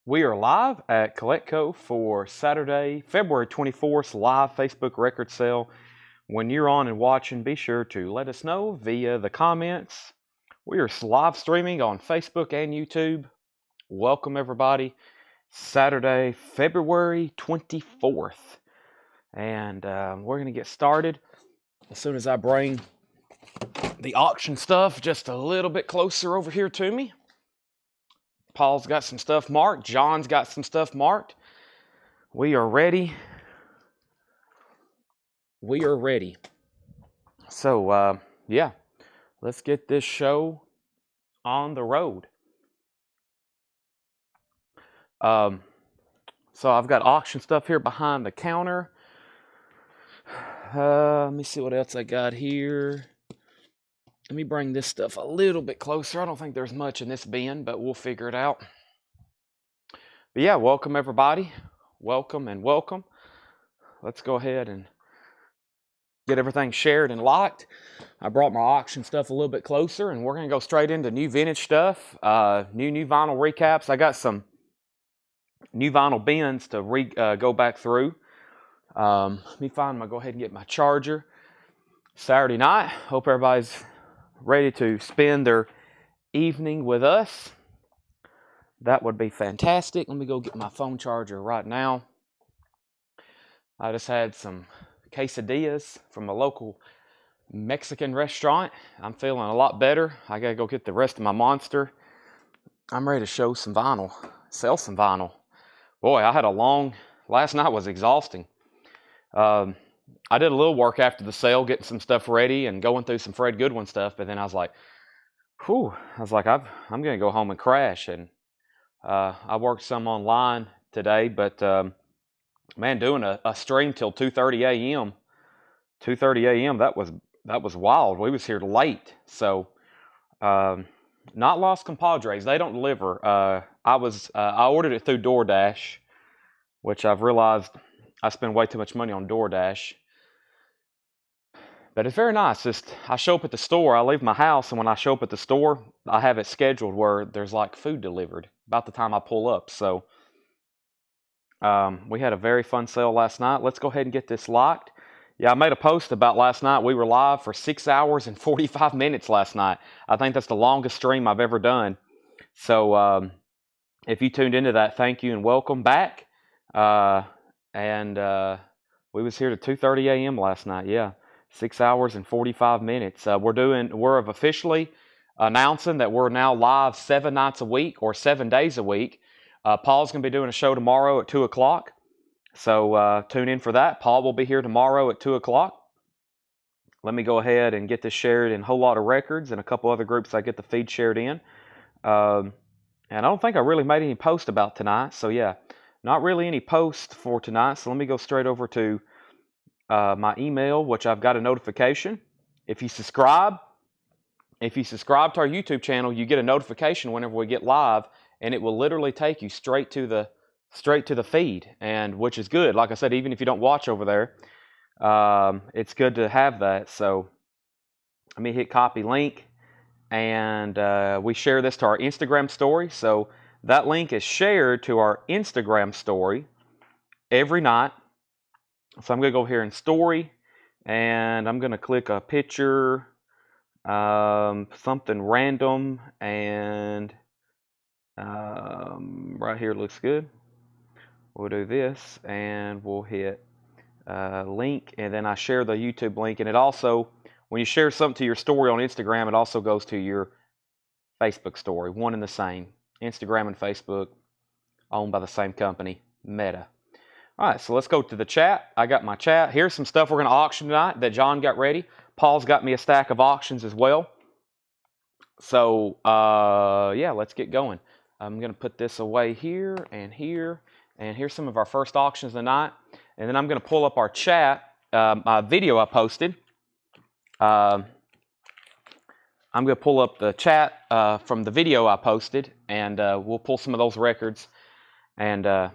We are live at Collectco for Saturday, February 24th, live Facebook record sale. When you're on and watching, be sure to let us know via the comments. We are live streaming on Facebook and YouTube. Welcome, everybody. Saturday, February 24th. And we're going to get started as soon as I bring the auction stuff just a little bit closer over here to me. Paul's got some stuff marked. John's got some stuff marked. We are ready. We are ready. So, yeah, let's get this show on the road. So I've got auction stuff here behind the counter. Let me see what else I got here. Let me bring this stuff a little bit closer. I don't think there's much in this bin, but we'll figure it out. But yeah, welcome everybody. Welcome and welcome. Let's go ahead and get everything shared and locked. I brought my auction stuff a little bit closer, and we're going to go straight into new vintage stuff, new vinyl recaps. I got some new vinyl bins to go back through. Let me go ahead and get my charger. Saturday night. Hope everybody's ready to spend their evening with us. That would be fantastic. Let me go get my phone charger right now. I just had some quesadillas from a local Mexican restaurant. I'm feeling a lot better. I gotta go get the rest of my Monster. I'm ready to show some vinyl, sell some vinyl. Boy, last night was exhausting. I did a little work after the sale, getting some stuff ready and going through some Fred Goodwin stuff, but then I was like, I'm gonna go home and crash. And I worked some online today, but man, doing a stream till 2:30 a.m. 2:30 a.m. That was wild. We was here late, so not Los Compadres. They don't deliver. I ordered it through DoorDash, which I've realized I spend way too much money on DoorDash. But it's very nice. I show up at the store. I leave my house, and when I show up at the store, I have it scheduled where there's like food delivered about the time I pull up. So we had a very fun sale last night. Let's go ahead and get this locked. Yeah, I made a post about last night. We were live for 6 hours and 45 minutes last night. I think that's the longest stream I've ever done. So if you tuned into that, thank you and welcome back. We was here to 2:30 a.m. last night. Yeah, 6 hours and 45 minutes. We're officially announcing that we're now live 7 nights a week or 7 days a week. Paul's going to be doing a show tomorrow at 2 o'clock. So tune in for that. Paul will be here tomorrow at 2 o'clock. Let me go ahead and get this shared in a whole lot of records and a couple other groups I get the feed shared in. And I don't think I really made any post about tonight. So yeah, not really any post for tonight. So let me go straight over to my email, which I've got a notification. If you subscribe to our YouTube channel, you get a notification whenever we get live, and it will literally take you straight to the feed, and which is good. Like I said, even if you don't watch over there, it's good to have that. So let me hit copy link, and we share this to our Instagram story. So that link is shared to our Instagram story every night. So I'm going to go here in story, and I'm going to click a picture, something random, and right here looks good. We'll do this, and we'll hit link, and then I share the YouTube link. And it also, when you share something to your story on Instagram, it also goes to your Facebook story. One and the same. Instagram and Facebook, owned by the same company, Meta. All right, so let's go to the chat. I got my chat. Here's some stuff we're going to auction tonight that John got ready. Paul's got me a stack of auctions as well. So, yeah, let's get going. I'm going to put this away here and here. And here's some of our first auctions of the night. And then I'm going to pull up our chat, video I posted. I'm going to pull up the chat from the video I posted, and we'll pull some of those records and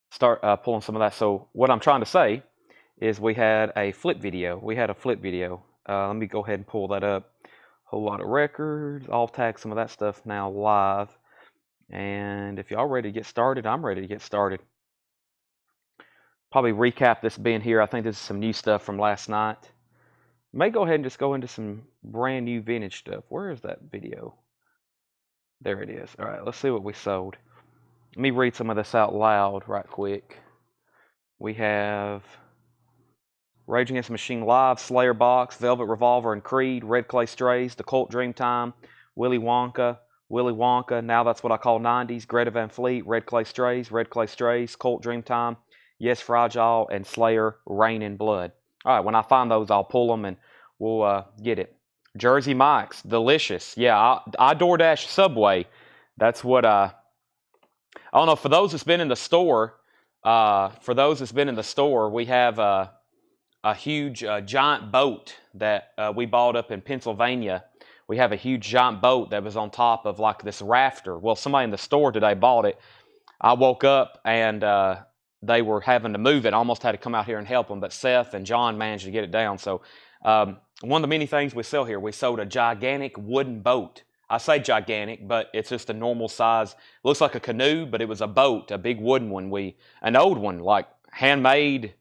start pulling some of that. So what I'm trying to say is we had a flip video. Let me go ahead and pull that up. Whole lot of records. I'll tag some of that stuff now live. And if y'all ready to get started, I'm ready to get started. Probably recap this being here. I think this is some new stuff from last night. May go ahead and just go into some brand new vintage stuff. Where is that video? There it is. All right, let's see what we sold. Let me read some of this out loud right quick. We have Rage Against the Machine Live, Slayer Box, Velvet Revolver and Creed, Red Clay Strays, The Cult Dreamtime, Willy Wonka, Now That's What I Call 90s, Greta Van Fleet, Red Clay Strays, Cult Dreamtime, Yes Fragile, and Slayer, Rain in Blood. All right, when I find those, I'll pull them and we'll get it. Jersey Mike's, delicious. Yeah, I DoorDash Subway. That's what I don't know. For those that's been in the store, we have a huge giant boat that we bought up in Pennsylvania. We have a huge giant boat that was on top of like this rafter. Well, somebody in the store today bought it. I woke up and they were having to move it. I almost had to come out here and help them, but Seth and John managed to get it down. So one of the many things we sell here, we sold a gigantic wooden boat. I say gigantic, but it's just a normal size. It looks like a canoe, but it was a boat, a big wooden one. An old one, like handmade,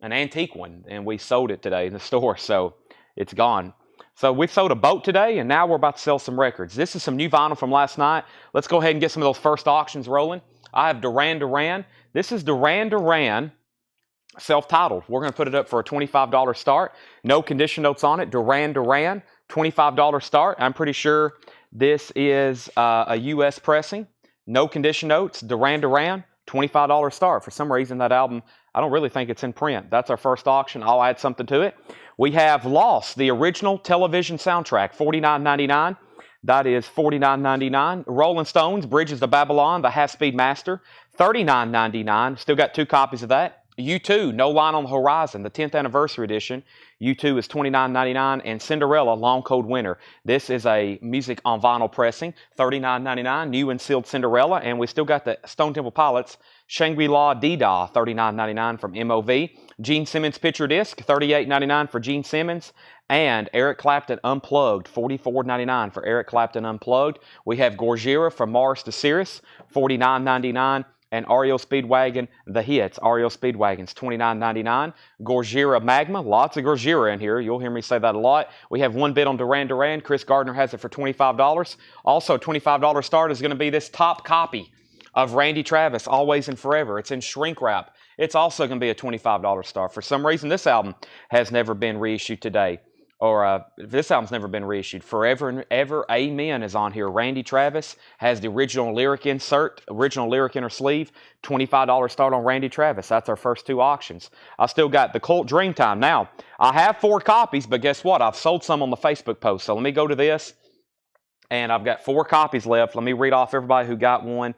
an antique one, and we sold it today in the store, so it's gone. So we sold a boat today, and now we're about to sell some records. This is some new vinyl from last night. Let's go ahead and get some of those first auctions rolling. I have Duran Duran. This is Duran Duran, self-titled. We're going to put it up for a $25 start. No condition notes on it. Duran Duran, $25 start. I'm pretty sure this is a U.S. pressing. No condition notes. Duran Duran, $25 start. For some reason, that album, I don't really think it's in print. That's our first auction. I'll add something to it. We have Lost, the original television soundtrack, $49.99. That is $49.99. Rolling Stones, Bridges to Babylon, the half-speed master, $39.99. Still got 2 copies of that. U2, No Line on the Horizon, the 10th anniversary edition. U2 is $29.99. And Cinderella, Long Cold Winter. This is a music on vinyl pressing, $39.99. New and sealed Cinderella. And we still got the Stone Temple Pilots, Shangri-La Dee-Dah, $39.99 from MOV. Gene Simmons picture disc, $38.99 for Gene Simmons. And Eric Clapton Unplugged, $44.99 for Eric Clapton Unplugged. We have Gojira from Mars to Sirius, $49.99. And REO Speedwagon, the hits, REO Speedwagons, $29.99. Gojira Magma, lots of Gojira in here. You'll hear me say that a lot. We have one bid on Duran Duran. Chris Gardner has it for $25. Also, $25 start is going to be this top copy of Randy Travis, Always and Forever. It's in shrink wrap. It's also going to be a $25 start. For some reason, this album has never been reissued today. Or this album's never been reissued. Forever and Ever, Amen is on here. Randy Travis has the original lyric insert, original lyric inner sleeve. $25 start on Randy Travis. That's our first 2 auctions. I still got the Cult Dreamtime. Now, I have 4 copies, but guess what? I've sold some on the Facebook post. So let me go to this. And I've got 4 copies left. Let me read off everybody who got one.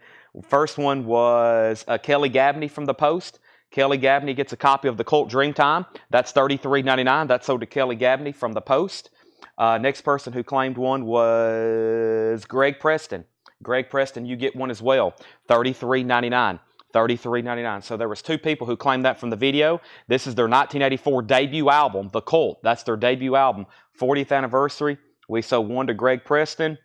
First one was Kelly Gabney from the post. Kelly Gabney gets a copy of the Cult Dreamtime. That's $33.99. That's sold to Kelly Gabney from the post. Next person who claimed one was Greg Preston. Greg Preston, you get one as well. $33.99. $33.99. So there was 2 people who claimed that from the video. This is their 1984 debut album, The Cult. That's their debut album, 40th anniversary. We sold one to Greg Preston,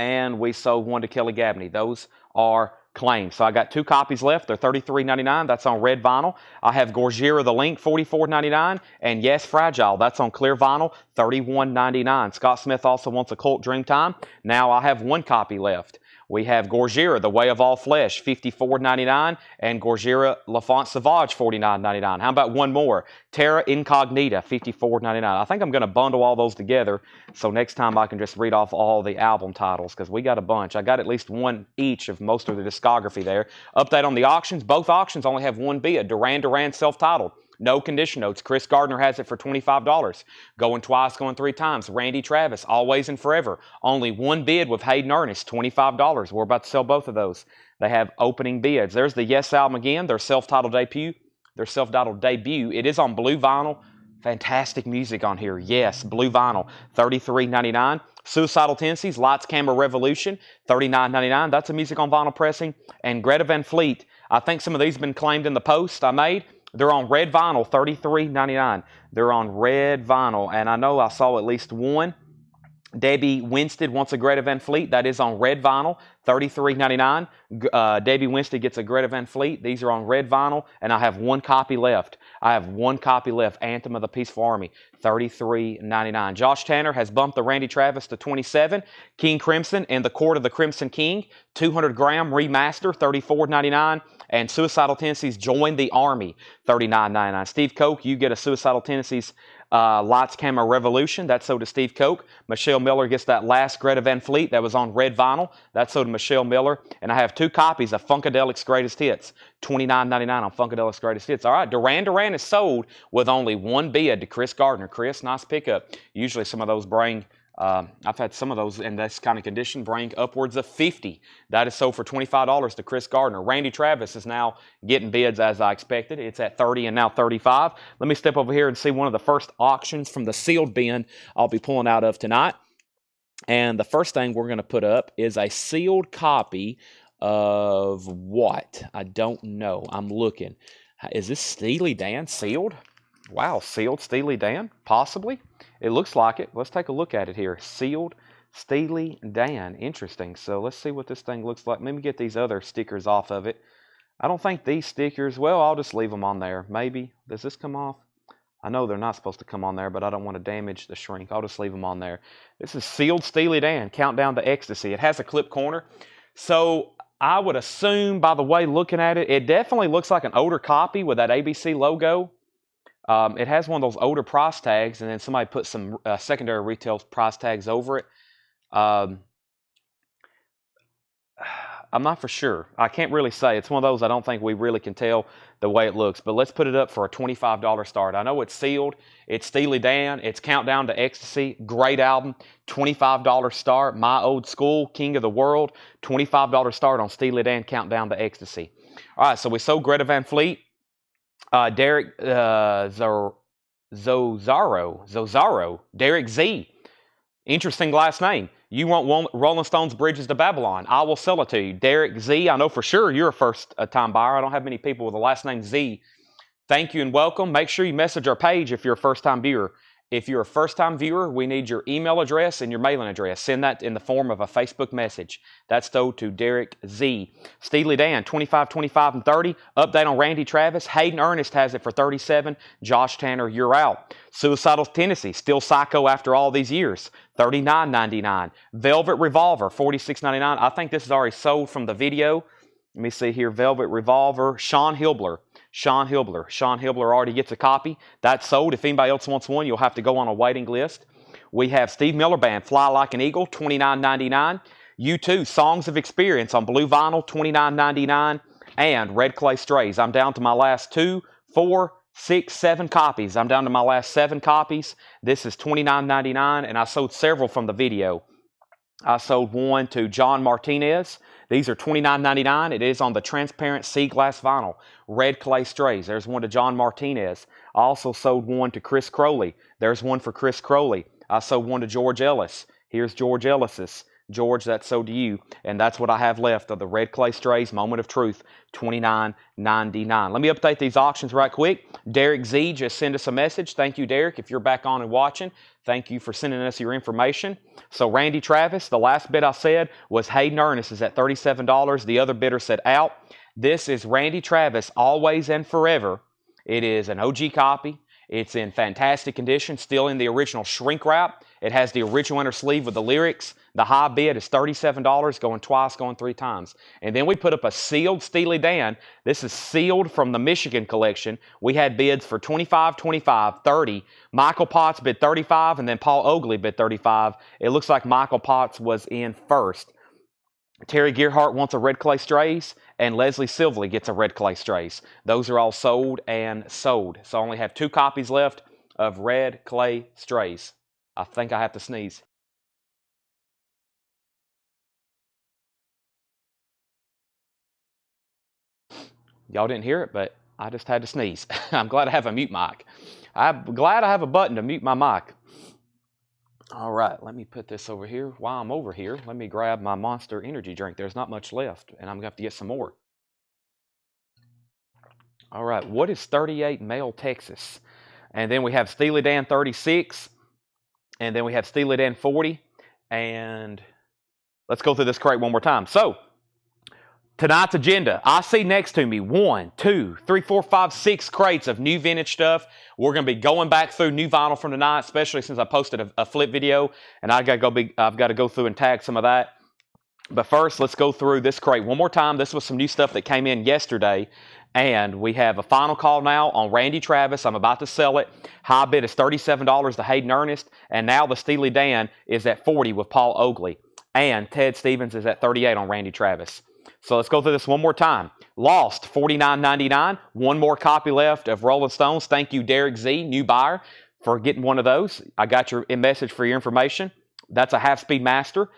and we sold one to Kelly Gabney. Those are claims. So I got 2 copies left. They're $33.99. That's on red vinyl. I have Gojira The Link, $44.99. And Yes Fragile, that's on clear vinyl, $31.99. Scott Smith also wants a Cult Dreamtime. Now I have 1 copy left. We have Gojira, The Way of All Flesh, $54.99, and Gojira L'Enfant Sauvage, $49.99. How about one more? Terra Incognita, $54.99. I think I'm going to bundle all those together, so next time I can just read off all the album titles, because we got a bunch. I got at least one each of most of the discography there. Update on the auctions. Both auctions only have 1 bid. Duran Duran self-titled. No condition notes. Chris Gardner has it for $25. Going twice, going 3 times. Randy Travis, Always and Forever. Only 1 bid with Hayden Ernest, $25. We're about to sell both of those. They have opening bids. There's the Yes album again, their self-titled debut. It is on blue vinyl. Fantastic music on here. Yes, blue vinyl, $33.99. Suicidal Tendencies, Lights, Camera, Revolution, $39.99. That's a music on vinyl pressing. And Greta Van Fleet, I think some of these have been claimed in the post I made. They're on red vinyl, $33.99. They're on red vinyl, and I know I saw at least one Debbie Winstead wants a Greta Van Fleet. That is on red vinyl, $33.99. Debbie Winstead gets a Greta Van Fleet. These are on red vinyl, and I have one copy left. Anthem of the Peaceful Army, $33.99. Josh Tanner has bumped the Randy Travis to 27. King Crimson and the Court of the Crimson King, 200 gram remaster, $34.99. And Suicidal Tendencies Join the Army, $39.99. Steve Koch, you get a Suicidal Tendencies Lights Camera Revolution. That's sold to Steve Koch. Michelle Miller gets that last Greta Van Fleet that was on red vinyl. That's sold to Michelle Miller. And I have 2 copies of Funkadelic's Greatest Hits, $29.99 on Funkadelic's Greatest Hits. All right, Duran Duran is sold with only 1 bid to Chris Gardner. Chris, nice pickup. Usually some of those bring I've had some of those in this kind of condition bring upwards of 50. That is sold for $25 to Chris Gardner. Randy Travis is now getting bids as I expected. It's at 30 and now 35. Let me step over here and see one of the first auctions from the sealed bin I'll be pulling out of tonight. And the first thing we're going to put up is a sealed copy of what? I don't know. I'm looking. Is this Steely Dan sealed? Wow, sealed Steely Dan? Possibly. It looks like it. Let's take a look at it here. Sealed Steely Dan. Interesting. So let's see what this thing looks like. Let me get these other stickers off of it. I don't think these stickers, well, I'll just leave them on there. Maybe. Does this come off? I know they're not supposed to come on there, but I don't want to damage the shrink. I'll just leave them on there. This is Sealed Steely Dan, Countdown to Ecstasy. It has a clip corner. So I would assume, by the way, looking at it, it definitely looks like an older copy with that ABC logo. It has one of those older price tags, and then somebody put some secondary retail price tags over it. I'm not for sure. I can't really say. It's one of those I don't think we really can tell the way it looks. But let's put it up for a $25 start. I know it's sealed. It's Steely Dan. It's Countdown to Ecstasy. Great album. $25 start. My Old School, King of the World. $25 start on Steely Dan, Countdown to Ecstasy. All right, so we sold Greta Van Fleet. Derek Zozaro, Derek Z. Interesting last name. You want Rolling Stones Bridges to Babylon. I will sell it to you. Derek Z. I know for sure you're a first-time buyer. I don't have many people with the last name Z. Thank you and welcome. Make sure you message our page if you're a first-time viewer. If you're a first-time viewer, we need your email address and your mailing address. Send that in the form of a Facebook message. That's sold to Derek Z. Steely Dan, 25, 25, and 30. Update on Randy Travis. Hayden Ernest has it for 37. Josh Tanner, you're out. Suicidal Tendencies, still psycho after all these years. $39.99. Velvet Revolver, $46.99. I think this is already sold from the video. Let me see here. Velvet Revolver. Sean Hibler already gets a copy. That's sold. If anybody else wants one, you'll have to go on a waiting list. We have Steve Miller Band, Fly Like an Eagle, $29.99. U2, Songs of Experience on blue vinyl, $29.99. And Red Clay Strays. I'm down to my last 2, 4, 6, 7 copies. I'm down to my last 7 copies. This is $29.99, and I sold several from the video. I sold one to John Martinez. These are $29.99. It is on the transparent sea glass vinyl. Red Clay Strays. There's one to John Martinez. I also sold one to Chris Crowley. There's one for Chris Crowley. I sold one to George Ellis. Here's George Ellis's. George, that's sold to you. And that's what I have left of the Red Clay Strays Moment of Truth, $29.99. Let me update these auctions right quick. Derek Z just sent us a message. Thank you, Derek, if you're back on and watching. Thank you for sending us your information. So Randy Travis, the last bid I said was Hayden Ernest is at $37. The other bidder said out. This is Randy Travis, Always and Forever. It is an OG copy. It's in fantastic condition, still in the original shrink wrap. It has the original inner sleeve with the lyrics. The high bid is $37, going twice, going 3 times. And then we put up a sealed Steely Dan. This is sealed from the Michigan collection. We had bids for 25, 25, 30. Michael Potts bid 35, and then Paul Oakley bid 35. It looks like Michael Potts was in first. Terry Gearhart wants a Red Clay Strays, and Leslie Silverly gets a Red Clay Strays. Those are all sold and sold. So I only have 2 copies left of Red Clay Strays. I think I have to sneeze. Y'all didn't hear it, but I just had to sneeze. I'm glad I have a mute mic. I'm glad I have a button to mute my mic. All right, let me put this over here. While I'm over here, let me grab my Monster Energy drink. There's not much left, and I'm going to have to get some more. All right, what is 38 Male Texas? And then we have Steely Dan 36, and then we have Steely Dan 40. And let's go through this crate one more time. So, tonight's agenda. I see next to me 1, 2, 3, 4, 5, 6 crates of new vintage stuff. We're going to be going back through new vinyl from tonight, especially since I posted a flip video, and I've got to go through and tag some of that. But first, let's go through this crate one more time. This was some new stuff that came in yesterday. And we have a final call now on Randy Travis. I'm about to sell it. High bid is $37 to Hayden Ernest. And now the Steely Dan is at $40 with Paul Oakley. And Ted Stevens is at $38 on Randy Travis. So let's go through this one more time. Lost, $49.99. One more copy left of Rolling Stones. Thank you, Derek Z, new buyer, for getting one of those. I got your message for your information. That's a half-speed master.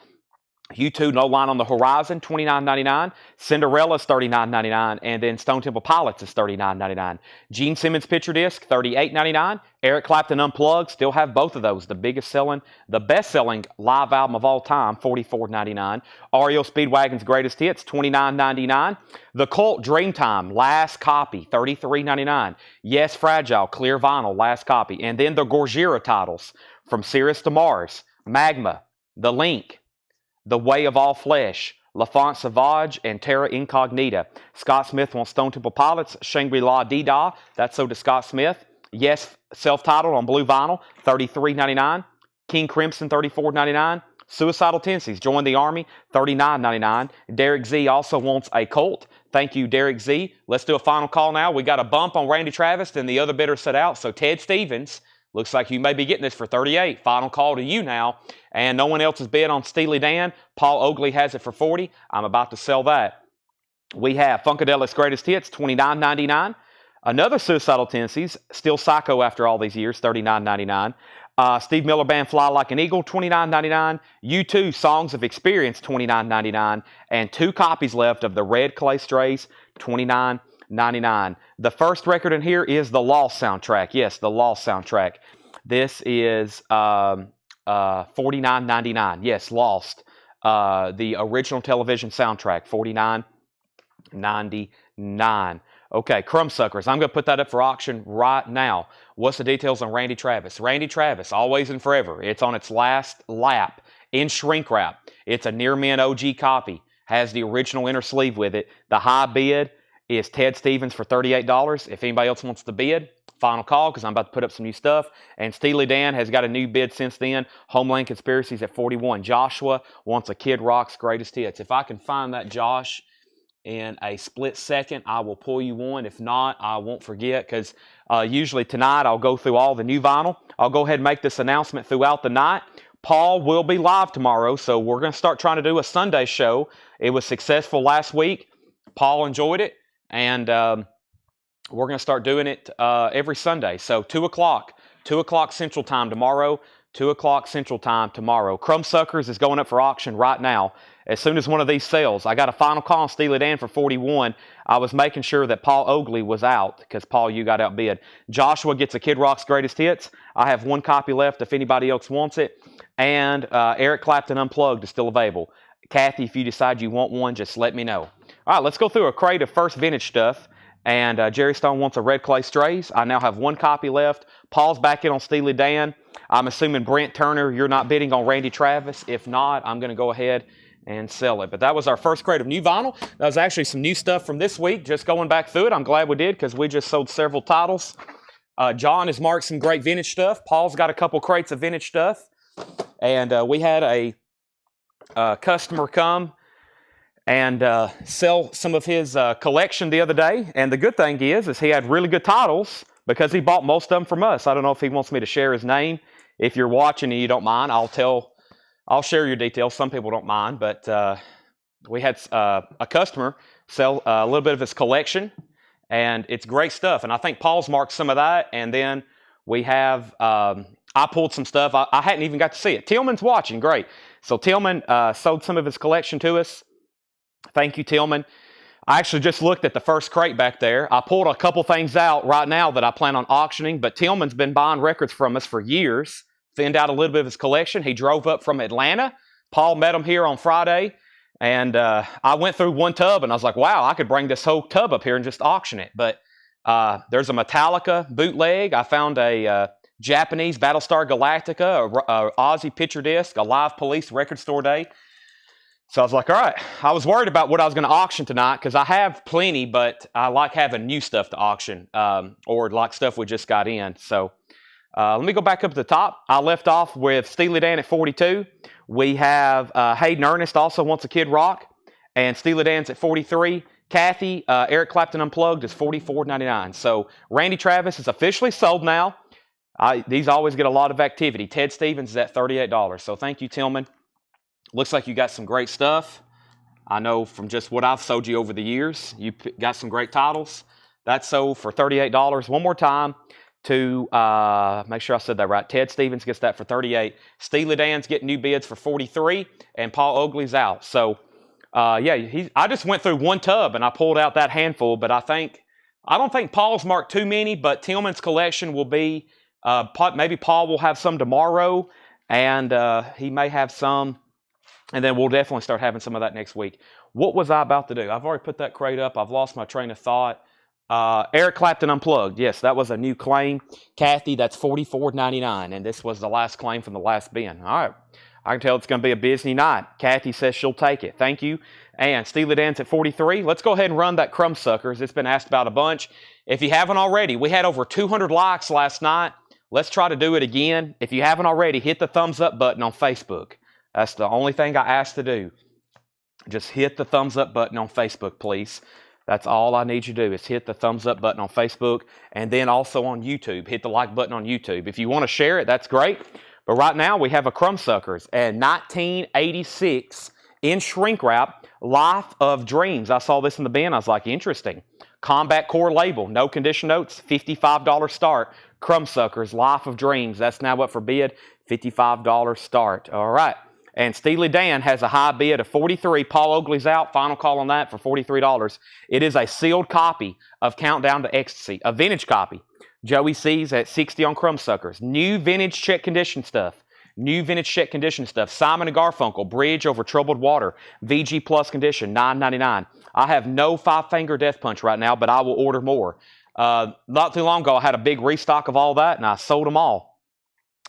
U2, No Line on the Horizon, $29.99. Cinderella's $39.99. And then Stone Temple Pilots is $39.99. Gene Simmons Picture Disc, $38.99. Eric Clapton Unplugged, still have both of those. The best-selling live album of all time, $44.99. REO Speedwagon's Greatest Hits, $29.99. The Cult Dreamtime, last copy, $33.99. Yes, Fragile, clear vinyl, last copy. And then the Gojira titles, From Sirius to Mars, Magma, The Link, The Way of All Flesh, L'Enfant Sauvage, and Terra Incognita. Scott Smith wants Stone Temple Pilots, Shangri-La Dee-Da. That's so to Scott Smith. Yes, self-titled on blue vinyl, $33.99. King Crimson, $34.99. Suicidal Tendencies, Join the Army, $39.99. Derek Z also wants a Colt. Thank you, Derek Z. Let's do a final call now. We got a bump on Randy Travis, and the other bidder set out. So Ted Stevens, looks like you may be getting this for $38. Final call to you now. And no one else has bid on Steely Dan. Paul Oakley has it for $40. I'm about to sell that. We have Funkadelic's Greatest Hits, $29.99. Another Suicidal Tendencies, still Psycho after all these years, $39.99. Steve Miller Band, Fly Like an Eagle, $29.99. U2, Songs of Experience, $29.99. And 2 copies left of the Red Clay Strays, $29.99. The first record in here is the Lost soundtrack. Yes, the Lost soundtrack. This is $49.99. Yes, Lost. The original television soundtrack, $49.99. Okay, Crumbsuckers. I'm going to put that up for auction right now. What's the details on Randy Travis? Randy Travis, Always and Forever. It's on its last lap in shrink wrap. It's a near mint OG copy. Has the original inner sleeve with it. The high bid is Ted Stevens for $38. If anybody else wants to bid, final call because I'm about to put up some new stuff. And Steely Dan has got a new bid since then. Homeland Conspiracies at $41. Joshua wants a Kid Rock's Greatest Hits. If I can find that, Josh, in a split second, I will pull you one. If not, I won't forget because usually tonight I'll go through all the new vinyl. I'll go ahead and make this announcement throughout the night. Paul will be live tomorrow, so we're going to start trying to do a Sunday show. It was successful last week. Paul enjoyed it, and we're going to start doing it every Sunday. So 2 o'clock Central Time tomorrow. 2 o'clock Central Time tomorrow. Crumbsuckers is going up for auction right now. As soon as one of these sells, I got a final call on Steely Dan for $41. I was making sure that Paul Oakley was out because, Paul, you got outbid. Joshua gets a Kid Rock's Greatest Hits. I have 1 copy left if anybody else wants it. And Eric Clapton Unplugged is still available. Kathy, if you decide you want one, just let me know. All right, let's go through a crate of first vintage stuff. And Jerry Stone wants a Red Clay Strays. I now have 1 copy left. Paul's back in on Steely Dan. I'm assuming Brent Turner, you're not bidding on Randy Travis. If not, I'm going to go ahead and sell it. But that was our first crate of new vinyl. That was actually some new stuff from this week. Just going back through it, I'm glad we did because we just sold several titles. John has marked some great vintage stuff. Paul's got a couple crates of vintage stuff. And we had a customer come and sell some of his collection the other day. And the good thing is he had really good titles because he bought most of them from us. I don't know if he wants me to share his name. If you're watching and you don't mind, I'll share your details. Some people don't mind, but we had a customer sell a little bit of his collection, and it's great stuff. And I think Paul's marked some of that, and then we have, I pulled some stuff. I hadn't even got to see it. Tillman's watching. Great. So Tillman sold some of his collection to us. Thank you, Tillman. I actually just looked at the first crate back there. I pulled a couple things out right now that I plan on auctioning, but Tillman's been buying records from us for years. Thinned out a little bit of his collection. He drove up from Atlanta. Paul met him here on Friday, and I went through 1 tub, and I was like, wow, I could bring this whole tub up here and just auction it. But there's a Metallica bootleg. I found a Japanese Battlestar Galactica, a Aussie picture disc, a Live Police Record Store Day. So I was like, all right. I was worried about what I was going to auction tonight because I have plenty, but I like having new stuff to auction or like stuff we just got in. So let me go back up to the top. I left off with Steely Dan at 42. We have Hayden Ernest also wants a Kid Rock, and Steely Dan's at 43. Kathy, Eric Clapton Unplugged is $44.99. So Randy Travis is officially sold now. These always get a lot of activity. Ted Stevens is at $38. So thank you, Tillman. Looks like you got some great stuff. I know from just what I've sold you over the years, you got some great titles. That's sold for $38. One more time to make sure I said that right. Ted Stevens gets that for $38. Steely Dan's getting new bids for $43, and Paul Oakley's out. So, yeah, I just went through one tub and I pulled out that handful, but I don't think Paul's marked too many, but Tillman's collection will be, maybe Paul will have some tomorrow, and he may have some. And then we'll definitely start having some of that next week. What was I about to do? I've already put that crate up. I've lost my train of thought. Eric Clapton Unplugged. Yes, that was a new claim. Kathy, that's $44.99. And this was the last claim from the last bin. All right. I can tell it's going to be a busy night. Kathy says she'll take it. Thank you. And Steely Dan's at 43. Let's go ahead and run that Crumb Suckers. It's been asked about a bunch. If you haven't already, we had over 200 likes last night. Let's try to do it again. If you haven't already, hit the thumbs up button on Facebook. That's the only thing I ask to do. Just hit the thumbs up button on Facebook, please. That's all I need you to do is hit the thumbs up button on Facebook, and then also on YouTube. Hit the like button on YouTube. If you want to share it, that's great. But right now we have a Crumb Suckers and 1986 in shrink wrap, Life of Dreams. I saw this in the bin. I was like, interesting. Combat Core label, no condition notes, $55 start. Crumb Suckers, Life of Dreams. That's now up for bid, $55 start. All right. And Steely Dan has a high bid of $43. Paul Oakley's out. Final call on that for $43. It is a sealed copy of Countdown to Ecstasy, a vintage copy. Joey C's at $60 on Crumb Suckers. New vintage check condition stuff. New vintage check condition stuff. Simon & Garfunkel, Bridge Over Troubled Water, VG Plus condition, $9.99. I have no Five Finger Death Punch right now, but I will order more. Not too long ago, I had a big restock of all that, and I sold them all.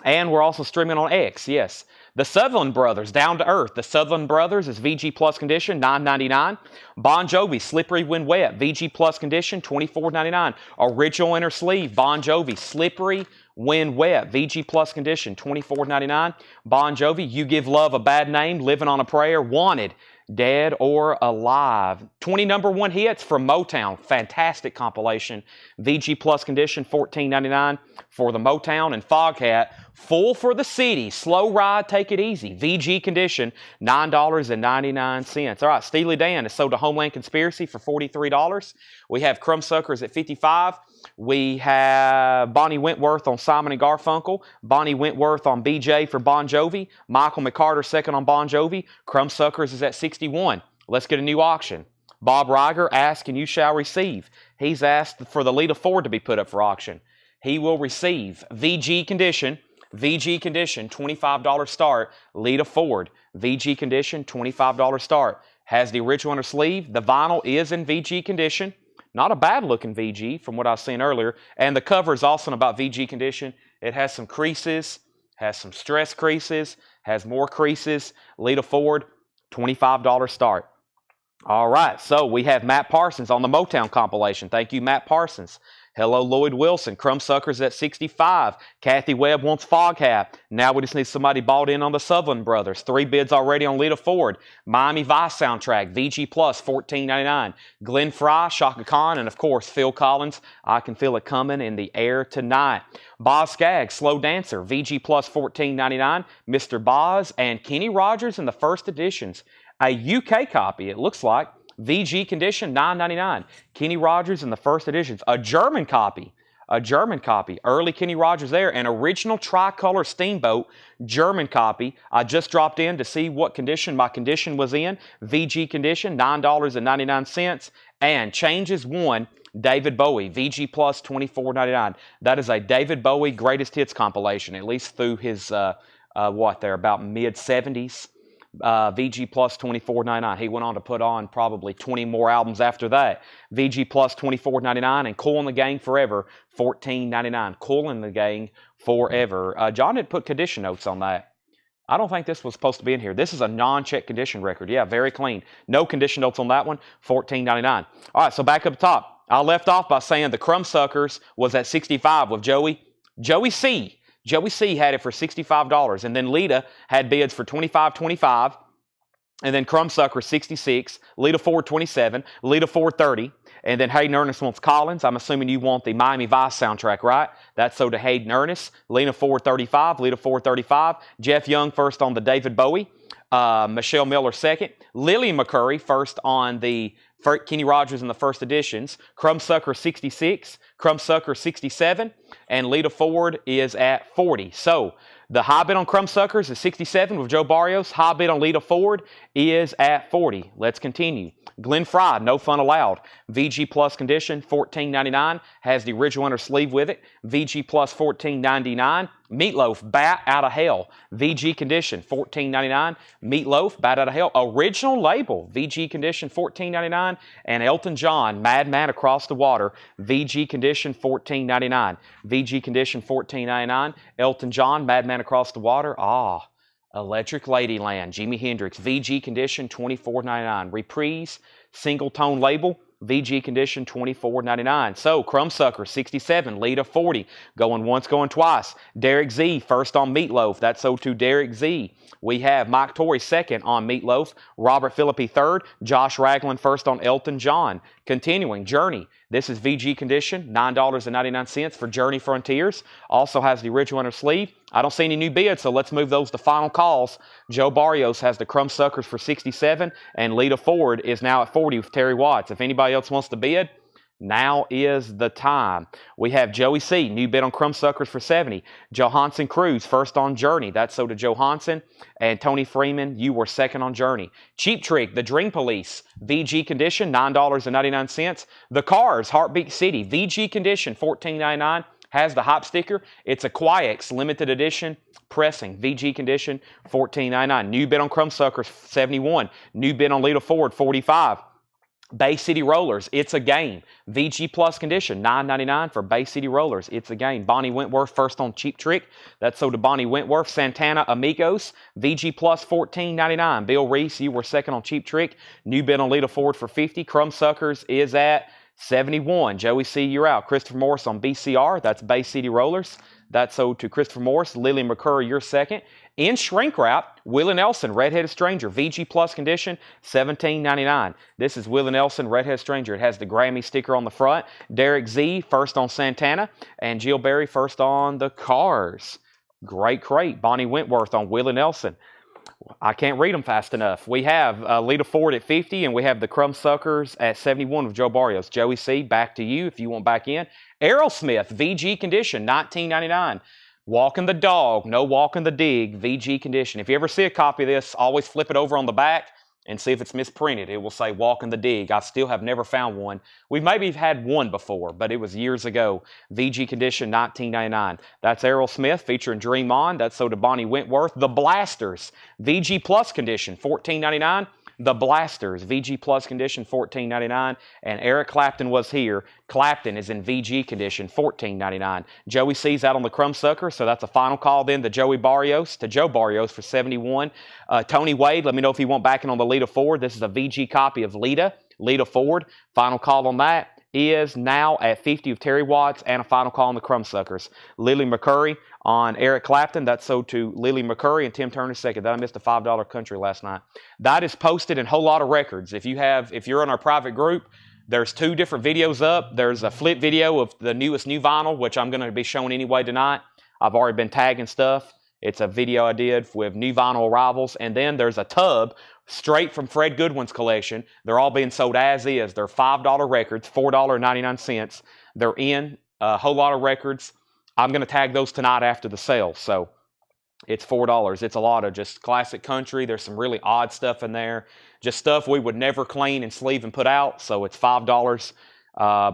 And we're also streaming on X, yes. The Sutherland Brothers, Down to Earth. The Sutherland Brothers is VG Plus condition, $9.99. Bon Jovi, Slippery When Wet, VG Plus condition, $24.99. Original inner sleeve, Bon Jovi, Slippery When Wet, VG Plus condition, $24.99. Bon Jovi, You Give Love a Bad Name, Living on a Prayer, Wanted, Dead or Alive. 20 number one hits from Motown. Fantastic compilation. VG Plus condition, $14.99 for the Motown. And Foghat, Full for the City. Slow Ride, Take It Easy. VG condition, $9.99. All right, Steely Dan is sold to Homeland Conspiracy for $43. We have Crumb Suckers at $55. We have Bonnie Wentworth on Simon & Garfunkel. Bonnie Wentworth on BJ for Bon Jovi. Michael McCarter second on Bon Jovi. Crumb Suckers is at $61. Let's get a new auction. Bob Riger, Ask and You Shall Receive. He's asked for the Lita Ford to be put up for auction. He will receive VG condition, $25 start. Lita Ford, VG condition, $25 start. Has the original inner sleeve. The vinyl is in VG condition. Not a bad looking VG from what I've seen earlier. And the cover is also about VG condition. It has some creases, has some stress creases, has more creases. Lita Ford, $25 start. All right, so we have Matt Parsons on the Motown compilation. Thank you, Matt Parsons. Hello, Lloyd Wilson. Crumb Suckers at $65. Kathy Webb wants Foghat. Now we just need somebody bought in on the Sutherland Brothers. 3 bids already on Lita Ford. Miami Vice soundtrack, VG Plus, $14.99. Glenn Fry, Shaka Khan, and of course, Phil Collins. I Can Feel It Coming in the Air Tonight. Boz Scaggs, Slow Dancer, VG Plus, $14.99. Mr. Boz and Kenny Rogers in the first editions. A UK copy, it looks like. VG condition, $9.99. Kenny Rogers in the first editions. A German copy. Early Kenny Rogers there. An original tricolor Steamboat German copy. I just dropped in to see what condition my condition was in. VG condition, $9.99. And Changes 1, David Bowie. VG Plus, $24.99. That is a David Bowie greatest hits compilation, at least through his, about mid-70s. VG Plus $24.99. He went on to put on probably 20 more albums after that. VG Plus $24.99 and Cool in the Gang Forever $14.99. Cool in the Gang Forever. John didn't put condition notes on that. I don't think this was supposed to be in here. This is a non-check condition record. Yeah, very clean. No condition notes on that one. $14.99. All right, so back up top. I left off by saying the Crumb Suckers was at 65 with Joey C. Joey C had it for $65, and then Lita had bids for $25.25, and then Crumb Sucker 66, Lita Ford 27, Lita Ford 30, and then Hayden Ernest wants Collins. I'm assuming you want the Miami Vice soundtrack, right? That's so to Hayden Ernest. Lita Ford 35, Lita Ford 35. Jeff Young first on the David Bowie. Michelle Miller second. Lillian McCurry first on the Kenny Rogers in the first editions. Crumb Sucker 66, Crumb Sucker 67, and Lita Ford is at 40. So the high bid on Crumb Suckers is 67 with Joe Barrios. High bid on Lita Ford is at 40. Let's continue. Glenn Fry, No Fun Allowed. VG Plus condition, $14.99. Has the original inner sleeve with it. VG Plus $14.99. Meatloaf, Bat Out of Hell. VG condition, $14.99. Meatloaf, Bat Out of Hell. Original label, VG condition, $14.99. And Elton John, Madman Across the Water. VG condition, $14.99. VG condition, $14.99. Elton John, Madman Across the Water. Electric Ladyland, Jimi Hendrix, VG condition, $24.99. Reprise, single tone label, VG condition, $24.99. So, Crumb Sucker, 67, Lita 40, going once, going twice. Derek Z, first on Meatloaf, that's so to Derek Z. We have Mike Torrey second on Meatloaf, Robert Philippi third, Josh Ragland first on Elton John. Continuing, Journey. This is VG condition, $9.99 for Journey Frontiers. Also has the original inner sleeve. I don't see any new bids, so let's move those to final calls. Joe Barrios has the Crumb Suckers for 67, and Lita Ford is now at 40 with Terry Watts. If anybody else wants to bid, now is the time. We have Joey C, new bid on Crumb Suckers for 70. Johansson Cruz, first on Journey. That's so to Johansson. And Tony Freeman, you were second on Journey. Cheap Trick, The Dream Police, VG condition, $9.99. The Cars, Heartbeat City, VG condition, $14.99. Has the hop sticker. It's a Quiex limited edition pressing. VG condition, $14.99. New bid on Crumb Suckers, 71. New bid on Lita Ford, 45. Bay City Rollers, It's a Game. VG Plus condition, $9.99 for Bay City Rollers. It's a Game. Bonnie Wentworth first on Cheap Trick. That's so to Bonnie Wentworth. Santana Amigos, VG Plus $14.99. Bill Reese, you were second on Cheap Trick. New bid on Lita Ford for 50. Crumb Suckers is at 71. Joey C, you're out. Christopher Morris on BCR. That's Bay City Rollers. That's so to Christopher Morris. Lillian McCurry, you're second. In shrink wrap, Willie Nelson, Redheaded Stranger, VG Plus condition, $17.99. This is Willie Nelson, Redheaded Stranger. It has the Grammy sticker on the front. Derek Z, first on Santana. And Jill Berry, first on the Cars. Great crate. Bonnie Wentworth on Willie Nelson. I can't read them fast enough. We have Lita Ford at 50, and we have the Crumb Suckers at 71 with Joe Barrios. Joey C, back to you if you want back in. Aerosmith, VG condition, $19.99. Walking the Dog, No Walking the Dig, VG condition. If you ever see a copy of this, always flip it over on the back and see if it's misprinted. It will say Walking the Dig. I still have never found one. We've maybe had one before, but it was years ago. VG condition, $19.99. That's Aerosmith featuring Dream On. That's so to Bonnie Wentworth. The Blasters, VG Plus condition, $14.99. The Blasters, VG Plus condition, $14.99. And Eric Clapton was here. Clapton is in VG condition, $14.99. Joey C's out on the Crumb Sucker, so that's a final call then to Joey Barrios, to Joe Barrios for 71. Tony Wade, let me know if you want back in on the Lita Ford. This is a VG copy of Lita Ford. Final call on that is now at 50 of Terry Watts, and a final call on the Crumb Suckers. Lily McCurry on Eric Clapton. That's so to Lily McCurry and Tim Turner second. That I missed a $5 country last night. That is posted in Whole Lot of Records. If you're in our private group, there's 2 different videos up. There's a flip video of the newest new vinyl, which I'm going to be showing anyway tonight. I've already been tagging stuff. It's a video I did with new vinyl arrivals. And then there's a tub straight from Fred Goodwin's collection. They're all being sold as is. They're $5 records, $4.99. They're in a Whole Lot of Records. I'm going to tag those tonight after the sale. So it's $4. It's a lot of just classic country. There's some really odd stuff in there. Just stuff we would never clean and sleeve and put out. So it's $5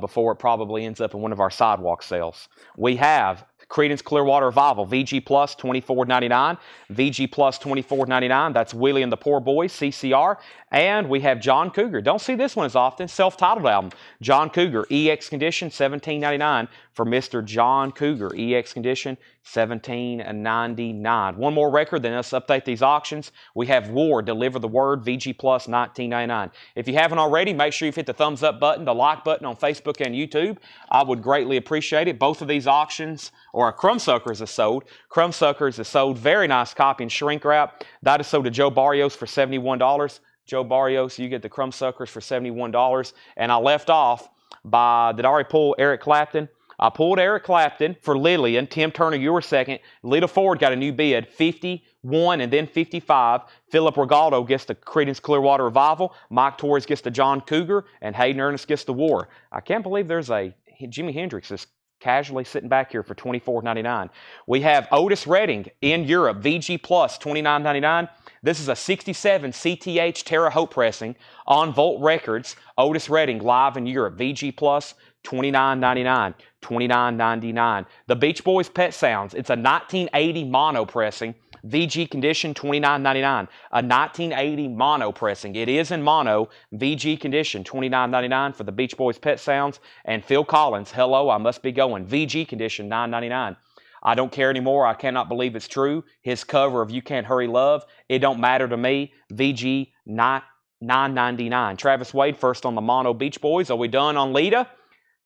before it probably ends up in one of our sidewalk sales. We have Creedence Clearwater Revival, VG Plus $24.99. VG Plus $24.99. That's Willie and the Poor Boys, CCR. And we have John Cougar. Don't see this one as often. Self-titled album. John Cougar, EX Condition, $17.99 for Mr. John Cougar. EX Condition, $17.99. One more record, then let's update these auctions. We have War, Deliver the Word, VG Plus, $19.99. If you haven't already, make sure you've hit the thumbs up button, the like button on Facebook and YouTube. I would greatly appreciate it. Both of these auctions, or Crumbsuckers is sold. Crumbsuckers is sold. Very nice copy in shrink wrap. That is sold to Joe Barrios for $71. Joe Barrios, you get the Crumbsuckers for $71. And I left off by, did I already pull Eric Clapton? I pulled Eric Clapton for Lillian. Tim Turner, you were second. Lita Ford got a new bid, 51 and then 55. Philip Regaldo gets the Creedence Clearwater Revival. Mike Torres gets the John Cougar. And Hayden Ernest gets the War. I can't believe there's a Jimi Hendrix is casually sitting back here for $24.99. We have Otis Redding in Europe, VG Plus, $29.99. This is a 67 CTH Terre Haute pressing on Volt Records. Otis Redding live in Europe, VG Plus, $29.99. $29.99. The Beach Boys Pet Sounds. It's a 1980 mono pressing. VG Condition, $29.99. A 1980 mono pressing. It is in mono. VG Condition, $29.99 for the Beach Boys Pet Sounds. And Phil Collins, Hello, I Must Be Going. VG Condition, $9.99. I Don't Care Anymore. I Cannot Believe It's True. His cover of You Can't Hurry Love. It Don't Matter to Me. VG, $9.99. Travis Wade, first on the mono Beach Boys. Are we done on Lita?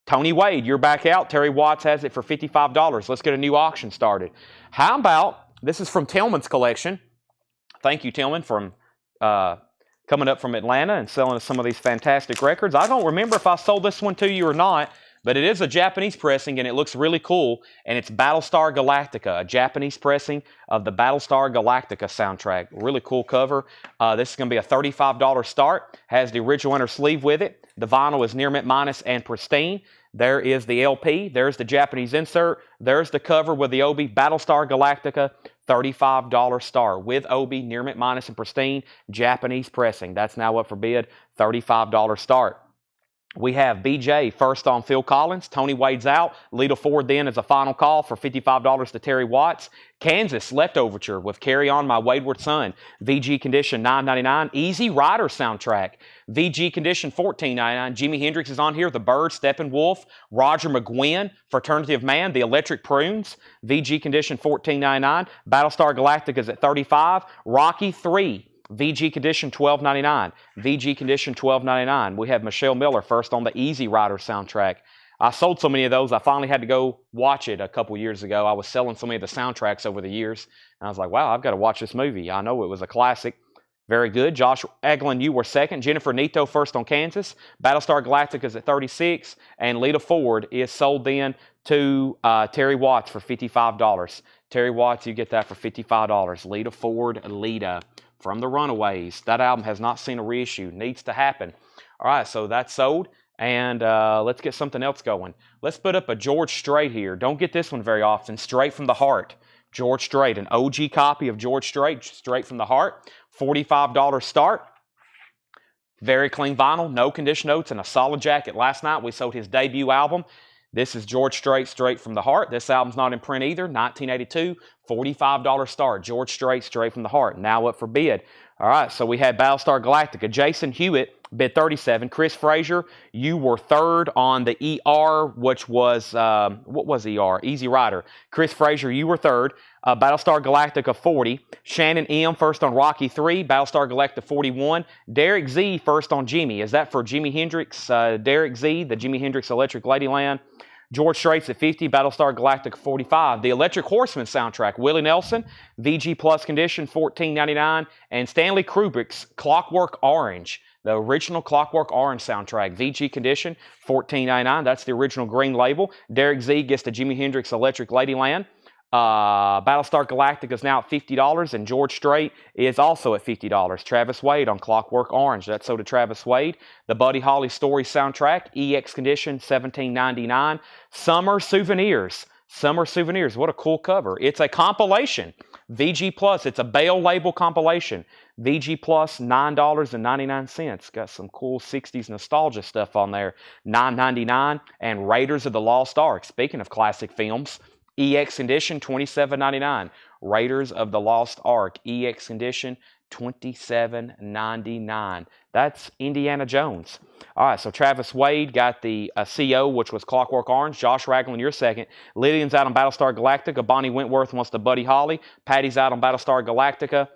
Tony Wade, you're back out. Terry Watts has it for $55. Let's get a new auction started. How about, this is from Tillman's collection. Thank you, Tillman, from coming up from Atlanta and selling us some of these fantastic records. I don't remember if I sold this one to you or not, but it is a Japanese pressing and it looks really cool. And it's Battlestar Galactica, a Japanese pressing of the Battlestar Galactica soundtrack. Really cool cover. This is going to be a $35 start. Has the original inner sleeve with it. The vinyl is near mint minus and pristine. There is the LP. There's the Japanese insert. There's the cover with the Obi. Battlestar Galactica, $35 start with Obi, near mint minus and pristine, Japanese pressing. That's now up for bid, $35 start. We have BJ first on Phil Collins. Tony Wade's out. Lita Ford then is a final call for $55 to Terry Watts. Kansas Leftoverture with Carry On My Wayward Son. VG Condition $9.99. Easy Rider soundtrack. VG Condition $14.99. Jimi Hendrix is on here. The Bird, Steppenwolf. Roger McGuinn, Fraternity of Man. The Electric Prunes. VG Condition $14.99. Battlestar Galactica is at $35. Rocky 3. VG Condition $12.99. VG Condition $12.99. We have Michelle Miller first on the Easy Rider soundtrack. I sold so many of those, I finally had to go watch it a couple years ago. I was selling so many of the soundtracks over the years. And I was like, wow, I've got to watch this movie. I know it was a classic. Very good. Josh Eglin, you were second. Jennifer Nito first on Kansas. Battlestar Galactica is at $36. And Lita Ford is sold then to Terry Watts for $55. Terry Watts, you get that for $55. Lita Ford, Lita. From the Runaways. That album has not seen a reissue. Needs to happen. All right, so that's sold. And let's get something else going. Let's put up a George Strait here. Don't get this one very often. Straight from the Heart. George Strait, an OG copy of George Strait, Straight from the Heart. $45 start. Very clean vinyl, no condition notes, and a solid jacket. Last night we sold his debut album. This is George Strait, Straight from the Heart. This album's not in print either. 1982, $45 start. George Strait, Straight from the Heart. Now up for bid. All right, so we had Battlestar Galactica. Jason Hewitt bid $37. Chris Frazier, you were third on the ER, which was, what was ER? Easy Rider. Chris Frazier, you were third. Battlestar Galactica, $40. Shannon M. first on Rocky 3. Battlestar Galactica, $41. Derek Z. first on Jimmy. Is that for Jimi Hendrix? Derek Z., the Jimi Hendrix Electric Ladyland. George Strait's at $50, Battlestar Galactica $45. The Electric Horseman soundtrack, Willie Nelson, VG Plus Condition, $14.99. And Stanley Kubrick's Clockwork Orange, the original Clockwork Orange soundtrack, VG Condition, $14.99. That's the original green label. Derek Z gets the Jimi Hendrix Electric Ladyland. Battlestar Galactica is now at $50, and George Strait is also at $50. Travis Wade on Clockwork Orange. That's so to Travis Wade. The Buddy Holly Story soundtrack, EX Condition, $17.99. Summer Souvenirs. Summer Souvenirs. What a cool cover. It's a compilation. VG Plus. It's a Bale label compilation. VG Plus, $9.99. Got some cool 60s nostalgia stuff on there. $9.99. And Raiders of the Lost Ark. Speaking of classic films, EX Condition, $27.99. Raiders of the Lost Ark, EX Condition, $27.99. That's Indiana Jones. All right, so Travis Wade got the CO, which was Clockwork Orange. Josh Ragland, you're second. Lillian's out on Battlestar Galactica. Bonnie Wentworth wants the Buddy Holly. Patty's out on Battlestar Galactica.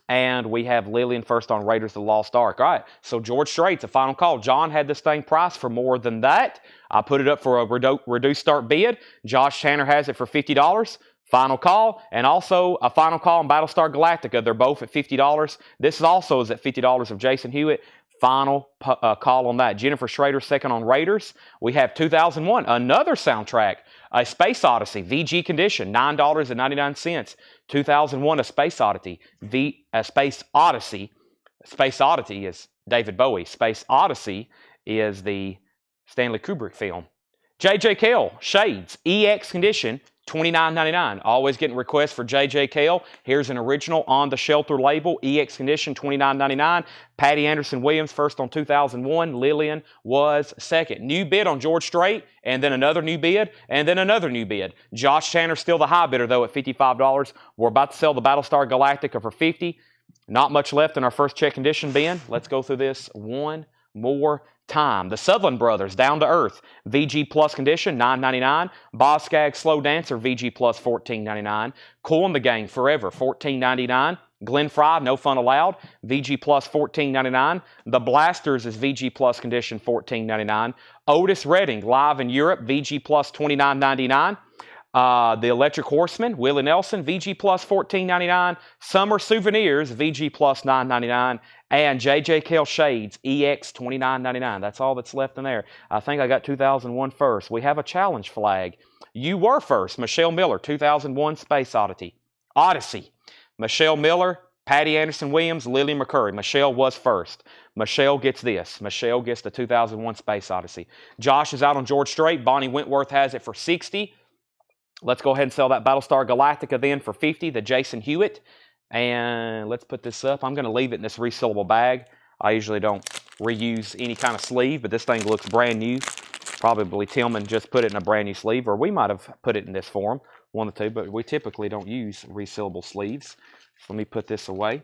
And we have Lillian first on Raiders of the Lost Ark. All right, so George Strait's a final call. John had this thing priced for more than that. I put it up for a reduced start bid. Josh Tanner has it for $50. Final call, and also a final call on Battlestar Galactica. They're both at $50. This also is at $50 of Jason Hewitt. Final call on that. Jennifer Schrader second on Raiders. We have 2001, another soundtrack, a Space Odyssey, VG Condition, $9.99. 2001, a Space Odyssey, Space Odyssey. Space Odyssey is David Bowie. Space Odyssey is the Stanley Kubrick film. J.J. Cale, Shades, EX Condition, $29.99. Always getting requests for J.J. Cale. Here's an original on the Shelter label, EX Condition, $29.99. Patty Anderson Williams, first on 2001. Lillian was second. New bid on George Strait, and then another new bid, and then another new bid. Josh Tanner still the high bidder, though, at $55. We're about to sell the Battlestar Galactica for $50. Not much left in our first check condition bin. Let's go through this one more time. The Sutherland Brothers, Down to Earth, VG Plus Condition, $9.99. Boz Scaggs, Slow Dancer, VG Plus, $14.99. Kool and the Gang, Forever, $14.99. Glenn Fry, No Fun Allowed, VG Plus, $14.99. The Blasters is VG Plus Condition, $14.99. Otis Redding, Live in Europe, VG Plus, $29.99. The Electric Horseman, Willie Nelson, VG Plus, $14.99. Summer Souvenirs, VG Plus, $9.99. And J.J. Cale Shades, EX, $29.99. That's all that's left in there. I think I got 2001 first. We have a challenge flag. You were first. Michelle Miller, 2001 Space Odyssey. Michelle Miller, Patty Anderson Williams, Lillian McCurry. Michelle was first. Michelle gets this. Michelle gets the 2001 Space Odyssey. Josh is out on George Strait. Bonnie Wentworth has it for $60. Let's go ahead and sell that Battlestar Galactica then for $50, the Jason Hewitt. And let's put this up. I'm going to leave it in this resealable bag. I usually don't reuse any kind of sleeve, but this thing looks brand new. Probably Tillman just put it in a brand new sleeve, or we might have put it in this form, one or two, but we typically don't use resealable sleeves. So let me put this away.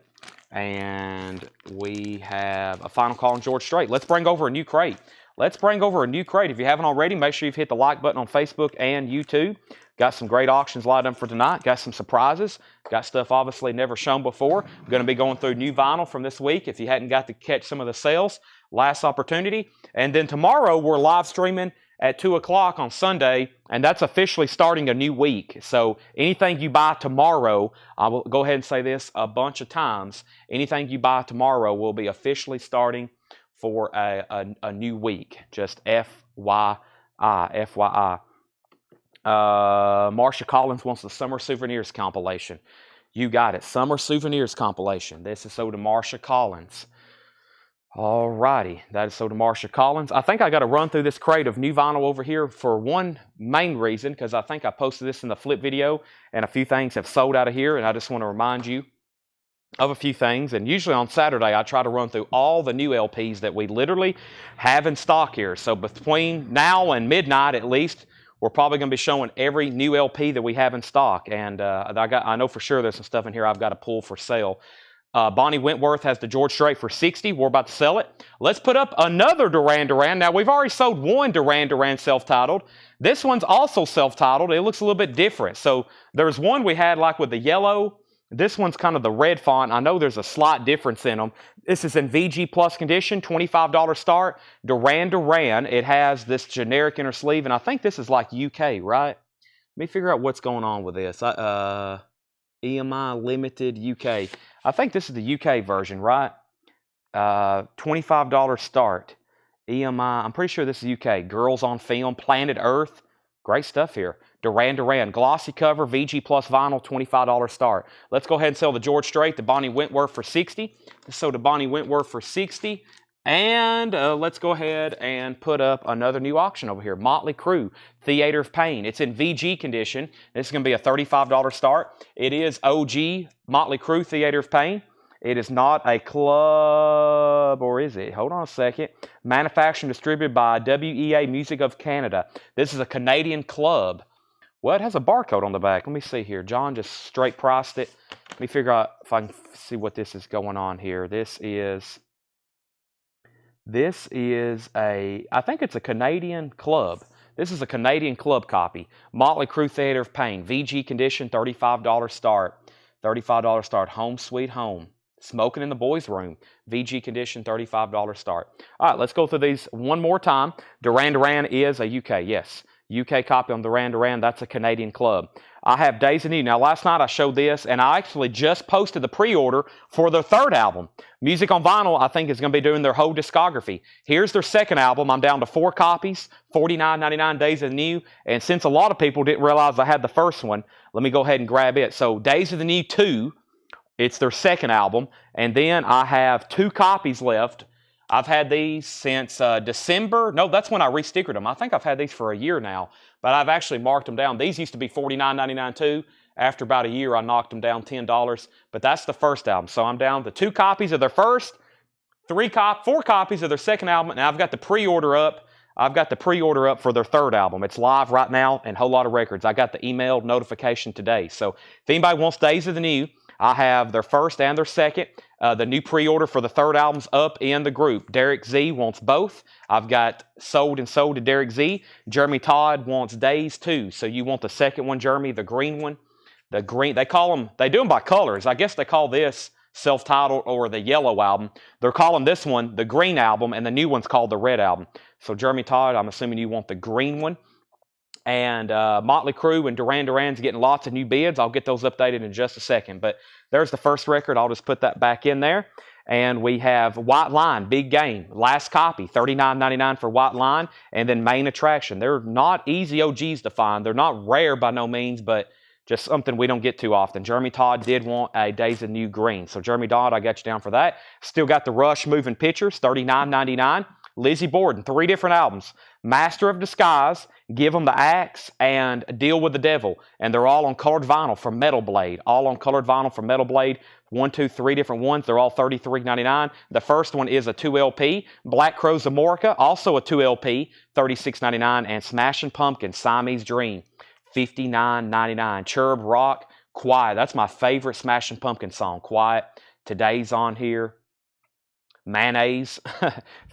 And we have a final call on George Strait. Let's bring over a new crate. Let's bring over a new crate. If you haven't already, make sure you've hit the like button on Facebook and YouTube. Got some great auctions lined up for tonight. Got some surprises. Got stuff obviously never shown before. I'm going to be going through new vinyl from this week. If you hadn't got to catch some of the sales, last opportunity. And then tomorrow we're live streaming at 2 o'clock on Sunday, and that's officially starting a new week. So anything you buy tomorrow, I will go ahead and say this a bunch of times, anything you buy tomorrow will be officially starting for a new week. Just FYI. Marsha Collins wants the Summer Souvenirs compilation. You got it. Summer Souvenirs compilation. This is so to Marsha Collins. Alrighty. That is so to Marsha Collins. I think I got to run through this crate of new vinyl over here for one main reason, because I think I posted this in the flip video, and a few things have sold out of here, and I just want to remind you of a few things. And usually on Saturday, I try to run through all the new LPs that we literally have in stock here. So between now and midnight at least, we're probably going to be showing every new LP that we have in stock. And I know for sure there's some stuff in here I've got to pull for sale. Bonnie Wentworth has the George Strait for $60. We're about to sell it. Let's put up another Duran Duran. Now, we've already sold one Duran Duran self-titled. This one's also self-titled. It looks a little bit different. So there's one we had like with the yellow. This one's kind of the red font. I know there's a slight difference in them. This is in VG Plus condition, $25 start. Duran Duran. It has this generic inner sleeve, and I think this is like UK, right? Let me figure out what's going on with this. EMI Limited UK. I think this is the UK version, right? $25 start. EMI, I'm pretty sure this is UK. Girls on Film, Planet Earth. Great stuff here. Duran Duran, glossy cover, VG Plus vinyl, $25 start. Let's go ahead and sell the George Strait, the Bonnie Wentworth for $60. So the Bonnie Wentworth for $60. And let's go ahead and put up another new auction over here. Motley Crue, Theater of Pain. It's in VG condition. This is going to be a $35 start. It is OG Motley Crue, Theater of Pain. It is not a club, or is it? Hold on a second. Manufactured and distributed by WEA Music of Canada. This is a Canadian club. Well, it has a barcode on the back. Let me see here. John just straight priced it. Let me figure out if I can see what this is going on here. This is I think it's a Canadian club. This is a Canadian club copy. Motley Crue Theater of Pain. VG condition, $35 start. $35 start. Home Sweet Home. Smoking in the Boys Room. VG condition, $35 start. All right, let's go through these one more time. Duran Duran is a UK, yes. UK copy on Duran Duran, that's a Canadian club. I have Days of New. Now, last night I showed this, and I actually just posted the pre-order for their third album. Music on Vinyl, I think, is going to be doing their whole discography. Here's their second album. I'm down to 4 copies, $49.99 Days of the New. And since a lot of people didn't realize I had the first one, let me go ahead and grab it. So Days of the New 2, it's their second album. And then I have 2 copies left. I've had these since December. No, that's when I restickered them. I think I've had these for a year now, but I've actually marked them down. These used to be $49.99 too. After about a year, I knocked them down $10, but that's the first album. So I'm down to 2 copies of their first, 4 copies of their second album, and I've got the pre-order up. I've got the pre-order up for their third album. It's live right now and Whole Lot of Records. I got the email notification today. So if anybody wants Days of the New, I have their first and their second. The new pre-order for the third album's up in the group. Derek Z wants both. I've got Sold and Sold to Derek Z. Jeremy Todd wants Days too. So you want the second one, Jeremy, the green one. The green, they do them by colors. I guess they call this self-titled or the yellow album. They're calling this one the green album, and the new one's called the red album. So Jeremy Todd, I'm assuming you want the green one. And Motley Crue and Duran Duran's getting lots of new bids. I'll get those updated in just a second. But there's the first record. I'll just put that back in there. And we have White Line, Big Game, last copy, $39.99 for White Line. And then Main Attraction. They're not easy OGs to find. They're not rare by no means, but just something we don't get too often. Jeremy Todd did want a Days of New Green. So Jeremy Todd, I got you down for that. Still got the Rush Moving Pictures, $39.99. Lizzie Borden, 3 different albums. Master of Disguise, Give 'Em the Axe, and Deal with the Devil. And they're all on colored vinyl from Metal Blade. All on colored vinyl from Metal Blade. 1, 2, 3 different ones. They're all $33.99. The first one is a 2 LP. Black Crowes Amorica, also a 2 LP, $36.99. And Smashing Pumpkins, Siamese Dream, $59.99. Cherub Rock, Quiet. That's my favorite Smashing Pumpkins song, Quiet. Today's on here. Mayonnaise,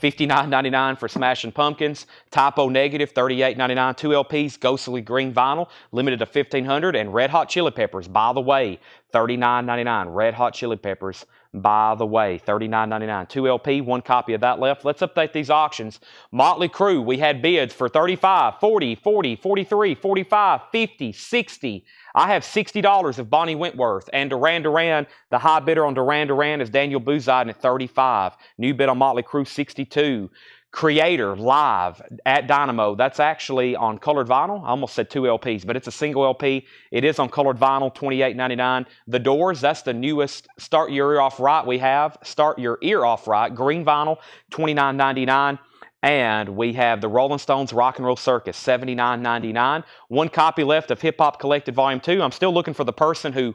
$59.99 for Smashing Pumpkins. Typo Negative, $38.99. 2 LPs, Ghostly Green Vinyl, limited to 1,500. And Red Hot Chili Peppers, By the Way, $39.99. Red Hot Chili Peppers, By the Way, $39.99. 2 LP, 1 copy of that left. Let's update these auctions. Motley Crue, we had bids for $35, $40, $40, $43, $45, $50, $60. I have $60 of Bonnie Wentworth. And Duran Duran, the high bidder on Duran Duran is Daniel Buzide at $35. New bid on Motley Crue, $62. Creator, live at Dynamo. That's actually on colored vinyl. I almost said 2 LPs, but it's a single LP. It is on colored vinyl, $28.99. The Doors, that's the newest Start Your Ear Off Right we have. Start Your Ear Off Right, green vinyl, $29.99. And we have the Rolling Stones Rock and Roll Circus, $79.99. 1 copy left of Hip Hop Collected Volume 2. I'm still looking for the person who,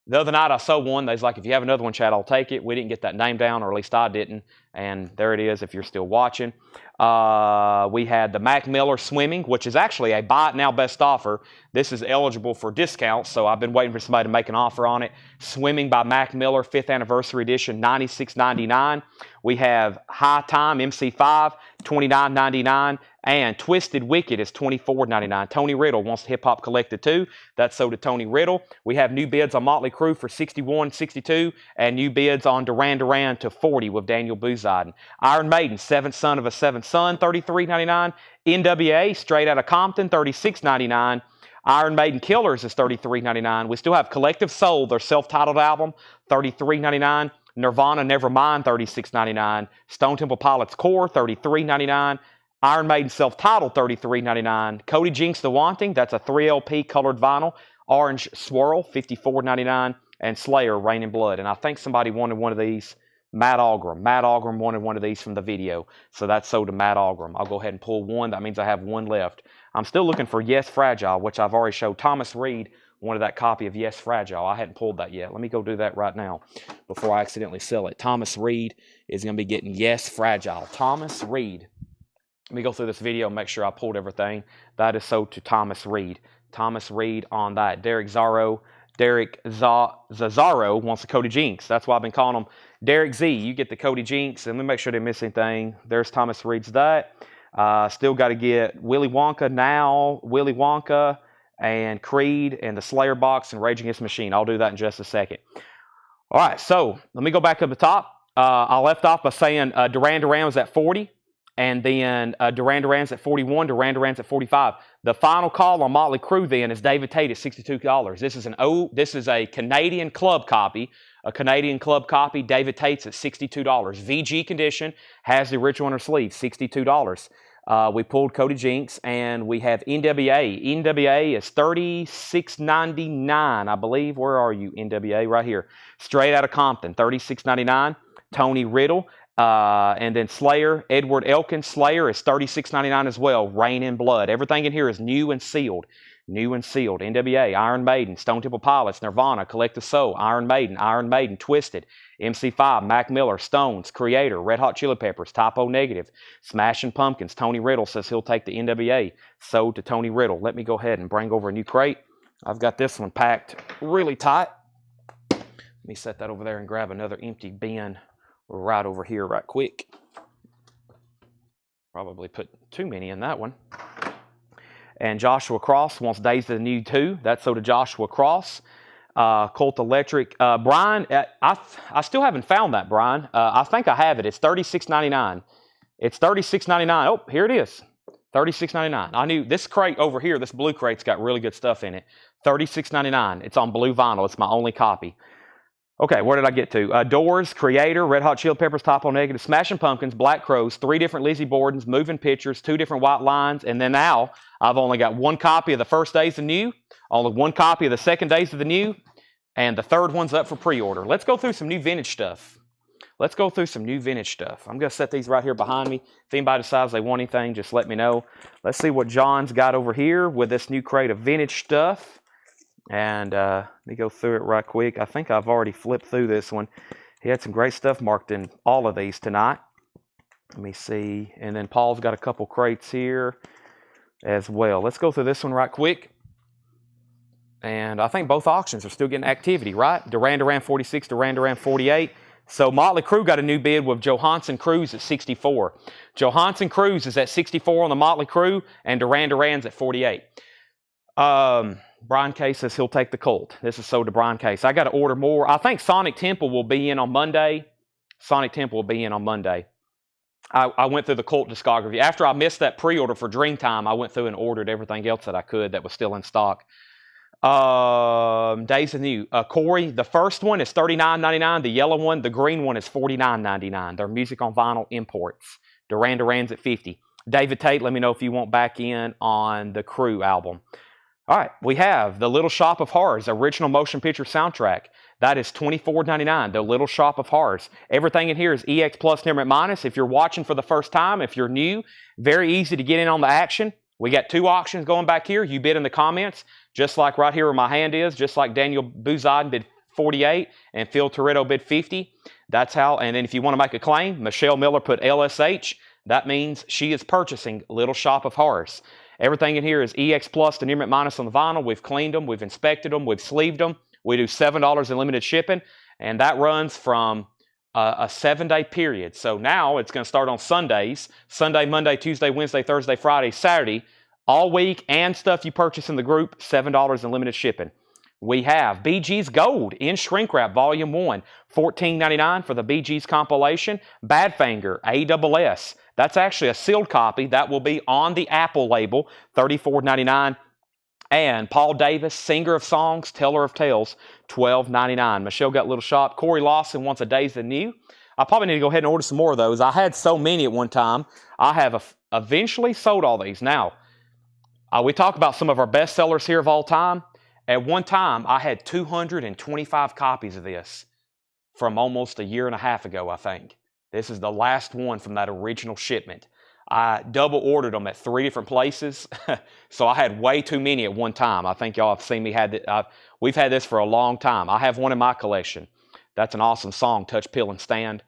the other night I saw one. They was like, if you have another one, Chad, I'll take it. We didn't get that name down, or at least I didn't. And there it is if you're still watching. We had the Mac Miller Swimming, which is actually a buy it now best offer. This is eligible for discounts, so I've been waiting for somebody to make an offer on it. Swimming by Mac Miller, 5th Anniversary Edition, $96.99. We have High Time MC5, $29.99. And Twisted Wicked is $24.99. Tony Riddle wants Hip Hop Collected too. That's so to Tony Riddle. We have new bids on Motley Crue for $61, $62, and new bids on Duran Duran to $40 with Daniel Buzide. Iron Maiden, Seventh Son of a Seventh Son, $33.99. NWA, Straight Outta Compton, $36.99. Iron Maiden Killers is $33.99. We still have Collective Soul, their self-titled album, $33.99. Nirvana Nevermind, $36.99. Stone Temple Pilots Core, $33.99. Iron Maiden self-titled, $33.99. Cody Jinks The Wanting, that's a 3 LP colored vinyl. Orange Swirl, $54.99. And Slayer, Rain and Blood. And I think somebody wanted one of these. Matt Algram. Matt Algram wanted one of these from the video. So that's sold to Matt Algram. I'll go ahead and pull one. That means I have one left. I'm still looking for Yes Fragile, which I've already showed. Thomas Reed wanted that copy of Yes Fragile. I hadn't pulled that yet. Let me go do that right now before I accidentally sell it. Thomas Reed is going to be getting Yes Fragile. Thomas Reed. Let me go through this video and make sure I pulled everything. That is sold to Thomas Reed. Thomas Reed on that. Derek Zazzaro wants the Cody Jinks. That's why I've been calling him Derek Z. You get the Cody Jinks, and let me make sure I didn't miss anything. There's Thomas Reed's that. Still got to get Willy Wonka, and Creed, and the Slayer box, and Rage Against the Machine. I'll do that in just a second. All right, so let me go back up the top. I left off by saying Duran Duran was at 40, and then Duran Duran's at 41, Duran Duran's at 45. The final call on Motley Crue then is David Tate at $62. This is a Canadian club copy. David Tate's at $62. VG condition, has the original on her sleeve, $62. We pulled Cody Jinks, and we have NWA. NWA is $36.99, I believe. Where are you, NWA? Right here. Straight out of Compton, $36.99. Tony Riddle. And then Slayer, Edward Elkins. Slayer is $36.99 as well. Rain in Blood. Everything in here is new and sealed. NWA, Iron Maiden, Stone Temple Pilots, Nirvana, Collective Soul, Iron Maiden, Twisted, MC5, Mac Miller, Stones, Creator, Red Hot Chili Peppers, Typo Negative, Smashing Pumpkins. Tony Riddle says he'll take the NWA. Sold to Tony Riddle. Let me go ahead and bring over a new crate. I've got this one packed really tight. Let me set that over there and grab another empty bin right over here right quick. Probably put too many in that one. And Joshua Cross wants Days of the New too. That's so to Joshua Cross. Colt Electric. Brian, I still haven't found that, Brian. I think I have it. It's $36.99. It's $36.99. Oh, here it is. $36.99. I knew this crate over here, this blue crate's got really good stuff in it. $36.99. It's on blue vinyl. It's my only copy. Okay, where did I get to? Doors, Creator, Red Hot Chili Peppers, Typo Negative, Smashing Pumpkins, Black Crowes, 3 different Lizzie Bordens, Moving Pictures, 2 different White Lines, and then now I've only got 1 copy of the first Days of the New, only 1 copy of the second Days of the New, and the third one's up for pre-order. Let's go through some new vintage stuff. I'm going to set these right here behind me. If anybody decides they want anything, just let me know. Let's see what John's got over here with this new crate of vintage stuff. And let me go through it right quick. I think I've already flipped through this one. He had some great stuff marked in all of these tonight. Let me see. And then Paul's got a couple crates here as well. Let's go through this one right quick. And I think both auctions are still getting activity, right? Duran Duran 46, Duran Duran 48. So Motley Crue got a new bid with Johansson Cruz at 64. Johansson Cruz is at 64 on the Motley Crue, and Duran Duran's at 48. Brian Case says he'll take the Colt. This is sold to Brian Case. I got to order more. I think Sonic Temple will be in on Monday. I went through the Colt discography. After I missed that pre-order for Dreamtime, I went through and ordered everything else that I could that was still in stock. Days of New. Corey, the first one is $39.99. The yellow one, the green one is $49.99. They're music on vinyl imports. Duran Duran's at $50. David Tate, let me know if you want back in on the Crew album. All right, we have The Little Shop of Horrors, original motion picture soundtrack. That is $24.99, The Little Shop of Horrors. Everything in here is EX plus Near minus. If you're watching for the first time, if you're new, very easy to get in on the action. We got 2 auctions going back here. You bid in the comments, just like right here where my hand is, just like Daniel Buzod bid 48 and Phil Toretto bid 50. That's how, and then if you want to make a claim, Michelle Miller put LSH. That means she is purchasing Little Shop of Horrors. Everything in here is EX plus to Near minus on the vinyl. We've cleaned them, we've inspected them, we've sleeved them. We do $7 in limited shipping, and that runs from a 7-day period. So now it's going to start on Sundays, Sunday, Monday, Tuesday, Wednesday, Thursday, Friday, Saturday, all week, and stuff you purchase in the group, $7 in limited shipping. We have BG's Gold in Shrink Wrap Volume 1, $14.99 for the BG's compilation. Badfinger, ASS. That's actually a sealed copy. That will be on the Apple label, $34.99. And Paul Davis, Singer of Songs, Teller of Tales, $12.99. Michelle got Little Shop. Corey Lawson wants a Days of the New. I probably need to go ahead and order some more of those. I had so many at one time. I have eventually sold all these. Now, we talk about some of our best sellers here of all time. At one time, I had 225 copies of this from almost a year and a half ago, I think. This is the last one from that original shipment. I double ordered them at 3 different places, so I had way too many at one time. I think y'all have seen me we've had this for a long time. I have one in my collection. That's an awesome song, Touch, Peel, and Stand.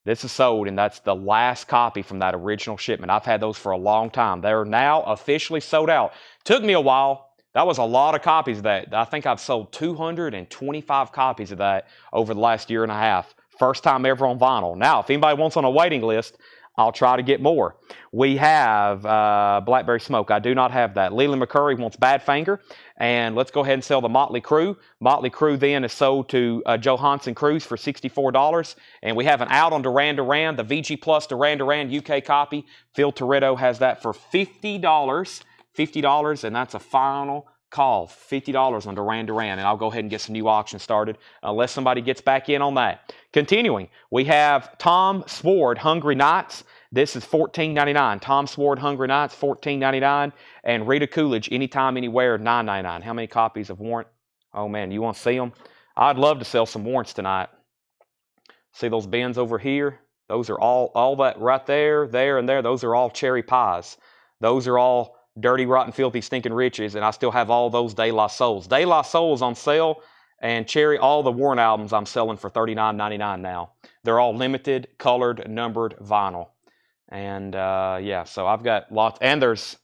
This is sold, and that's the last copy from that original shipment. I've had those for a long time. They're now officially sold out. Took me a while. That was a lot of copies of that. I think I've sold 225 copies of that over the last year and a half. First time ever on vinyl. Now, if anybody wants on a waiting list, I'll try to get more. We have Blackberry Smoke. I do not have that. Leland McCurry wants Badfinger. And let's go ahead and sell the Motley Crue. Motley Crue then is sold to Johansson Cruz for $64. And we have an out on Duran Duran, the VG Plus Duran Duran UK copy. Phil Toretto has that for $50. $50, and that's a final call. $50 on Duran Duran, and I'll go ahead and get some new auctions started unless somebody gets back in on that. Continuing, we have Tom Sword, Hungry Nights. This is $14.99. Tom Sword, Hungry Nights, $14.99. And Rita Coolidge, Anytime, Anywhere, $9.99. How many copies of Warrant? Oh, man, you want to see them? I'd love to sell some warrants tonight. See those bins over here? Those are all that right there, there, and there. Those are all cherry pies. Those are all dirty, rotten, filthy, stinking riches, and I still have all those De La Souls. De La Souls on sale, and Cherry, all the Warrant albums I'm selling for $39.99 now. They're all limited, colored, numbered vinyl. And yeah, so I've got lots, and there's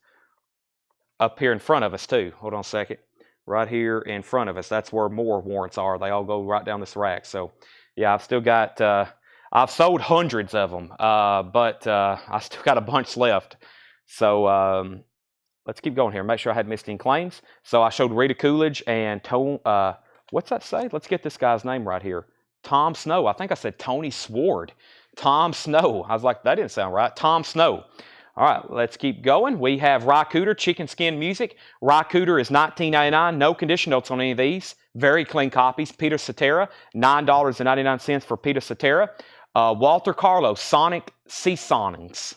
up here in front of us too. Hold on a second. Right here in front of us, that's where more warrants are. They all go right down this rack. So yeah, I've still got, I've sold hundreds of them, but I still got a bunch left. So let's keep going here. Make sure I hadn't missed any claims. So I showed Rita Coolidge and what's that say? Let's get this guy's name right here. Tom Snow. I think I said Tony Sword. Tom Snow. I was like, that didn't sound right. Tom Snow. All right, let's keep going. We have Rycooter, Chicken Skin Music. Rycooter is $19.99. No condition notes on any of these. Very clean copies. Peter Cetera, $9.99 for Peter Cetera. Walter Carlos, Sonic Sea Songings.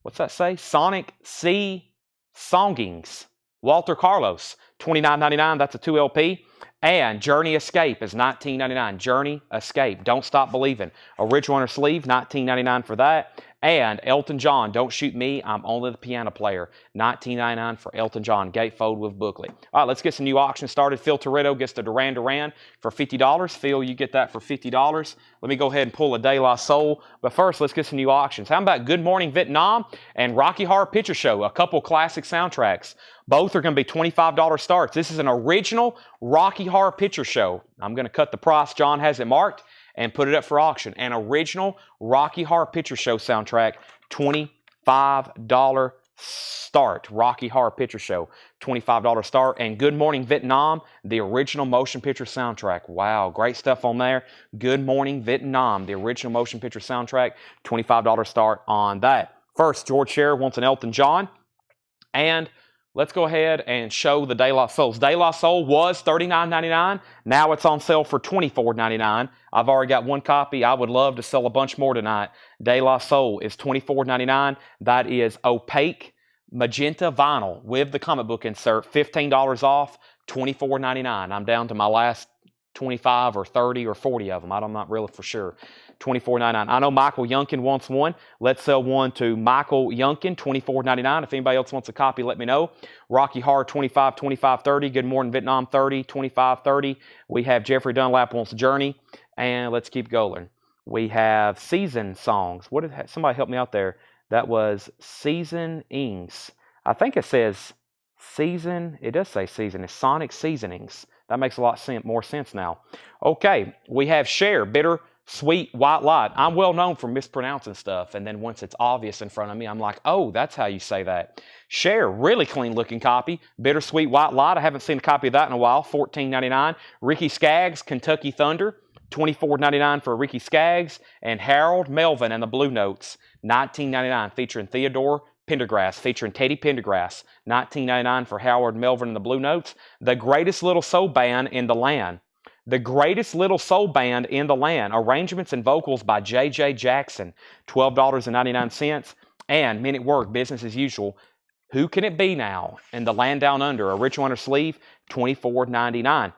What's that say? Sonic Sea Songings. Walter Carlos, $29.99. That's a 2LP. And Journey Escape is $19.99. Journey Escape. Don't Stop Believing. Original on her sleeve, $19.99 for that. And Elton John, Don't Shoot Me, I'm Only the Piano Player. $19.99 for Elton John, gatefold with booklet. All right, let's get some new auctions started. Phil Toretto gets the Duran Duran for $50. Phil, you get that for $50. Let me go ahead and pull a De La Soul. But first, let's get some new auctions. How about Good Morning Vietnam and Rocky Horror Picture Show, a couple classic soundtracks. Both are going to be $25 starts. This is an original Rocky Horror Picture Show. I'm going to cut the price. John has it marked and put it up for auction. An original Rocky Horror Picture Show soundtrack, $25 start. Rocky Horror Picture Show, $25 start. And Good Morning Vietnam, the original motion picture soundtrack. Wow, great stuff on there. Good Morning Vietnam, the original motion picture soundtrack, $25 start on that. First, George Scherer wants an Elton John. And let's go ahead and show the De La Souls. De La Soul was $39.99. Now it's on sale for $24.99. I've already got one copy. I would love to sell a bunch more tonight. De La Soul is $24.99. That is opaque magenta vinyl with the comic book insert. $15 off, $24.99. I'm down to my last 25 or 30 or 40 of them. I'm not really for sure. $24.99. I know Michael Youngkin wants one. Let's sell one to Michael Youngkin, $24.99. If anybody else wants a copy, let me know. Rocky Horror, $25, $25, $30. Good Morning Vietnam, $30, $25, $30. We have Jeffrey Dunlap wants Journey. And let's keep going. We have Season Songs. What did somebody help me out there? That was Seasonings. I think it says Season. It does say Season. It's Sonic Seasonings. That makes a lot more sense now. Okay, we have Cher, Bitter Sweet White Light. I'm well known for mispronouncing stuff, and then once it's obvious in front of me, I'm like, oh, that's how you say that. Cher, really clean looking copy. Bittersweet White Light. I haven't seen a copy of that in a while. $14.99. Ricky Skaggs, Kentucky Thunder. $24.99 for Ricky Skaggs. And Harold Melvin and the Blue Notes. $19.99 featuring Theodore Pendergrass, featuring Teddy Pendergrass. $19.99 for Howard Melvin and the Blue Notes. The greatest little soul band in the land. The greatest little soul band in the land. Arrangements and vocals by J.J. Jackson. $12.99. And Men at Work, Business as Usual. Who Can It Be Now? In the Land Down Under. A Ritual on her sleeve. $24.99.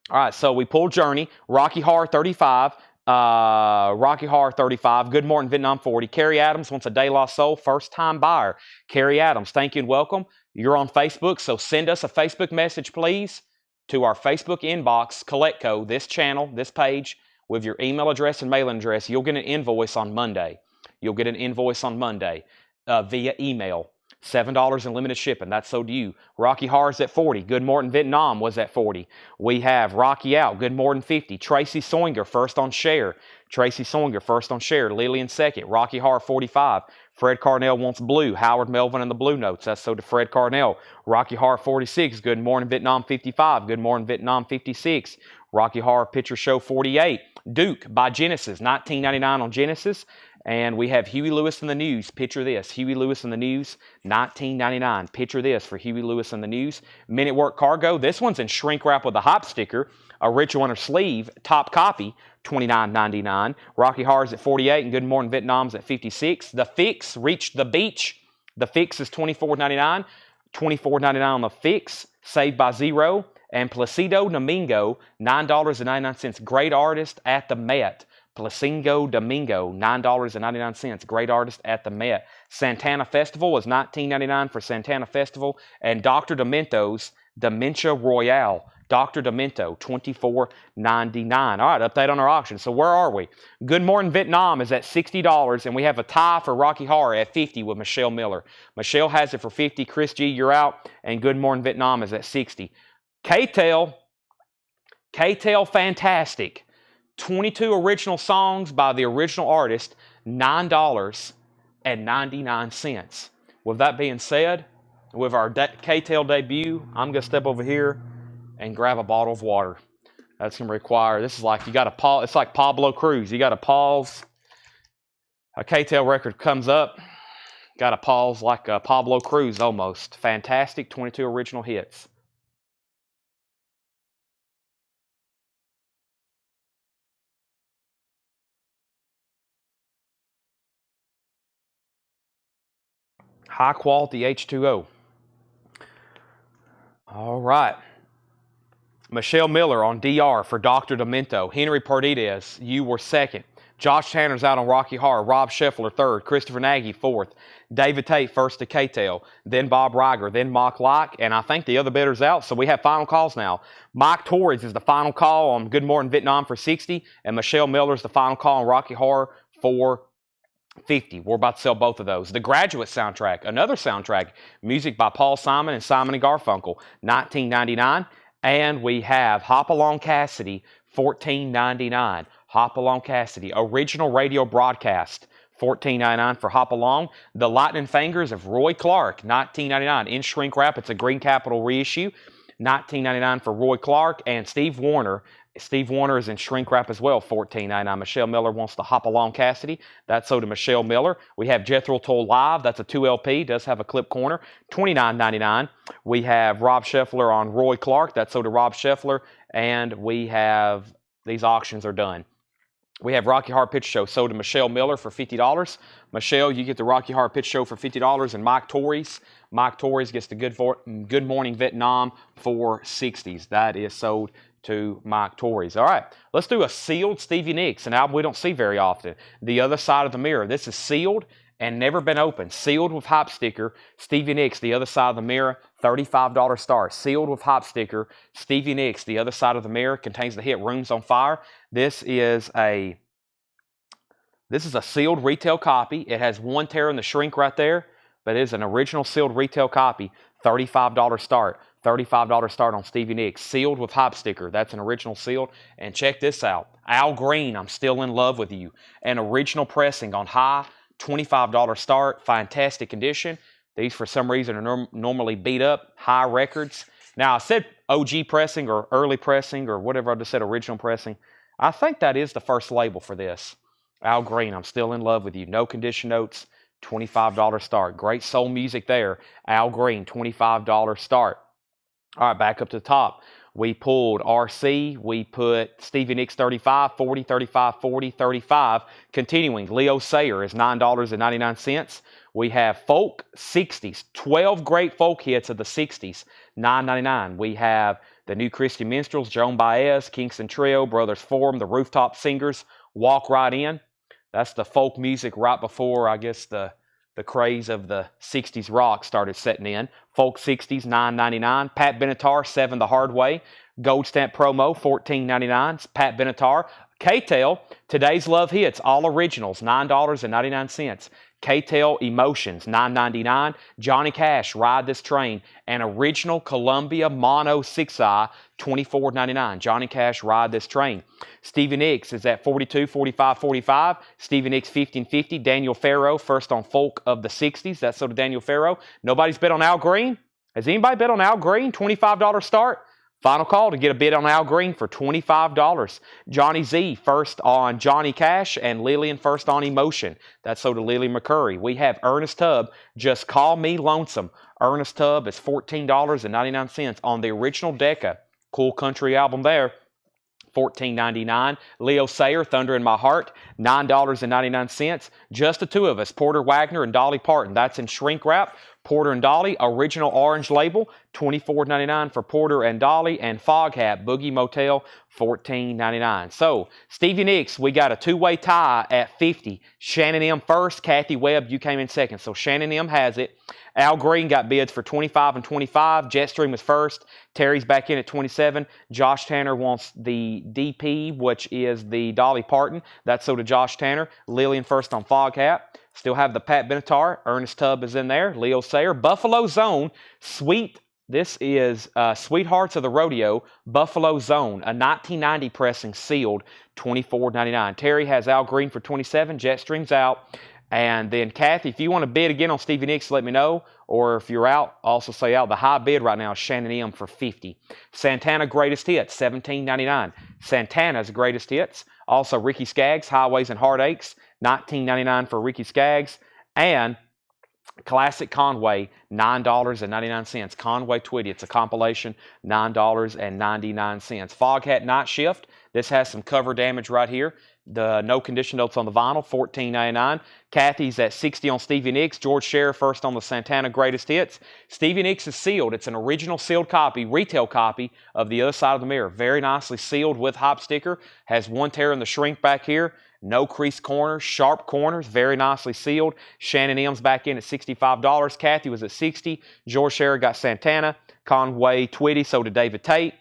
All right, so we pulled Journey. Rocky Horror 35. Rocky Horror 35. Good Morning Vietnam 40. Carrie Adams wants a De La Soul first time buyer. Carrie Adams, thank you and welcome. You're on Facebook, so send us a Facebook message, please, to our Facebook inbox, Collectco, this channel, this page, with your email address and mailing address. You'll get an invoice on Monday. You'll get an invoice on Monday via email. $7 in limited shipping. That's sold to you. Rocky Horror's at 40. Good Morning Vietnam was at 40. We have Rocky Out. Good Morning 50. Tracy Soinger first on share. Tracy Soinger first on share. Lillian second. Rocky Horror 45. Fred Carnell wants blue. Howard Melvin and the Blue Notes. That's sold to Fred Carnell. Rocky Horror 46. Good Morning Vietnam 55. Good Morning Vietnam 56. Rocky Horror Picture Show 48. Duke by Genesis. $19.99 on Genesis. And we have Huey Lewis in the News. Picture this. Huey Lewis in the News. $19.99. Picture this for Huey Lewis in the News. Men at Work Cargo. This one's in shrink wrap with a hop sticker. A ritual inner sleeve. Top copy. $29.99. Rocky Horror's at 48 and Good Morning Vietnam's at 56. The Fix reached the beach. The Fix is $24.99. $24.99 on the Fix. Saved by Zero. And Placido Domingo, $9.99. Great artist at the Met. Placido Domingo, $9.99. Great artist at the Met. Santana Festival is $19.99 for Santana Festival. And Dr. Demento's Dementia Royale. Dr. Demento, $24.99. All right, update on our auction. So where are we? Good Morning Vietnam is at $60, and we have a tie for Rocky Horror at $50 with Michelle Miller. Michelle has it for $50. Chris G, you're out. And Good Morning Vietnam is at $60. K-Tel Fantastic. 22 original songs by the original artist, $9.99. With that being said, with our K-Tel debut, I'm going to step over here and grab a bottle of water. That's going to require, this is like, you got to pause, it's like Pablo Cruz. You got to pause. A K-Tel record comes up, got to pause like Pablo Cruz almost. Fantastic, 22 original hits. High quality H2O. All right. Michelle Miller on DR for Dr. Demento. Henry Pardides, you were second. Josh Tanner's out on Rocky Horror. Rob Scheffler third. Christopher Nagy fourth. David Tate first to K-Tel. Then Bob Reiger. Then Mock Lock. And I think the other bidders out. So we have final calls now. Mike Torres is the final call on Good Morning Vietnam for 60. And Michelle Miller is the final call on Rocky Horror for 50. We're about to sell both of those. The Graduate soundtrack, another soundtrack, music by Paul Simon and Simon and Garfunkel, $19.99. And we have Hop Along Cassidy, $14.99. Hop Along Cassidy, original radio broadcast, $14.99 for Hop Along. The Lightning Fingers of Roy Clark, $19.99. In shrink wrap, it's a Green Capital reissue, $19.99 for Roy Clark. And Steve Warner. Steve Warner is in shrink wrap as well, $14.99. Michelle Miller wants to Hop Along Cassidy. That's sold to Michelle Miller. We have Jethro Tull Live. That's a 2LP. Does have a clip corner, $29.99. We have Rob Scheffler on Roy Clark. That's sold to Rob Scheffler. And we have, these auctions are done. We have Rocky Horror Picture Show sold to Michelle Miller for $50. Michelle, you get the Rocky Horror Picture Show for $50. And Mike Torres gets the Good Morning Vietnam for $60s. That is sold to Mike Torres. All right, let's do a sealed Stevie Nicks, an album we don't see very often. The Other Side of the Mirror. This is sealed and never been opened. Sealed with hop sticker. Stevie Nicks, The Other Side of the Mirror, $35 start. Sealed with hop sticker. Stevie Nicks, The Other Side of the Mirror, contains the hit Rooms on Fire. This is a sealed retail copy. It has one tear in the shrink right there, but it is an original sealed retail copy. $35 start. $35 start on Stevie Nicks. Sealed with hop sticker. That's an original sealed. And check this out. Al Green, I'm Still in Love with You. An original pressing on high. $25 start. Fantastic condition. These, for some reason, are normally beat up. High records. Now, I said OG pressing or early pressing or whatever I just said, original pressing. I think that is the first label for this. Al Green, I'm Still in Love with You. No condition notes. $25 start. Great soul music there. Al Green, $25 start. All right, back up to the top. We pulled RC. We put Stevie Nicks 35, 40, 35, 40, 35. Continuing, Leo Sayer is $9.99. We have folk 60s, 12 great folk hits of the 60s, $9.99. We have the New Christian Minstrels, Joan Baez, Kingston Trio, Brothers Forum, the Rooftop Singers, Walk Right In. That's the folk music right before, I guess, the craze of the 60s rock started setting in. Folk 60s, $9.99. Pat Benatar, 7 the Hard Way. Gold Stamp Promo, $14.99. Pat Benatar. K-Tel, Today's Love Hits, all originals, $9.99. K-Tel Emotions, $9.99. Johnny Cash, Ride This Train, an original Columbia Mono 6i, $24.99. Johnny Cash, Ride This Train. Stevie Nicks is at 42, 45, 45. Stevie Nicks 50 and 50. Daniel Farrow, first on folk of the 60s. That's so to Daniel Farrow. Nobody's bet on Al Green. Has anybody bet on Al Green? $25 start. Final call to get a bid on Al Green for $25. Johnny Z first on Johnny Cash and Lillian first on Emotion. That's so to Lily McCurry. We have Ernest Tubb, Just Call Me Lonesome. Ernest Tubb is $14.99 on the original Decca. Cool country album there. $14.99. Leo Sayer, Thunder in My Heart, $9.99. Just the two of us, Porter Wagner and Dolly Parton. That's in shrink wrap. Porter and Dolly, original orange label, $24.99 for Porter and Dolly, and Fog Hat, Boogie Motel, $14.99. So, Stevie Nicks, we got a two-way tie at 50. Shannon M first, Kathy Webb, you came in second. So, Shannon M has it. Al Green got bids for 25 and 25. Jetstream was first. Terry's back in at 27. Josh Tanner wants the DP, which is the Dolly Parton. That's so to Josh Tanner. Lillian first on Fog Hat. Still have the Pat Benatar. Ernest Tubb is in there. Leo Sayer. Buffalo Zone. This is Sweethearts of the Rodeo. Buffalo Zone. A 1990 pressing sealed. $24.99. Terry has Al Green for 27. Jetstream's out. And then, Kathy, if you want to bid again on Stevie Nicks, let me know. Or if you're out, also say out. The high bid right now is Shannon M for 50. Santana Greatest Hits, $17.99. Santana's Greatest Hits. Also, Ricky Skaggs, Highways and Heartaches, $19.99 for Ricky Skaggs. And Classic Conway, $9.99. Conway Twitty, it's a compilation, $9.99. Foghat Night Shift, this has some cover damage right here. The no condition notes on the vinyl, $14.99. Kathy's at 60 on Stevie Nicks. George Scherer first on the Santana Greatest Hits. Stevie Nicks is sealed. It's an original sealed copy, retail copy of The Other Side of the Mirror. Very nicely sealed with hop sticker. Has one tear in the shrink back here. No crease corners, sharp corners, very nicely sealed. Shannon M's back in at $65. Kathy was at 60. George Scherer got Santana. Conway Twitty, so did David Tate.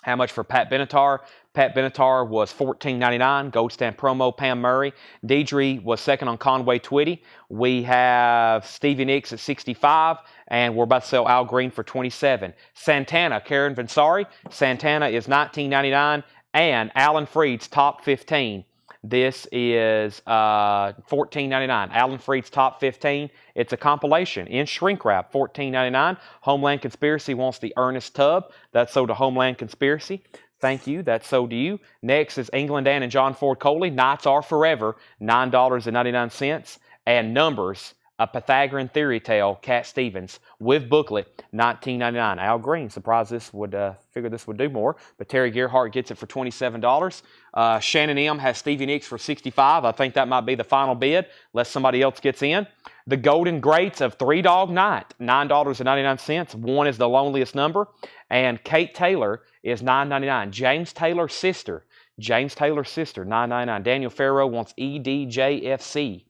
How much for Pat Benatar? Pat Benatar was $14.99. Gold Stand promo, Pam Murray. Deidre was second on Conway Twitty. We have Stevie Nicks at 65, and we're about to sell Al Green for 27. Santana, Karen Vansari. Santana is $19.99, and Alan Freed's top 15. This is $14.99. Alan Freed's top 15. It's a compilation in shrink wrap, $14.99. Homeland Conspiracy wants the Ernest Tubb. That's sold to Homeland Conspiracy. Thank you. That's so do you. Next is England Ann and John Ford Coley. Nights Are Forever, $9.99. And Numbers, a Pythagorean Theory Tale, Cat Stevens, with booklet, $19.99. Al Green, surprised this would, figure this would do more, but Terry Gerhardt gets it for $27. Shannon M has Stevie Nicks for $65. I think that might be the final bid, unless somebody else gets in. The Golden Greats of Three Dog Night, $9.99. One is the loneliest number. And Kate Taylor is $9.99. James Taylor's sister, $9.99. Daniel Farrow wants EDJFC.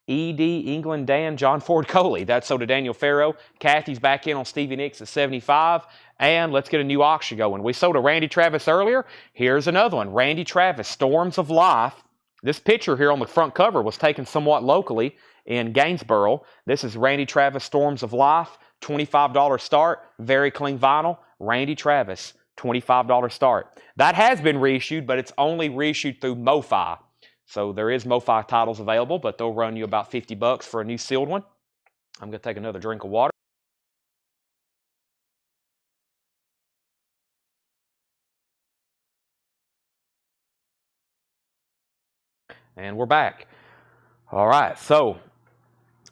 England Dan, John Ford Coley. That's so to Daniel Farrow. Kathy's back in on Stevie Nicks at 75. And let's get a new auction going. We sold a Randy Travis earlier. Here's another one. Randy Travis, Storms of Life. This picture here on the front cover was taken somewhat locally in Gainesboro. This is Randy Travis, Storms of Life. $25 start. Very clean vinyl. Randy Travis, $25 start. That has been reissued, but it's only reissued through MoFi. So there is MoFi titles available, but they'll run you about $50 for a new sealed one. I'm going to take another drink of water. And we're back. All right, so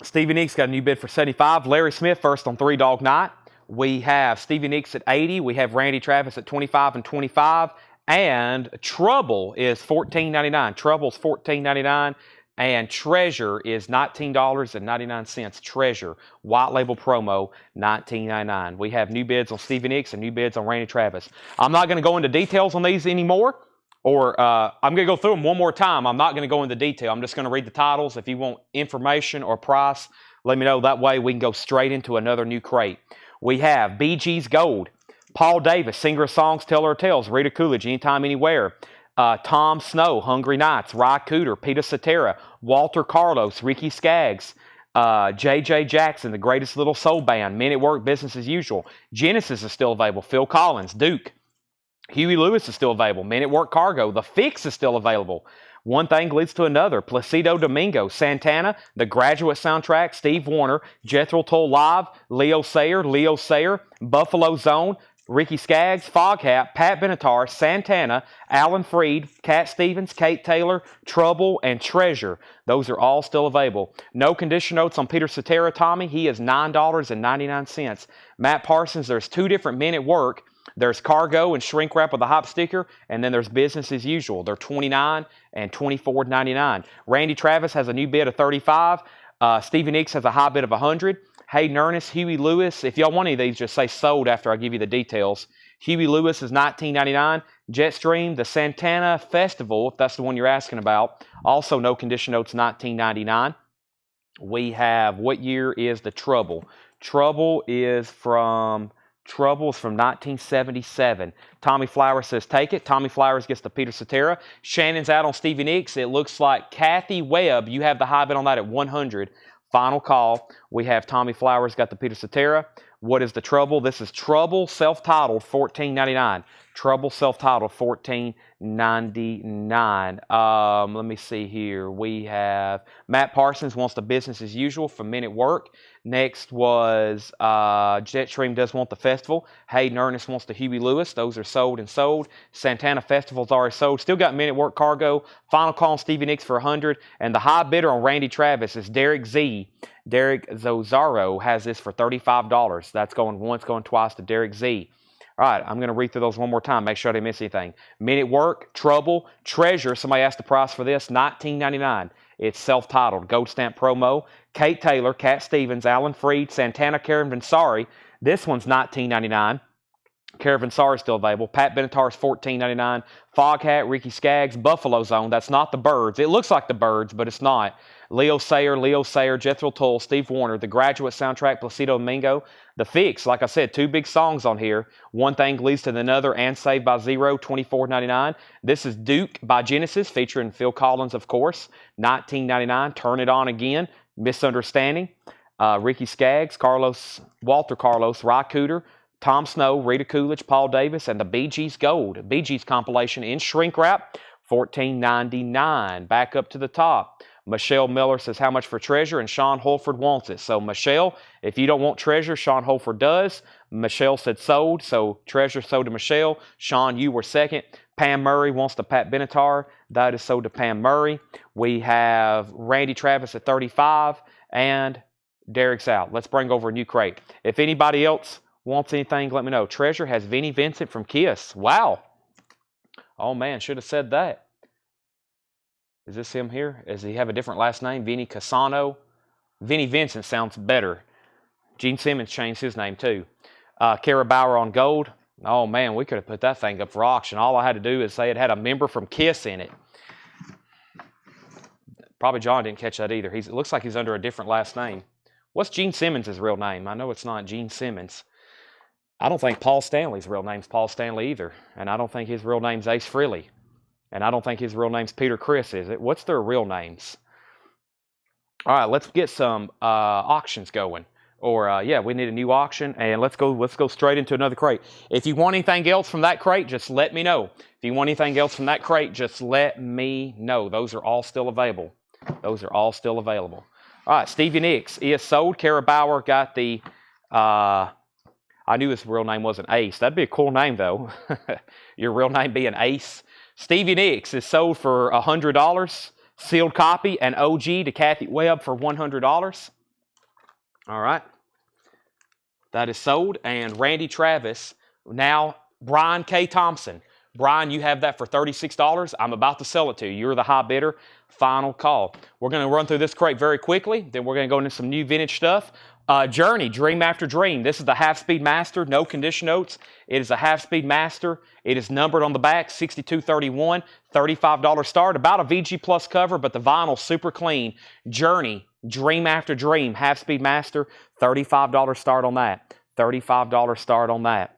Stevie Nicks got a new bid for 75. Larry Smith first on Three Dog Night. We have Stevie Nicks at 80. We have Randy Travis at 25 and 25. And Trouble is $14.99. Trouble's $14.99. And Treasure is $19.99. Treasure, white label promo, $19.99. We have new bids on Stevie Nicks and new bids on Randy Travis. I'm not going to go into details on these anymore. I'm going to go through them one more time. I'm not going to go into detail. I'm just going to read the titles. If you want information or price, let me know. That way we can go straight into another new crate. We have Bee Gees Gold. Paul Davis, singer of songs, teller of tales. Rita Coolidge, Anytime, Anywhere. Tom Snow, Hungry Nights, Rye Cooter, Peter Cetera, Walter Carlos, Ricky Skaggs, J.J. Jackson, The Greatest Little Soul Band, Men at Work, Business as Usual. Genesis is still available. Phil Collins, Duke. Huey Lewis is still available. Men at Work Cargo. The Fix is still available. One Thing Leads to Another. Placido Domingo. Santana. The Graduate Soundtrack. Steve Wariner. Jethro Tull Live. Leo Sayer. Buffalo Zone. Ricky Skaggs, Foghat, Pat Benatar, Santana, Alan Freed, Cat Stevens, Kate Taylor, Trouble, and Treasure. Those are all still available. No condition notes on Peter Cetera, Tommy. He is $9.99. Matt Parsons, there's 2 different Men at Work. There's Cargo and Shrink Wrap with a hop sticker, and then there's Business as Usual. They're $29 and $24.99. Randy Travis has a new bid of $35. Stevie Nicks has a high bid of $100. Hayden Ernest, Huey Lewis. If y'all want any of these, just say sold after I give you the details. Huey Lewis is $19.99. Jetstream, the Santana Festival, if that's the one you're asking about. Also, no condition notes, $19.99. We have, what year is the Trouble? Trouble is from 1977. Tommy Flowers says take it. Tommy Flowers gets the Peter Cetera. Shannon's out on Stevie Nicks. It looks like Kathy Webb, you have the high bid on that at $100. Final call. We have Tommy Flowers got the Peter Cetera. What is the Trouble? This is Trouble self-titled, $14.99. Trouble self-titled, $14.99. Let me see here. We have Matt Parsons wants the Business as Usual from Men at Work. Next was Jetstream does want the Festival. Hayden Ernest wants the Huey Lewis. Those are sold and sold. Santana Festival's already sold. Still got Men at Work Cargo. Final call on Stevie Nicks for $100. And the high bidder on Randy Travis is Derek Z. Derek Zozaro has this for $35. That's going once, going twice to Derek Z. All right, I'm going to read through those one more time. Make sure I didn't miss anything. Men at Work, Trouble, Treasure. Somebody asked the price for this, $19.99. It's self-titled, gold stamp promo. Kate Taylor, Cat Stevens, Alan Freed, Santana, Karen Vansari. This one's $19.99. Karen Vansari is still available. Pat Benatar is $14.99. Foghat, Ricky Skaggs, Buffalo Zone. That's not the Birds. It looks like the Birds, but it's not. Leo Sayer, Jethro Tull, Steve Wariner, The Graduate Soundtrack, Placido Domingo. The Fix, like I said, 2 big songs on here. One Thing Leads to Another and Saved by Zero, $24.99. This is Duke by Genesis, featuring Phil Collins, of course, $19.99. Turn It On Again, Misunderstanding. Ricky Skaggs, Walter Carlos, Rye Cooter, Tom Snow, Rita Coolidge, Paul Davis, and the Bee Gees Gold. Bee Gees compilation in shrink wrap, $14.99. Back up to the top. Michelle Miller says, how much for Treasure? And Sean Holford wants it. So, Michelle, if you don't want Treasure, Sean Holford does. Michelle said sold, so Treasure sold to Michelle. Sean, you were second. Pam Murray wants the Pat Benatar. That is sold to Pam Murray. We have Randy Travis at $35, and Derek's out. Let's bring over a new crate. If anybody else wants anything, let me know. Treasure has Vinnie Vincent from Kiss. Wow. Oh, man, should have said that. Is this him here? Does he have a different last name? Vinnie Casano? Vinnie Vincent sounds better. Gene Simmons changed his name too. Kara Bauer on gold. Oh man, we could have put that thing up for auction. All I had to do is say it had a member from Kiss in it. Probably John didn't catch that either. It looks like he's under a different last name. What's Gene Simmons' real name? I know it's not Gene Simmons. I don't think Paul Stanley's real name's Paul Stanley either. And I don't think his real name's Ace Frehley. And I don't think his real name's Peter Criss, is it? What's their real names? All right, let's get some auctions going. Or, yeah, we need a new auction. And let's go straight into another crate. If you want anything else from that crate, just let me know. If you want anything else from that crate, just let me know. Those are all still available. Those are all still available. All right, Stevie Nicks is sold. Kara Bauer got the... I knew his real name wasn't Ace. That'd be a cool name, though. Your real name being Ace. Stevie Nicks is sold for $100. Sealed copy and OG to Kathy Webb for $100. All right. That is sold. And Randy Travis. Now, Brian K. Thompson. Brian, you have that for $36. I'm about to sell it to you. You're the high bidder. Final call. We're going to run through this crate very quickly. Then we're going to go into some new vintage stuff. Journey, Dream After Dream. This is the half-speed master, no condition notes. It is a half-speed master. It is numbered on the back, 6231, $35 start. About a VG Plus cover, but the vinyl's super clean. Journey, Dream After Dream, half-speed master, $35 start on that. $35 start on that.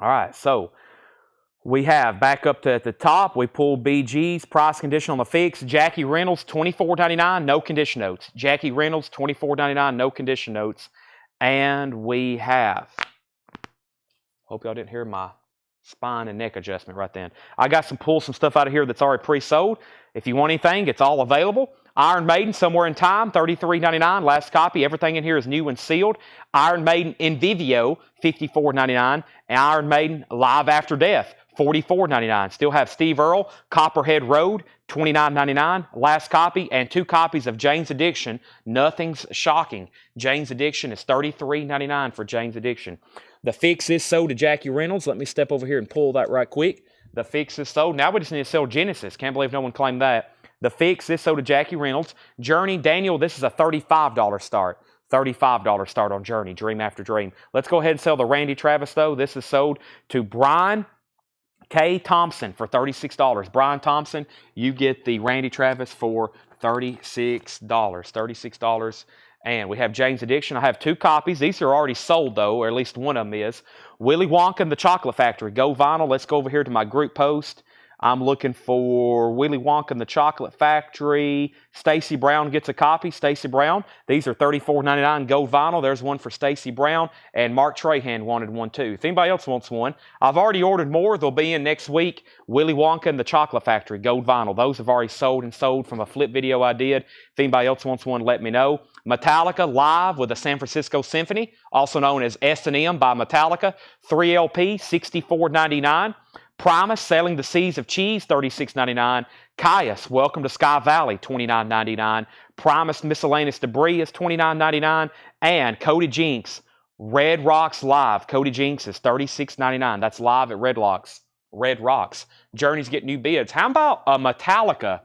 All right, so We have back up to at the top, we pulled BG's price condition on the fix. Jackie Reynolds, $24.99, no condition notes. Jackie Reynolds, $24.99, no condition notes. And we have, hope y'all didn't hear my spine and neck adjustment right then. I got pull some stuff out of here that's already pre-sold. If you want anything, it's all available. Iron Maiden, Somewhere in Time, $33.99. Last copy. Everything in here is new and sealed. Iron Maiden in Vivio, $54.99. And Iron Maiden Live After Death, $44.99. Still have Steve Earle, Copperhead Road, $29.99. Last copy, and 2 copies of Jane's Addiction. Nothing's Shocking. Jane's Addiction is $33.99 for Jane's Addiction. The fix is sold to Jackie Reynolds. Let me step over here and pull that right quick. The fix is sold. Now we just need to sell Genesis. Can't believe no one claimed that. The fix is sold to Jackie Reynolds. Journey, Daniel, this is a $35 start. $35 start on Journey, Dream After Dream. Let's go ahead and sell the Randy Travis, though. This is sold to Brian K. Thompson for $36. Brian Thompson, you get the Randy Travis for $36. $36. And we have Jane's Addiction. I have 2 copies. These are already sold, though, or at least one of them is. Willy Wonka and the Chocolate Factory. Go vinyl. Let's go over here to my group post. I'm looking for Willy Wonka and the Chocolate Factory. Stacy Brown gets a copy. Stacy Brown. These are $34.99 gold vinyl. There's one for Stacy Brown. And Mark Trahan wanted one too. If anybody else wants one, I've already ordered more. They'll be in next week. Willy Wonka and the Chocolate Factory gold vinyl. Those have already sold from a flip video I did. If anybody else wants one, let me know. Metallica Live with the San Francisco Symphony, also known as S&M by Metallica. 3 LP, $64.99. Primus, Sailing the Seas of Cheese, $36.99. Caius, Welcome to Sky Valley, $29.99. Primus Miscellaneous Debris is $29.99. And Cody Jinks, Red Rocks Live. Cody Jinks is $36.99. That's live at Red Rocks. Journey's getting new bids. How about a Metallica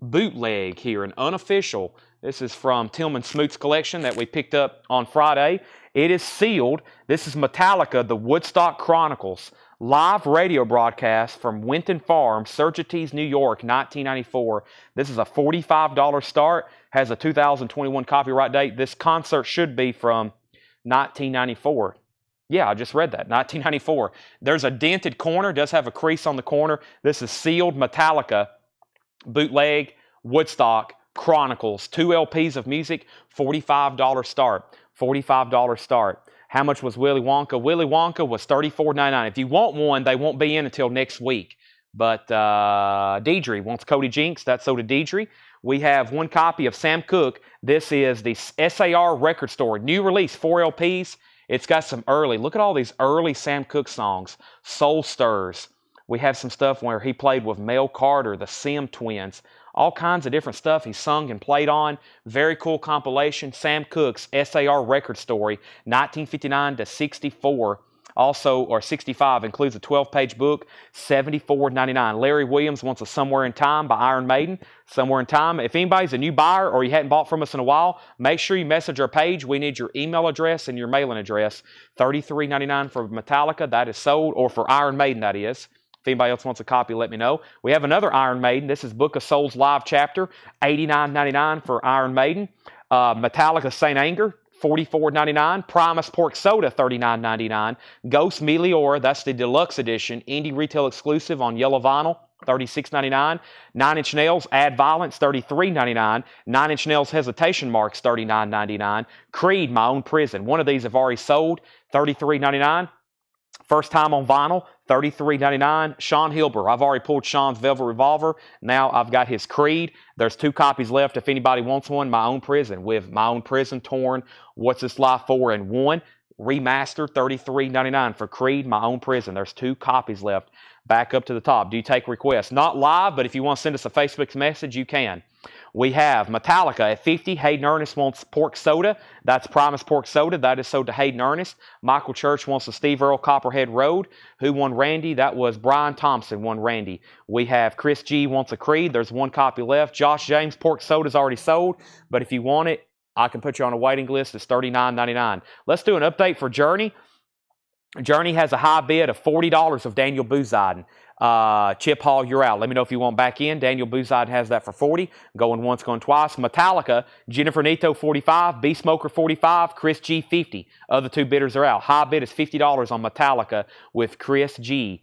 bootleg here, an unofficial? This is from Tillman Smoot's collection that we picked up on Friday. It is sealed. This is Metallica, the Woodstock Chronicles. Live radio broadcast from Winton Farm, Surtees, New York, 1994. This is a $45 start. Has a 2021 copyright date. This concert should be from 1994. Yeah, I just read that. 1994. There's a dented corner. Does have a crease on the corner. This is sealed Metallica, bootleg, Woodstock Chronicles. 2 LPs of music, $45 start. $45 start. How much was Willy Wonka? Willy Wonka was $34.99. If you want one, they won't be in until next week. But Deidre wants Cody Jinks. That's sold to Deidre. We have 1 copy of Sam Cooke. This is the SAR Record Store. New release, 4 LPs. It's got some early. Look at all these early Sam Cooke songs. Soul Stirs. We have some stuff where he played with Mel Carter, the Sim Twins. All kinds of different stuff he sung and played on. Very cool compilation. Sam Cooke's SAR Record Story, 1959 to 64. Also, or 65, includes a 12-page book, $74.99. Larry Williams wants a Somewhere in Time by Iron Maiden. Somewhere in Time. If anybody's a new buyer or you hadn't bought from us in a while, make sure you message our page. We need your email address and your mailing address. $33.99 for Metallica. That is sold, or for Iron Maiden, that is. If anybody else wants a copy, let me know. We have another Iron Maiden. This is Book of Souls Live Chapter, $89.99 for Iron Maiden. Metallica Saint Anger, $44.99. Primus Pork Soda, $39.99. Ghost Meliora, that's the deluxe edition, indie retail exclusive on yellow vinyl, $36.99. 9 Inch Nails Add Violence, $33.99. 9 Inch Nails Hesitation Marks, $39.99. Creed, My Own Prison. One of these have already sold, $33.99. First time on vinyl, $33.99. Sean Hilber. I've already pulled Sean's Velvet Revolver. Now I've got his Creed. There's 2 copies left if anybody wants one. My Own Prison, with My Own Prison, Torn, What's This Life For, and 1. Remastered, $33.99 for Creed, My Own Prison. There's 2 copies left. Back up to the top. Do you take requests? Not live, but if you want to send us a Facebook message, you can. We have Metallica at $50. Hayden Ernest wants Pork Soda. That's Primus Pork Soda. That is sold to Hayden Ernest. Michael Church wants the Steve Earle Copperhead Road. Who won Randy? That was Brian Thompson won Randy. We have Chris G wants a Creed. There's 1 copy left. Josh James Pork Soda is already sold, but if you want it, I can put you on a waiting list. It's $39.99. Let's do an update for Journey. Journey has a high bid of $40 of Daniel Bouziden. Chip Hall, you're out. Let me know if you want back in. Daniel Bouziden has that for $40. Going once, going twice. Metallica, Jennifer Nito, $45. B Smoker, $45. Chris G, $50. Other 2 bidders are out. High bid is $50 on Metallica with Chris G.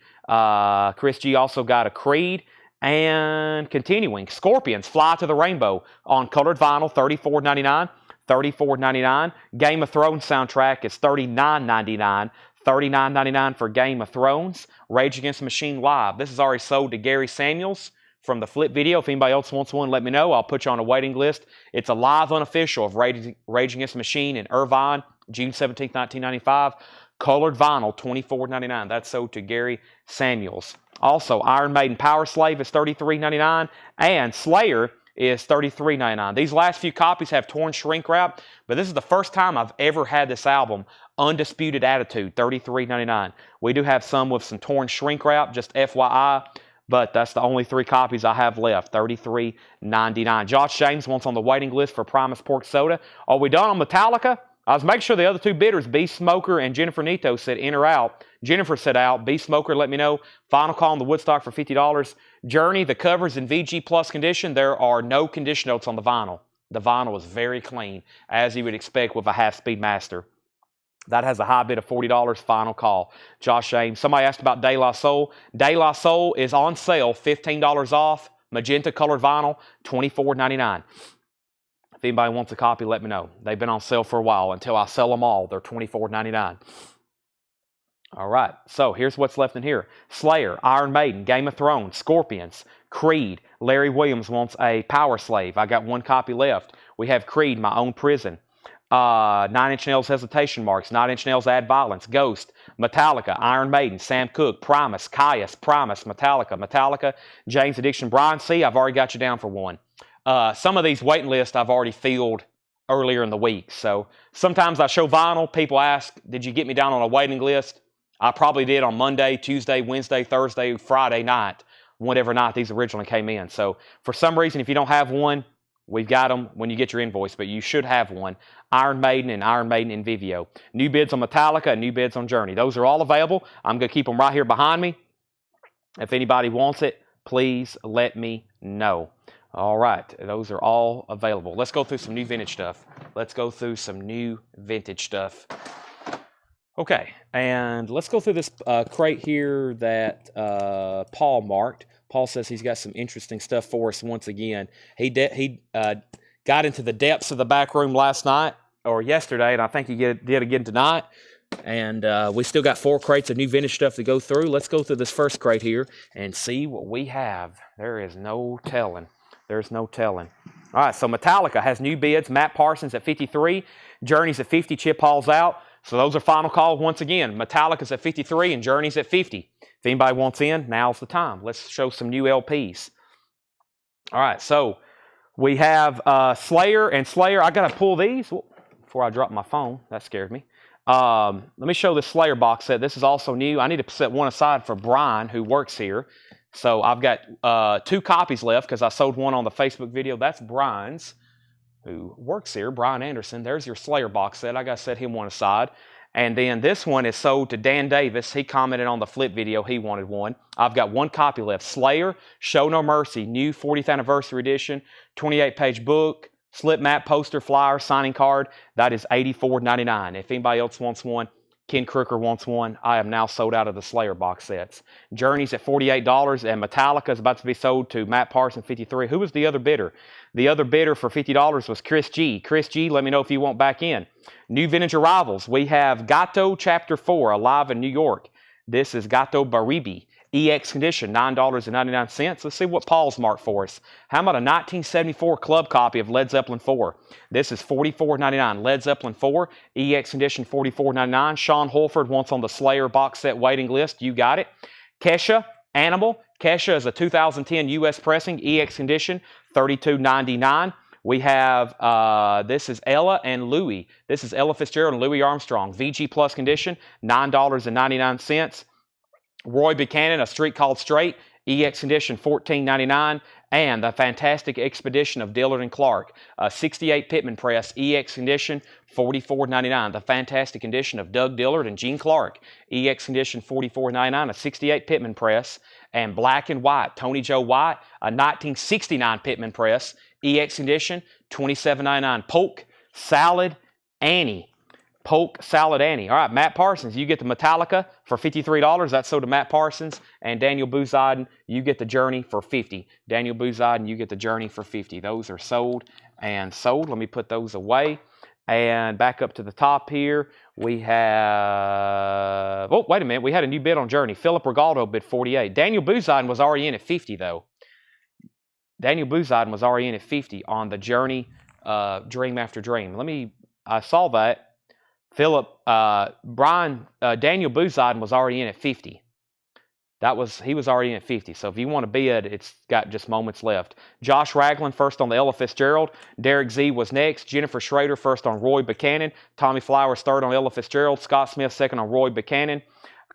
Chris G also got a Creed. And continuing, Scorpions Fly to the Rainbow on colored vinyl, $34.99. $34.99. Game of Thrones soundtrack is $39.99. $39.99 for Game of Thrones. Rage Against the Machine Live. This is already sold to Gary Samuels from the Flip video. If anybody else wants one, let me know. I'll put you on a waiting list. It's a live unofficial of Rage Against the Machine in Irvine, June 17, 1995. Colored vinyl, $24.99. That's sold to Gary Samuels. Also, Iron Maiden Power Slave is $33.99. And Slayer is $33.99. These last few copies have torn shrink wrap, but this is the first time I've ever had this album, Undisputed Attitude, $33.99. We do have some with some torn shrink wrap, just FYI, but that's the only 3 copies I have left, $33.99. Josh James wants on the waiting list for Primus Pork Soda. Are we done on Metallica? I was making sure the other 2 bidders, B Smoker and Jennifer Nito, said in or out. Jennifer said out. B Smoker, let me know. Final call on the Woodstock for $50. Journey, the cover's in VG Plus condition. There are no condition notes on the vinyl. The vinyl is very clean, as you would expect with a half-speed master. That has a high bid of $40. Final call. Josh James. Somebody asked about De La Soul. De La Soul is on sale, $15 off. Magenta colored vinyl, $24.99. If anybody wants a copy, let me know. They've been on sale for a while. Until I sell them all, they're $24.99. All right, so here's what's left in here. Slayer, Iron Maiden, Game of Thrones, Scorpions, Creed. Larry Williams wants a Power Slave. I got 1 copy left. We have Creed, My Own Prison. 9 Inch Nails, Hesitation Marks. 9 Inch Nails, Add Violence. Ghost, Metallica, Iron Maiden, Sam Cooke, Primus, Caius, Primus, Metallica, James Addiction, Brian C. I've already got you down for 1. Some of these waiting lists I've already filled earlier in the week. So sometimes I show vinyl. People ask, did you get me down on a waiting list? I probably did on Monday, Tuesday, Wednesday, Thursday, Friday night, whatever night these originally came in. So for some reason, if you don't have one, we've got them when you get your invoice, but you should have one. Iron Maiden and Iron Maiden in Vivio. New bids on Metallica and new bids on Journey. Those are all available. I'm going to keep them right here behind me. If anybody wants it, please let me know. All right, those are all available. Let's go through some new vintage stuff. Okay, and let's go through this crate here that Paul marked. Paul says he's got some interesting stuff for us once again. He got into the depths of the back room last night, or yesterday, and I think he did again tonight. And we still got 4 crates of new vintage stuff to go through. Let's go through this first crate here and see what we have. There is no telling. There's no telling. All right, so Metallica has new bids. Matt Parsons at 53. Journey's at 50. Chip Hall's out. So those are final calls once again. Metallica's at 53 and Journey's at 50. If anybody wants in, now's the time. Let's show some new LPs. All right, so we have Slayer and Slayer. I got to pull these before I drop my phone. That scared me. Let me show this Slayer box set. This is also new. I need to set one aside for Brian, who works here. So I've got 2 copies left because I sold one on the Facebook video. That's Brian's, who works here, Brian Anderson. There's your Slayer box set. I got to set him one aside. And then this one is sold to Dan Davis. He commented on the Flip video. He wanted one. I've got 1 copy left. Slayer, Show No Mercy, new 40th anniversary edition, 28-page book, slip mat, poster, flyer, signing card. That is $84.99. If anybody else wants one, Ken Crooker wants one. I am now sold out of the Slayer box sets. Journey's at $48, and Metallica is about to be sold to Matt Parsons, 53. Who was the other bidder? The other bidder for $50 was Chris G. Chris G, let me know if you want back in. New vintage arrivals. We have Gato Chapter 4, Alive in New York. This is Gato Baribi. EX condition, $9.99. Let's see what Paul's marked for us. How about a 1974 club copy of Led Zeppelin 4? This is $44.99. Led Zeppelin 4, EX condition, $44.99. Sean Holford wants on the Slayer box set waiting list. You got it. Kesha, Animal. Kesha is a 2010 U.S. pressing, EX condition, $32.99. We have, this is Ella and Louie. This is Ella Fitzgerald and Louis Armstrong. VG Plus condition, $9.99. Roy Buchanan, A Street Called Straight, EX condition, $14.99. And The Fantastic Expedition of Dillard and Clark, a 68 Pittman press, EX condition, $44.99. The Fantastic Condition of Doug Dillard and Gene Clark, EX condition, $44.99. A 68 Pittman press. And Black and White, Tony Joe White, a 1969 Pittman press, EX condition, $27.99. Polk, Salad, Annie. Polk Salad Annie. All right, Matt Parsons, you get the Metallica for $53. That's sold to Matt Parsons. And Daniel Booziden, you get the Journey for $50. Daniel Booziden, you get the Journey for $50. Those are sold and sold. Let me put those away. And back up to the top here, we have... Oh, wait a minute. We had a new bid on Journey. Philip Regaldo bid 48. Daniel Booziden was already in at 50, though. Daniel Booziden was already in at 50 on the Journey Dream After Dream. I saw that. Daniel Booziden was already in at 50. He was already in at 50. So if you want to bid, it's got just moments left. Josh Ragland first on the Ella Fitzgerald. Derek Z was next. Jennifer Schrader first on Roy Buchanan. Tommy Flowers third on Ella Fitzgerald. Scott Smith second on Roy Buchanan.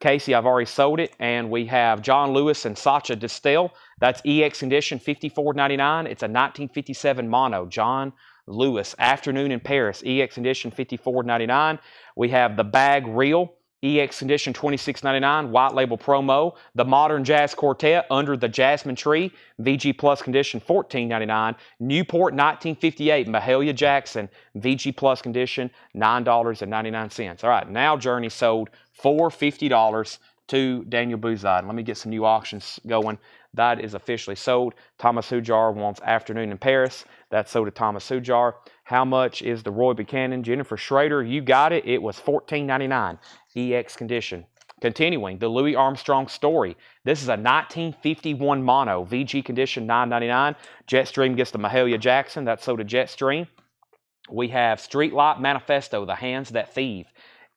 Casey, I've already sold it. And we have John Lewis and Sacha Distel. That's EX Condition, $54.99. It's a 1957 mono. John Lewis, Afternoon in Paris, EX Condition, $54.99. We have the Bag Reel, EX Condition, $26.99, White Label Promo. The Modern Jazz Quartet, Under the Jasmine Tree, VG Plus Condition, $14.99. Newport 1958, Mahalia Jackson, VG Plus Condition, $9.99. All right, now Journey sold for $50 to Daniel Booziden. Let me get some new auctions going. That is officially sold. Thomas Hujar wants Afternoon in Paris. That's sold to Thomas Hujar. How much is the Roy Buchanan? Jennifer Schrader, you got it. It was $14.99. EX Condition. Continuing, the Louis Armstrong Story. This is a 1951 mono. VG Condition, $9.99. Jetstream gets the Mahalia Jackson. That's sold to Jetstream. We have Streetlight Manifesto, The Hands That Thieve.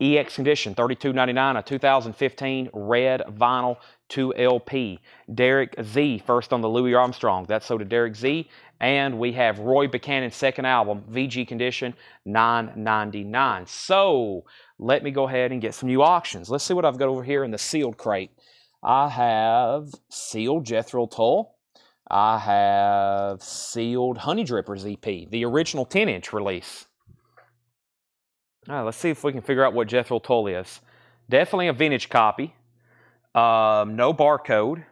EX Condition, $32.99, a 2015 red vinyl 2LP. Derek Z, first on the Louis Armstrong. That's sold to Derek Z. And we have Roy Buchanan's second album, VG Condition, $9.99. So, let me go ahead and get some new auctions. Let's see what I've got over here in the sealed crate. I have sealed Jethro Tull. I have sealed Honey Drippers EP, the original 10-inch release. All right, let's see if we can figure out what Jethro Tull is. Definitely a vintage copy. No barcode.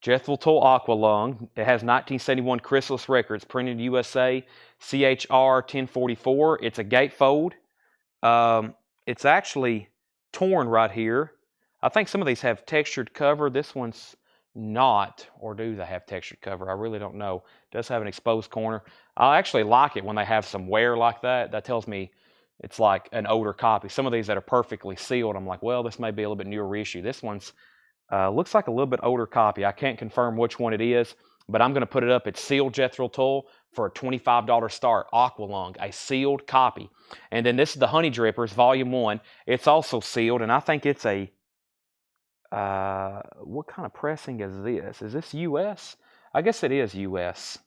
Jethro Tull Aqualung. It has 1971 Chrysalis Records, printed USA, CHR 1044. It's a gatefold. It's actually torn right here. I think some of these have textured cover. This one's not, or do they have textured cover? I really don't know. It does have an exposed corner. I actually like it when they have some wear like that. That tells me it's like an older copy. Some of these that are perfectly sealed, I'm like, well, this may be a little bit newer reissue. This one's looks like a little bit older copy. I can't confirm which one it is, but I'm going to put it up. It's sealed Jethro Tull for a $25 start. Aqualung, a sealed copy. And then this is the Honey Drippers, Volume 1. It's also sealed, and I think it's a... what kind of pressing is this? Is this US? I guess it is US.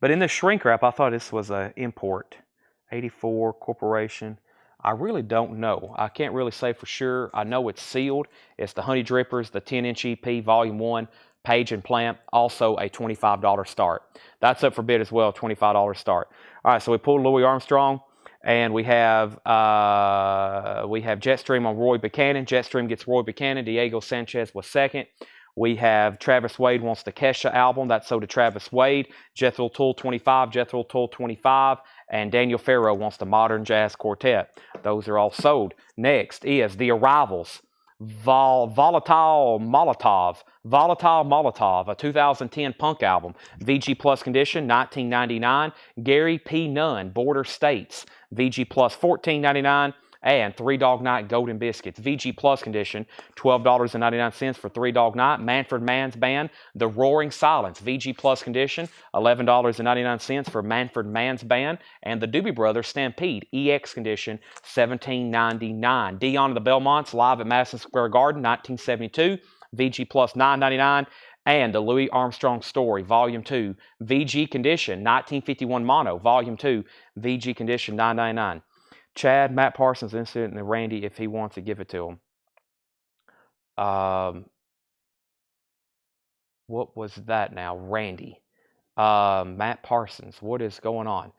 But in the shrink wrap, I thought this was an import. 84 Corporation. I really don't know. I can't really say for sure. I know it's sealed. It's the Honey Drippers, the 10-inch EP, Volume 1, Page and Plant, also a $25 start. That's up for bid as well, $25 start. All right, so we pulled Louis Armstrong, and we have Jetstream on Roy Buchanan. Jetstream gets Roy Buchanan. Diego Sanchez was second. We have Travis Wade wants the Kesha album. That's sold to Travis Wade. Jethro Tull 25, Jethro Tull 25. And Daniel Farrow wants the Modern Jazz Quartet. Those are all sold. Next is The Arrivals. Volatile Molotov, a 2010 punk album. VG Plus Condition, $19.99. Gary P. Nunn, Border States, VG Plus, $14.99. And Three Dog Night Golden Biscuits, VG Plus Condition, $12.99 for Three Dog Night. Manfred Mann's Band, The Roaring Silence, VG Plus Condition, $11.99 for Manfred Mann's Band. And the Doobie Brothers Stampede, EX Condition, $17.99. Dion of the Belmonts, live at Madison Square Garden, 1972, VG Plus, $9.99. And the Louis Armstrong Story, Volume 2, VG Condition, 1951 Mono, Volume 2, VG Condition, $9.99. Chad, Matt Parsons incident, and Randy, if he wants to give it to him. What was that now? Randy. Matt Parsons, what is going on?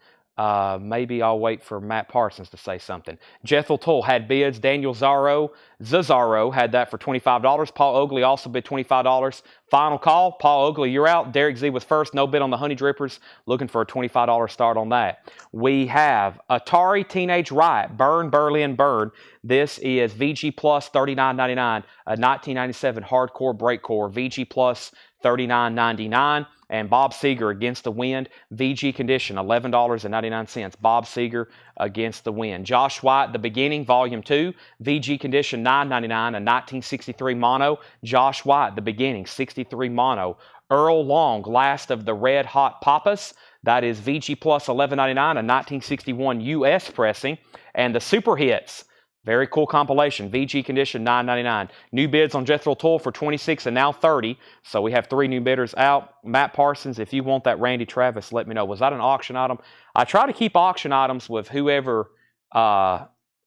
Maybe I'll wait for Matt Parsons to say something. Jethro Tull had bids. Daniel Zazzaro had that for $25. Paul Oakley also bid $25. Final call. Paul Oakley, you're out. Derek Z was first. No bid on the Honey Drippers. Looking for a $25 start on that. We have Atari Teenage Riot. Burn, Burley, and Burn. This is VG Plus $39.99. A 1997 hardcore breakcore. VG Plus $39.99. And Bob Seger Against the Wind, VG Condition, $11.99. Bob Seger Against the Wind. Josh White, The Beginning, Volume 2, VG Condition, $9.99, a 1963 mono. Josh White, The Beginning, 63 mono. Earl Long, Last of the Red Hot Papas, that is VG Plus, $11.99, a 1961 US pressing. And the Super Hits, very cool compilation. VG Condition, $9.99. New bids on Jethro Tull for $26 and now $30. So we have 3 new bidders out. Matt Parsons, if you want that Randy Travis, let me know. Was that an auction item? I try to keep auction items with whoever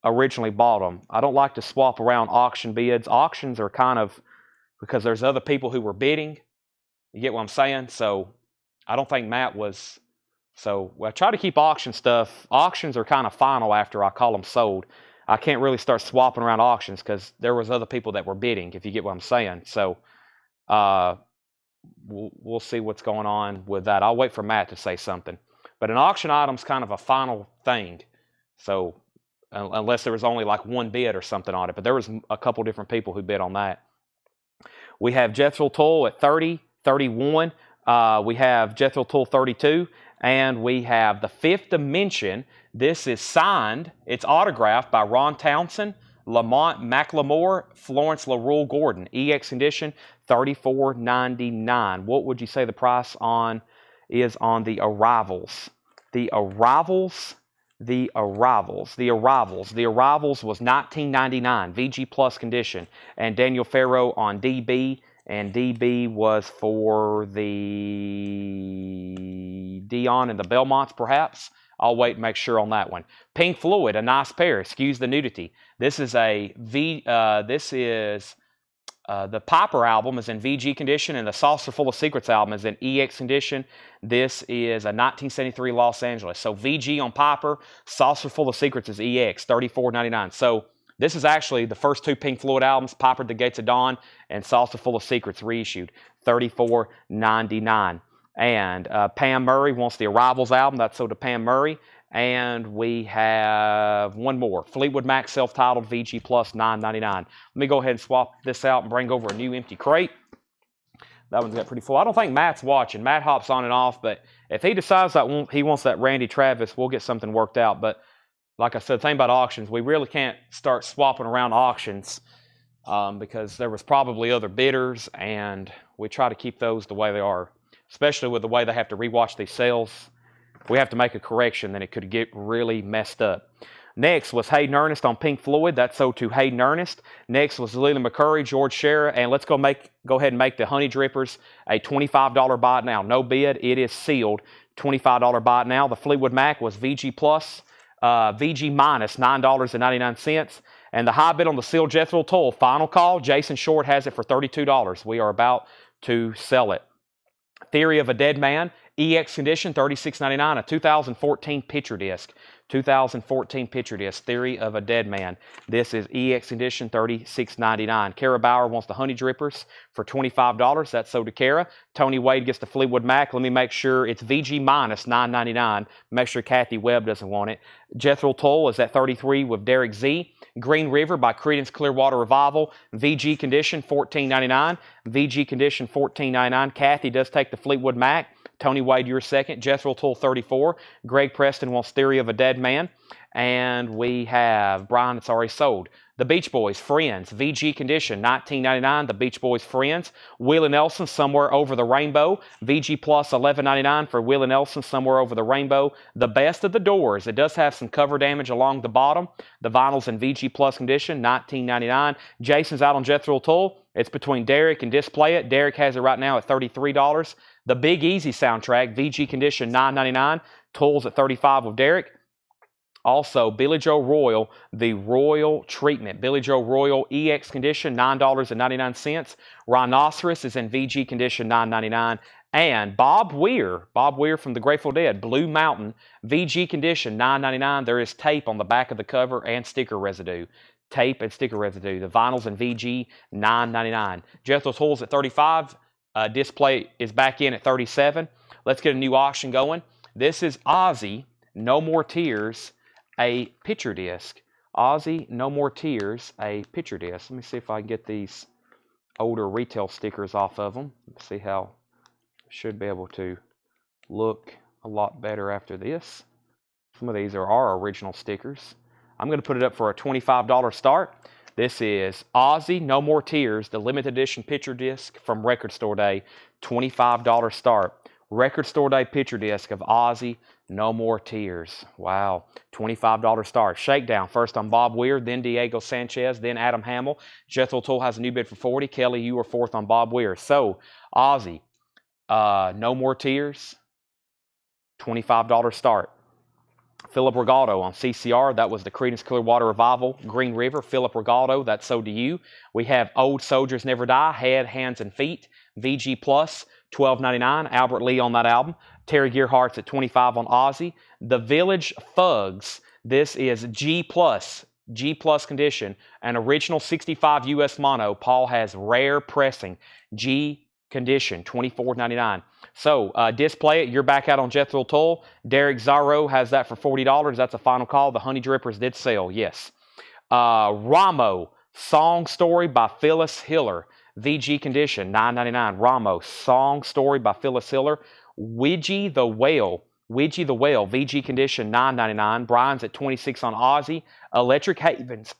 originally bought them. I don't like to swap around auction bids. Auctions are kind of, because there's other people who were bidding. You get what I'm saying? So I don't think Matt was. So I try to keep auction stuff. Auctions are kind of final after I call them sold. I can't really start swapping around auctions because there was other people that were bidding, if you get what I'm saying. So we'll see what's going on with that. I'll wait for Matt to say something. But an auction item's kind of a final thing. So unless there was only like one bid or something on it. But there was a couple different people who bid on that. We have Jethro Tull at 30, 31. We have Jethro Tull 32. And we have the Fifth Dimension. This is signed. It's autographed by Ron Townsend, Lamont McLemore, Florence LaRue Gordon. EX Condition, $34.99. What would you say the price is on the Arrivals? The Arrivals was $19.99. VG Plus condition. And Daniel Farrow on DB. And DB was for the Dion and the Belmonts, perhaps. I'll wait and make sure on that one. Pink Floyd, a nice pair. Excuse the nudity. This is the Piper album is in VG condition, and the Saucer Full of Secrets album is in EX condition. This is a 1973 Los Angeles. So VG on Piper, Saucer Full of Secrets is EX, $34.99. So this is actually the first 2 Pink Floyd albums, Piper at the Gates of Dawn and Saucer Full of Secrets reissued, $34.99. And Pam Murray wants the Arrivals album. That's sold to Pam Murray. And we have one more, Fleetwood Mac self-titled VG Plus, $9.99. Let me go ahead and swap this out and bring over a new empty crate. That one's got pretty full. I don't think Matt's watching. Matt hops on and off, but if he decides that he wants that Randy Travis, we'll get something worked out. But like I said, the thing about auctions, we really can't start swapping around auctions because there was probably other bidders, and we try to keep those the way they are, especially with the way they have to rewatch these sales. If we have to make a correction, then it could get really messed up. Next was Hayden Ernest on Pink Floyd. That's sold to Hayden Ernest. Next was Leland McCurry, George Scherer, and let's go ahead and make the Honey Drippers a $25 buy it now. No bid. It is sealed. $25 buy it now. The Fleetwood Mac was VG Plus. VG minus $9.99. And the high bid on the sealed Jethro Tull, final call. Jason Short has it for $32. We are about to sell it. Theory of a Dead Man, EX condition, $36.99. A 2014 picture disc. 2014 picture disc, Theory of a Dead Man. This is EX condition, $36.99. Kara Bauer wants the Honey Drippers for $25. That's sold to Kara. Tony Wade gets the Fleetwood Mac. Let me make sure it's VG minus $9.99. Make sure Kathy Webb doesn't want it. Jethro Tull is at $33 with Derek Z. Green River by Creedence Clearwater Revival. VG condition, $14.99. VG condition, $14.99. Kathy does take the Fleetwood Mac. Tony Wade, you're second. Jethro Tull, $34. Greg Preston wants Theory of a Dead Man. And we have Brian, it's already sold. The Beach Boys, Friends, VG condition, $19.99. The Beach Boys, Friends. Willie Nelson, Somewhere Over the Rainbow. VG Plus, $11.99 for Willie Nelson, Somewhere Over the Rainbow. The Best of the Doors. It does have some cover damage along the bottom. The vinyl's in VG Plus condition, $19.99. Jason's out on Jethro Tull. It's between Derek and Display It. Derek has it right now at $33. The Big Easy soundtrack, VG condition, $9.99. Tull's at $35 with Derek. Also, Billy Joe Royal, the Royal Treatment. Billy Joe Royal EX condition, $9.99. Rhinoceros is in VG condition, $9.99. And Bob Weir from the Grateful Dead, Blue Mountain, VG condition, $9.99. There is tape on the back of the cover and sticker residue. Tape and sticker residue. The vinyl's in VG, $9.99. Jethro Tull's at $35. Display is back in at $37. Let's get a new auction going. This is Ozzy, No More Tears, a picture disc. Ozzy, No More Tears, a picture disc. Let me see if I can get these older retail stickers off of them. Let's see how should be able to look a lot better after this. Some of these are our original stickers. I'm going to put it up for a $25 start. This is Ozzy No More Tears, the limited edition picture disc from Record Store Day. $25 start. Record Store Day picture disc of Ozzy No More Tears. Wow. $25 start. Shakedown. First on Bob Weir, then Diego Sanchez, then Adam Hamill. Jethro Tull has a new bid for $40. Kelly, you were fourth on Bob Weir. So, Ozzy, No More Tears, $25 start. Philip Regaldo on CCR, that was the Creedence Clearwater Revival, Green River. Philip Regaldo, that's So Do You. We have Old Soldiers Never Die, Head, Hands, and Feet, VG Plus, $12.99. Albert Lee on that album. Terry Gearhart's at $25 on Ozzy. The Village Thugs, this is G Plus condition, an original 65 US mono. Paul has rare pressing, G condition, $24.99. So, display it. You're back out on Jethro Tull. Derek Zarro has that for $40. That's a final call. The Honey Drippers did sell, yes. Ramo, Song Story by Phyllis Hiller. VG condition, $9.99. Ramo, Song Story by Phyllis Hiller. Widgie the Whale, VG condition, $9.99. Brian's at $26 on Ozzy. Electric Havens.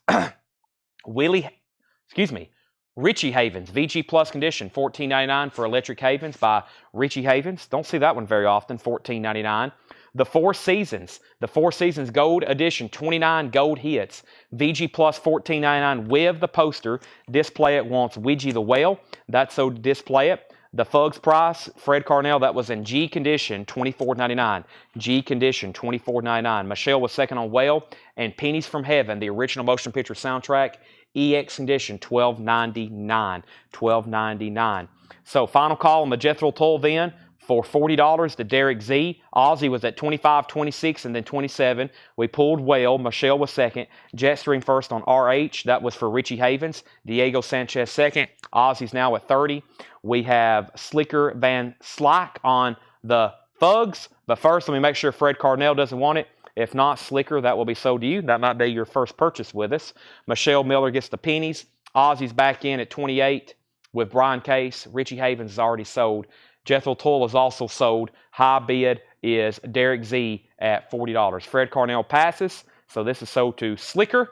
Richie Havens, VG Plus condition, $14.99 for Electric Havens by Richie Havens. Don't see that one very often, $14.99. The Four Seasons Gold Edition, 29 gold hits. VG Plus, $14.99 with the poster. Display it wants Widgie the Whale. That's so display it. The Fugs Price, Fred Carnell, that was in G condition, $24.99. G condition, $24.99. Michelle was second on Whale. And Pennies from Heaven, the original motion picture soundtrack, EX condition, $12.99. $12.99. So final call on the Jethro Tull then for $40 to Derek Z. Ozzy was at 25, 26, and then 27. We pulled Whale. Michelle was second. Jetstream first on RH. That was for Richie Havens. Diego Sanchez second. Ozzy's now at 30. We have Slicker Van Slyke on the Thugs. But first, let me make sure Fred Carnell doesn't want it. If not, Slicker, that will be sold to you. That might be your first purchase with us. Michelle Miller gets the pennies. Ozzy's back in at 28 with Brian Case. Richie Havens is already sold. Jethro Tull is also sold. High bid is Derek Z at $40. Fred Carnell passes. So this is sold to Slicker.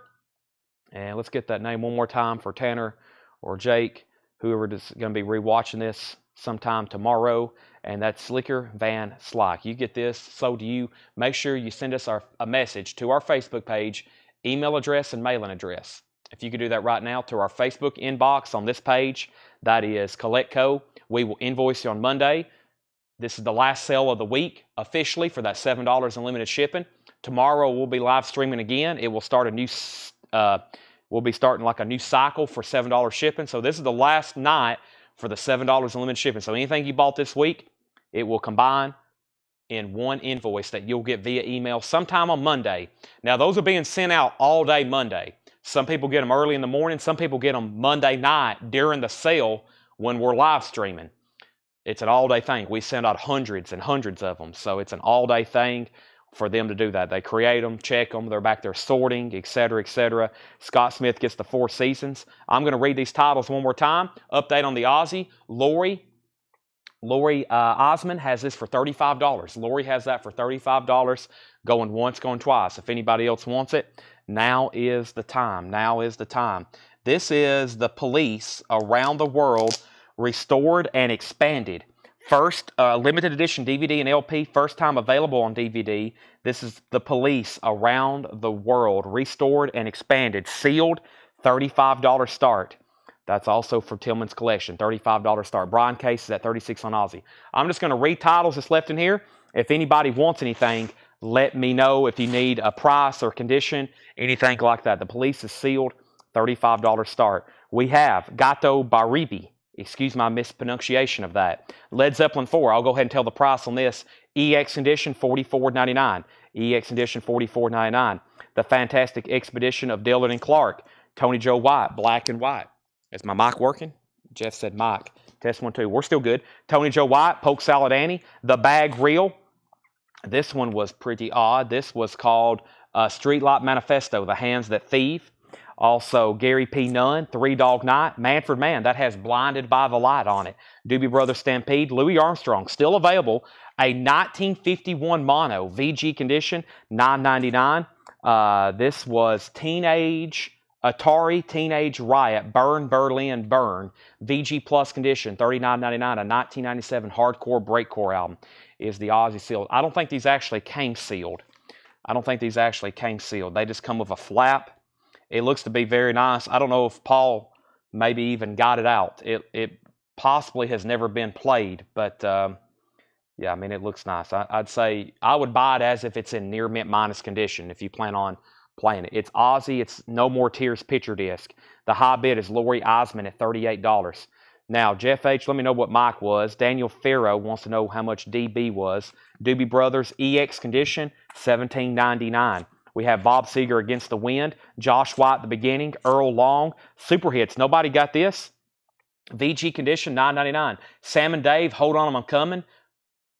And let's get that name one more time for Tanner or Jake, whoever is going to be rewatching this sometime tomorrow. And that's Slicker Van Slyke. You get this sold to you. Make sure you send us a message to our Facebook page, email address, and mailing address. If you could do that right now to our Facebook inbox on this page, that is CollectCo. We will invoice you on Monday. This is the last sale of the week officially for that $7 unlimited shipping. Tomorrow we'll be live streaming again. It will start a new, we'll be starting like a new cycle for $7 shipping. So this is the last night for the $7 unlimited shipping. So anything you bought this week, it will combine in one invoice that you'll get via email sometime on Monday. Now, those are being sent out all day Monday. Some people get them early in the morning. Some people get them Monday night during the sale when we're live streaming. It's an all-day thing. We send out hundreds and hundreds of them. So it's an all-day thing for them to do that. They create them, check them. They're back there sorting, etc., etc. Scott Smith gets the Four Seasons. I'm going to read these titles one more time. Update on the Ozzy. Lori Osmond has this for $35. Lori has that for $35, going once, going twice. If anybody else wants it, now is the time. Now is the time. This is The Police Around the World, restored and expanded. First, limited edition DVD and LP, first time available on DVD. This is The Police Around the World, restored and expanded, sealed, $35 start. That's also for Tillman's Collection, $35 start. Brian Case is at $36 on Ozzy. I'm just going to read titles that's left in here. If anybody wants anything, let me know if you need a price or condition, anything like that. The Police is sealed, $35 start. We have Gato Baribi. Excuse my mispronunciation of that. Led Zeppelin 4, I'll go ahead and tell the price on this. EX Edition, $44.99. EX Edition, $44.99. The Fantastic Expedition of Dillard and Clark. Tony Joe White, black and white. Is my mic working? Jeff said mic. Test 1, 2. We're still good. Tony Joe White, Poke Salad Annie. The Bag Reel. This one was pretty odd. This was called Streetlight Manifesto, The Hands That Thieve. Also, Gary P. Nunn, Three Dog Night. Manfred Mann, that has Blinded by the Light on it. Doobie Brothers Stampede. Louis Armstrong, still available. A 1951 mono, VG condition, $9.99. This was Atari Teenage Riot, Burn, Berlin, Burn. VG Plus condition, $39.99. A 1997 hardcore breakcore album is the Ozzy sealed. I don't think these actually came sealed. They just come with a flap. It looks to be very nice. I don't know if Paul maybe even got it out. It possibly has never been played, but yeah, I mean, it looks nice. I'd say I would buy it as if it's in near mint minus condition if you plan on playing it. It's Ozzy. It's No More Tears picture disc. The high bid is Lori Eisman at $38. Now, Jeff H., let me know what Mike was. Daniel Farrow wants to know how much DB was. Doobie Brothers EX condition, $17.99. We have Bob Seger, Against the Wind. Josh White, The Beginning. Earl Long, Super Hits. Nobody got this? VG condition, $9.99. Sam and Dave, Hold On, I'm Coming.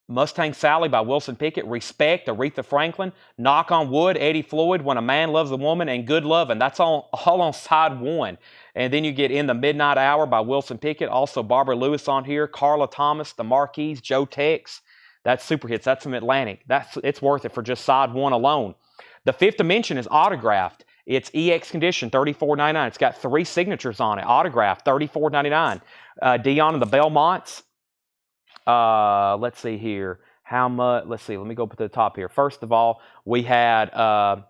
Mustang Sally by Wilson Pickett. Respect, Aretha Franklin. Knock on Wood, Eddie Floyd. When a Man Loves a Woman, and Good Lovin'. That's all on side one. And then you get In the Midnight Hour by Wilson Pickett. Also Barbara Lewis on here. Carla Thomas, The Marquis, Joe Tex. That's Super Hits. That's from Atlantic. It's worth it for just side one alone. The Fifth Dimension is autographed. It's EX condition, $34.99. It's got 3 signatures on it. Autographed, $34.99. Dion and the Belmonts. Let's see here. How much? Let's see. Let me go up to the top here. First of all, we had Ozzy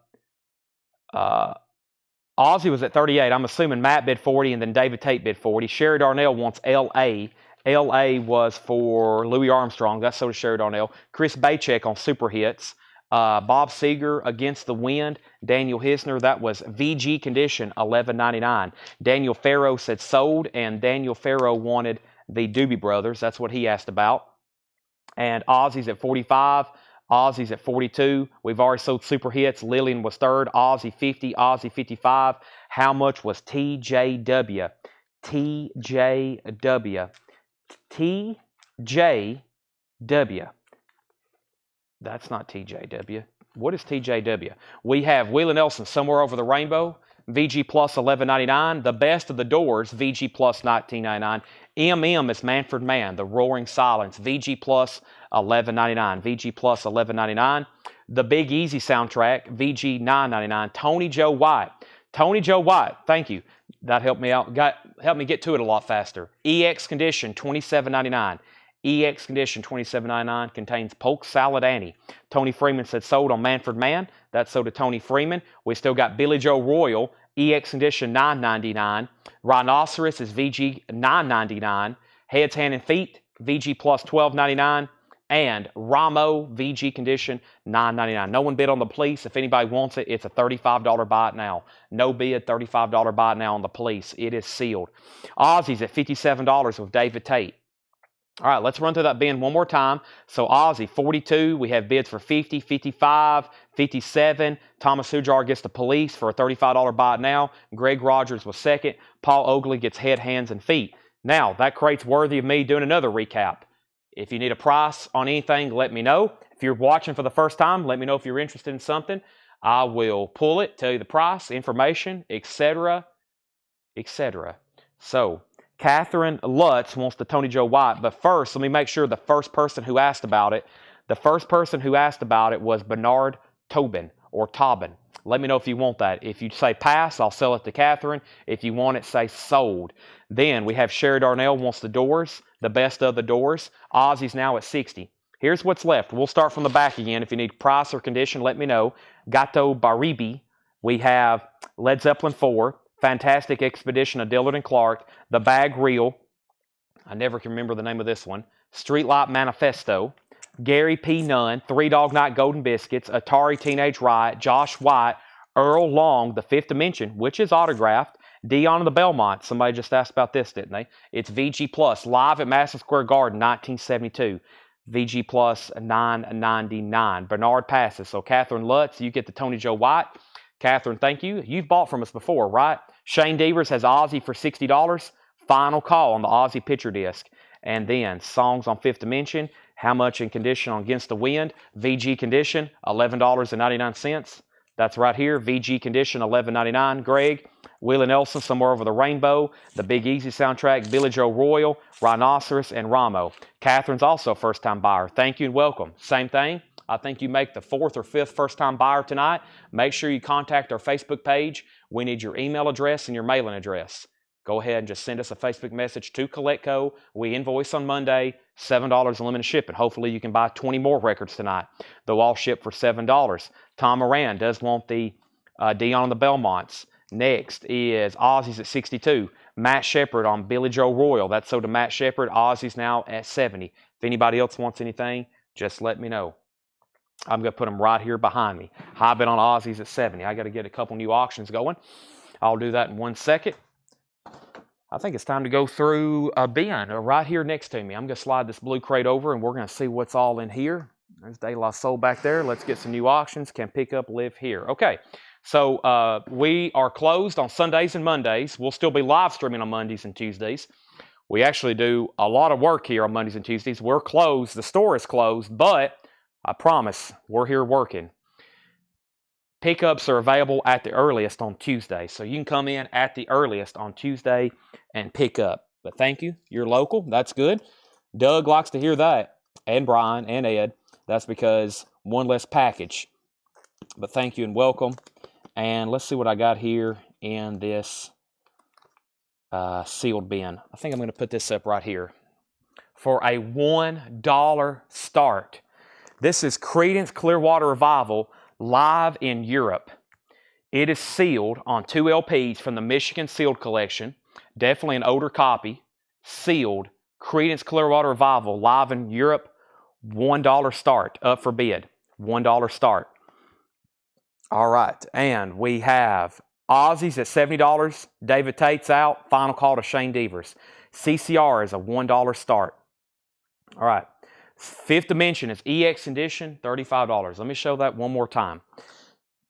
was at 38. I'm assuming Matt bid 40, and then David Tate bid 40. Sherry Darnell wants L.A. L.A. was for Louis Armstrong. That's so does Sherry Darnell. Chris Bachek on Super Hits. Bob Seger, Against the Wind. Daniel Hisner, that was VG condition, $11.99. Daniel Farrow said sold, and Daniel Farrow wanted the Doobie Brothers. That's what he asked about. And Ozzy's at 45. Ozzy's at 42. We've already sold Super Hits. Lillian was third. Ozzy 50. Ozzy 55. How much was TJW? TJW. TJW. That's not TJW. What is TJW? We have Wheeler Nelson, Somewhere Over the Rainbow. VG Plus $11.99. The Best of the Doors, VG Plus $19.99. MM is Manfred Mann, The Roaring Silence, VG Plus $11.99. VG Plus $11.99. The Big Easy soundtrack, VG $9.99. Tony Joe White. Tony Joe White, thank you. That helped me out. Helped me get to it a lot faster. EX condition, $27.99. EX condition, $27.99, contains Polk Salad Annie. Tony Freeman said sold on Manfred Mann. That's sold to Tony Freeman. We still got Billy Joe Royal, EX condition, $9.99. Rhinoceros is VG, $9.99. Heads, Hand, and Feet, VG plus $12.99. And Ramo, VG condition, $9.99. No one bid on the Police. If anybody wants it, it's a $35 buy it now. No bid, $35 buy it now on the Police. It is sealed. Ozzy's at $57 with David Tate. All right, let's run through that bin one more time. So Ozzy, 42. We have bids for 50, 55, 57. Thomas Hujar gets the Police for a $35 buy it now. Greg Rogers was second. Paul Oakley gets Head, Hands, and Feet. Now, that crate's worthy of me doing another recap. If you need a price on anything, let me know. If you're watching for the first time, let me know if you're interested in something. I will pull it, tell you the price, information, etc., etc. So, Catherine Lutz wants the Tony Joe White, but first, let me make sure the first person who asked about it, was Bernard Tobin or Tobin. Let me know if you want that. If you say pass, I'll sell it to Catherine. If you want it, say sold. Then we have Sherry Darnell wants the Doors, the Best of the Doors. Ozzy's now at 60. Here's what's left. We'll start from the back again. If you need price or condition, let me know. Gato Baribi. We have Led Zeppelin 4. Fantastic Expedition of Dillard and Clark, The Bag Reel, I never can remember the name of this one, Streetlight Manifesto, Gary P. Nunn, Three Dog Night Golden Biscuits, Atari Teenage Riot, Josh White, Earl Long, The Fifth Dimension, which is autographed, Dion and the Belmont. Somebody just asked about this, didn't they? It's VG Plus, live at Madison Square Garden, 1972. VG Plus, $9.99. Bernard passes. So Catherine Lutz, you get the Tony Joe White. Catherine, thank you. You've bought from us before, right? Shane Devers has Ozzy for $60. Final call on the Ozzy picture disc. And then Songs on Fifth Dimension. How much in condition on Against the Wind? VG condition, $11.99. That's right here. VG condition, $11.99. Greg, Willie Nelson, Somewhere Over the Rainbow. The Big Easy soundtrack, Billy Joe Royal, Rhinoceros, and Ramo. Catherine's also a first-time buyer. Thank you and welcome. Same thing. I think you make the 4th or 5th first-time buyer tonight. Make sure you contact our Facebook page. We need your email address and your mailing address. Go ahead and just send us a Facebook message to CollectCo. We invoice on Monday, $7 unlimited shipping. Hopefully you can buy 20 more records tonight. They'll all ship for $7. Tom Moran does want the Dion and the Belmonts. Next is Ozzy's at 62. Matt Shepard on Billy Joe Royal. That's sold to Matt Shepard. Ozzy's now at 70. If anybody else wants anything, just let me know. I'm going to put them right here behind me. High bid on Ozzy's at 70. I got to get a couple new auctions going. I'll do that in 1 second. I think it's time to go through a bin right here next to me. I'm going to slide this blue crate over and we're going to see what's all in here. There's De La Soul back there. Let's get some new auctions. Can pick up, live here. Okay, so we are closed on Sundays and Mondays. We'll still be live streaming on Mondays and Tuesdays. We actually do a lot of work here on Mondays and Tuesdays. We're closed. The store is closed, but I promise we're here working. Pickups are available at the earliest on Tuesday. So you can come in at the earliest on Tuesday and pick up. But thank you. You're local. That's good. Doug likes to hear that. And Brian and Ed. That's because one less package. But thank you and welcome. And let's see what I got here in this sealed bin. I think I'm going to put this up right here. For a $1 start. This is Creedence Clearwater Revival live in Europe. It is sealed on 2 LPs from the Michigan Sealed Collection. Definitely an older copy. Sealed. Creedence Clearwater Revival live in Europe. $1 start. Up for bid. $1 start. All right. And we have Ozzy's at $70. David Tate's out. Final call to Shane Devers. CCR is a $1 start. All right. Fifth Dimension is EX Edition, $35. Let me show that one more time.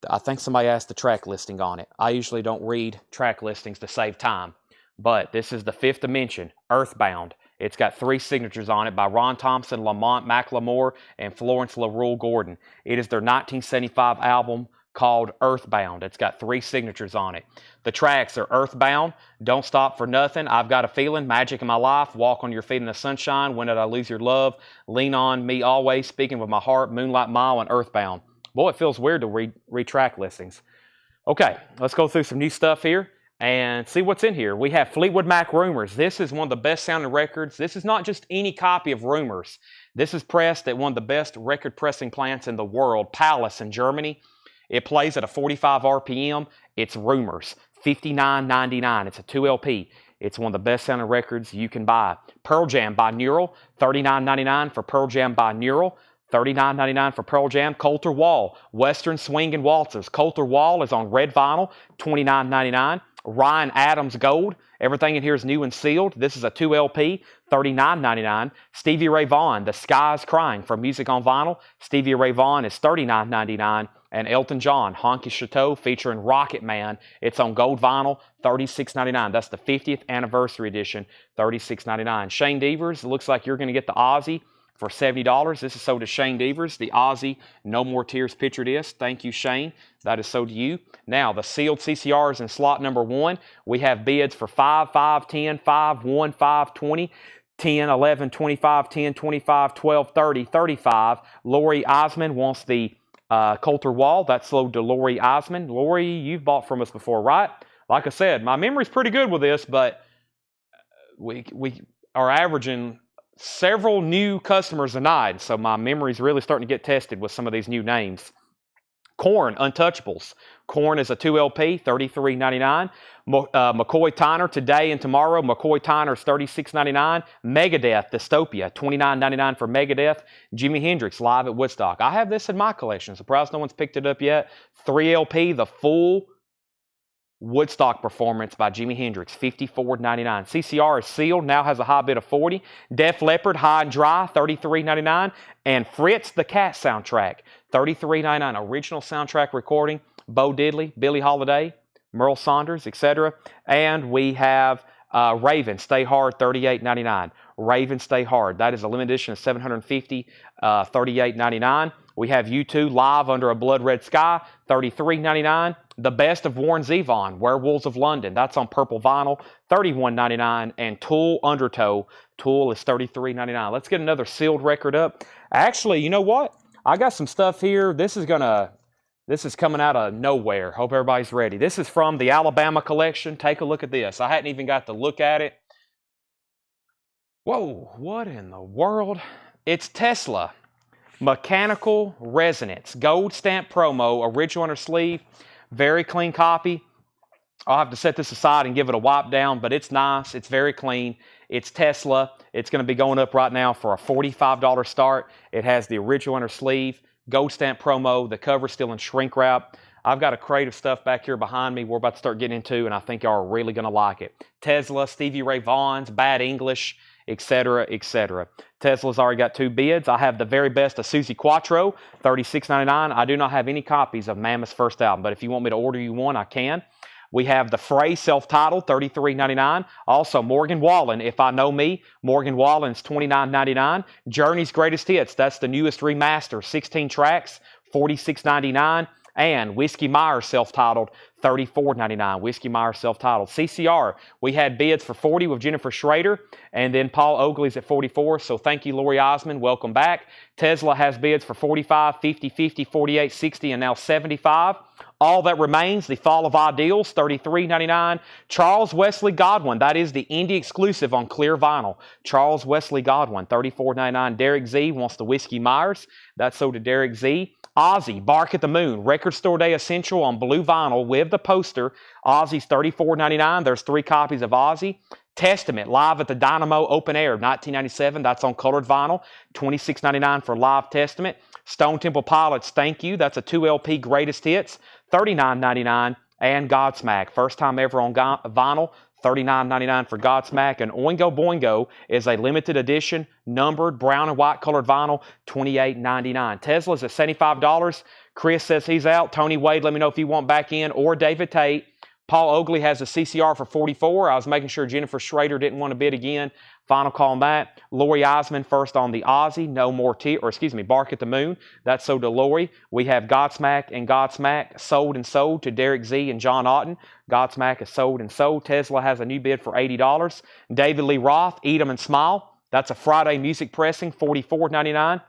I think somebody asked the track listing on it. I usually don't read track listings to save time. But this is the Fifth Dimension, Earthbound. It's got 3 signatures on it by Ron Thompson, Lamont McLemore, and Florence LaRue Gordon. It is their 1975 album called Earthbound. It's got 3 signatures on it. The tracks are Earthbound, Don't Stop for Nothing, I've Got a Feeling, Magic in My Life, Walk on Your Feet in the Sunshine, When Did I Lose Your Love, Lean on Me Always, Speaking with My Heart, Moonlight Mile, and Earthbound. Boy, it feels weird to read track listings. Okay, let's go through some new stuff here and see what's in here. We have Fleetwood Mac Rumors. This is one of the best sounding records. This is not just any copy of Rumors. This is pressed at one of the best record pressing plants in the world, Palace in Germany. It plays at a 45 RPM. It's Rumors, $59.99. It's a 2 LP. It's one of the best sounding records you can buy. Pearl Jam by Neural, $39.99 for Pearl Jam by Neural. $39.99 for Pearl Jam. Coulter Wall, Western Swing and Waltzes. Coulter Wall is on red vinyl, $29.99. Ryan Adams Gold. Everything in here is new and sealed. This is a 2 LP, $39.99. Stevie Ray Vaughan, The Sky's Crying for Music on Vinyl. Stevie Ray Vaughan is $39.99. And Elton John, Honky Chateau, featuring Rocket Man. It's on gold vinyl, $36.99. That's the 50th anniversary edition, $36.99. Shane Devers, it looks like you're going to get the Ozzy for $70. This is sold to Shane Devers, the Ozzy No More Tears picture disc. Thank you, Shane. That is sold to you. Now, the sealed CCRs in slot number 1. We have bids for 5, 5, 10, 5, 1, 5, 20, 10, 11, 25, 10, 25, 12, 30, 35. Lori Osmond wants the Coulter Wall. That's sold to Lori Osmond. Lori, you've bought from us before, right? Like I said, my memory's pretty good with this, but we are averaging several new customers a night, so my memory's really starting to get tested with some of these new names. Korn, Untouchables. Korn is a 2 LP, $33.99. McCoy Tyner, Today and Tomorrow. McCoy Tyner is $36.99. Megadeth, Dystopia, $29.99 for Megadeth. Jimi Hendrix, Live at Woodstock. I have this in my collection. Surprised no one's picked it up yet. 3 LP, the full Woodstock Performance by Jimi Hendrix, $54.99. CCR is sealed, now has a high bid of $40. Def Leppard, High and Dry, $33.99. And Fritz the Cat soundtrack, $33.99. Original soundtrack recording, Bo Diddley, Billie Holiday, Merle Saunders, etc. And we have Raven, Stay Hard, $38.99. Raven, Stay Hard. That is a limited edition of 750, $38.99. We have U2 Live Under a Blood Red Sky, $33.99. The Best of Warren Zevon, Werewolves of London. That's on purple vinyl, $31.99. And Tool Undertow. Tool is $33.99. Let's get another sealed record up. Actually, you know what? I got some stuff here. This is coming out of nowhere. Hope everybody's ready. This is from the Alabama collection. Take a look at this. I hadn't even got to look at it. Whoa, what in the world? It's Tesla. Mechanical Resonance. Gold stamp promo. Original on her sleeve. Very clean copy. I'll have to set this aside and give it a wipe down, but it's nice. It's very clean. It's Tesla. It's going to be going up right now for a $45 start. It has the original on her sleeve. Gold stamp promo. The cover's still in shrink wrap. I've got a crate of stuff back here behind me we're about to start getting into, and I think y'all are really going to like it. Tesla, Stevie Ray Vaughan's, Bad English, etc., etc. Tesla's already got 2 bids. I have the very best of Suzi Quatro, $36.99. I do not have any copies of Mammoth's first album, but if you want me to order you one, I can. We have the Fray self-titled, $33.99. Also, Morgan Wallen, If I Know Me. Morgan Wallen's $29.99. Journey's Greatest Hits, that's the newest remaster, 16 tracks, $46.99. And Whiskey Myers self-titled, $34.99. Whiskey Myers self-titled. CCR, we had bids for $40 with Jennifer Schrader, and then Paul Oakley's at $44. So thank you, Lori Osmond. Welcome back. Tesla has bids for $45, $50, $50, $48, $60, and now $75. All that remains, the Fall of Ideals, $33.99. Charles Wesley Godwin, that is the indie exclusive on clear vinyl. Charles Wesley Godwin, $34.99. Derek Z wants the Whiskey Myers. That's sold to Derek Z. Ozzy, Bark at the Moon, Record Store Day Essential on blue vinyl with the poster. Ozzy's $34.99. There's 3 copies of Ozzy. Testament, Live at the Dynamo Open Air, 1997. That's on colored vinyl. $26.99 for Live Testament. Stone Temple Pilots, Thank You. That's a 2 LP Greatest Hits. $39.99. And Godsmack, first time ever on vinyl. $39.99 for Godsmack. And Oingo Boingo is a limited edition, numbered, brown and white colored vinyl, $28.99. Tesla's at $75. Chris says he's out. Tony Wade, let me know if you want back in. Or David Tate. Paul Oakley has a CCR for $44. I was making sure Jennifer Schrader didn't want to bid again. Final call on that. Lori Osmond first on the Ozzy, Bark at the Moon. That's sold to Lori. We have Godsmack and Godsmack sold and sold to Derek Z and John Otten. Godsmack is sold and sold. Tesla has a new bid for $80. David Lee Roth, Eat 'em and Smile. That's a Friday music pressing, $44.99.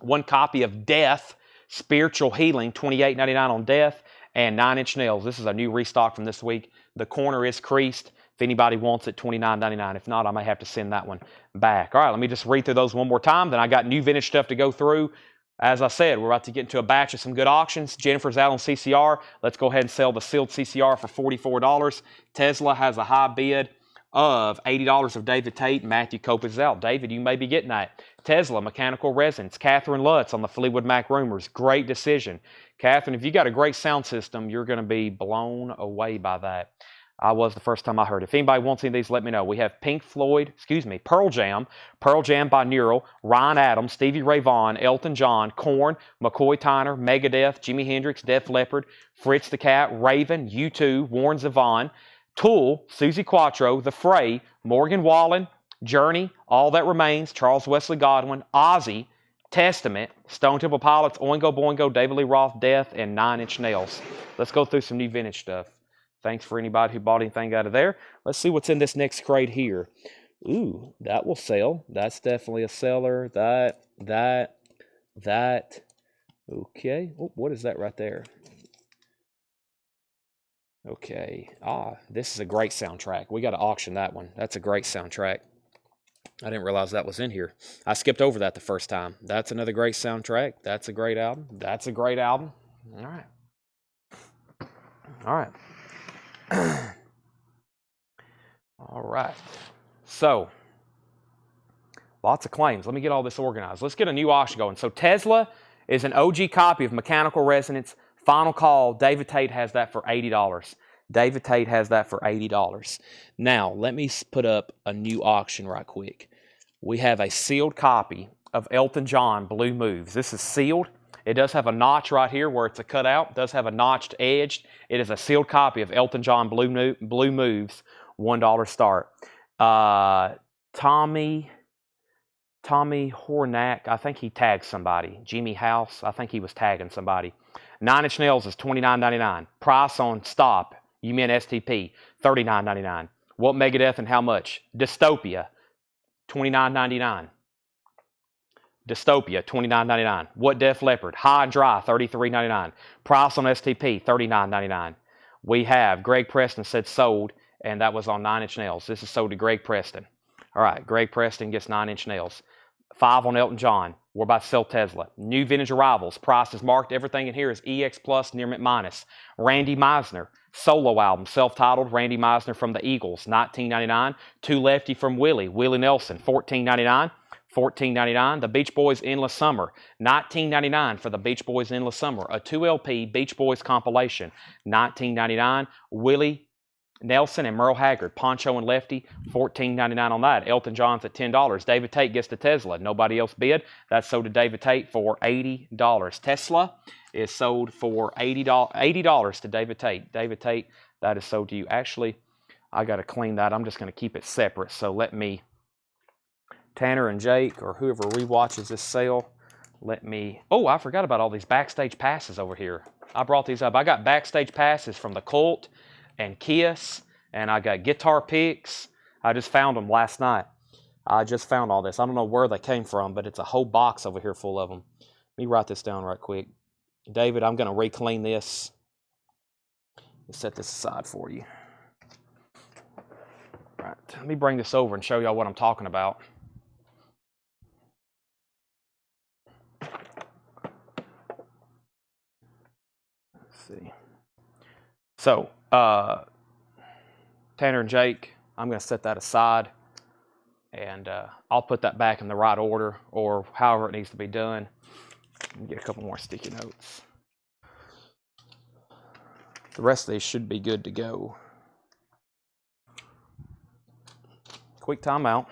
1 copy of Death, Spiritual Healing, $28.99 on Death. And 9 Inch Nails. This is a new restock from this week. The corner is creased. If anybody wants it, $29.99. If not, I may have to send that one back. All right, let me just read through those one more time. Then I got new vintage stuff to go through. As I said, we're about to get into a batch of some good auctions. Jennifer's out on CCR. Let's go ahead and sell the sealed CCR for $44. Tesla has a high bid of $80 of David Tate. Matthew Cope is out. David, you may be getting that. Tesla, Mechanical Resonance. Catherine Lutz on the Fleetwood Mac Rumors. Great decision. Catherine, if you got a great sound system, you're going to be blown away by that. I was the first time I heard it. If anybody wants any of these, let me know. We have Pearl Jam by Neural, Ryan Adams, Stevie Ray Vaughan, Elton John, Korn, McCoy Tyner, Megadeth, Jimi Hendrix, Def Leppard, Fritz the Cat, Raven, U2, Warren Zevon, Tool, Suzi Quatro, The Fray, Morgan Wallen, Journey, All That Remains, Charles Wesley Godwin, Ozzy, Testament, Stone Temple Pilots, Oingo Boingo, David Lee Roth, Death, and 9 Inch Nails. Let's go through some new vintage stuff. Thanks for anybody who bought anything out of there. Let's see what's in this next crate here. Ooh, that will sell. That's definitely a seller. That. Okay. Oh, what is that right there? Okay. This is a great soundtrack. We got to auction that one. That's a great soundtrack. I didn't realize that was in here. I skipped over that the first time. That's another great soundtrack. That's a great album. That's a great album. All right. All right. All right. So, lots of claims. Let me get all this organized. Let's get a new auction going. So, Tesla is an OG copy of Mechanical Resonance. Final call. David Tate has that for $80. David Tate has that for $80. Now, let me put up a new auction right quick. We have a sealed copy of Elton John Blue Moves. This is sealed. It does have a notch right here where it's a cutout. It does have a notched edge. It is a sealed copy of Elton John Blue Moves, $1 start. Tommy Hornack, I think he tagged somebody. Jimmy House, I think he was tagging somebody. 9 Inch Nails is $29.99. Price on stop, you meant STP, $39.99. What Megadeth and how much? Dystopia, $29.99. Dystopia, $29.99. What Def Leppard? High and Dry, $33.99. Price on STP, $39.99. We have Greg Preston said sold, and that was on 9 Inch Nails. This is sold to Greg Preston. All right, Greg Preston gets 9 Inch Nails. 5 on Elton John. We're about to sell Tesla. New Vintage Arrivals. Price is marked. Everything in here is EX plus, near mint minus. Randy Meisner. Solo album. Self-titled. Randy Meisner from the Eagles. $19.99. Two Lefty from Willie. Willie Nelson. $14.99. $14.99. The Beach Boys Endless Summer. $19.99 for the Beach Boys Endless Summer. A 2LP Beach Boys compilation. $19.99. Willie Nelson and Merle Haggard, Poncho and Lefty, $14.99 on that. Elton John's at $10. David Tate gets the Tesla. Nobody else bid. That's sold to David Tate for $80. Tesla is sold for $80 to David Tate. David Tate, that is sold to you. Actually, I got to clean that. I'm just going to keep it separate. So let me, Tanner and Jake or whoever rewatches this sale, let me, oh, I forgot about all these backstage passes over here. I brought these up. I got backstage passes from the Cult and Kiss, and I got guitar picks. I just found them last night. I just found all this. I don't know where they came from, but it's a whole box over here full of them. Let me write this down right quick. David, I'm going to re-clean this. Let's set this aside for you. All right, let me bring this over and show y'all what I'm talking about. Let's see. So, Tanner and Jake, I'm going to set that aside, and I'll put that back in the right order or however it needs to be done. Let me get a couple more sticky notes. The rest of these should be good to go. Quick timeout.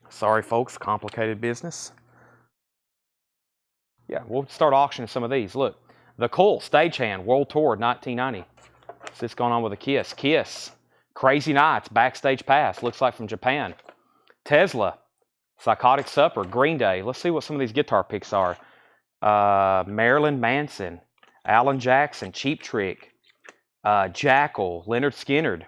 Sorry, folks, complicated business. Yeah, we'll start auctioning some of these. Look, the Cult Stagehand World Tour 1990. What's this going on with a Kiss? Kiss. Crazy Nights Backstage Pass. Looks like from Japan. Tesla. Psychotic Supper. Green Day. Let's see what some of these guitar picks are. Marilyn Manson. Alan Jackson. Cheap Trick. Jackal. Leonard Skinner.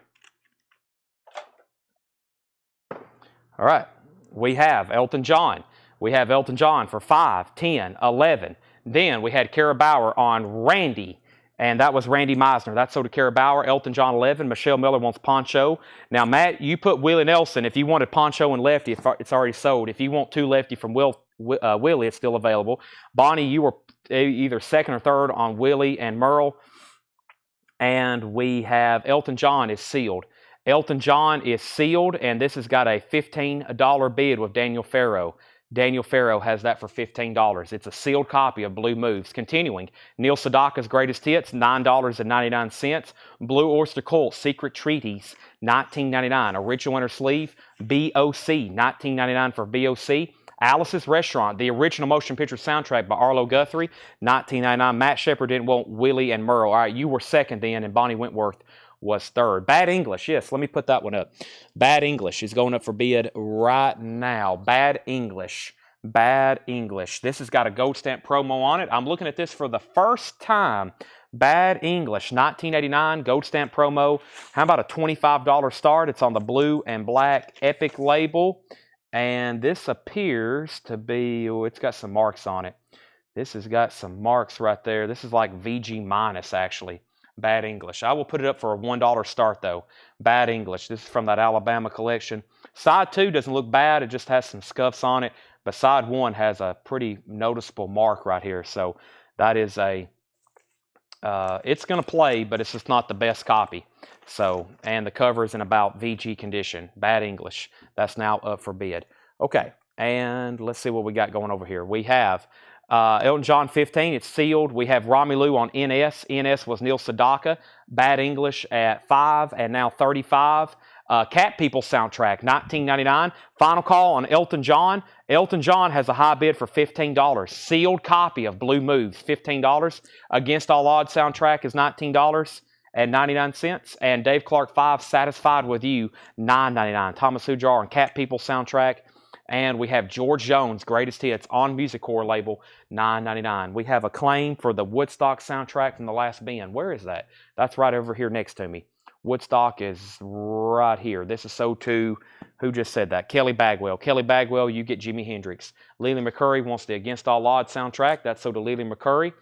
All right. We have Elton John. We have Elton John for 5, 10, 11. Then we had Kara Bauer on Randy, and that was Randy Meisner. That's sold to Kara Bauer. Elton John 11. Michelle Miller wants Poncho. Now, Matt, you put Willie Nelson. If you wanted Poncho and Lefty, it's already sold. If you want 2 Lefty from Willie, it's still available. Bonnie, you were either second or third on Willie and Merle. And we have Elton John is sealed. Elton John is sealed, and this has got a $15 bid with Daniel Farrow. Daniel Farrow has that for $15. It's a sealed copy of Blue Moves. Continuing, Neil Sedaka's Greatest Hits, $9.99. Blue Oyster Cult, Secret Treaties, $19.99. Original Inner Sleeve, BOC, $19.99 for BOC. Alice's Restaurant, the original motion picture soundtrack by Arlo Guthrie, $19.99. Matt Shepard didn't want Willie and Merle. All right, you were second then, and Bonnie Wentworth was third. Bad English, yes, let me put that one up. Bad English is going up for bid right now. Bad English. Bad English. This has got a gold stamp promo on it. I'm looking at this for the first time. Bad English, 1989, gold stamp promo. How about a $25 start? It's on the blue and black Epic label. And this appears to be, oh, it's got some marks on it. This has got some marks right there. This is like VG minus, actually. Bad English. I will put it up for a $1 start, though. Bad English. This is from that Alabama collection. Side 2 doesn't look bad. It just has some scuffs on it. But side 1 has a pretty noticeable mark right here. So that is a, it's going to play, but it's just not the best copy. So, and the cover is in about VG condition. Bad English. That's now up for bid. Okay, and let's see what we got going over here. We have Elton John 15, it's sealed. We have Romelu on NS. NS was Neil Sedaka. Bad English at 5 and now 35. Cat People soundtrack, $19.99. Final call on Elton John. Elton John has a high bid for $15. Sealed copy of Blue Moves, $15. Against All Odds soundtrack is $19.99. And Dave Clark 5, Satisfied With You, $9.99. Thomas Hujar on Cat People soundtrack. And we have George Jones, Greatest Hits on Music Core label, $9.99. We have Acclaim for the Woodstock soundtrack from The Last Band. Where is that? That's right over here next to me. Woodstock is right here. This is so too. Who just said that? Kelly Bagwell. Kelly Bagwell, you get Jimi Hendrix. Lily McCurry wants the Against All Odds soundtrack. That's so to Lily McCurry.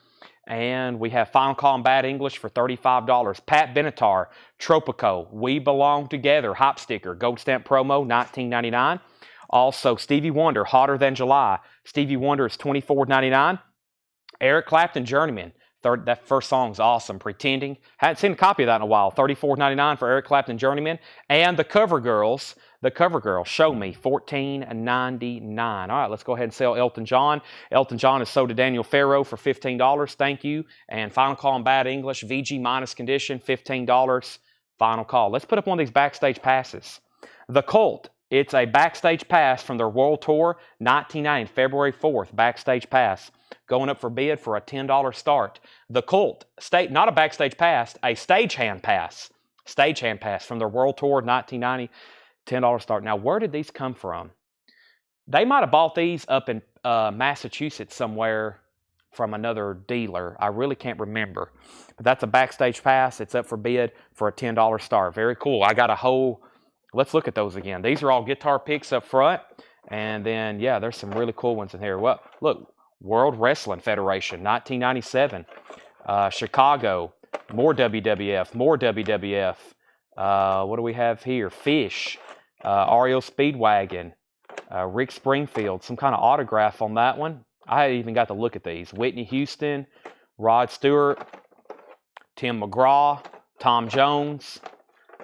And we have Final Call in Bad English for $35. Pat Benatar, Tropico, We Belong Together, Hop Sticker, Gold Stamp promo, $19.99. Also, Stevie Wonder, Hotter Than July. Stevie Wonder is $24.99. Eric Clapton, Journeyman. That first song's awesome. Pretending. Hadn't seen a copy of that in a while. $34.99 for Eric Clapton, Journeyman. And the Cover Girls, Show Me, $14.99. All right, let's go ahead and sell Elton John. Elton John is sold to Daniel Farrow for $15. Thank you. And Final Call in Bad English, VG minus condition, $15. Final call. Let's put up one of these backstage passes. The Cult. It's a backstage pass from their world tour, 1990, February 4th, backstage pass. Going up for bid for a $10 start. The Cult, not a backstage pass, a stagehand pass. Stagehand pass from their world tour, 1990, $10 start. Now, where did these come from? They might have bought these up in Massachusetts somewhere from another dealer. I really can't remember. But that's a backstage pass. It's up for bid for a $10 start. Very cool. I got a whole... Let's look at those again. These are all guitar picks up front. And then, yeah, there's some really cool ones in here. Well, look, World Wrestling Federation, 1997. Chicago, more WWF, more WWF. What do we have here? Fish, REO Speedwagon, Rick Springfield, some kind of autograph on that one. I even got to look at these. Whitney Houston, Rod Stewart, Tim McGraw, Tom Jones,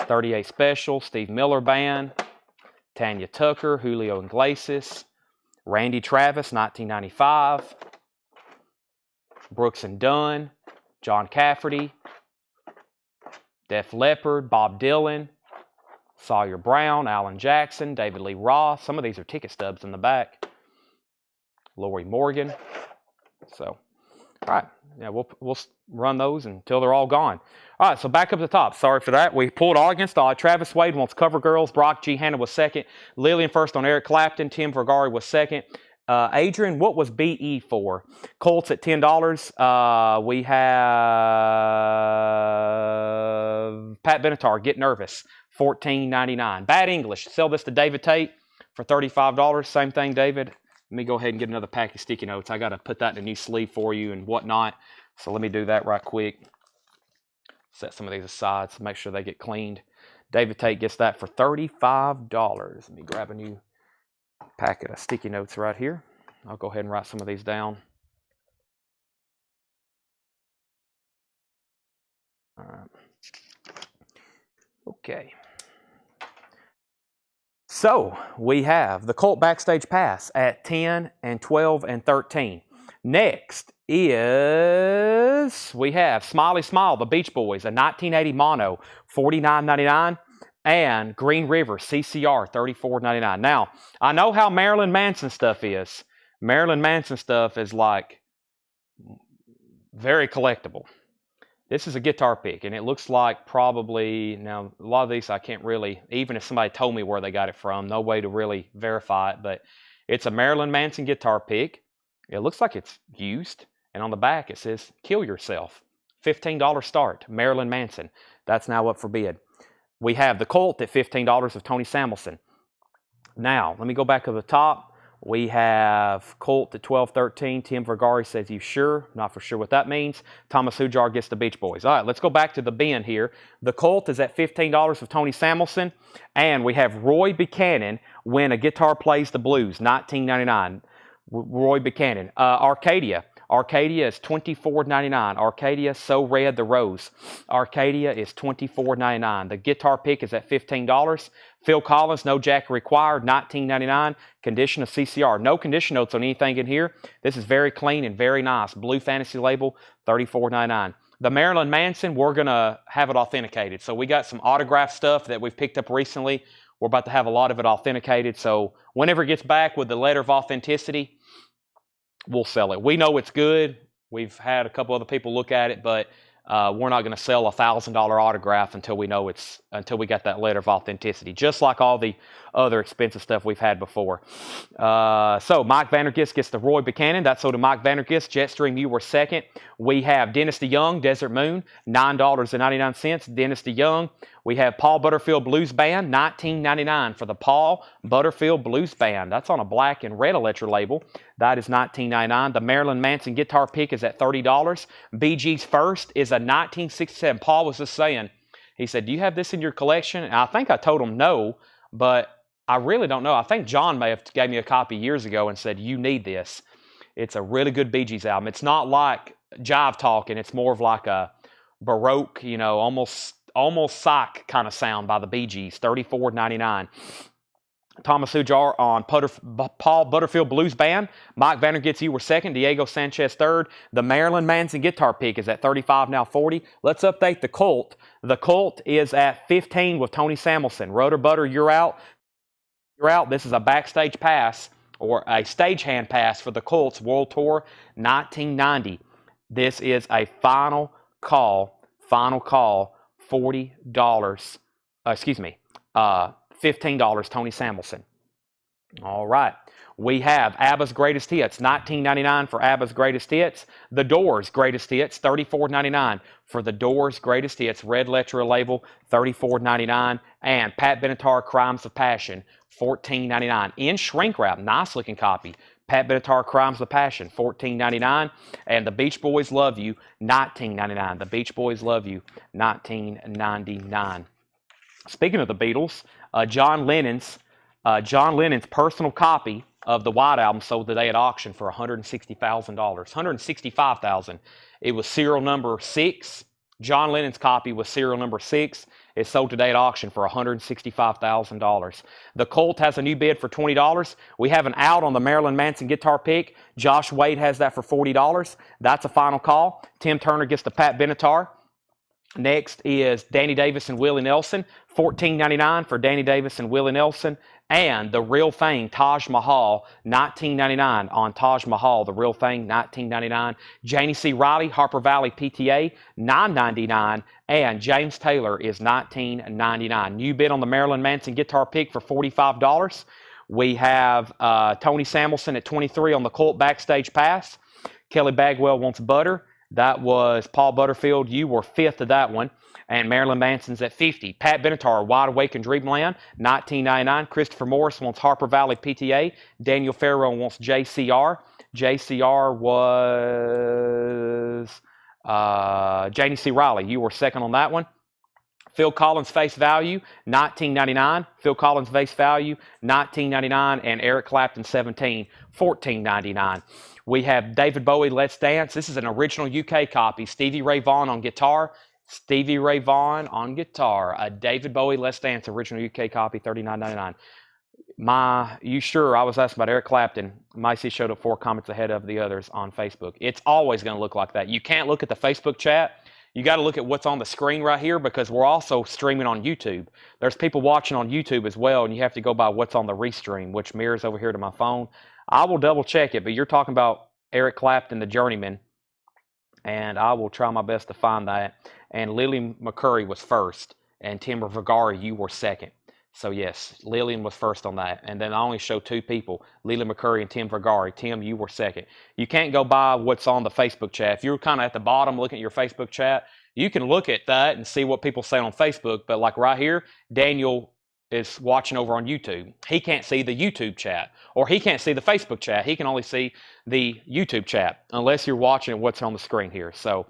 38 Special, Steve Miller Band, Tanya Tucker, Julio Iglesias, Randy Travis, 1995, Brooks and Dunn, John Cafferty, Def Leppard, Bob Dylan, Sawyer Brown, Alan Jackson, David Lee Roth. Some of these are ticket stubs in the back. Lori Morgan. So, all right. Yeah, we'll run those until they're all gone. All right, so back up to the top. Sorry for that. We pulled all against all. Travis Wade wants Cover Girls. Brock G. Hanna was second. Lillian first on Eric Clapton. Tim Vergari was second. Adrian, what was BE for? Colts at $10. We have Pat Benatar, Get Nervous, $14.99. Bad English, sell this to David Tate for $35. Same thing, David. Let me go ahead and get another pack of sticky notes. I got to put that in a new sleeve for you and whatnot. So let me do that right quick. Set some of these aside to make sure they get cleaned. David Tate gets that for $35. Let me grab a new packet of sticky notes right here. I'll go ahead and write some of these down. All right. Okay. So we have the Cult Backstage Pass at 10 and 12 and 13. Next is we have Smiley Smile, the Beach Boys, a 1980 mono, $49.99, and Green River CCR, $34.99. Now, I know how Marilyn Manson stuff is. Marilyn Manson stuff is like very collectible. This is a guitar pick, and it looks like probably, now a lot of these I can't really, even if somebody told me where they got it from, no way to really verify it, but it's a Marilyn Manson guitar pick. It looks like it's used, and on the back it says, Kill Yourself, $15 start, Marilyn Manson. That's now up for bid. We have the Cult at $15 of Tony Samuelson. Now, let me go back to the top. We have Colt at 12-13. Tim Vergari says, you sure? Not for sure what that means. Thomas Hujar gets the Beach Boys. All right, let's go back to the bin here. The Colt is at $15 of Tony Samuelson. And we have Roy Buchanan, When a Guitar Plays the Blues, $19.99. Roy Buchanan. Arcadia. Arcadia is $24.99. Arcadia, So Red the Rose. Arcadia is $24.99. The guitar pick is at $15. Phil Collins, no jack required, $19.99. Condition of CCR. No condition notes on anything in here. This is very clean and very nice. Blue Fantasy label, $34.99. The Marilyn Manson, we're going to have it authenticated. So we got some autograph stuff that we've picked up recently. We're about to have a lot of it authenticated. So whenever it gets back with the letter of authenticity, we'll sell it. We know it's good. We've had a couple other people look at it, but we're not going to sell a $1,000 autograph until we got that letter of authenticity, just like all the other expensive stuff we've had before. So Mike Vandergist gets the Roy Buchanan. That's so to Mike Vandergist. Jetstream, you were second. We have Dennis DeYoung, Desert Moon, $9.99. Dennis DeYoung. We have Paul Butterfield Blues Band, $19.99 for the Paul Butterfield Blues Band. That's on a black and red electro label. That is $19.99. The Marilyn Manson guitar pick is at $30. BG's First is a 1967. Paul was just saying, he said, do you have this in your collection? And I think I told him no, but I really don't know. I think John may have gave me a copy years ago and said, you need this. It's a really good Bee Gees album. It's not like Jive Talking. It's more of like a Baroque, you know, almost psych kind of sound by the Bee Gees, $34.99. Thomas Ujar on Paul Butterfield Blues Band. Mike Vandergist, you were second. Diego Sanchez third. The Marilyn Manson guitar pick is at $35, now $40. Let's update the Colt. The Colt is at $15 with Tony Samuelson. Rotor Butter, you're out. You're out. This is a backstage pass or a stagehand pass for the Colts World Tour 1990. This is a final call. $40. $15, Tony Samuelson. All right. We have ABBA's Greatest Hits, $19.99 for ABBA's Greatest Hits. The Doors' Greatest Hits, $34.99 for The Doors' Greatest Hits. Red Letter label, $34.99. And Pat Benatar, Crimes of Passion, $14.99. In shrink wrap, nice looking copy. Pat Benatar, Crimes of Passion, $14.99. And The Beach Boys Love You, $19.99. The Beach Boys Love You, $19.99. Speaking of the Beatles, John Lennon's personal copy of the White Album sold today at auction for $160,000. $165,000. It was serial number 6. John Lennon's copy was serial number 6. It sold today at auction for $165,000. The Colt has a new bid for $20. We have an out on the Marilyn Manson guitar pick. Josh Wade has that for $40. That's a final call. Tim Turner gets the Pat Benatar. Next is Danny Davis and Willie Nelson, $14.99 for Danny Davis and Willie Nelson. And The Real Thing, Taj Mahal, $19.99 on Taj Mahal, The Real Thing, $19.99. Janie C. Riley, Harper Valley PTA, $9.99. And James Taylor is $19.99. New bid on the Marilyn Manson guitar pick for $45. We have Tony Samuelson at $23 on the Colt Backstage Pass. Kelly Bagwell wants butter. That was Paul Butterfield. You were 5th of that one. And Marilyn Manson's at $50. Pat Benatar, Wide Awake in Dreamland, $19.99. Christopher Morris wants Harper Valley PTA. Daniel Farrow wants JCR. JCR was Janie C. Riley. You were second on that one. Phil Collins Face Value, $19.99. Phil Collins Face Value, $19.99. And Eric Clapton 17, $14.99. We have David Bowie, Let's Dance. This is an original UK copy. Stevie Ray Vaughan on guitar. Stevie Ray Vaughan on guitar. A David Bowie, Let's Dance, original UK copy, $39.99. You sure? I was asked about Eric Clapton. Micey showed up 4 comments ahead of the others on Facebook. It's always going to look like that. You can't look at the Facebook chat. You got to look at what's on the screen right here because we're also streaming on YouTube. There's people watching on YouTube as well, and you have to go by what's on the restream, which mirrors over here to my phone. I will double check it, but you're talking about Eric Clapton, the Journeyman, and I will try my best to find that. And Lillian McCurry was first, and Tim Vergara, you were second. So yes, Lillian was first on that. And then I only show 2 people, Lillian McCurry and Tim Vergara. Tim, you were second. You can't go by what's on the Facebook chat. If you're kind of at the bottom looking at your Facebook chat, you can look at that and see what people say on Facebook. But like right here, Daniel is watching over on YouTube. He can't see the YouTube chat, or he can't see the Facebook chat. He can only see the YouTube chat unless you're watching what's on the screen here. So,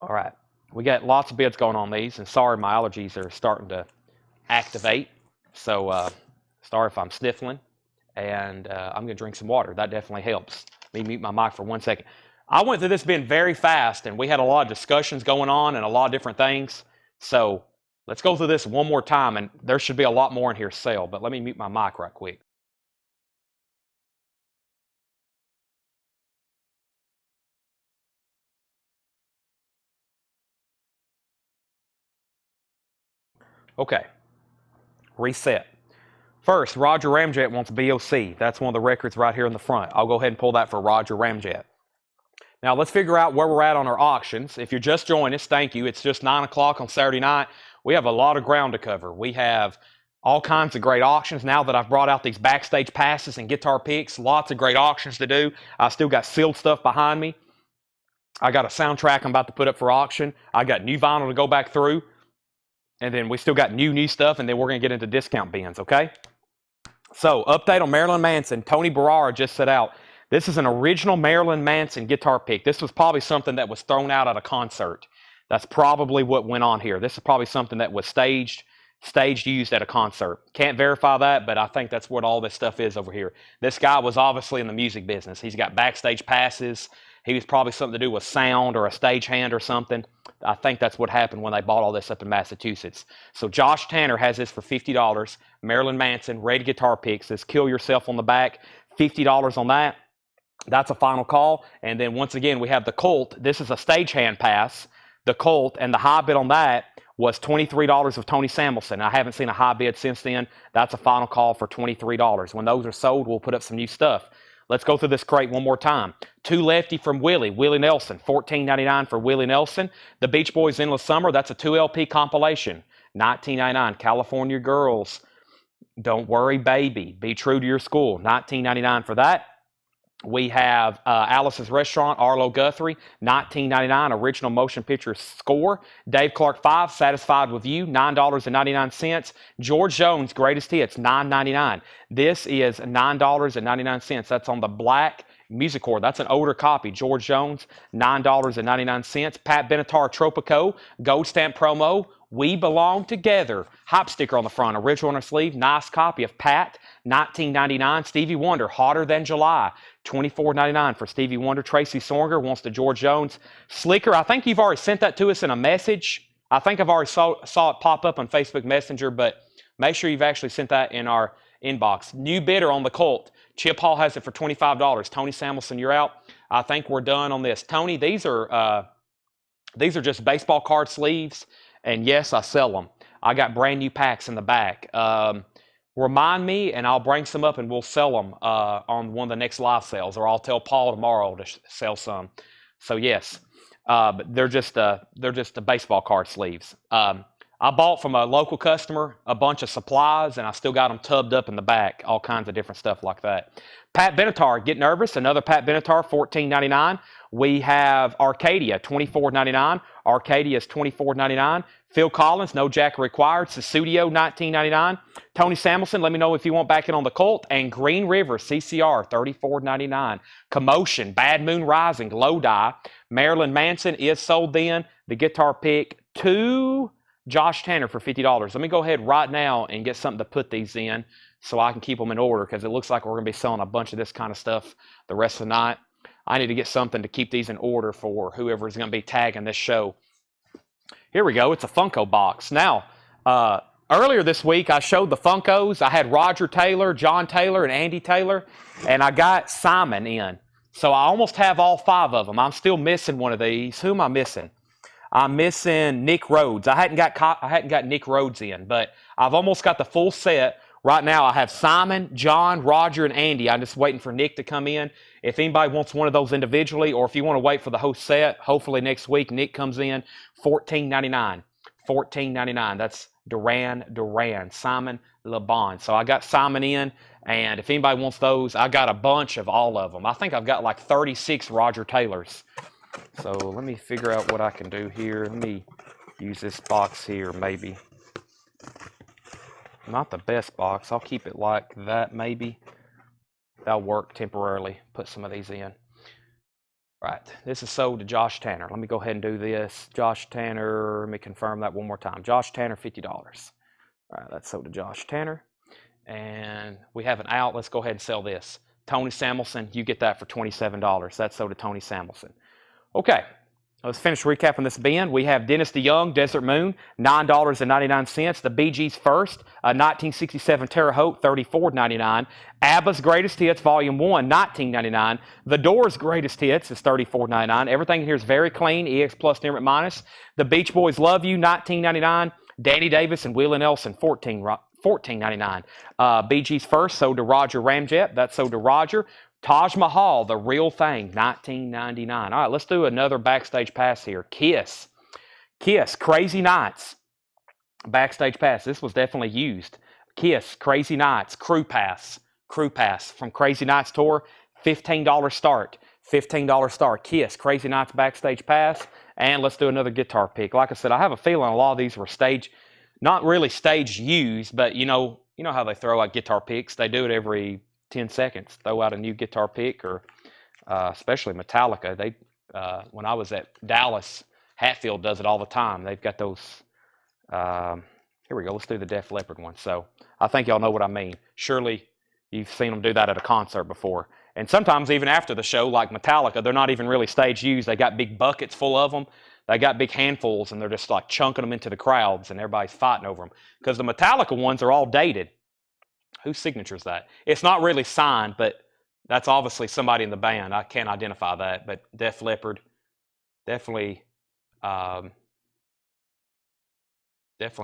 all right. We got lots of bids going on these, and sorry, my allergies are starting to activate. So, sorry if I'm sniffling, and I'm going to drink some water. That definitely helps. Let me mute my mic for 1 second. I went through this being very fast, and we had a lot of discussions going on and a lot of different things. So let's go through this one more time, and there should be a lot more in here to sell, but let me mute my mic right quick. Okay, reset. First, Roger Ramjet wants BOC. That's one of the records right here in the front. I'll go ahead and pull that for Roger Ramjet. Now let's figure out where we're at on our auctions. If you're just joining us, thank you. It's just 9 o'clock on Saturday night. We have a lot of ground to cover. We have all kinds of great auctions. Now that I've brought out these backstage passes and guitar picks, lots of great auctions to do. I still got sealed stuff behind me. I got a soundtrack I'm about to put up for auction. I got new vinyl to go back through. And then we still got new stuff, and then we're going to get into discount bins, okay? So, update on Marilyn Manson. Tony Barara just set out. This is an original Marilyn Manson guitar pick. This was probably something that was thrown out at a concert. That's probably what went on here. This is probably something that was staged used at a concert. Can't verify that, but I think that's what all this stuff is over here. This guy was obviously in the music business. He's got backstage passes. He was probably something to do with sound or a stagehand or something. I think that's what happened when they bought all this up in Massachusetts. So Josh Tanner has this for $50. Marilyn Manson, rated guitar picks. Says Kill Yourself on the back. $50 on that. That's a final call. And then once again, we have the Colt. This is a stagehand pass. The Colt, and the high bid on that was $23 of Tony Samuelson. I haven't seen a high bid since then. That's a final call for $23. When those are sold, we'll put up some new stuff. Let's go through this crate one more time. Two Lefty from Willie Nelson, $14.99 for Willie Nelson. The Beach Boys Endless Summer, that's a 2 LP compilation, $19.99. California Girls, Don't Worry Baby, Be True to Your School, $19.99 for that. We have Alice's Restaurant, Arlo Guthrie, $19.99, original motion picture score. Dave Clark 5, Satisfied with You, $9.99. George Jones, Greatest Hits, $9.99. This is $9.99. That's on the black music cord. That's an older copy. George Jones, $9.99. Pat Benatar Tropico, Gold Stamp promo, We Belong Together. Hype sticker on the front, original on the sleeve. Nice copy of Pat, $19.99. Stevie Wonder, Hotter Than July, $24.99 for Stevie Wonder. Tracy Sorger wants the George Jones Slicker. I think you've already sent that to us in a message. I think I've already saw it pop up on Facebook Messenger, but make sure you've actually sent that in our inbox. New bidder on the Colt. Chip Hall has it for $25. Tony Samuelson, you're out. I think we're done on this. Tony, these are just baseball card sleeves, and yes, I sell them. I got brand new packs in the back. Remind me, and I'll bring some up, and we'll sell them on one of the next live sales, or I'll tell Paul tomorrow to sell some. So yes, but they're just the baseball card sleeves. I bought from a local customer a bunch of supplies, and I still got them tubbed up in the back, all kinds of different stuff like that. Pat Benatar, Get Nervous, another Pat Benatar, $14.99. We have Arcadia, $24.99. Arcadia is $24.99. Phil Collins, No Jacket Required. Susudio, $19.99. Tony Samuelson, let me know if you want back in on the Colt. And Green River, CCR, $34.99. Commotion, Bad Moon Rising, Lodi. Marilyn Manson is sold then. The guitar pick to Josh Tanner for $50. Let me go ahead right now and get something to put these in so I can keep them in order, because it looks like we're going to be selling a bunch of this kind of stuff the rest of the night. I need to get something to keep these in order for whoever is going to be tagging this show. Here we go. It's a Funko box. Now, earlier this week, I showed the Funkos. I had Roger Taylor, John Taylor, and Andy Taylor, and I got Simon in. So I almost have all 5 of them. I'm still missing one of these. Who am I missing? I'm missing Nick Rhodes. I hadn't got Nick Rhodes in, but I've almost got the full set. Right now, I have Simon, John, Roger, and Andy. I'm just waiting for Nick to come in. If anybody wants one of those individually, or if you want to wait for the whole set, hopefully next week Nick comes in. $14.99. $14.99. That's Duran, Simon LeBon. So I got Simon in, and if anybody wants those, I got a bunch of all of them. I think I've got like 36 Roger Taylors. So let me figure out what I can do here. Let me use this box here, maybe. Not the best box. I'll keep it like that, maybe. That'll work temporarily. Put some of these in. Right. This is sold to Josh Tanner. Let me go ahead and do this. Josh Tanner. Let me confirm that one more time. Josh Tanner, $50. All right. That's sold to Josh Tanner. And we have an out. Let's go ahead and sell this. Tony Samuelson, you get that for $27. That's so to Tony Samuelson. Okay, let's finish recapping this bin. We have Dennis DeYoung, Desert Moon, $9.99. The Bee Gees First, 1967 Terre Haute, $34.99. ABBA's Greatest Hits, Volume 1, $19.99. The Doors' Greatest Hits is $34.99. Everything here is very clean, EX Plus Limit Minus. The Beach Boys Love You, $19.99. Danny Davis and Willie Nelson, $14.99. Bee Gees First, sold to Roger Ramjet. That's sold to Roger. Taj Mahal, The Real Thing, $19.99. All right, let's do another backstage pass here. Kiss, Crazy Nights, backstage pass. This was definitely used. Kiss, Crazy Nights, Crew Pass from Crazy Nights Tour, $15 start. $15 start. Kiss, Crazy Nights backstage pass. And let's do another guitar pick. Like I said, I have a feeling a lot of these were not really stage used, but you know how they throw out guitar picks. They do it every 10 seconds. Throw out a new guitar pick, or especially Metallica. They when I was at Dallas, Hatfield does it all the time. They've got those. Here we go. Let's do the Def Leppard one. So I think y'all know what I mean. Surely you've seen them do that at a concert before. And sometimes even after the show, like Metallica, they're not even really stage used. They got big buckets full of them. They got big handfuls, and they're just like chunking them into the crowds, and everybody's fighting over them. Because the Metallica ones are all dated. Whose signature is that? It's not really signed, but that's obviously somebody in the band. I can't identify that, but Def Leppard, definitely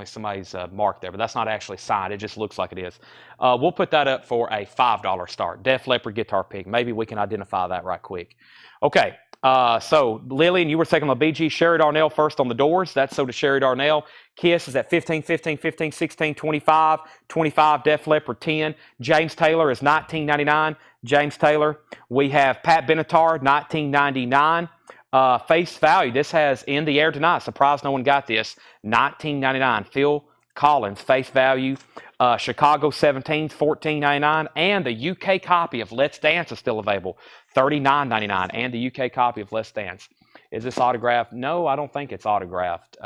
somebody's mark there, but that's not actually signed. It just looks like it is. We'll put that up for a $5 start. Def Leppard guitar pick. Maybe we can identify that right quick. Okay, so Lillian, you were second on the BG. Sherry Darnell first on the Doors. That's so to Sherry Darnell. Kiss is at 15, 15, 15, 16, 25. 25, Def Leppard 10. James Taylor is $19.99. James Taylor. We have Pat Benatar, $19.99. Face value, this has In the Air Tonight. Surprised no one got this. $19.99. Phil Collins, face value. Chicago 17s, $14.99. And the UK copy of Let's Dance is still available. $39.99. And the UK copy of Let's Dance. Is this autographed? No, I don't think it's autographed.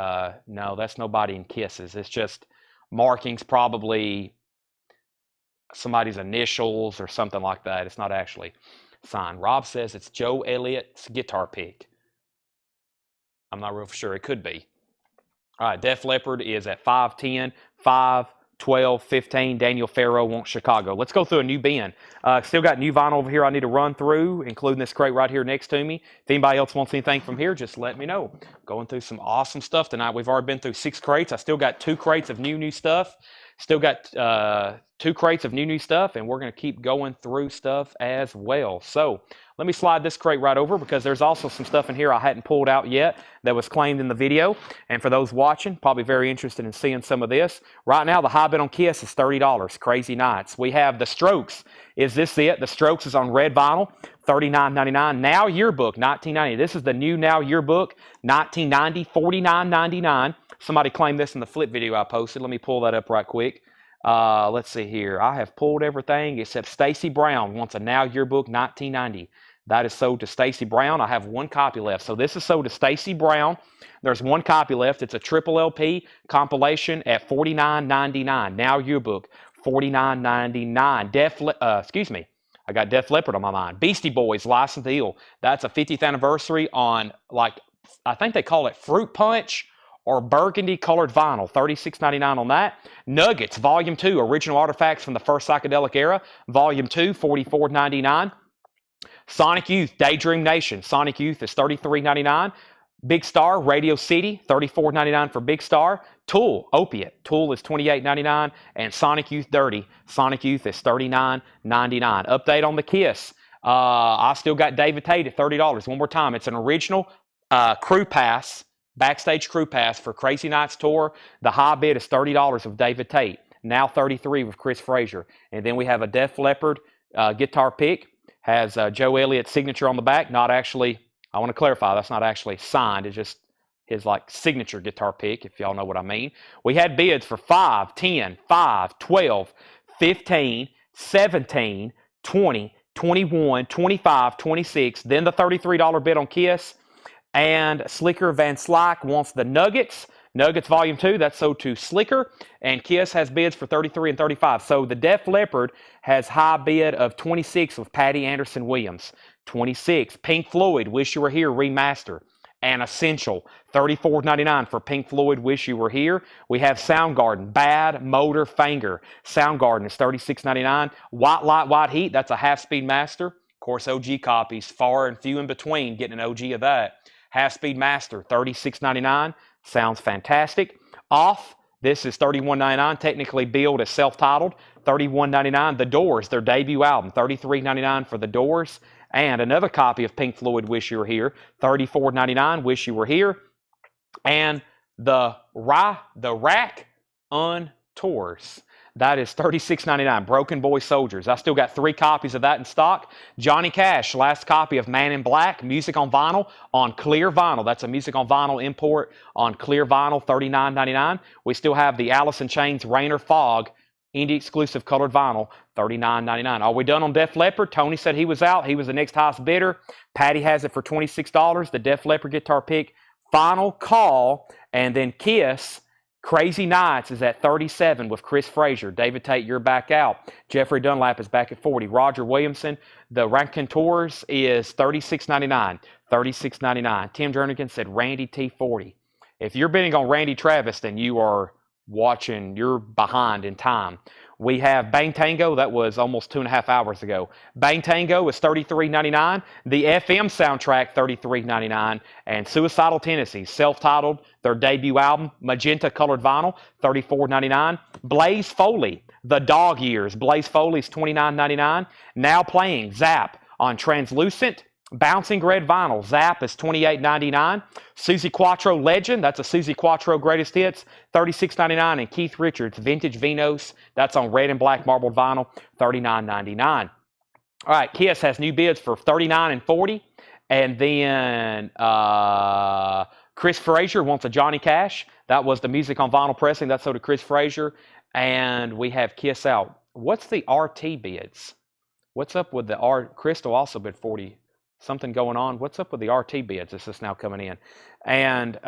No, that's nobody in Kisses. It's just markings, probably somebody's initials or something like that. It's not actually signed. Rob says it's Joe Elliott's guitar pick. I'm not real sure. It could be. All right, Def Leppard is at 510, 5, 12, 15. Daniel Farrow wants Chicago. Let's go through a new bin. Still got new vinyl over here I need to run through, including this crate right here next to me. If anybody else wants anything from here, just let me know. Going through some awesome stuff tonight. We've already been through 6 crates. I still got 2 crates of new stuff. Still got 2 crates of new stuff, and we're going to keep going through stuff as well. So let me slide this crate right over, because there's also some stuff in here I hadn't pulled out yet that was claimed in the video. And for those watching, probably very interested in seeing some of this. Right now, the high bid on Kiss is $30. Crazy Nights. We have The Strokes. Is this it? The Strokes is on red vinyl, $39.99. Now Yearbook, $19.90. This is the new Now Yearbook, $19.90, $49.99. Somebody claimed this in the flip video I posted. Let me pull that up right quick. Let's see here. I have pulled everything except Stacy Brown wants a Now Yearbook, $19.90. That is sold to Stacy Brown. I have 1 copy left. So this is sold to Stacy Brown. There's 1 copy left. It's a triple LP compilation at $49.99. Now Yearbook, $49.99. Excuse me. I got Def Leppard on my mind. Beastie Boys, License to Ill. That's a 50th anniversary on, like, I think they call it Fruit Punch or burgundy colored vinyl, $36.99 on that. Nuggets, Volume 2, original artifacts from the first psychedelic era, Volume 2, $44.99. Sonic Youth, Daydream Nation, Sonic Youth is $33.99. Big Star, Radio City, $34.99 for Big Star. Tool, Opiate, Tool is $28.99. And Sonic Youth Dirty, Sonic Youth is $39.99. Update on the Kiss. I still got David Tate at $30. One more time, it's an original crew pass, backstage crew pass for Crazy Nights Tour. The high bid is $30 of David Tate. Now $33 with Chris Frazier. And then we have a Def Leppard guitar pick. Has Joe Elliott's signature on the back. Not actually, I want to clarify, that's not actually signed. It's just his like signature guitar pick, if y'all know what I mean. We had bids for 5, 10, 5, 12, 15, 17, 20, 21, 25, 26. Then the $33 bid on Kiss. And Slicker Van Slyke wants the Nuggets. Nuggets Volume 2, that's sold to Slicker. And Kiss has bids for 33 and 35. So the Def Leppard has high bid of 26 with Patty Anderson Williams. 26. Pink Floyd, Wish You Were Here remaster. And Essential, $34.99 for Pink Floyd, Wish You Were Here. We have Soundgarden, Bad Motor Finger. Soundgarden is $36.99. White Light, White Heat, that's a half-speed master. Of course, OG copies, far and few in between, getting an OG of that. Half-speed master, $36.99. Sounds fantastic. Off, this is $31.99, technically billed as self-titled. $31.99. The Doors, their debut album, $33.99 for The Doors. And another copy of Pink Floyd, Wish You Were Here, $34.99, Wish You Were Here. And the Rack on Tours, that is $36.99, Broken Boy Soldiers. I still got 3 copies of that in stock. Johnny Cash, last copy of Man in Black, music on vinyl, on clear vinyl. That's a music on vinyl import on clear vinyl, $39.99. We still have the Alice in Chains Rain or Fog, indie exclusive colored vinyl, $39.99. Are we done on Def Leppard? Tony said he was out. He was the next highest bidder. Patty has it for $26. The Def Leppard guitar pick, final call. And then Kiss, Crazy Nights is at $37 with Chris Frazier. David Tate, you're back out. Jeffrey Dunlap is back at $40. Roger Williamson, the Rankin Tours is $36.99. $36.99. Tim Jernigan said Randy T40. If you're bidding on Randy Travis, then you are you're behind in time. We have Bang Tango, that was almost 2.5 hours ago. Bang Tango is $33.99. The FM soundtrack, $33.99. And Suicidal Tendencies, self-titled, their debut album, magenta colored vinyl, $34.99. Blaze Foley, The Dog Years, Blaze Foley's $29.99. Now playing Zap on translucent bouncing red vinyl. Zap is $28.99. Suzi Quatro Legend, that's a Suzi Quatro greatest hits, $36.99. And Keith Richards Vintage Vinos, that's on red and black marbled vinyl, $39.99. All right, Kiss has new bids for $39 and $40. And then Chris Frazier wants a Johnny Cash. That was the music on vinyl pressing. That's sold to Chris Frazier. And we have Kiss out. What's the RT bids? What's up with the Crystal also bid 40. Something going on. What's up with the RT bids? This is now coming in. And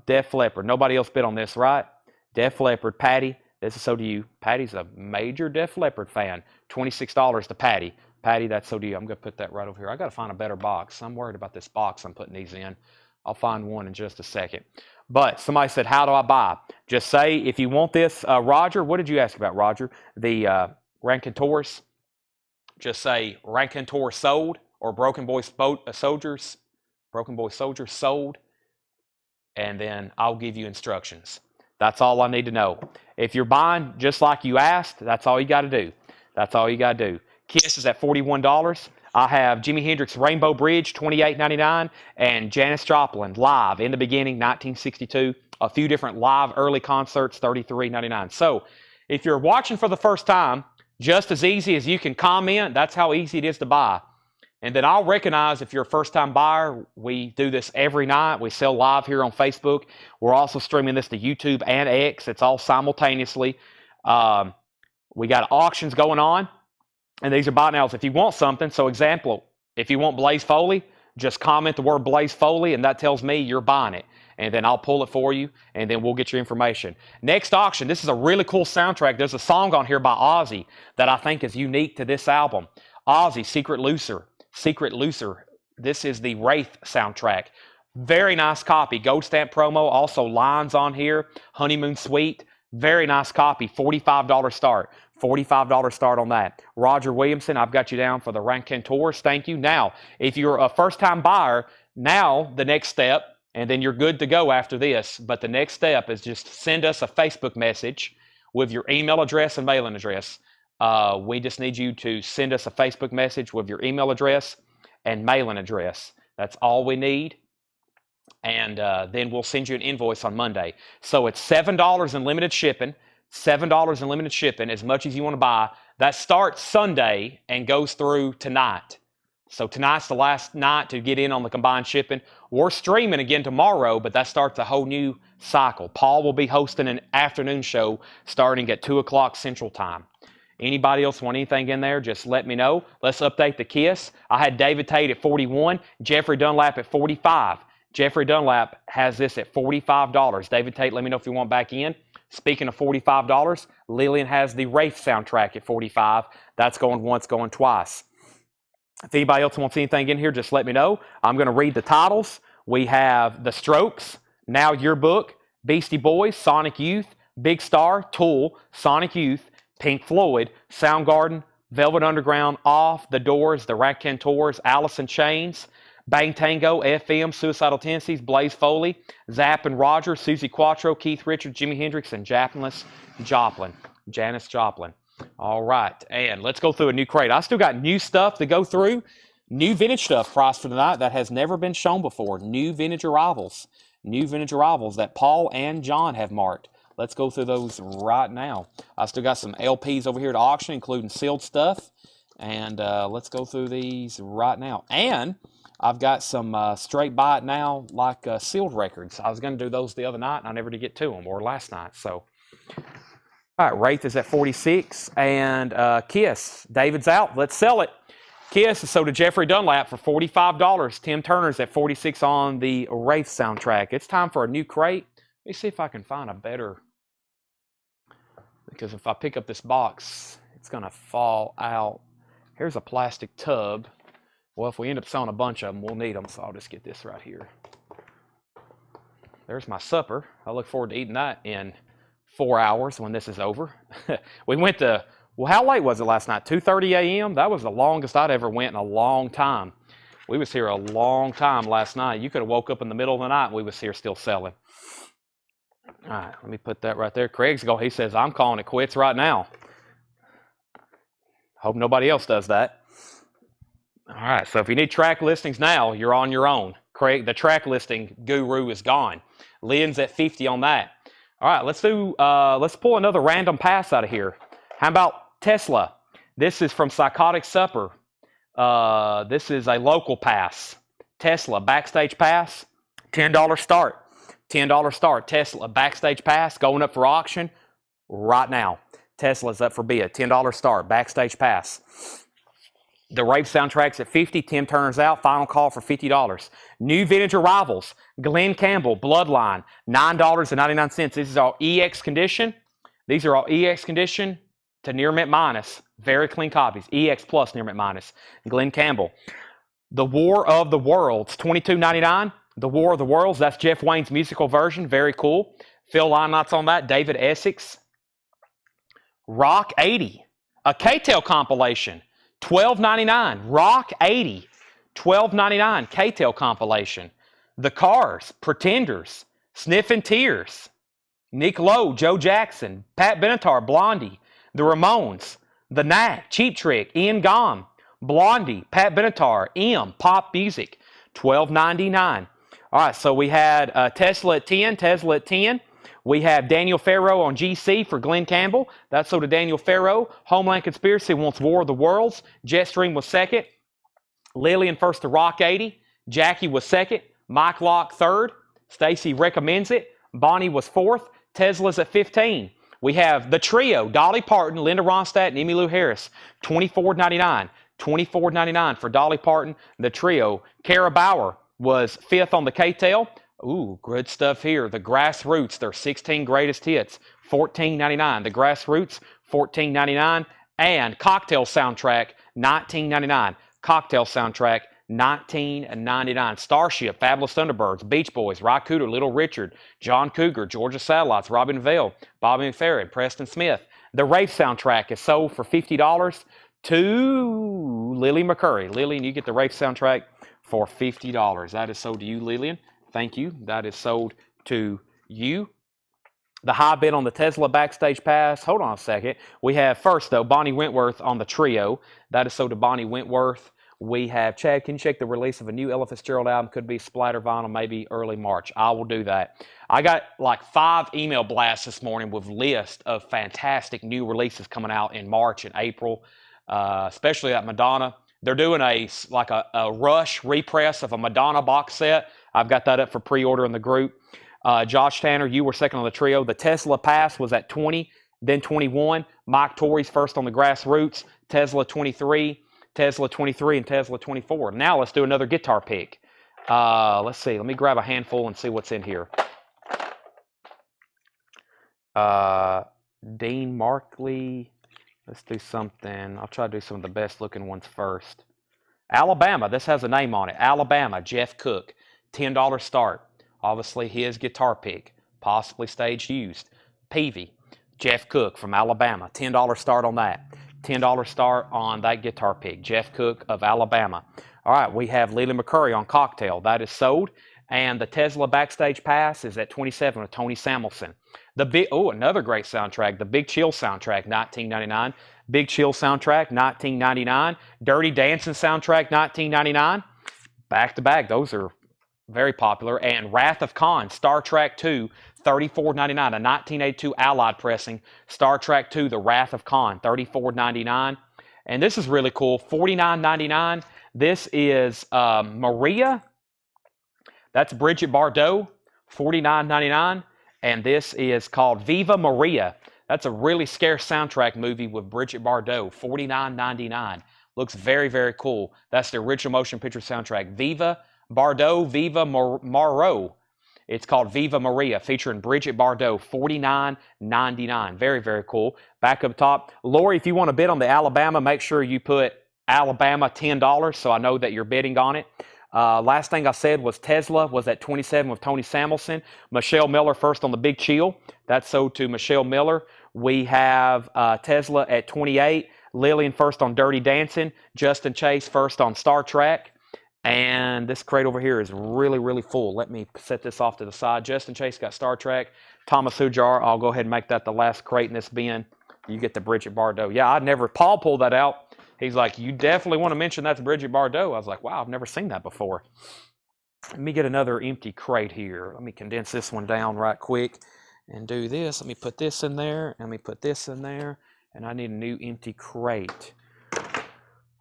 Def Leppard. Nobody else bid on this, right? Def Leppard. Patty, this is so to you. Patty's a major Def Leppard fan. $26 to Patty. Patty, that's so to you. I'm going to put that right over here. I got to find a better box. I'm worried about this box I'm putting these in. I'll find one in just a second. But somebody said, how do I buy? Just say, if you want this, Roger, what did you ask about, Roger? The Rankin Tours. Just say, Rankin Tours sold. Or Broken Boy Soldiers sold, and then I'll give you instructions. That's all I need to know. If you're buying just like you asked, that's all you got to do. That's all you got to do. Kiss is at $41. I have Jimi Hendrix Rainbow Bridge, $28.99, and Janis Joplin live in the beginning, 1962. A few different live early concerts, $33.99. So if you're watching for the first time, just as easy as you can comment, that's how easy it is to buy. And then I'll recognize if you're a first-time buyer, we do this every night. We sell live here on Facebook. We're also streaming this to YouTube and X. It's all simultaneously. We got auctions going on, and these are buy nows if you want something. So example, if you want Blaze Foley, just comment the word Blaze Foley, and that tells me you're buying it. And then I'll pull it for you, and then we'll get your information. Next auction, this is a really cool soundtrack. There's a song on here by Ozzy that I think is unique to this album. Ozzy, Secret Looser. Secret Looser. This is the Wraith soundtrack. Very nice copy. Gold stamp promo. Also lines on here. Honeymoon Suite. Very nice copy. $45 start. $45 start on that. Roger Williamson, I've got you down for the Rankin Tours. Thank you. Now, if you're a first-time buyer, now the next step, and then you're good to go after this, but the next step is just send us a Facebook message with your email address and mailing address. We just need you to send us a Facebook message with your email address and mailing address. That's all we need. And then we'll send you an invoice on Monday. So it's $7 in limited shipping. $7 in limited shipping, as much as you want to buy. That starts Sunday and goes through tonight. So tonight's the last night to get in on the combined shipping. We're streaming again tomorrow, but that starts a whole new cycle. Paul will be hosting an afternoon show starting at 2 o'clock Central Time. Anybody else want anything in there, just let me know. Let's update the Kiss. I had David Tate at 41, Jeffrey Dunlap at 45. Jeffrey Dunlap has this at $45. David Tate, let me know if you want back in. Speaking of $45, Lillian has the Wraith soundtrack at $45. That's going once, going twice. If anybody else wants anything in here, just let me know. I'm going to read the titles. We have The Strokes, Now Your Book, Beastie Boys, Sonic Youth, Big Star, Tool, Sonic Youth, Pink Floyd, Soundgarden, Velvet Underground, Off, The Doors, The Raconteurs, Alice in Chains, Bang Tango, FM, Suicidal Tendencies, Blaze Foley, Zapp and Rogers, Susie Quattro, Keith Richards, Jimi Hendrix, and Janis Joplin. All right, and let's go through a new crate. I still got new stuff to go through. New vintage stuff priced for tonight that has never been shown before. New vintage arrivals. New vintage arrivals that Paul and John have marked. Let's go through those right now. I still got some LPs over here to auction, including sealed stuff. And let's go through these right now. And I've got some straight buy it now, like sealed records. I was going to do those the other night, and I never did get to them, or last night. So, all right, Wraith is at 46, and Kiss, David's out. Let's sell it. Kiss is sold to Jeffrey Dunlap for $45. Tim Turner's at 46 on the Wraith soundtrack. It's time for a new crate. Let me see if I can find a better, because if I pick up this box, it's going to fall out. Here's a plastic tub. Well, if we end up selling a bunch of them, we'll need them, so I'll just get this right here. There's my supper. I look forward to eating that in 4 hours when this is over. We went to, well, how late was it last night? 2:30 a.m.? That was the longest I'd ever went in a long time. We was here a long time last night. You could have woke up in the middle of the night and we was here still selling. All right, let me put that right there. Craig's going, he says, I'm calling it quits right now. Hope nobody else does that. All right, so if you need track listings now, you're on your own. Craig, the track listing guru is gone. Lynn's at 50 on that. All right, let's pull another random pass out of here. How about Tesla? This is from Psychotic Supper. This is a local pass. Tesla backstage pass, $10 start. $10 start. Tesla backstage pass going up for auction right now. Tesla's up for bid. $10 start. Backstage pass. The Rave soundtrack's at 50. Tim Turner's out. Final call for $50. New vintage arrivals. Glenn Campbell, Bloodline, $9.99. This is all EX condition. These are all EX condition to near mint minus. Very clean copies. EX plus near mint minus. Glenn Campbell. The War of the Worlds, $22.99. The War of the Worlds, that's Jeff Wayne's musical version. Very cool. Phil Lynot's on that. David Essex. Rock 80. A K-Tel compilation. $12.99. Rock 80. $12.99. K-Tel compilation. The Cars. Pretenders. Sniffin' Tears. Nick Lowe. Joe Jackson. Pat Benatar. Blondie. The Ramones. The Knack. Cheap Trick. Ian Gom. Blondie. Pat Benatar. M. Pop Music. $12.99. All right, so we had Tesla at 10. Tesla at 10. We have Daniel Farrow on GC for Glenn Campbell. That's so to Daniel Farrow. Homeland Conspiracy wants War of the Worlds. Jetstream was second. Lillian first to Rock 80. Jackie was second. Mike Locke third. Stacy recommends it. Bonnie was fourth. Tesla's at 15. We have the trio, Dolly Parton, Linda Ronstadt, and Emmylou Harris. $24.99. $24.99 for Dolly Parton, the trio. Kara Bauer was fifth on the K-Tel. Ooh, good stuff here. The Grassroots, their 16 greatest hits, $14.99. The Grassroots, $14.99. And Cocktail Soundtrack, $19.99. Cocktail Soundtrack, $19.99. Starship, Fabulous Thunderbirds, Beach Boys, Ry Cooder, Little Richard, John Cougar, Georgia Satellites, Robin Vale, Bobby McFerrin, Preston Smith. The Rafe Soundtrack is sold for $50 to Lily McCurry. Lillian, you get the Rafe Soundtrack for $50. That is sold to you, Lillian. Thank you. That is sold to you. The high bid on the Tesla backstage pass. Hold on a second. We have first, though, Bonnie Wentworth on the trio. That is sold to Bonnie Wentworth. We have, Chad, can you check the release of a new Ella Fitzgerald album? Could be Splatter Vinyl, maybe early March. I will do that. I got like 5 email blasts this morning with lists of fantastic new releases coming out in March and April, especially at Madonna. They're doing a Rush repress of a Madonna box set. I've got that up for pre-order in the group. Josh Tanner, you were second on the trio. The Tesla pass was at 20, then 21. Mike Torrey's first on the Grassroots. Tesla 23, Tesla 23, and Tesla 24. Now let's do another guitar pick. Let's see. Let me grab a handful and see what's in here. Dean Markley. Let's do something. I'll try to do some of the best looking ones first. Alabama. This has a name on it. Alabama. Jeff Cook. $10 start. Obviously his guitar pick. Possibly staged used. Peavy. Jeff Cook from Alabama. $10 start on that. $10 start on that guitar pick. Jeff Cook of Alabama. All right, we have Lily McCurry on Cocktail. That is sold. And the Tesla Backstage Pass is at $27 with Tony Samuelson. Another great soundtrack, the Big Chill soundtrack, $19.99. Big Chill soundtrack, $19.99. Dirty Dancing soundtrack, $19.99. Back to back, those are very popular. And Wrath of Khan, Star Trek 2, $34.99. A 1982 Allied pressing, Star Trek 2, The Wrath of Khan, $34.99. And this is really cool, $49.99. This is Maria. That's Bridget Bardot, $49.99. And this is called Viva Maria. That's a really scarce soundtrack movie with Bridget Bardot, $49.99. Looks very, very cool. That's the original motion picture soundtrack. Viva Bardot, Viva Marot. It's called Viva Maria, featuring Bridget Bardot, $49.99. Very, very cool. Back up top. Lori, if you want to bid on the Alabama, make sure you put Alabama $10 so I know that you're bidding on it. Last thing I said was Tesla was at 27 with Tony Samuelson. Michelle Miller first on the Big Chill. That's sold to Michelle Miller. We have Tesla at 28. Lillian first on Dirty Dancing. Justin Chase first on Star Trek. And this crate over here is really, really full. Let me set this off to the side. Justin Chase got Star Trek. Thomas Hujar, I'll go ahead and make that the last crate in this bin. You get the Bridget Bardot. Yeah, Paul pulled that out. He's like, you definitely want to mention that's Bridget Bardot. I was like, wow, I've never seen that before. Let me get another empty crate here. Let me condense this one down right quick and do this. Let me put this in there. Let me put this in there. And I need a new empty crate.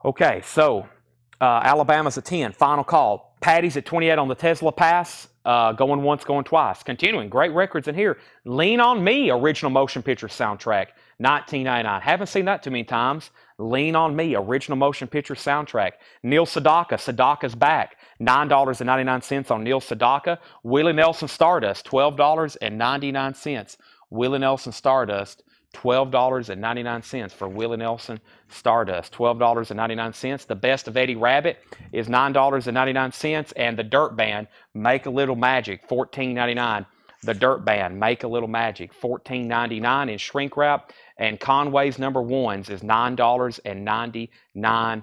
Okay, so Alabama's a 10. Final call. Patty's at 28 on the Tesla Pass. Going once, going twice. Continuing. Great records in here. Lean on Me, original motion picture soundtrack. $19.99. Haven't seen that too many times. Lean on Me, original motion picture soundtrack. Neil Sedaka, Sedaka's back. $9.99 on Neil Sedaka. Willie Nelson Stardust, $12.99. Willie Nelson Stardust, $12.99 for Willie Nelson Stardust. $12.99. The Best of Eddie Rabbit is $9.99. And the Dirt Band, Make a Little Magic, $14.99. The Dirt Band, Make a Little Magic, $14.99 in shrink wrap. And Conway's number ones is $9.99.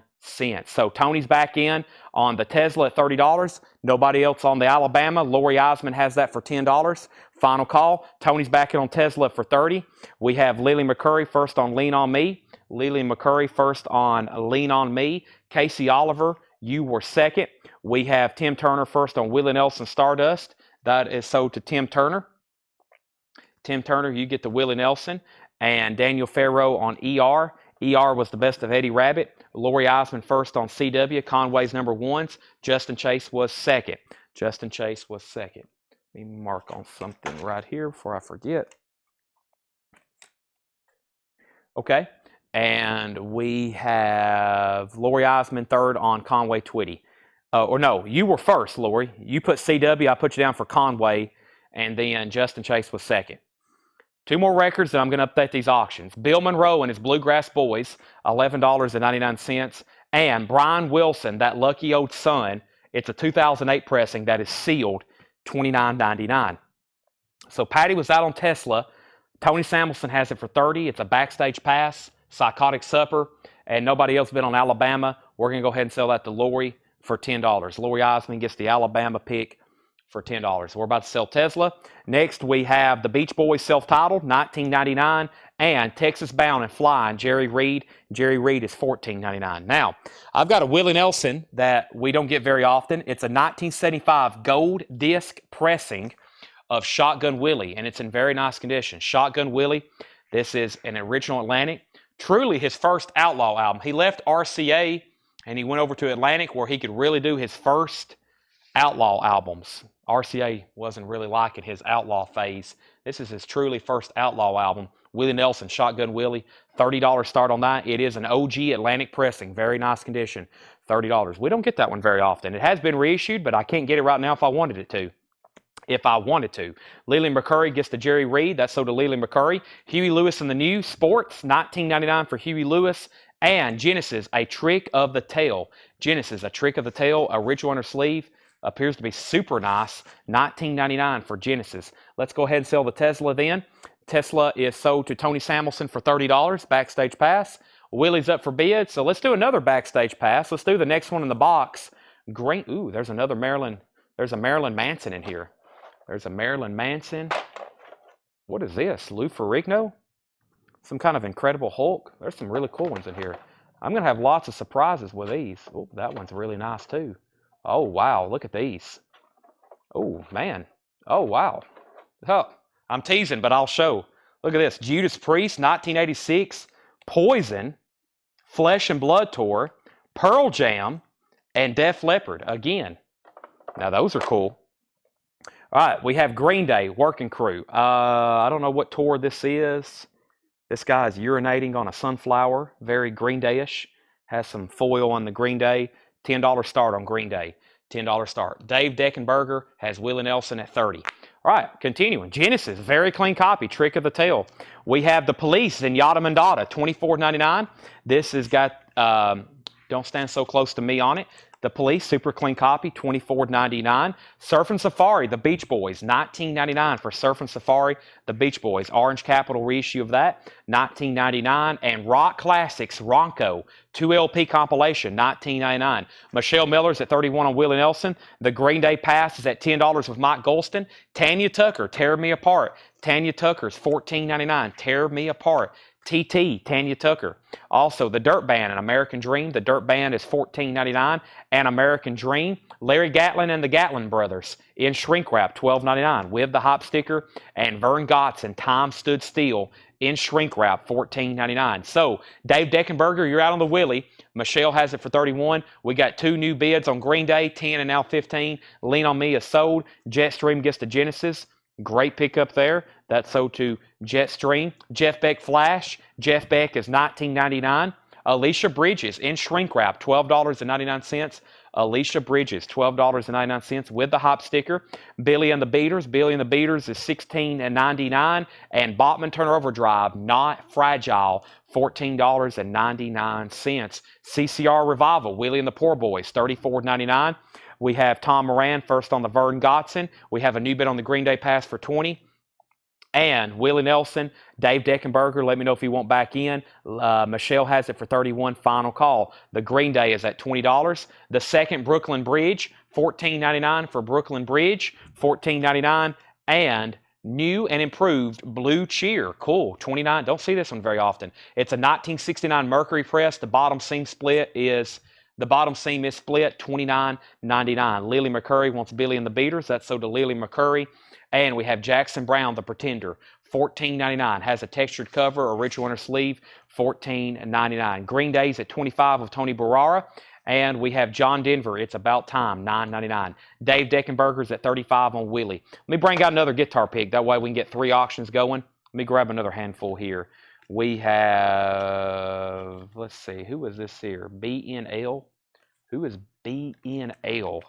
So Tony's back in on the Tesla at $30. Nobody else on the Alabama. Lori Eisman has that for $10. Final call. Tony's back in on Tesla for $30. We have Lily McCurry first on Lean on Me. Lily McCurry first on Lean on Me. Casey Oliver, you were second. We have Tim Turner first on Willie Nelson Stardust. That is sold to Tim Turner. Tim Turner, you get the Willie Nelson. And Daniel Farrow on ER. ER was the Best of Eddie Rabbit. Lori Eisman first on CW. Conway's number ones. Justin Chase was second. Justin Chase was second. Let me mark on something right here before I forget. Okay. And we have Lori Eisman third on Conway Twitty. Or no, you were first, Lori. You put CW. I put you down for Conway. And then Justin Chase was second. Two more records, and I'm going to update these auctions. Bill Monroe and his Bluegrass Boys, $11.99. And Brian Wilson, That Lucky Old Son, it's a 2008 pressing that is sealed, $29.99. So Patty was out on Tesla. Tony Samuelson has it for $30. It's a Backstage Pass, Psychotic Supper, and nobody else been on Alabama. We're going to go ahead and sell that to Lori for $10. Lori Eisman gets the Alabama pick for $10. We're about to sell Tesla. Next, we have the Beach Boys self-titled, $19.99, and Texas Bound and Flying, Jerry Reed. Jerry Reed is $14.99. Now, I've got a Willie Nelson that we don't get very often. It's a 1975 gold disc pressing of Shotgun Willie, and it's in very nice condition. Shotgun Willie, this is an original Atlantic. Truly his first Outlaw album. He left RCA, and he went over to Atlantic where he could really do his first Outlaw albums. RCA wasn't really liking his Outlaw phase. This is his truly first Outlaw album. Willie Nelson, Shotgun Willie, $30 start on that. It is an OG Atlantic pressing, very nice condition. $30. We don't get that one very often. It has been reissued, but I can't get it right now if I wanted it to. Lily McCurry gets the Jerry Reed. That's sold to Lily McCurry. Huey Lewis and the New Sports, $19.99 for Huey Lewis. And Genesis, A Trick of the Tail. Genesis, A Trick of the Tail, original inner sleeve. Appears to be super nice. $19.99 for Genesis. Let's go ahead and sell the Tesla then. Tesla is sold to Tony Samuelson for $30. Backstage pass. Willie's up for bid. So let's do another backstage pass. Let's do the next one in the box. Green. Ooh, there's another Marilyn. There's a Marilyn Manson in here. There's a Marilyn Manson. What is this? Lou Ferrigno? Some kind of Incredible Hulk. There's some really cool ones in here. I'm going to have lots of surprises with these. Oh, that one's really nice too. Oh, wow. Look at these. Oh, man. Oh, wow. Oh, I'm teasing, but I'll show. Look at this. Judas Priest, 1986. Poison. Flesh and Blood Tour. Pearl Jam. And Def Leppard. Again. Now, those are cool. All right, we have Green Day, Working Crew. I don't know what tour this is. This guy is urinating on a sunflower, very Green Day-ish. Has some foil on the Green Day. $10 start on Green Day. $10 start. Dave Deckenberger has Willie Nelson at $30. All right, continuing. Genesis, very clean copy, Trick of the Tail. We have the Police in Yada Mandata, $24.99. This has got Don't Stand So Close to Me on it. The Police, super clean copy, $24.99. Surf and Safari, The Beach Boys, $19.99 for Surf and Safari, The Beach Boys. Orange Capital reissue of that, $19.99. And Rock Classics, Ronco, 2LP compilation, $19.99. Michelle Miller's at $31 on Willie Nelson. The Green Day Pass is at $10 with Mike Golston. Tanya Tucker, Tear Me Apart. Tanya Tucker's $14.99. Tear Me Apart. TT, Tanya Tucker. Also, the Dirt Band, An American Dream. The Dirt Band is $14.99. An American Dream. Larry Gatlin and the Gatlin Brothers in shrink wrap, $12.99. With the hop sticker. And Vern Gotts and Time Stood Still in shrink wrap, $14.99. So, Dave Deckenberger, you're out on the Willie. Michelle has it for $31. We got two new bids on Green Day, $10 and now $15. Lean on Me is sold. Jetstream gets the Genesis. Great pickup there. That's sold to Jetstream. Jeff Beck Flash. Jeff Beck is $19.99. Alicia Bridges in shrink wrap, $12.99. Alicia Bridges, $12.99 with the hop sticker. Billy and the Beaters. Billy and the Beaters is $16.99. And Bachman Turner Overdrive, Not Fragile, $14.99. CCR Revival, Willie and the Poor Boys, $34.99. We have Tom Moran first on the Vern Gotson. We have a new bid on the Green Day Pass for $20. And Willie Nelson, Dave Deckenberger, let me know if you want back in. Michelle has it for $31, final call. The Green Day is at $20. The second Brooklyn Bridge, $14.99 for Brooklyn Bridge, $14.99. And new and improved Blue Cheer, cool, $29. Don't see this one very often. It's a 1969 Mercury press. The bottom seam is split, $29.99. Lily McCurry wants Billy and the Beaters. That's sold to Lily McCurry. And we have Jackson Brown, The Pretender, $14.99. Has a textured cover, original inner sleeve, $14.99. Green Day's at $25 of Tony Barrara. And we have John Denver, It's About Time, $9.99. Dave Deckenberger's at $35 on Willie. Let me bring out another guitar pick. That way we can get three auctions going. Let me grab another handful here. We have, let's see, who is this here? BNL. Who is BNL?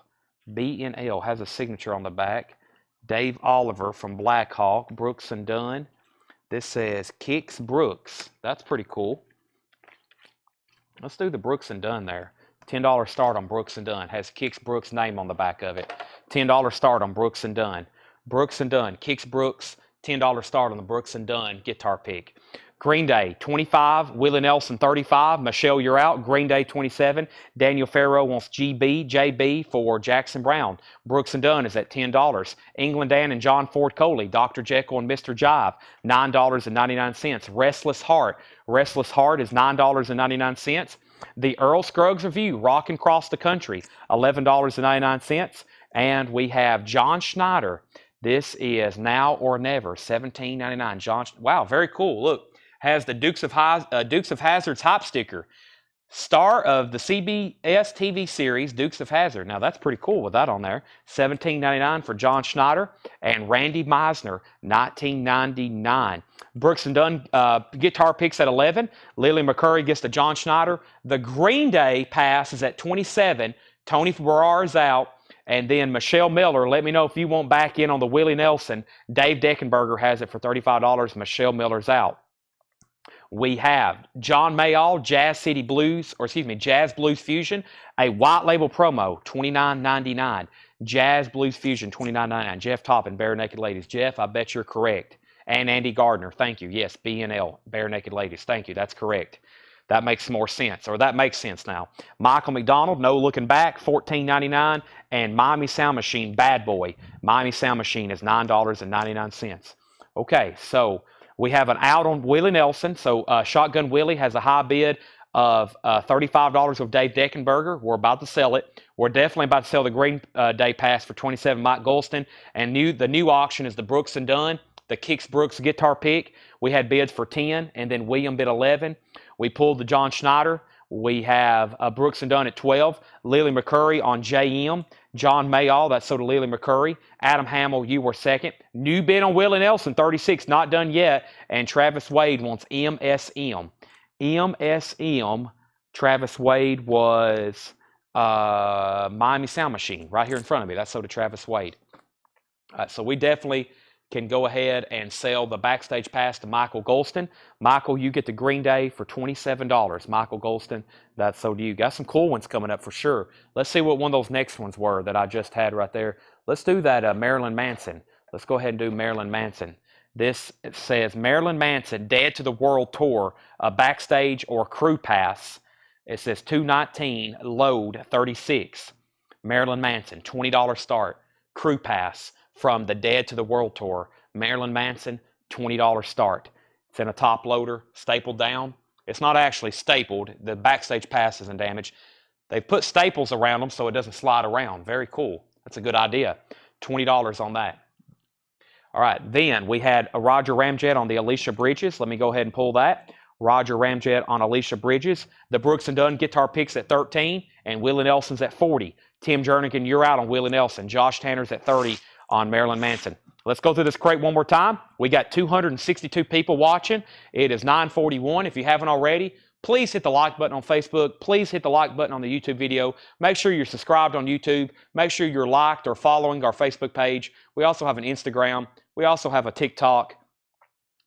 BNL has a signature on the back. Dave Oliver from Black Hawk, Brooks and Dunn. This says Kix Brooks. That's pretty cool. Let's do the Brooks and Dunn there. $10 start on Brooks and Dunn. Has Kix Brooks' name on the back of it. $10 start on Brooks and Dunn. Brooks and Dunn, Kix Brooks, $10 start on the Brooks and Dunn guitar pick. Green Day, $25. Willie Nelson, $35. Michelle, you're out. Green Day, $27. Daniel Farrow wants JB for Jackson Brown. Brooks and Dunn is at $10. England Dan and John Ford Coley, Dr. Jekyll and Mr. Jive, $9.99. Restless Heart. Restless Heart is $9.99. The Earl Scruggs Review, Rockin' Across the Country, $11.99. And we have John Schneider. This is Now or Never, $17.99. Wow, very cool. Look. Has the Dukes of Hazzard's hop sticker. Star of the CBS TV series Dukes of Hazzard. Now that's pretty cool with that on there. $17.99 for John Schneider and Randy Meisner, $19.99. Brooks and Dunn guitar picks at 11. Lily McCurry gets the John Schneider. The Green Day pass is at 27. Tony Farrar is out. And then Michelle Miller, let me know if you want back in on the Willie Nelson. Dave Deckenberger has it for $35. Michelle Miller's out. We have John Mayall, Jazz Blues Fusion, a white label promo, $29.99. Jazz Blues Fusion, $29.99. Jeff Toppin, Bare Naked Ladies. Jeff, I bet you're correct. And Andy Gardner, thank you. Yes, BNL, Bare Naked Ladies. Thank you, that's correct. That makes more sense, or that makes sense now. Michael McDonald, No Looking Back, $14.99. And Miami Sound Machine, Bad Boy. Miami Sound Machine is $9.99. Okay, so we have an out on Willie Nelson. So Shotgun Willie has a high bid of $35 with Dave Deckenberger. We're about to sell it. We're definitely about to sell the Green Day Pass for $27, Mike Golston. And the new auction is the Brooks and Dunn, the Kix Brooks guitar pick. We had bids for 10, and then William bid 11. We pulled the John Schneider. We have Brooks and Dunn at 12. Lily McCurry on JM. John Mayall, that's so to Lily McCurry. Adam Hamill, you were second. New bid on Willie Nelson, 36, not done yet. And Travis Wade wants MSM. MSM, Travis Wade was Miami Sound Machine right here in front of me. That's so to Travis Wade. So we definitely can go ahead and sell the backstage pass to Michael Golston. Michael, you get the Green Day for $27. Michael Golston, that's so do you. Got some cool ones coming up for sure. Let's see what one of those next ones were that I just had right there. Let's do that Marilyn Manson. Let's go ahead and do Marilyn Manson. This it says Marilyn Manson, Dead to the World Tour, a backstage or crew pass. It says $219, load 36. Marilyn Manson, $20 start, crew pass. From the Dead to the World Tour, Marilyn Manson, $20 start. It's in a top loader, stapled down. It's not actually stapled. The backstage pass isn't damaged. They've put staples around them so it doesn't slide around. Very cool. That's a good idea. $20 on that. All right, then we had a Roger Ramjet on the Alicia Bridges. Let me go ahead and pull that. Roger Ramjet on Alicia Bridges. The Brooks and Dunn guitar picks at 13, and Willie Nelson's at 40. Tim Jernigan, you're out on Willie Nelson. Josh Tanner's at 30. On Marilyn Manson. Let's go through this crate one more time. We got 262 people watching. It is 9:41. If you haven't already, please hit the like button on Facebook. Please hit the like button on the YouTube video. Make sure you're subscribed on YouTube. Make sure you're liked or following our Facebook page. We also have an Instagram. We also have a TikTok.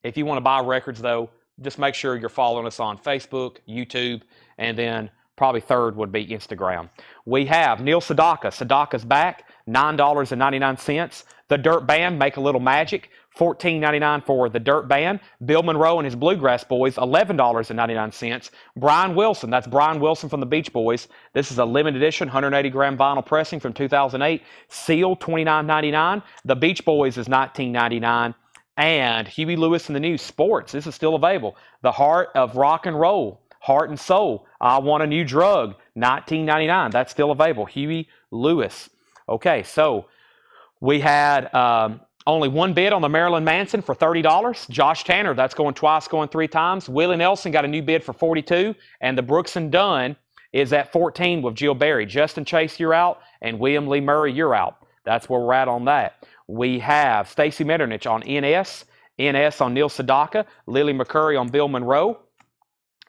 If you want to buy records, though, just make sure you're following us on Facebook, YouTube, and then probably third would be Instagram. We have Neil Sedaka. Sedaka's back. $9.99. The Dirt Band, Make a Little Magic, $14.99 for the Dirt Band. Bill Monroe and his Bluegrass Boys, $11.99. Brian Wilson, that's Brian Wilson from the Beach Boys. This is a limited edition, 180-gram vinyl pressing from 2008. Sealed, $29.99. The Beach Boys is $19.99. And Huey Lewis and the News Sports, this is still available. The Heart of Rock and Roll, Heart and Soul, I Want a New Drug, $19.99. That's still available. Huey Lewis. Okay, so we had only one bid on the Marilyn Manson for $30. Josh Tanner, that's going twice, going three times. Willie Nelson got a new bid for $42. And the Brooks and Dunn is at $14 with Jill Berry. Justin Chase, you're out. And William Lee Murray, you're out. That's where we're at on that. We have Stacy Metternich on NS. NS on Neil Sedaka. Lily McCurry on Bill Monroe.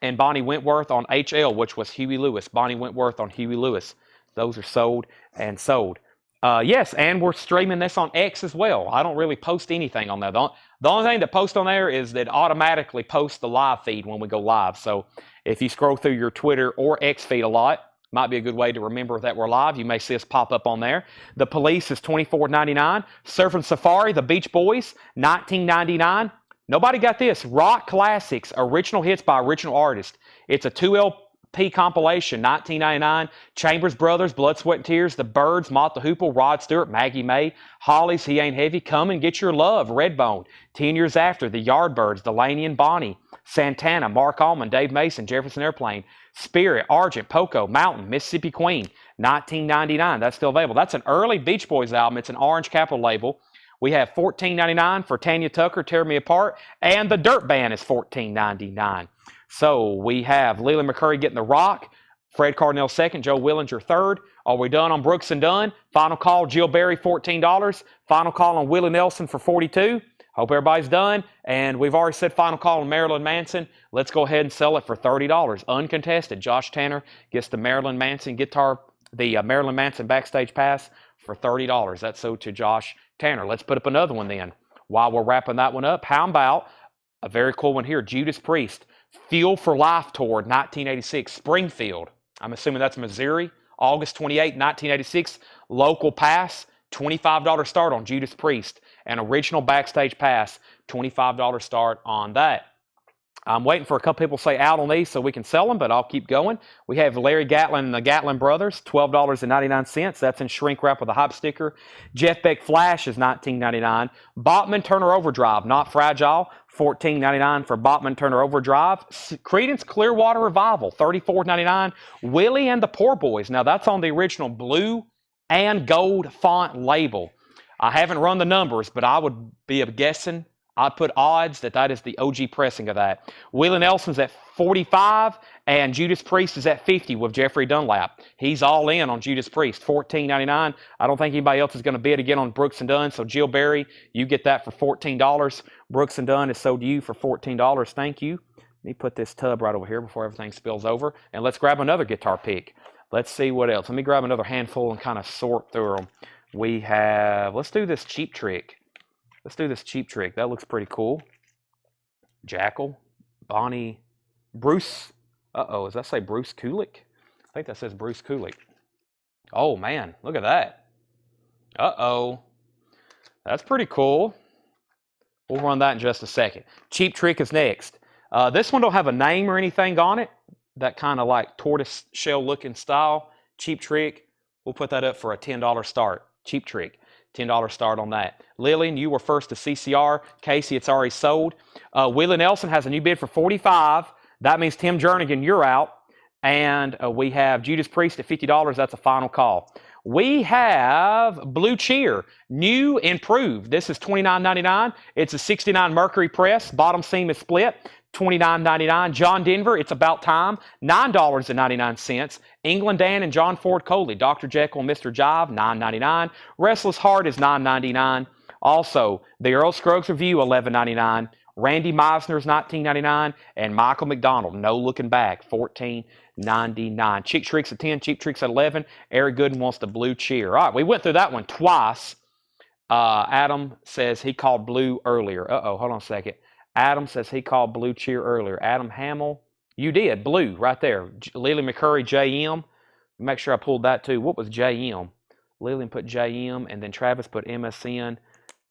And Bonnie Wentworth on HL, which was Huey Lewis. Bonnie Wentworth on Huey Lewis. Those are sold and sold. Yes, and we're streaming this on X as well. I don't really post anything on there. The only thing that posts on there is that automatically posts the live feed when we go live. So if you scroll through your Twitter or X feed a lot, might be a good way to remember that we're live. You may see us pop up on there. The Police is $24.99. Surfing Safari, The Beach Boys, $19.99. Nobody got this. Rock Classics, original hits by original artists. It's a 2LP compilation, $19.99. Chambers Brothers, Blood, Sweat, and Tears, The Byrds, Mott the Hoople, Rod Stewart, Maggie May, Hollies, He Ain't Heavy, Come and Get Your Love, Redbone, 10 Years After, The Yardbirds, Delaney and Bonnie, Santana, Mark Allman, Dave Mason, Jefferson Airplane, Spirit, Argent, Poco, Mountain, Mississippi Queen, $19.99. That's still available. That's an early Beach Boys album. It's an Orange Capital label. We have $14.99 for Tanya Tucker, Tear Me Apart, and the Dirt Band is $14.99. So we have Leland McCurry getting the rock, Fred Cardinal second, Joe Willinger third. Are we done on Brooks and Dunn? Final call, Jill Berry, $14. Final call on Willie Nelson for $42. Hope everybody's done. And we've already said final call on Marilyn Manson. Let's go ahead and sell it for $30. Uncontested. Josh Tanner gets the Marilyn Manson Marilyn Manson backstage pass for $30. That's sold to Josh Tanner. Let's put up another one then. While we're wrapping that one up, how about a very cool one here, Judas Priest, Fuel for Life Tour, 1986, Springfield. I'm assuming that's Missouri. August 28, 1986, local pass, $25 start on Judas Priest. An original backstage pass, $25 start on that. I'm waiting for a couple people to say out on these so we can sell them, but I'll keep going. We have Larry Gatlin and the Gatlin Brothers, $12.99. That's in shrink wrap with a hype sticker. Jeff Beck Flash is $19.99. Botman Turner Overdrive, Not Fragile, $14.99 for Botman Turner Overdrive. Creedence Clearwater Revival, $34.99. Willie and the Poor Boys. Now, that's on the original blue and gold font label. I haven't run the numbers, but I would be guessing. I'd put odds that is the OG pressing of that. Willie Nelson's at 45, and Judas Priest is at 50 with Jeffrey Dunlap. He's all in on Judas Priest, $14.99. I don't think anybody else is going to bid again on Brooks and Dunn, so Jill Berry, you get that for $14. Brooks and Dunn is sold to you for $14. Thank you. Let me put this tub right over here before everything spills over, and let's grab another guitar pick. Let's see what else. Let me grab another handful and kind of sort through them. Let's do this Cheap Trick. Let's do this Cheap Trick. That looks pretty cool. Jackal, Bonnie, Bruce. Does that say Bruce Kulick? I think that says Bruce Kulick. Oh, man. Look at that. That's pretty cool. We'll run that in just a second. Cheap Trick is next. This one don't have a name or anything on it. That kind of like tortoise shell looking style. Cheap Trick. We'll put that up for a $10 start. Cheap Trick. $10 start on that. Lillian, you were first to CCR. Casey, it's already sold. Willie Nelson has a new bid for $45. That means Tim Jernigan, you're out. And we have Judas Priest at $50. That's a final call. We have Blue Cheer, new, improved. This is $29.99. It's a 69 Mercury press. Bottom seam is split. $29.99. John Denver, It's About Time, $9.99. England Dan and John Ford Coley, Dr. Jekyll and Mr. Jive, $9.99. Restless Heart is $9.99. Also, the Earl Scruggs Review, $11.99. Randy Meisner's $19.99. And Michael McDonald, No Looking Back, $14.99. Cheap Tricks at 10, Cheap Tricks at 11. Eric Gooden wants the Blue Cheer. All right, we went through that one twice. Adam says he called blue earlier. Hold on a second. Adam says he called Blue Cheer earlier. Adam Hamill, you did. Blue, right there. Lily McCurry, JM. Make sure I pulled that too. What was JM? Lillian put JM, and then Travis put MSN,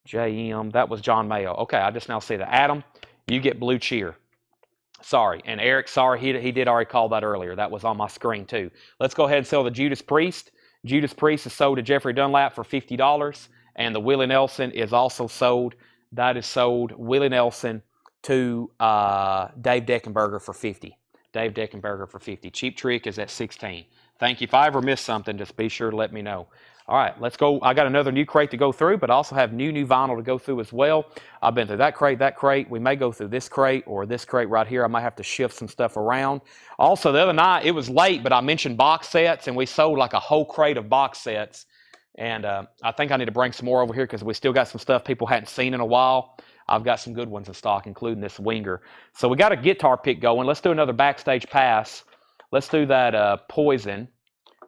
JM. That was John Mayo. Okay, I just now see that. Adam, you get Blue Cheer. Sorry. And Eric, sorry, he did already call that earlier. That was on my screen too. Let's go ahead and sell the Judas Priest. Judas Priest is sold to Jeffrey Dunlap for $50, and the Willie Nelson is also sold. That is sold, Willie Nelson, to Dave Deckenberger for $50. Dave Deckenberger for $50. Cheap Trick is at $16. Thank you. If I ever miss something, just be sure to let me know. All right, let's go. I got another new crate to go through, but I also have new vinyl to go through as well. I've been through that crate. We may go through this crate or this crate right here. I might have to shift some stuff around. Also, the other night, it was late, but I mentioned box sets, and we sold like a whole crate of box sets. And I think I need to bring some more over here because we still got some stuff people hadn't seen in a while. I've got some good ones in stock, including this Winger. So we got a guitar pick going. Let's do another backstage pass. Let's do that Poison.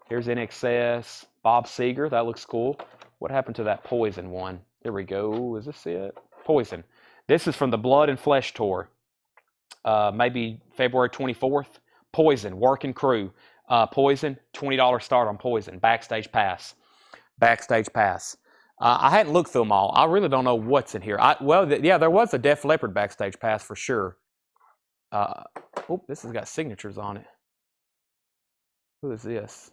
Here's NXS. Bob Seger. That looks cool. What happened to that Poison one? Here we go. Is this it? Poison. This is from the Blood and Flesh tour. Maybe February 24th. Poison. Working Crew. Poison. $20 start on Poison. Backstage pass. Backstage pass. I hadn't looked through them all. I really don't know what's in here. There was a Def Leppard backstage pass for sure. This has got signatures on it. Who is this?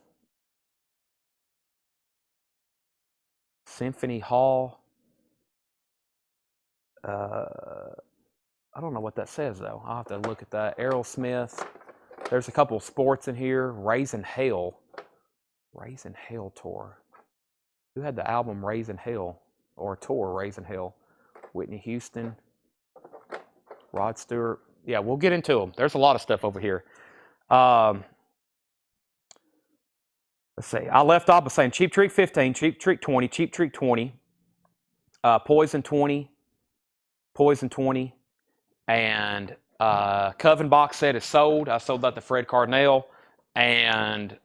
Symphony Hall. I don't know what that says though. I'll have to look at that. Aerosmith. There's a couple of sports in here. Raising Hell. Raising Hell tour. Who had the album Raising Hell or tour Raising Hell? Whitney Houston, Rod Stewart. Yeah, we'll get into them. There's a lot of stuff over here. Let's see. I left off by saying Cheap Trick 15, Cheap Trick 20, Cheap Trick 20, Poison 20, Poison 20, and Coven box set is sold. I sold that to Fred Cardinale and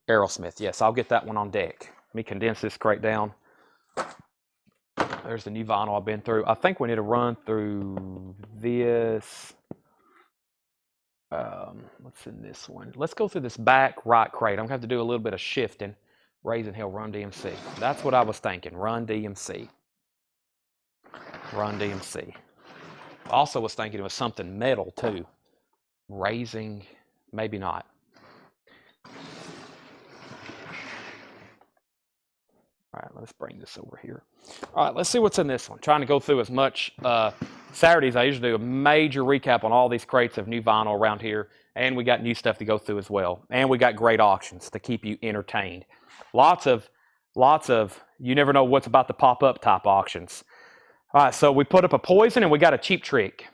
Aerosmith. Yes, I'll get that one on deck. Let me condense this crate down. There's the new vinyl I've been through. I think we need to run through this. What's in this one? Let's go through this back right crate. I'm going to have to do a little bit of shifting. Raising Hell, Run DMC. That's what I was thinking. Run DMC. Run DMC. Also was thinking it was something metal too. Raising, maybe not. All right, let's bring this over here. All right, let's see what's in this one. Trying to go through as much. Saturdays, I usually do a major recap on all these crates of new vinyl around here. And we got new stuff to go through as well. And we got great auctions to keep you entertained. Lots of, you never know what's about to pop up type auctions. All right, so we put up a Poison and we got a Cheap Trick.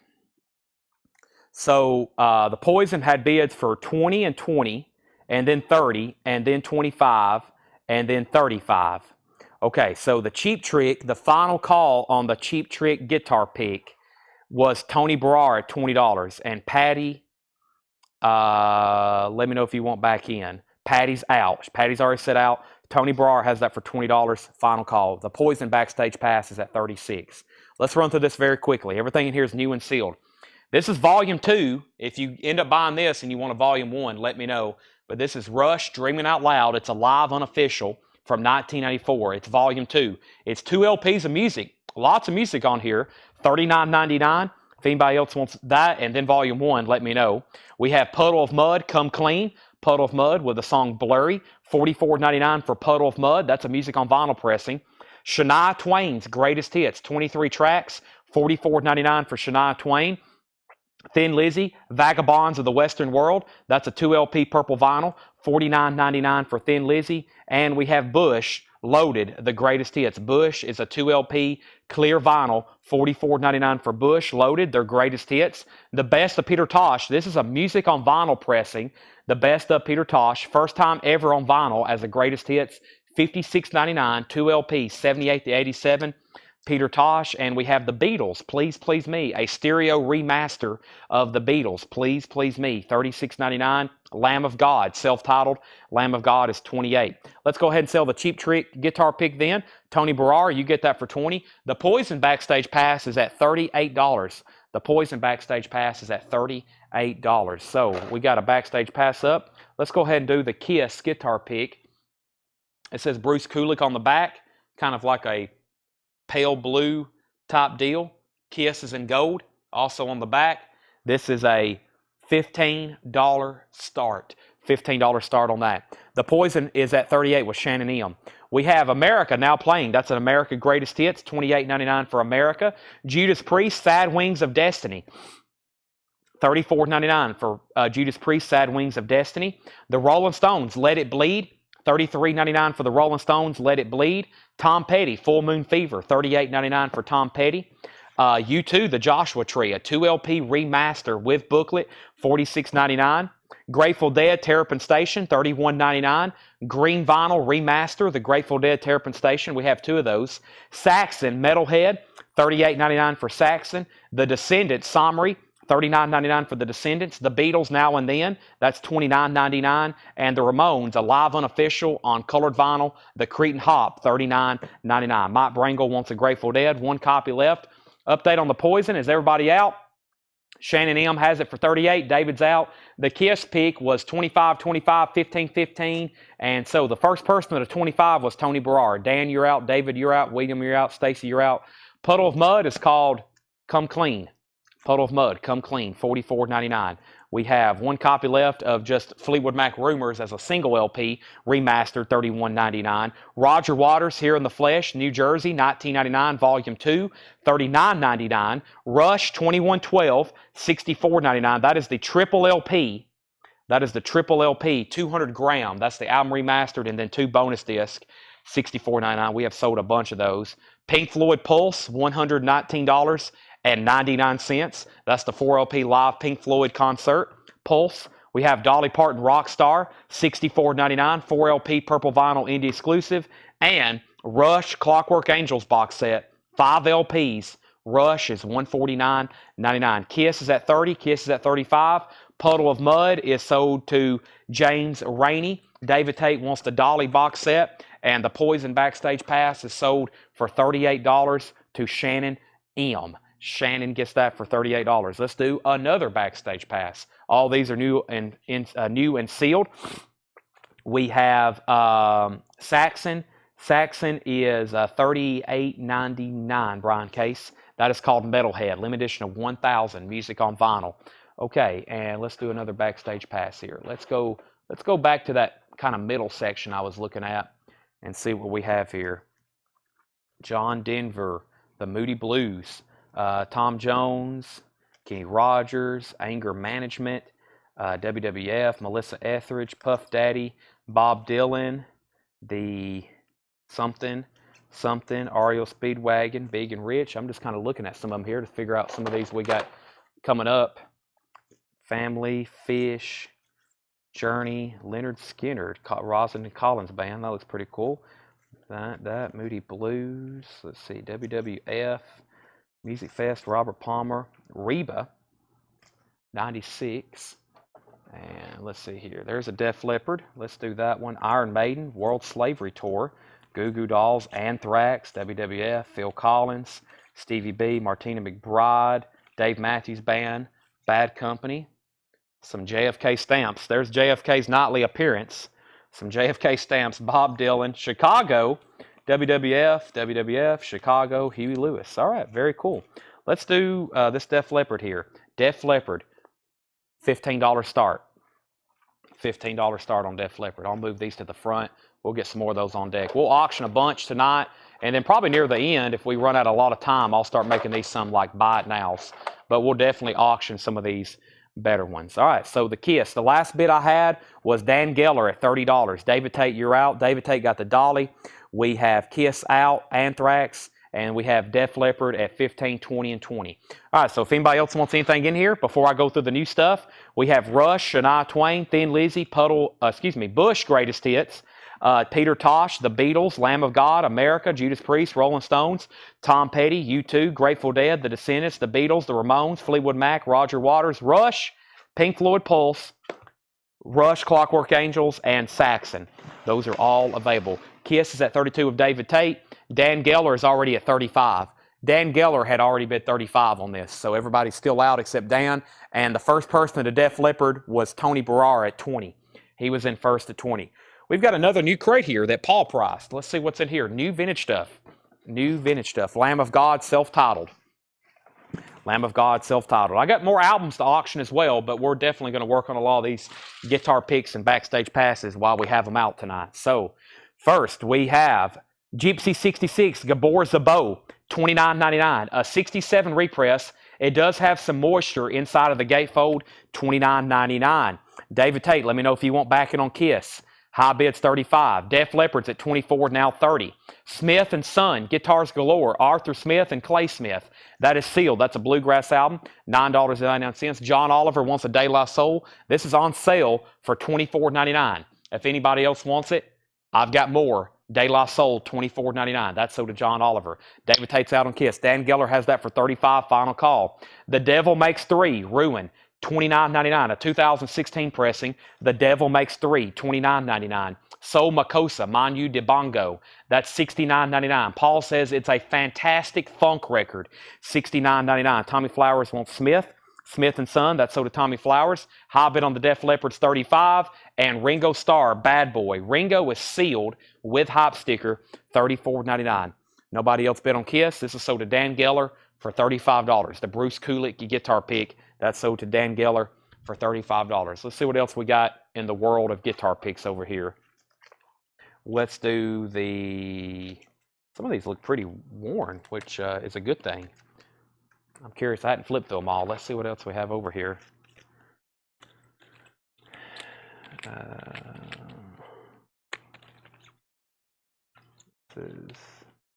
So the Poison had bids for 20 and 20, and then 30, and then 25, and then 35. Okay, so the Cheap Trick, the final call on the Cheap Trick guitar pick was Tony Barrar at $20. And Patty, let me know if you want back in. Patty's out. Patty's already set out. Tony Barrar has that for $20. Final call. The Poison backstage pass is at $36. Let's run through this very quickly. Everything in here is new and sealed. This is volume 2. If you end up buying this and you want a volume 1, let me know. But this is Rush, Dreaming Out Loud. It's a live unofficial from 1984. It's volume 2. It's 2 LPs of music. Lots of music on here. $39.99. If anybody else wants that, and then volume 1, let me know. We have Puddle of Mud, Come Clean. Puddle of Mud with the song Blurry. $44.99 for Puddle of Mud. That's a music on vinyl pressing. Shania Twain's Greatest Hits, 23 tracks. $44.99 for Shania Twain. Thin Lizzy, Vagabonds of the Western World. That's a 2 LP purple vinyl. $49.99 for Thin Lizzy. And we have Bush, Loaded, the Greatest Hits. Bush is a 2 LP clear vinyl. $44.99 for Bush, Loaded, their Greatest Hits. The Best of Peter Tosh. This is a music on vinyl pressing. The Best of Peter Tosh. First time ever on vinyl as the Greatest Hits. $56.99, 2 LP, 78 to 87. Peter Tosh, and we have the Beatles, Please Please Me, a stereo remaster of the Beatles, Please Please Me, $36.99. Lamb of God, self-titled, Lamb of God is $28. Let's go ahead and sell the Cheap Trick guitar pick then. Tony Barrar, you get that for $20. The Poison backstage pass is at $38. The Poison backstage pass is at $38. So we got a backstage pass up. Let's go ahead and do the Kiss guitar pick. It says Bruce Kulick on the back, kind of like a pale blue type deal. Kiss is in gold. Also on the back, this is a $15 start. $15 start on that. The Poison is at $38 with Shannon M. We have America now playing. That's an America Greatest Hits, $28.99 for America. Judas Priest, Sad Wings of Destiny. $34.99 for Judas Priest, Sad Wings of Destiny. The Rolling Stones, Let It Bleed. $33.99 for the Rolling Stones, Let It Bleed. Tom Petty, Full Moon Fever, $38.99 for Tom Petty. U2, The Joshua Tree, a 2 LP remaster with booklet, $46.99. Grateful Dead, Terrapin Station, $31.99. Green Vinyl Remaster, The Grateful Dead, Terrapin Station. We have 2 of those. Saxon, Metalhead, $38.99 for Saxon. The Descendants, Summary, $39.99 for the Descendants. The Beatles, Now and Then, that's $29.99. And the Ramones, a live unofficial on colored vinyl, The Cretan Hop, $39.99. Mike Brangle wants a Grateful Dead, 1 copy left. Update on the Poison, is everybody out? Shannon M has it for $38. David's out. The Kiss pick was $25, $25, $15, $15. And so the first person at a $25 was Tony Barrar. Dan, you're out. David, you're out. William, you're out. Stacy, you're out. Puddle of Mud is called Come Clean. Puddle of Mud, Come Clean, $44.99. We have 1 copy left of just Fleetwood Mac Rumors as a single LP, remastered, $31.99. Roger Waters, Here in the Flesh, New Jersey, $19.99, Volume 2, $39.99. Rush, 2112, $64.99. That is the triple LP. That is the triple LP, 200 gram. That's the album remastered, and then 2 bonus discs, $64.99. We have sold a bunch of those. Pink Floyd Pulse, $119. That's the 4LP live Pink Floyd concert. Pulse. We have Dolly Parton Rockstar, $64.99, 4LP purple vinyl indie exclusive, and Rush Clockwork Angels box set, 5 LPs. Rush is $149.99. Kiss is at $30. Kiss is at $35. Puddle of Mud is sold to James Rainey. David Tate wants the Dolly box set, and the Poison Backstage Pass is sold for $38 to Shannon M. Shannon gets that for $38. Let's do another Backstage Pass. All these are new and sealed. We have Saxon. Saxon is $38.99. Brian Case. That is called Metalhead. Limited edition of 1,000. Music on vinyl. Okay, and let's do another Backstage Pass here. Let's go back to that kind of middle section I was looking at and see what we have here. John Denver, the Moody Blues, Tom Jones, Kenny Rogers, Anger Management, WWF, Melissa Etheridge, Puff Daddy, Bob Dylan, the something, REO Speedwagon, Big and Rich. I'm just kind of looking at some of them here to figure out some of these we got coming up. Family, Fish, Journey, Leonard Skinner, Rosalind Collins Band. That looks pretty cool. That Moody Blues. Let's see, WWF, Music Fest, Robert Palmer, Reba, 96. And let's see here. There's a Def Leppard. Let's do that one. Iron Maiden, World Slavery Tour, Goo Goo Dolls, Anthrax, WWF, Phil Collins, Stevie B, Martina McBride, Dave Matthews Band, Bad Company, some JFK stamps. There's JFK's nightly appearance. Some JFK stamps. Bob Dylan, Chicago, WWF, Chicago, Huey Lewis. All right, very cool. Let's do this Def Leppard here. Def Leppard, $15 start. $15 start on Def Leppard. I'll move these to the front. We'll get some more of those on deck. We'll auction a bunch tonight, and then probably near the end, if we run out a lot of time, I'll start making these some like buy it nows. But we'll definitely auction some of these better ones. All right, so the Kiss. The last bid I had was Dan Geller at $30. David Tate, you're out. David Tate got the Dolly. We have Kiss out, Anthrax, and we have Def Leppard at 15, 20, and 20. All right, so if anybody else wants anything in here, before I go through the new stuff, we have Rush, Shania Twain, Thin Lizzy, Bush Greatest Hits, Peter Tosh, The Beatles, Lamb of God, America, Judas Priest, Rolling Stones, Tom Petty, U2, Grateful Dead, The Descendants, The Beatles, The Ramones, Fleetwood Mac, Roger Waters, Rush, Pink Floyd Pulse, Rush, Clockwork Angels, and Saxon. Those are all available. Kiss is at 32 of David Tate. Dan Geller is already at 35. Dan Geller had already bid 35 on this, so everybody's still out except Dan. And the first person to Def Leppard was Tony Barrar at 20. He was in first at 20. We've got another new crate here that Paul priced. Let's see what's in here. New vintage stuff. New vintage stuff. Lamb of God, self-titled. Lamb of God, self-titled. I got more albums to auction as well, but we're definitely going to work on a lot of these guitar picks and backstage passes while we have them out tonight. So, first we have Gypsy 66, Gabor Zabo, $29.99. A 67 repress. It does have some moisture inside of the gatefold, $29.99. David Tate, let me know if you want backing on Kiss. High bid's 35. Def Leppard's at 24, now 30. Smith & Son, Guitars Galore, Arthur Smith and Clay Smith. That is sealed. That's a bluegrass album, $9.99. John Oliver wants a De La Soul. This is on sale for $24.99. If anybody else wants it, I've got more. De La Soul, $24.99. That's sold to John Oliver. David Tate's out on Kiss. Dan Geller has that for $35. Final call. The Devil Makes Three, Ruin, $29.99. A 2016 pressing. The Devil Makes Three, $29.99. Soul Makosa, Manu de Bongo. That's $69.99. Paul says it's a fantastic funk record. $69.99. Tommy Flowers wants Smith. Smith & Son, that's sold to Tommy Flowers. High bid on the Def Leppard's 35. And Ringo Starr, Bad Boy. Ringo is sealed with hype sticker, $34.99. Nobody else bid on Kiss. This is sold to Dan Geller for $35. The Bruce Kulick guitar pick, that's sold to Dan Geller for $35. Let's see what else we got in the world of guitar picks over here. Let's do some of these look pretty worn, which is a good thing. I'm curious. I hadn't flipped through them all. Let's see what else we have over here.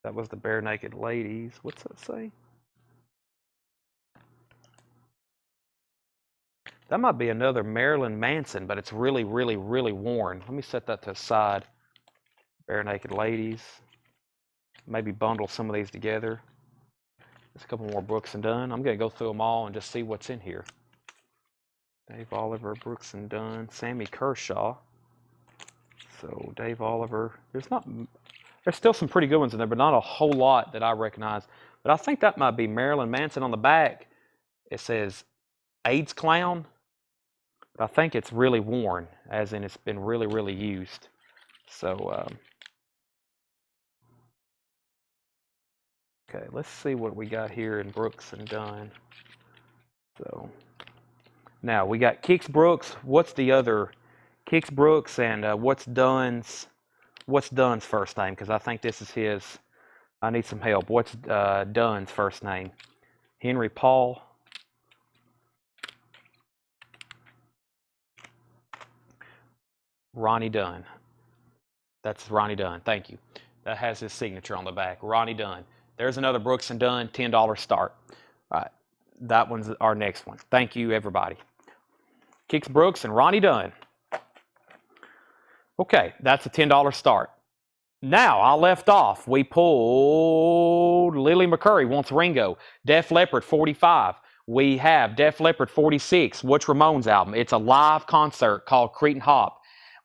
That was the Bare Naked Ladies. What's that say? That might be another Marilyn Manson, but it's really, really, really worn. Let me set that to the side. Bare Naked Ladies. Maybe bundle some of these together. There's a couple more Brooks and Dunn. I'm going to go through them all and just see what's in here. Dave Oliver, Brooks and Dunn, Sammy Kershaw. So Dave Oliver. There's still some pretty good ones in there, but not a whole lot that I recognize. But I think that might be Marilyn Manson. On the back, it says AIDS Clown. But I think it's really worn, as in it's been really, really used. So, okay, let's see what we got here in Brooks and Dunn. So, now we got Kix Brooks. What's the other? Kix Brooks and what's Dunn's first name? Because I think this is his. I need some help. What's Dunn's first name? Henry Paul. Ronnie Dunn. That's Ronnie Dunn. Thank you. That has his signature on the back. Ronnie Dunn. There's another Brooks and Dunn $10 start. All right. That one's our next one. Thank you, everybody. Kix Brooks and Ronnie Dunn. Okay, that's a $10 start. Now, I left off. We pulled Lily McCurry wants Ringo. Def Leppard 45. We have Def Leppard 46. What's Ramones album? It's a live concert called Cretin Hop.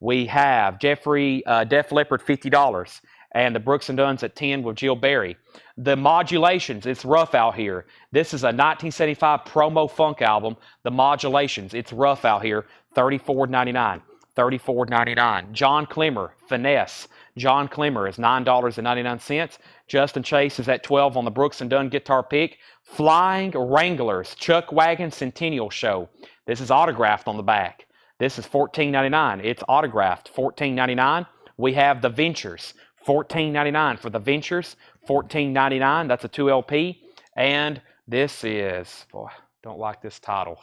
We have Def Leppard $50. And the Brooks and Dunns at 10 with Jill Berry. The Modulations, it's rough out here. This is a 1975 promo funk album. The Modulations, it's rough out here. $34.99. $34.99. John Clemmer, Finesse. John Clemmer is $9.99. Justin Chase is at 12 on the Brooks and Dunn guitar pick. Flying Wranglers, Chuck Wagon Centennial Show. This is autographed on the back. This is $14.99. It's autographed. $14.99. We have The Ventures. $14.99 for The Ventures. $14.99. That's a 2 LP. And this is, boy, don't like this title.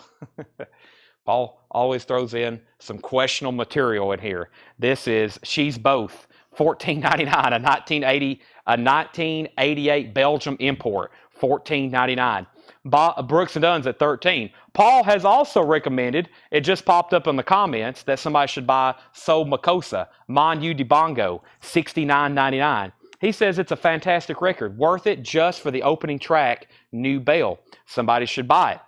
Paul always throws in some questionable material in here. This is She's Both. $14.99. A 1988 Belgium import. $14.99. Brooks and Dunn's at 13. Paul has also recommended, it just popped up in the comments, that somebody should buy Soul Makossa, Manu Dibango, $69.99. He says it's a fantastic record, worth it just for the opening track, New Bell. Somebody should buy it.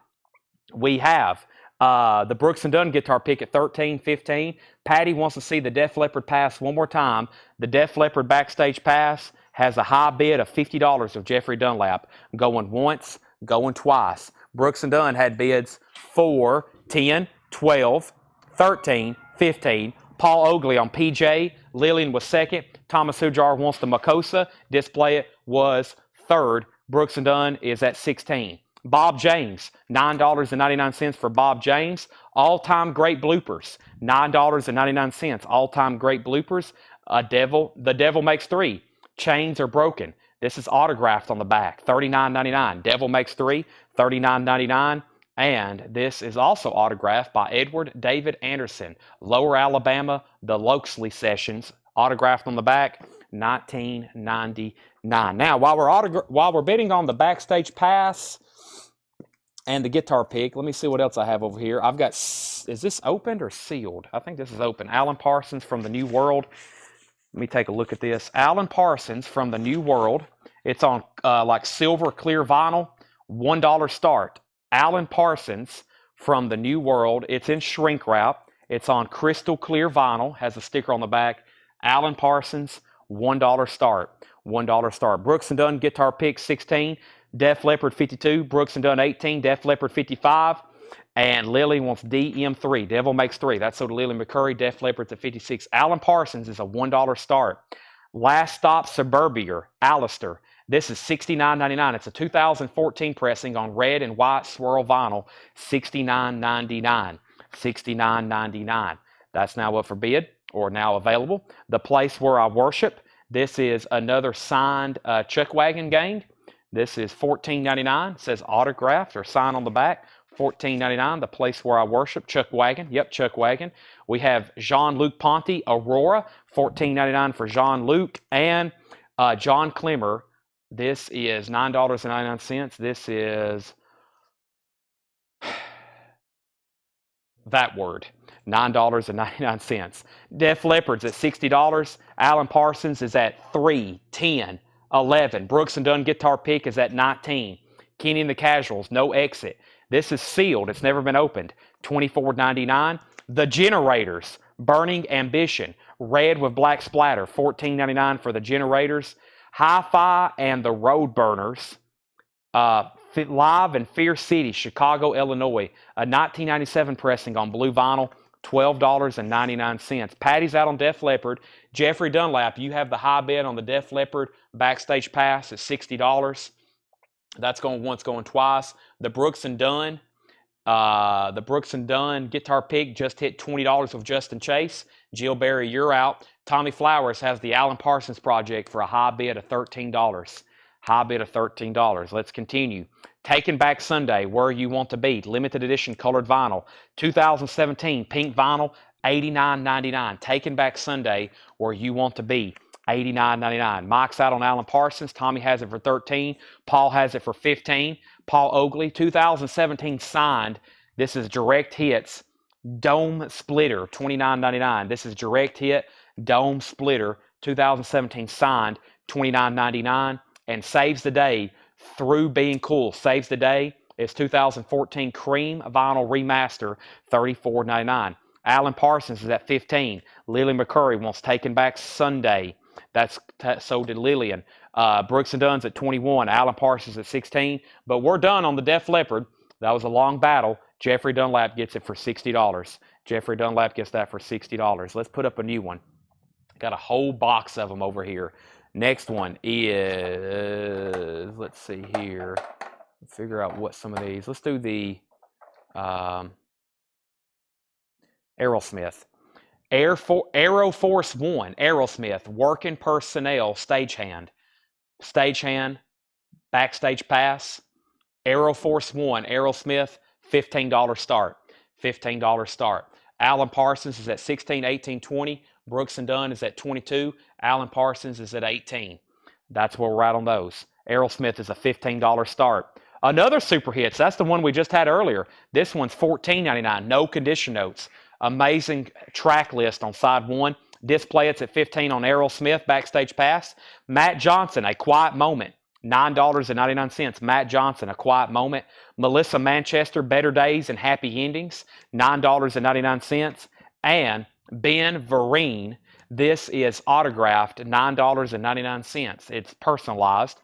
We have the Brooks and Dunn guitar pick at 13, 15. Patty wants to see the Def Leppard pass one more time. The Def Leppard backstage pass has a high bid of $50 of Jeffrey Dunlap, going once, going twice. Brooks and Dunn had bids 4, 10, 12, 13, 15. Paul Oakley on PJ. Lillian was second. Thomas Hujar wants the Makossa. Display It was third. Brooks and Dunn is at 16. Bob James, $9.99 for Bob James. All-time great bloopers, $9.99. All-time great bloopers. The Devil Makes Three. Chains Are Broken. This is autographed on the back, $39.99. Devil Makes Three, $39.99. And this is also autographed by Edward David Anderson. Lower Alabama, the Loxley Sessions, autographed on the back, $19.99. Now, while we're bidding on the backstage pass and the guitar pick, let me see what else I have over here. I've got, is this opened or sealed? I think this is open. Alan Parsons from the New World. Let me take a look at this. Alan Parsons from the New World. It's on like silver clear vinyl, $1 start. Alan Parsons from the New World. It's in shrink wrap. It's on crystal clear vinyl. Has a sticker on the back. Alan Parsons, $1 start. $1 start. Brooks and Dunn guitar pick 16. Def Leppard 52. Brooks and Dunn 18. Def Leppard 55. And Lily wants DM3. Devil Makes Three. That's so Lily McCurry. Def Leppard's at 56. Alan Parsons is a $1 start. Last Stop Suburbia. Alistair. This is $69.99. It's a 2014 pressing on red and white swirl vinyl. $69.99. $69.99. That's now up for bid or now available. The Place Where I Worship. This is another signed Chuck Wagon gang. This is $14.99. It says autographed or signed on the back. $14.99. The Place Where I Worship. Chuck Wagon. Yep, Chuck Wagon. We have Jean-Luc Ponty, Aurora. $14.99 for Jean-Luc. And John Clemmer. This is $9.99. This is That word. $9.99. Def Leppard's at $60. Alan Parsons is at $3, $10, $11. Brooks and Dunn Guitar Pick is at $19. Kenny and the Casuals, no exit. This is sealed. It's never been opened. $24.99. The Generators, Burning Ambition, red with black splatter, $14.99 for the Generators. Hi-Fi and the Road Burners, live in Fear City, Chicago, Illinois. A 1997 pressing on blue vinyl, $12.99. Patty's out on Def Leppard. Jeffrey Dunlap, you have the high bid on the Def Leppard backstage pass at $60. That's going once, going twice. The Brooks and Dunn guitar pick just hit $20 with Justin Chase. Jill Berry, you're out. Tommy Flowers has the Alan Parsons Project for a high bid of $13. High bid of $13. Let's continue. Taking Back Sunday, Where You Want to Be, limited edition colored vinyl. 2017 pink vinyl, $89.99. Taking Back Sunday, Where You Want to Be, $89.99. Mike's out on Alan Parsons. Tommy has it for $13. Paul has it for $15. Paul Oakley, 2017 signed. This is Direct Hits Dome Splitter, $29.99. This is Direct Hit Dome Splitter, 2017 signed, $29.99. And Saves the Day, Through Being Cool. Saves the Day is 2014 Cream Vinyl Remaster, $34.99. Alan Parsons is at $15. Lily McCurry wants Taken Back Sunday. So did Lillian. Brooks and Dunn's at $21. Alan Parsons at $16. But we're done on the Def Leppard. That was a long battle. Jeffrey Dunlap gets it for $60. Jeffrey Dunlap gets that for $60. Let's put up a new one. Got a whole box of them over here. Next one is, let's see here. Figure out what some of these. Let's do the Aerosmith. Aero Force One, Aerosmith, Working Personnel, Stagehand. Stagehand, backstage pass. Aero Force One, Aerosmith, $15 start. $15 start. Alan Parsons is at $16, $18, $20. Brooks and Dunn is at $22. Alan Parsons is at $18. That's where we're at on those. Aerosmith is a $15 start. Another super hits. That's the one we just had earlier. This one's $14.99. No condition notes. Amazing track list on side one. Display it's at $15 on Aerosmith backstage pass. Matt Johnson, A Quiet Moment, $9.99. Matt Johnson, A Quiet Moment. Melissa Manchester, Better Days and Happy Endings, $9.99. And Ben Vereen, this is autographed, $9.99. It's personalized.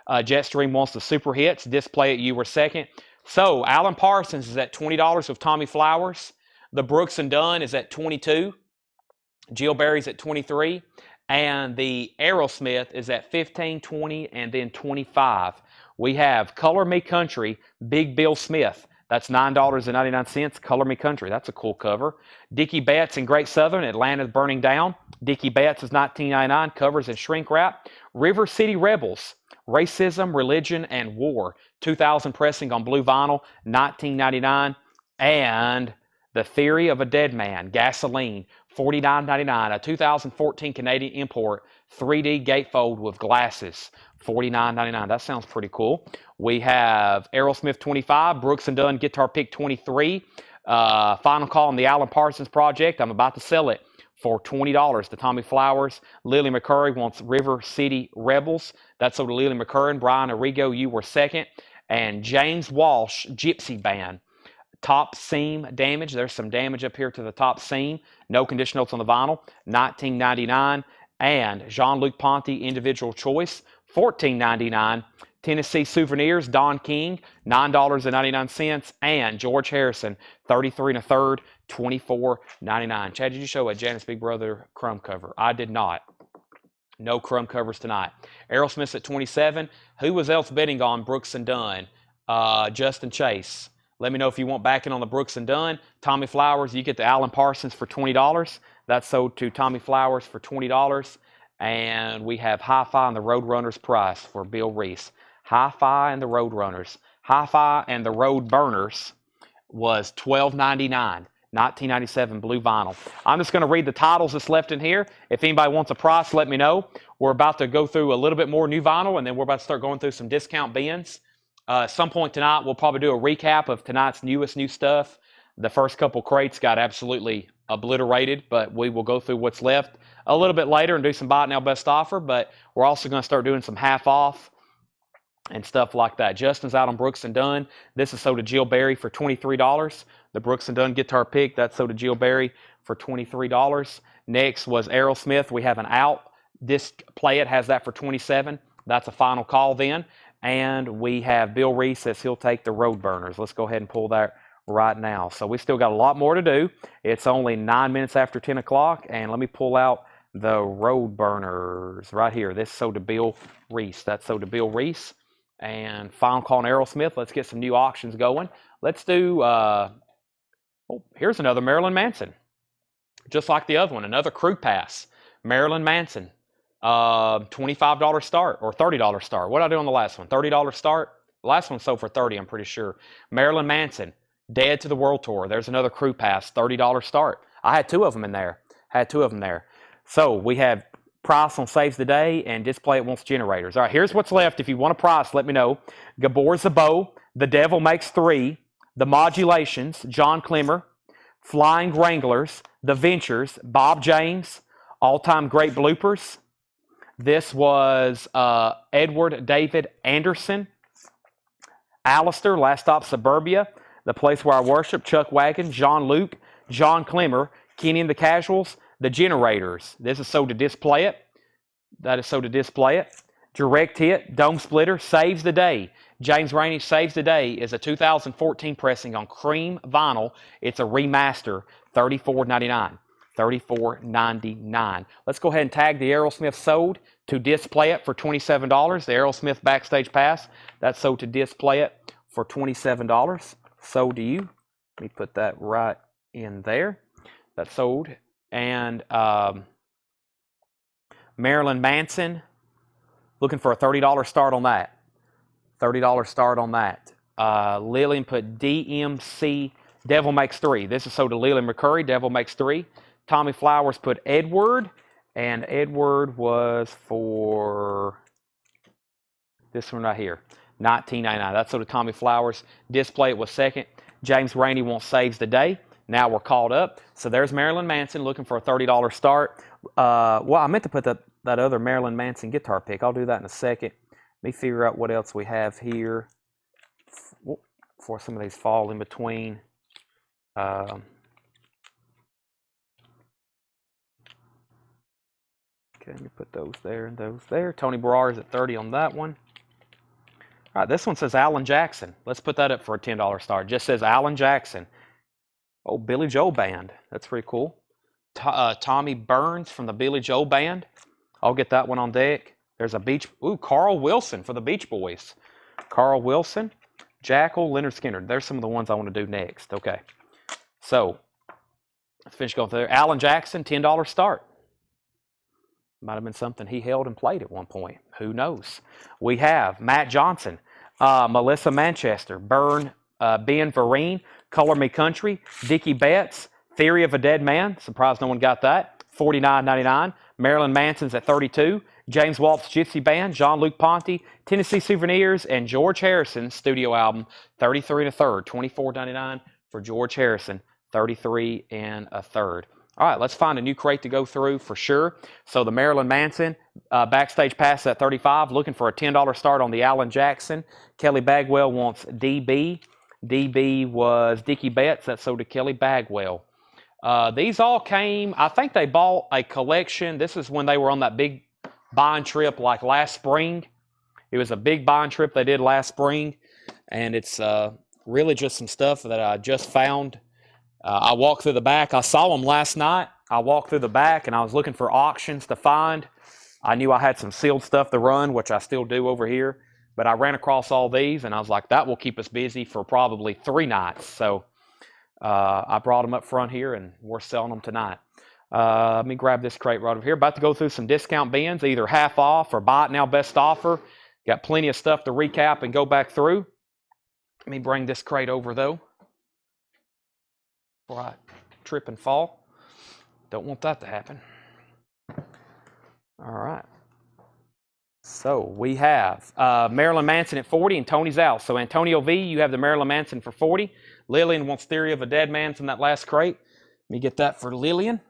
Jetstream wants the super hits. Display it, you were second. So Alan Parsons is at $20 with Tommy Flowers. The Brooks and Dunn is at $22. Jill Berry's at $23. And the Aerosmith is at $15, $20, and then $25. We have Color Me Country, Big Bill Smith. That's $9.99. Color Me Country. That's a cool cover. Dickie Betts and Great Southern, Atlanta's Burning Down. Dickie Betts is $19.99. Covers in shrink wrap. River City Rebels, Racism, Religion, and War. 2000 pressing on blue vinyl, $19.99. And The Theory of a Dead Man, Gasoline, $49.99. A 2014 Canadian import, 3D gatefold with glasses, $49.99. That sounds pretty cool. We have Aerosmith 25, Brooks and Dunn Guitar Pick 23. Final call on the Alan Parsons Project. I'm about to sell it for $20 to Tommy Flowers. Lily McCurry wants River City Rebels. That's over to Lily McCurry. Brian Arrigo, you were second. And James Walsh, Gypsy Band. Top seam damage. There's some damage up here to the top seam. No condition notes on the vinyl. $19.99. And Jean-Luc Ponty, Individual Choice, $14.99. Tennessee Souvenirs, Don King, $9.99. And George Harrison, 33 1/3, $24.99. Chad, did you show a Janice Big Brother crumb cover? I did not. No crumb covers tonight. Aerosmith's at 27. Who was else betting on Brooks and Dunn? Justin Chase. Let me know if you want backing on the Brooks and Dunn. Tommy Flowers, you get the Alan Parsons for $20. That's sold to Tommy Flowers for $20. And we have Hi-Fi and the Roadrunners price for Bill Reese. Hi-Fi and the Roadrunners. Hi-Fi and the Road Burners was $12.99. 1997 blue vinyl. I'm just going to read the titles that's left in here. If anybody wants a price, let me know. We're about to go through a little bit more new vinyl, and then we're about to start going through some discount bins. At some point tonight, we'll probably do a recap of tonight's newest new stuff. The first couple crates got absolutely obliterated, but we will go through what's left a little bit later and do some buy it now best offer. But we're also going to start doing some half off and stuff like that. Justin's out on Brooks and Dunn. This is sold to Jill Berry for $23. The Brooks and Dunn guitar pick, that's sold to Jill Berry for $23. Next was Aerosmith. We have an out. This Play It has that for $27. That's a final call then. And we have Bill Reese says he'll take the Road Burners. Let's go ahead and pull that right now. So we still got a lot more to do. It's only 9 minutes after 10 o'clock. And let me pull out the Road Burners right here. This is sold to Bill Reese. That's sold to Bill Reese. And final call on Aerosmith. Let's get some new auctions going. Let's do, here's another Marilyn Manson. Just like the other one, another crew pass. Marilyn Manson. $25 start or $30 start. What did I do on the last one? $30 start. The last one sold for $30, I'm pretty sure. Marilyn Manson, Dead to the World Tour. There's another crew pass, $30 start. I had two of them in there. So we have price on Saves the Day and Display It wants generators. All right, here's what's left. If you want a price, let me know. Gabor's the Bow, The Devil Makes Three, The Modulations, John Clemmer, Flying Wranglers, The Ventures, Bob James, All-Time Great Bloopers. This was Edward David Anderson, Alistair, Last Stop Suburbia, The Place Where I Worship, Chuck Wagon, John Luke, John Clemmer, Kenny and the Casuals, The Generators. This is sold to Display It. That is sold to Display It. Direct Hit, Dome Splitter, Saves the Day. James Rainey Saves the Day is a 2014 pressing on cream vinyl. It's a remaster, $34.99. $34.99. Let's go ahead and tag the Aerosmith sold to Display It for $27. The Aerosmith Backstage Pass, that's sold to Display It for $27. Sold to you. Let me put that right in there. That's sold. And Marilyn Manson, looking for a $30 start on that. $30 start on that. Lillian put DMC, Devil Makes Three. This is sold to Lillian McCurry, Devil Makes Three. Tommy Flowers put Edward, and Edward was for this one right here, $19.99. That's sold to Tommy Flowers. Display It was second. James Rainey wants Saves the Day. Now we're caught up. So there's Marilyn Manson looking for a $30 start. Well, I meant to put that other Marilyn Manson guitar pick. I'll do that in a second. Let me figure out what else we have here before some of these fall in between. Okay, let me put those there and those there. Tony Barrar is at 30 on that one. All right, this one says Alan Jackson. Let's put that up for a $10 start. Just says Alan Jackson. Oh, Billy Joel Band. That's pretty cool. Tommy Burns from the Billy Joel Band. I'll get that one on deck. There's a Carl Wilson for the Beach Boys. Carl Wilson, Jackal, Leonard Skinner. There's some of the ones I want to do next. Okay. So, let's finish going through there. Alan Jackson, $10 start. Might have been something he held and played at one point. Who knows? We have Matt Johnson, Melissa Manchester, Ben Vereen, Color Me Country, Dickie Betts, Theory of a Dead Man. Surprised no one got that. $49.99. Marilyn Manson's at $32. James Walt's Gypsy Band, Jean-Luc Ponty, Tennessee Souvenirs, and George Harrison's studio album, 33 1/3, $24.99 for George Harrison, 33 1/3. All right, let's find a new crate to go through for sure. So the Marilyn Manson Backstage Pass at $35, looking for a $10 start on the Alan Jackson. Kelly Bagwell wants DB. DB was Dickie Betts. That's sold to Kelly Bagwell. These all came, I think they bought a collection. This is when they were on that big buying trip like last spring. It was a big buying trip they did last spring, and it's really just some stuff that I just found. I walked through the back. I saw them last night. I walked through the back, and I was looking for auctions to find. I knew I had some sealed stuff to run, which I still do over here, but I ran across all these, and I was like, that will keep us busy for probably 3 nights. So I brought them up front here, and we're selling them tonight. Let me grab this crate right over here. About to go through some discount bins, either half off or buy it now best offer. Got plenty of stuff to recap and go back through. Let me bring this crate over, though, before I trip and fall. Don't want that to happen. All right. So we have Marilyn Manson at 40 and Tony's out. So Antonio V, you have the Marilyn Manson for 40. Lillian wants Theory of a Dead Man from that last crate. Let me get that for Lillian.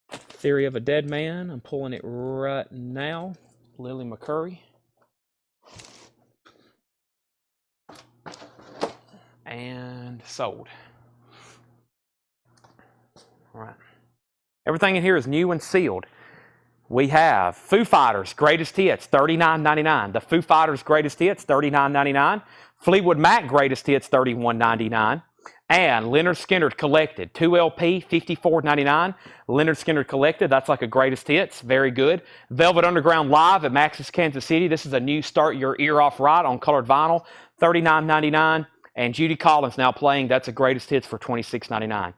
Theory of a Dead Man. I'm pulling it right now. Lily McCurry. And sold. All right. Everything in here is new and sealed. We have Foo Fighters Greatest Hits, $39.99. The Foo Fighters Greatest Hits, $39.99. Fleetwood Mac Greatest Hits, $31.99. And Leonard Skinner Collected, 2 LP, $54.99. Leonard Skinner Collected, that's like a Greatest Hits, very good. Velvet Underground Live at Max's Kansas City. This is a new Start Your Ear Off Right on colored vinyl, $39.99. And Judy Collins now playing, that's a Greatest Hits for $26.99.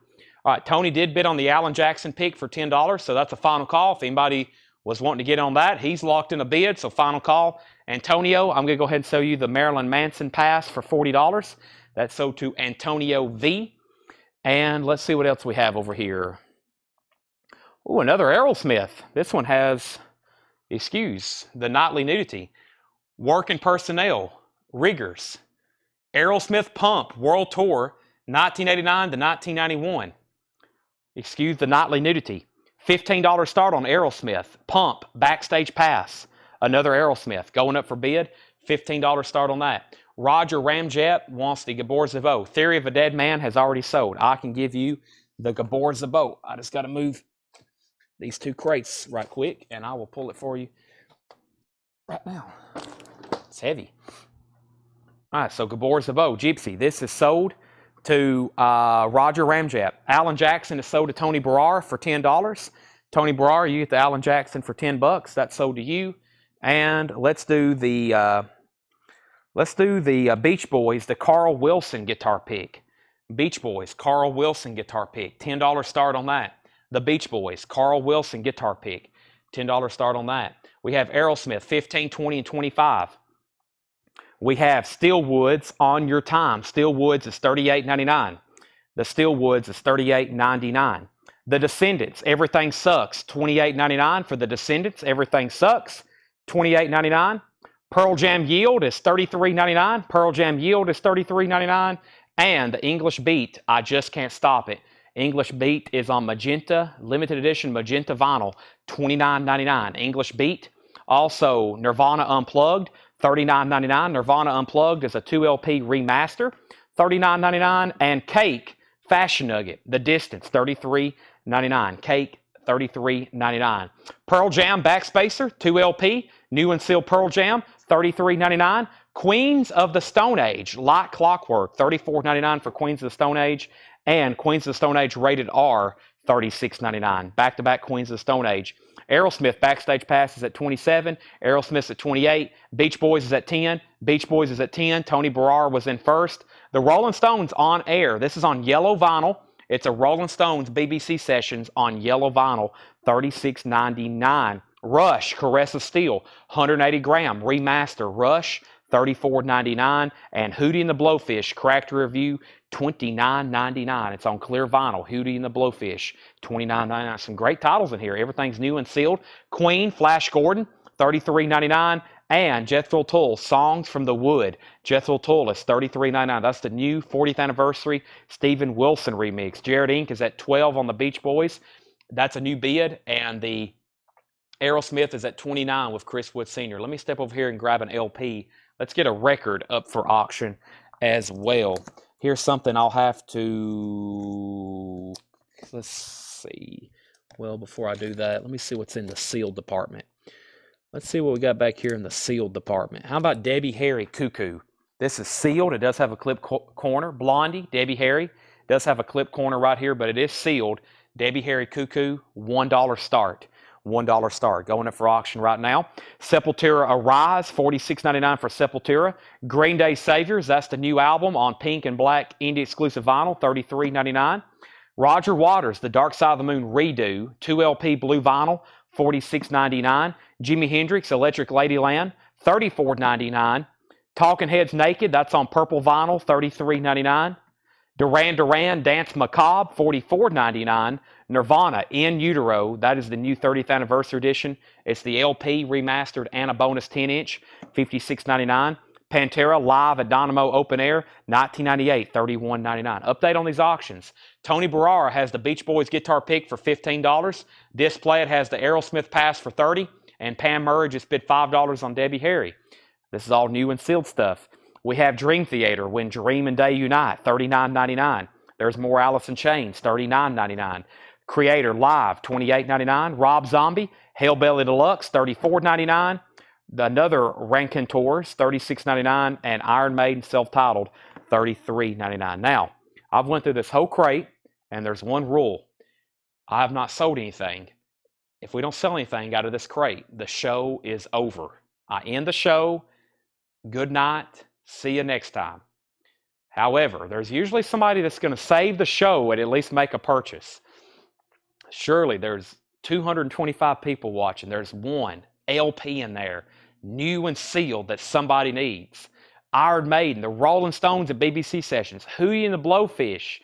All right, Tony did bid on the Alan Jackson pick for $10, so that's a final call. If anybody was wanting to get on that, he's locked in a bid, so final call. Antonio, I'm going to go ahead and sell you the Marilyn Manson pass for $40. That's sold to Antonio V. And let's see what else we have over here. Oh, another Aerosmith. This one has, excuse, the Nightly Nudity. Working Personnel, Riggers. Aerosmith Pump, World Tour, 1989 to 1991. Excuse the Nightly Nudity. $15 start on Aerosmith. Pump, Backstage Pass. Another Aerosmith. Going up for bid. $15 start on that. Roger Ramjet wants the Gabor Szabo. Theory of a Dead Man has already sold. I can give you the Gabor Szabo. I just got to move these two crates right quick, and I will pull it for you right now. It's heavy. All right, so Gabor Szabo, Gypsy. This is sold to Roger Ramjet. Alan Jackson is sold to Tony Barrar for $10. Tony Barrar, you get the Alan Jackson for $10. That's sold to you. And let's do the Beach Boys, the Carl Wilson guitar pick. Beach Boys, Carl Wilson guitar pick. $10 start on that. The Beach Boys, Carl Wilson guitar pick. $10 start on that. We have Aerosmith, 15, 20, and 25. We have Steelwoods On Your Time. Steelwoods is $38.99. The Steelwoods is $38.99. The Descendants, Everything Sucks, $28.99 for the Descendants. Everything Sucks, $28.99. Pearl Jam Yield is $33.99. Pearl Jam Yield is $33.99. And the English Beat, I Just Can't Stop It. English Beat is on magenta, limited edition magenta vinyl, $29.99. English Beat. Also, Nirvana Unplugged, $39.99. Nirvana Unplugged is a 2 LP remaster, $39.99. And Cake, Fashion Nugget, The Distance, $33.99. Cake, $33.99. Pearl Jam Backspacer, 2 LP, new and sealed Pearl Jam, $33.99. Queens of the Stone Age, Like Clockwork, $34.99 for Queens of the Stone Age. And Queens of the Stone Age Rated R, $36.99. Back-to-back Queens of the Stone Age. Aerosmith Backstage Pass is at $27. Aerosmith's at $28. Beach Boys is at $10. Beach Boys is at $10. Tony Barrar was in first. The Rolling Stones On Air. This is on yellow vinyl. It's a Rolling Stones BBC Sessions on yellow vinyl, $36.99. Rush, Caress of Steel, 180 gram remaster. Rush, $34.99. And Hootie and the Blowfish, Cracked Review, $29.99. It's on clear vinyl. Hootie and the Blowfish, $29.99. Some great titles in here. Everything's new and sealed. Queen, Flash Gordon, $33.99. And Jethro Tull, Songs from the Wood. Jethro Tull is $33.99. That's the new 40th anniversary Steven Wilson remix. Jared Inc. is at $12 on the Beach Boys. That's a new bid. And the Aerosmith is at $29 with Chris Wood Sr. Let me step over here and grab an LP. Let's get a record up for auction as well. Here's something I'll have to, let's see. Well, before I do that, let me see what's in the sealed department. Let's see what we got back here in the sealed department. How about Debbie Harry Cuckoo? This is sealed. It does have a clip corner. Blondie, Debbie Harry, does have a clip corner right here, but it is sealed. Debbie Harry Cuckoo, $1 start. $1 start. Going up for auction right now. Sepultura Arise, $46.99 for Sepultura. Green Day Saviors, that's the new album on pink and black indie exclusive vinyl, $33.99. Roger Waters, The Dark Side of the Moon Redo, 2 LP blue vinyl, $46.99. Jimi Hendrix, Electric Ladyland, $34.99. Talking Heads Naked, that's on purple vinyl, $33.99. Duran Duran Dance Macabre, $44.99. Nirvana In Utero, that is the new 30th anniversary edition. It's the LP remastered and a bonus 10-inch, $56.99. Pantera Live at Dynamo Open Air, $19.98, $31.99. Update on these auctions. Tony Barara has the Beach Boys guitar pick for $15. Display It has the Aerosmith Pass for $30. And Pam Murray just bid $5 on Debbie Harry. This is all new and sealed stuff. We have Dream Theater, When Dream and Day Unite, $39.99. There's more Alice in Chains, $39.99. Creator Live, $28.99. Rob Zombie, Hellbelly Deluxe, $34.99. Another Rankin Tours, $36.99. And Iron Maiden self-titled, $33.99. Now, I've went through this whole crate, and there's one rule. I have not sold anything. If we don't sell anything out of this crate, the show is over. I end the show. Good night. See you next time. However, there's usually somebody that's going to save the show and at least make a purchase. Surely there's 225 people watching. There's one LP in there, new and sealed, that somebody needs. Iron Maiden, the Rolling Stones at BBC Sessions, Hootie and the Blowfish,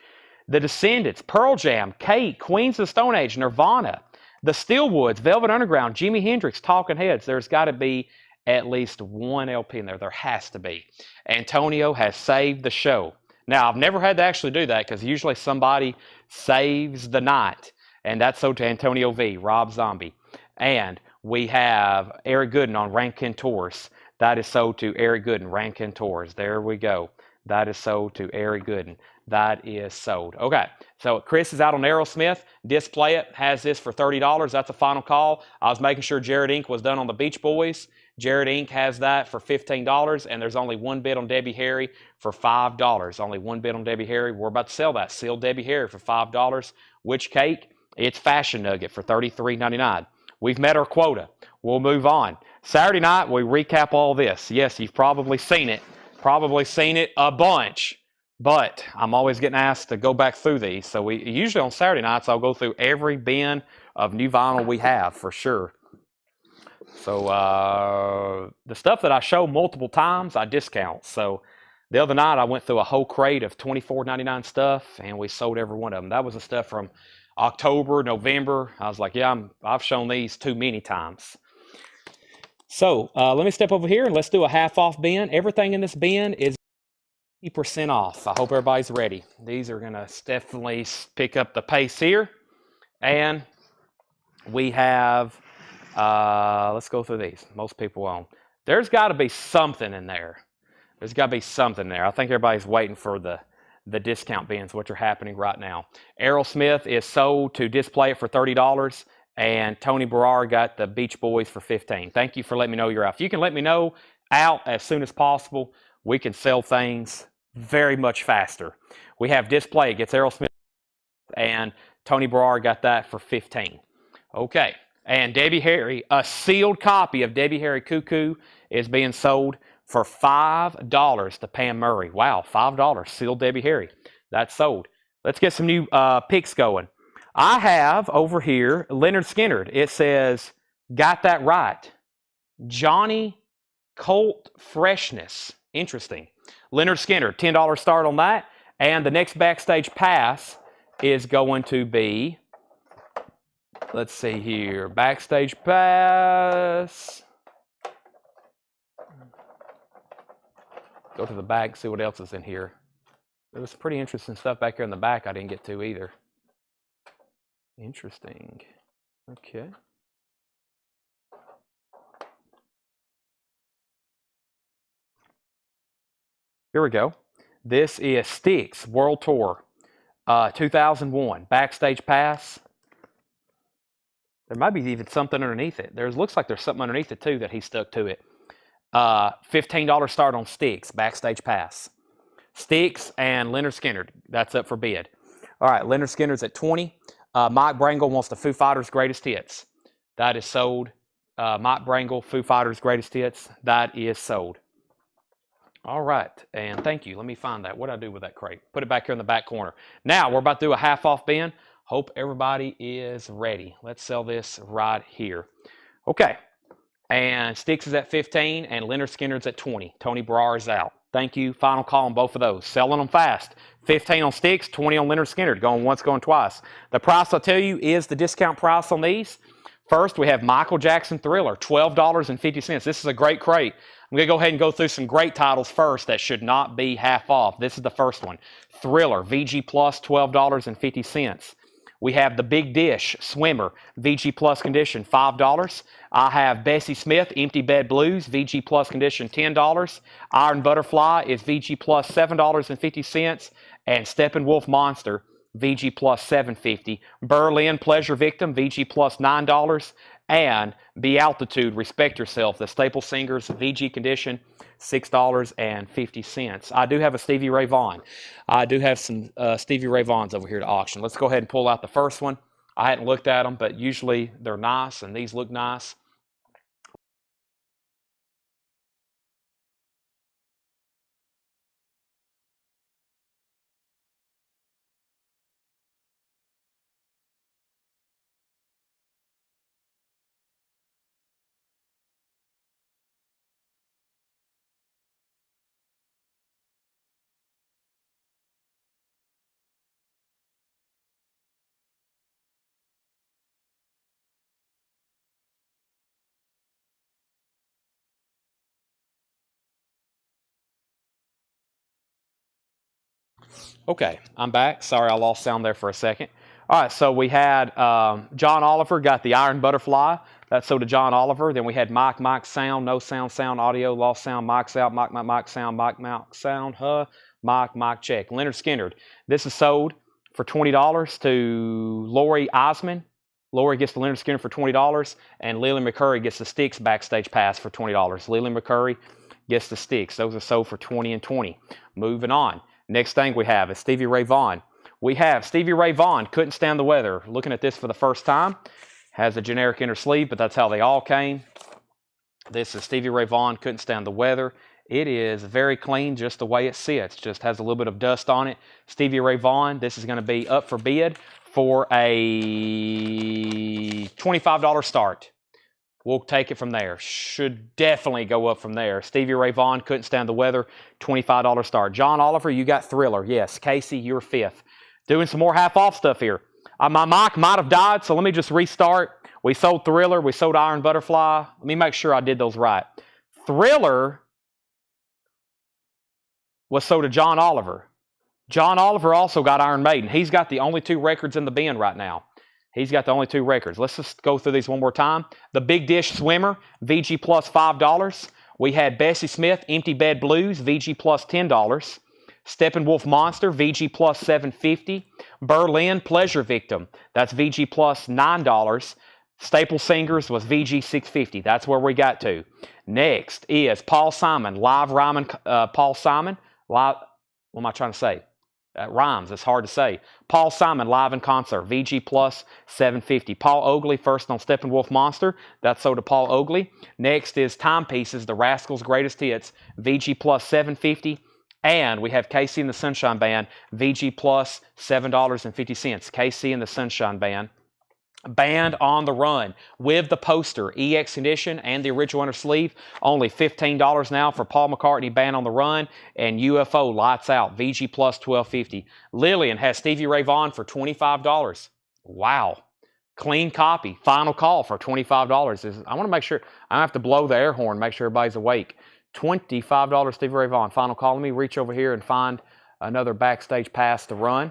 the Descendants, Pearl Jam, Kate, Queens of the Stone Age, Nirvana, the Steelwoods, Velvet Underground, Jimi Hendrix, Talking Heads. There's got to be at least one LP in there. There has to be. Antonio has saved the show. Now, I've never had to actually do that because usually somebody saves the night. And that's so to Antonio V, Rob Zombie. And we have Eric Gooden on Rankin Tours. That is sold to Eric Gooden, Rankin Tours. There we go. That is sold to Eric Gooden. That is sold. Okay, so Chris is out on Aerosmith. Display It has this for $30. That's a final call. I was making sure Jared Inc. was done on the Beach Boys. Jared Inc. has that for $15, and there's only one bid on Debbie Harry for $5. Only one bid on Debbie Harry. We're about to sell that. Sealed Debbie Harry for $5. Which cake? It's Fashion Nugget for $33.99. We've met our quota. We'll move on. Saturday night, we recap all this. Yes, you've probably seen it. Probably seen it a bunch. But I'm always getting asked to go back through these. So we usually on Saturday nights, I'll go through every bin of new vinyl we have for sure. So the stuff that I show multiple times, I discount. So the other night, I went through a whole crate of $24.99 stuff, and we sold every one of them. That was the stuff from October, November. I was like, yeah, I've shown these too many times. So let me step over here, and let's do a half-off bin. Everything in this bin is 50% off. I hope everybody's ready. These are going to definitely pick up the pace here. And we have... let's go through these. Most people won't. There's got to be something in there. There's got to be something there. I think everybody's waiting for the discount bins, which are happening right now. Aerosmith is sold to Display It for $30, and Tony Barara got the Beach Boys for $15. Thank you for letting me know you're out. If you can let me know out as soon as possible, we can sell things very much faster. We have Display It gets Aerosmith, and Tony Barara got that for $15. Okay. And Debbie Harry, a sealed copy of Debbie Harry Cuckoo is being sold for $5 to Pam Murray. Wow, $5. Sealed Debbie Harry. That's sold. Let's get some new picks going. I have over here Leonard Skinner. It says, got that right. Johnny Colt Freshness. Interesting. Leonard Skinner, $10 start on that. And the next backstage pass is going to be... Let's see here. Backstage pass. Go to the back, see what else is in here. There was pretty interesting stuff back here in the back I didn't get to either. Interesting. Okay. Here we go. This is Styx World Tour 2001. Backstage pass. There might be even something underneath it. Looks like there's something underneath it, too, that he stuck to it. $15 start on Styx, backstage pass. Styx and Leonard Skinner, that's up for bid. All right, Leonard Skinner's at $20. Mike Brangle wants the Foo Fighters' Greatest Hits. That is sold. Mike Brangle, Foo Fighters' Greatest Hits. That is sold. All right, and thank you. Let me find that. What did I do with that crate? Put it back here in the back corner. Now, we're about to do a half-off bin. Hope everybody is ready. Let's sell this right here. Okay. And Styx is at 15 and Leonard Skinner's at 20. Tony Barara's out. Thank you. Final call on both of those. Selling them fast. 15 on Sticks, 20 on Leonard Skinner, going once, going twice. The price I'll tell you is the discount price on these. First, we have Michael Jackson Thriller, $12.50. This is a great crate. I'm going to go ahead and go through some great titles first that should not be half off. This is the first one. Thriller, VG Plus, $12.50. We have the Big Dish Swimmer, VG Plus condition, $5. I have Bessie Smith, Empty Bed Blues, VG Plus condition, $10. Iron Butterfly is VG Plus, $7.50. And Steppenwolf Monster, VG Plus, $7.50. Berlin Pleasure Victim, VG Plus, $9. And Be Altitude, Respect Yourself, the Staple Singers, VG condition, $6.50. I do have a Stevie Ray Vaughan. I do have some Stevie Ray Vaughans over here to auction. Let's go ahead and pull out the first one. I hadn't looked at them, but usually they're nice, and these look nice. Okay, I'm back. Sorry, I lost sound there for a second. All right, so we had John Oliver got the Iron Butterfly. That's so to John Oliver. Then we had Mike sound, no sound, sound audio, lost sound, Mike's out, Mike sound, Mike sound, Mike check. Leonard Skinner. This is sold for $20 to Lori Osman. Lori gets the Leonard Skinner for $20, and Lily McCurry gets the Sticks backstage pass for $20. Lily McCurry gets the Sticks. Those are sold for $20 and $20. Moving on. Next thing we have is Stevie Ray Vaughan. We have Stevie Ray Vaughan, Couldn't Stand the Weather. Looking at this for the first time. Has a generic inner sleeve, but that's how they all came. This is Stevie Ray Vaughan, Couldn't Stand the Weather. It is very clean just the way it sits. Just has a little bit of dust on it. Stevie Ray Vaughan, this is going to be up for bid for a $25 start. We'll take it from there. Should definitely go up from there. Stevie Ray Vaughan, Couldn't Stand the Weather, $25 start. John Oliver, you got Thriller. Yes. Casey, you're fifth. Doing some more half-off stuff here. My mic might have died, so let me just restart. We sold Thriller. We sold Iron Butterfly. Let me make sure I did those right. Thriller was sold to John Oliver. John Oliver also got Iron Maiden. He's got the only two records in the bin right now. He's got the only two records. Let's just go through these one more time. The Big Dish Swimmer, VG Plus $5. We had Bessie Smith, Empty Bed Blues, VG Plus $10. Steppenwolf Monster, VG Plus $7.50. Berlin Pleasure Victim, that's VG Plus $9. Staple Singers was VG $6.50. That's where we got to. Next is Paul Simon, live rhyming. Paul Simon, live. What am I trying to say? Rhymes. It's hard to say. Paul Simon live in concert. VG Plus $7.50. Paul Oakley first on Steppenwolf Monster. That's sold to Paul Oakley. Next is Timepieces, the Rascals' Greatest Hits. VG Plus $7.50. And we have KC and the Sunshine Band. VG Plus $7.50. KC and the Sunshine Band. Band on the Run with the poster, EX condition, and the original inner sleeve. Only $15 now for Paul McCartney, Band on the Run, and UFO Lights Out, VG Plus $12.50. Lillian has Stevie Ray Vaughan for $25. Wow. Clean copy. Final call for $25. I want to make sure, I have to blow the air horn, make sure everybody's awake. $25 Stevie Ray Vaughan. Final call. Let me reach over here and find another backstage pass to run.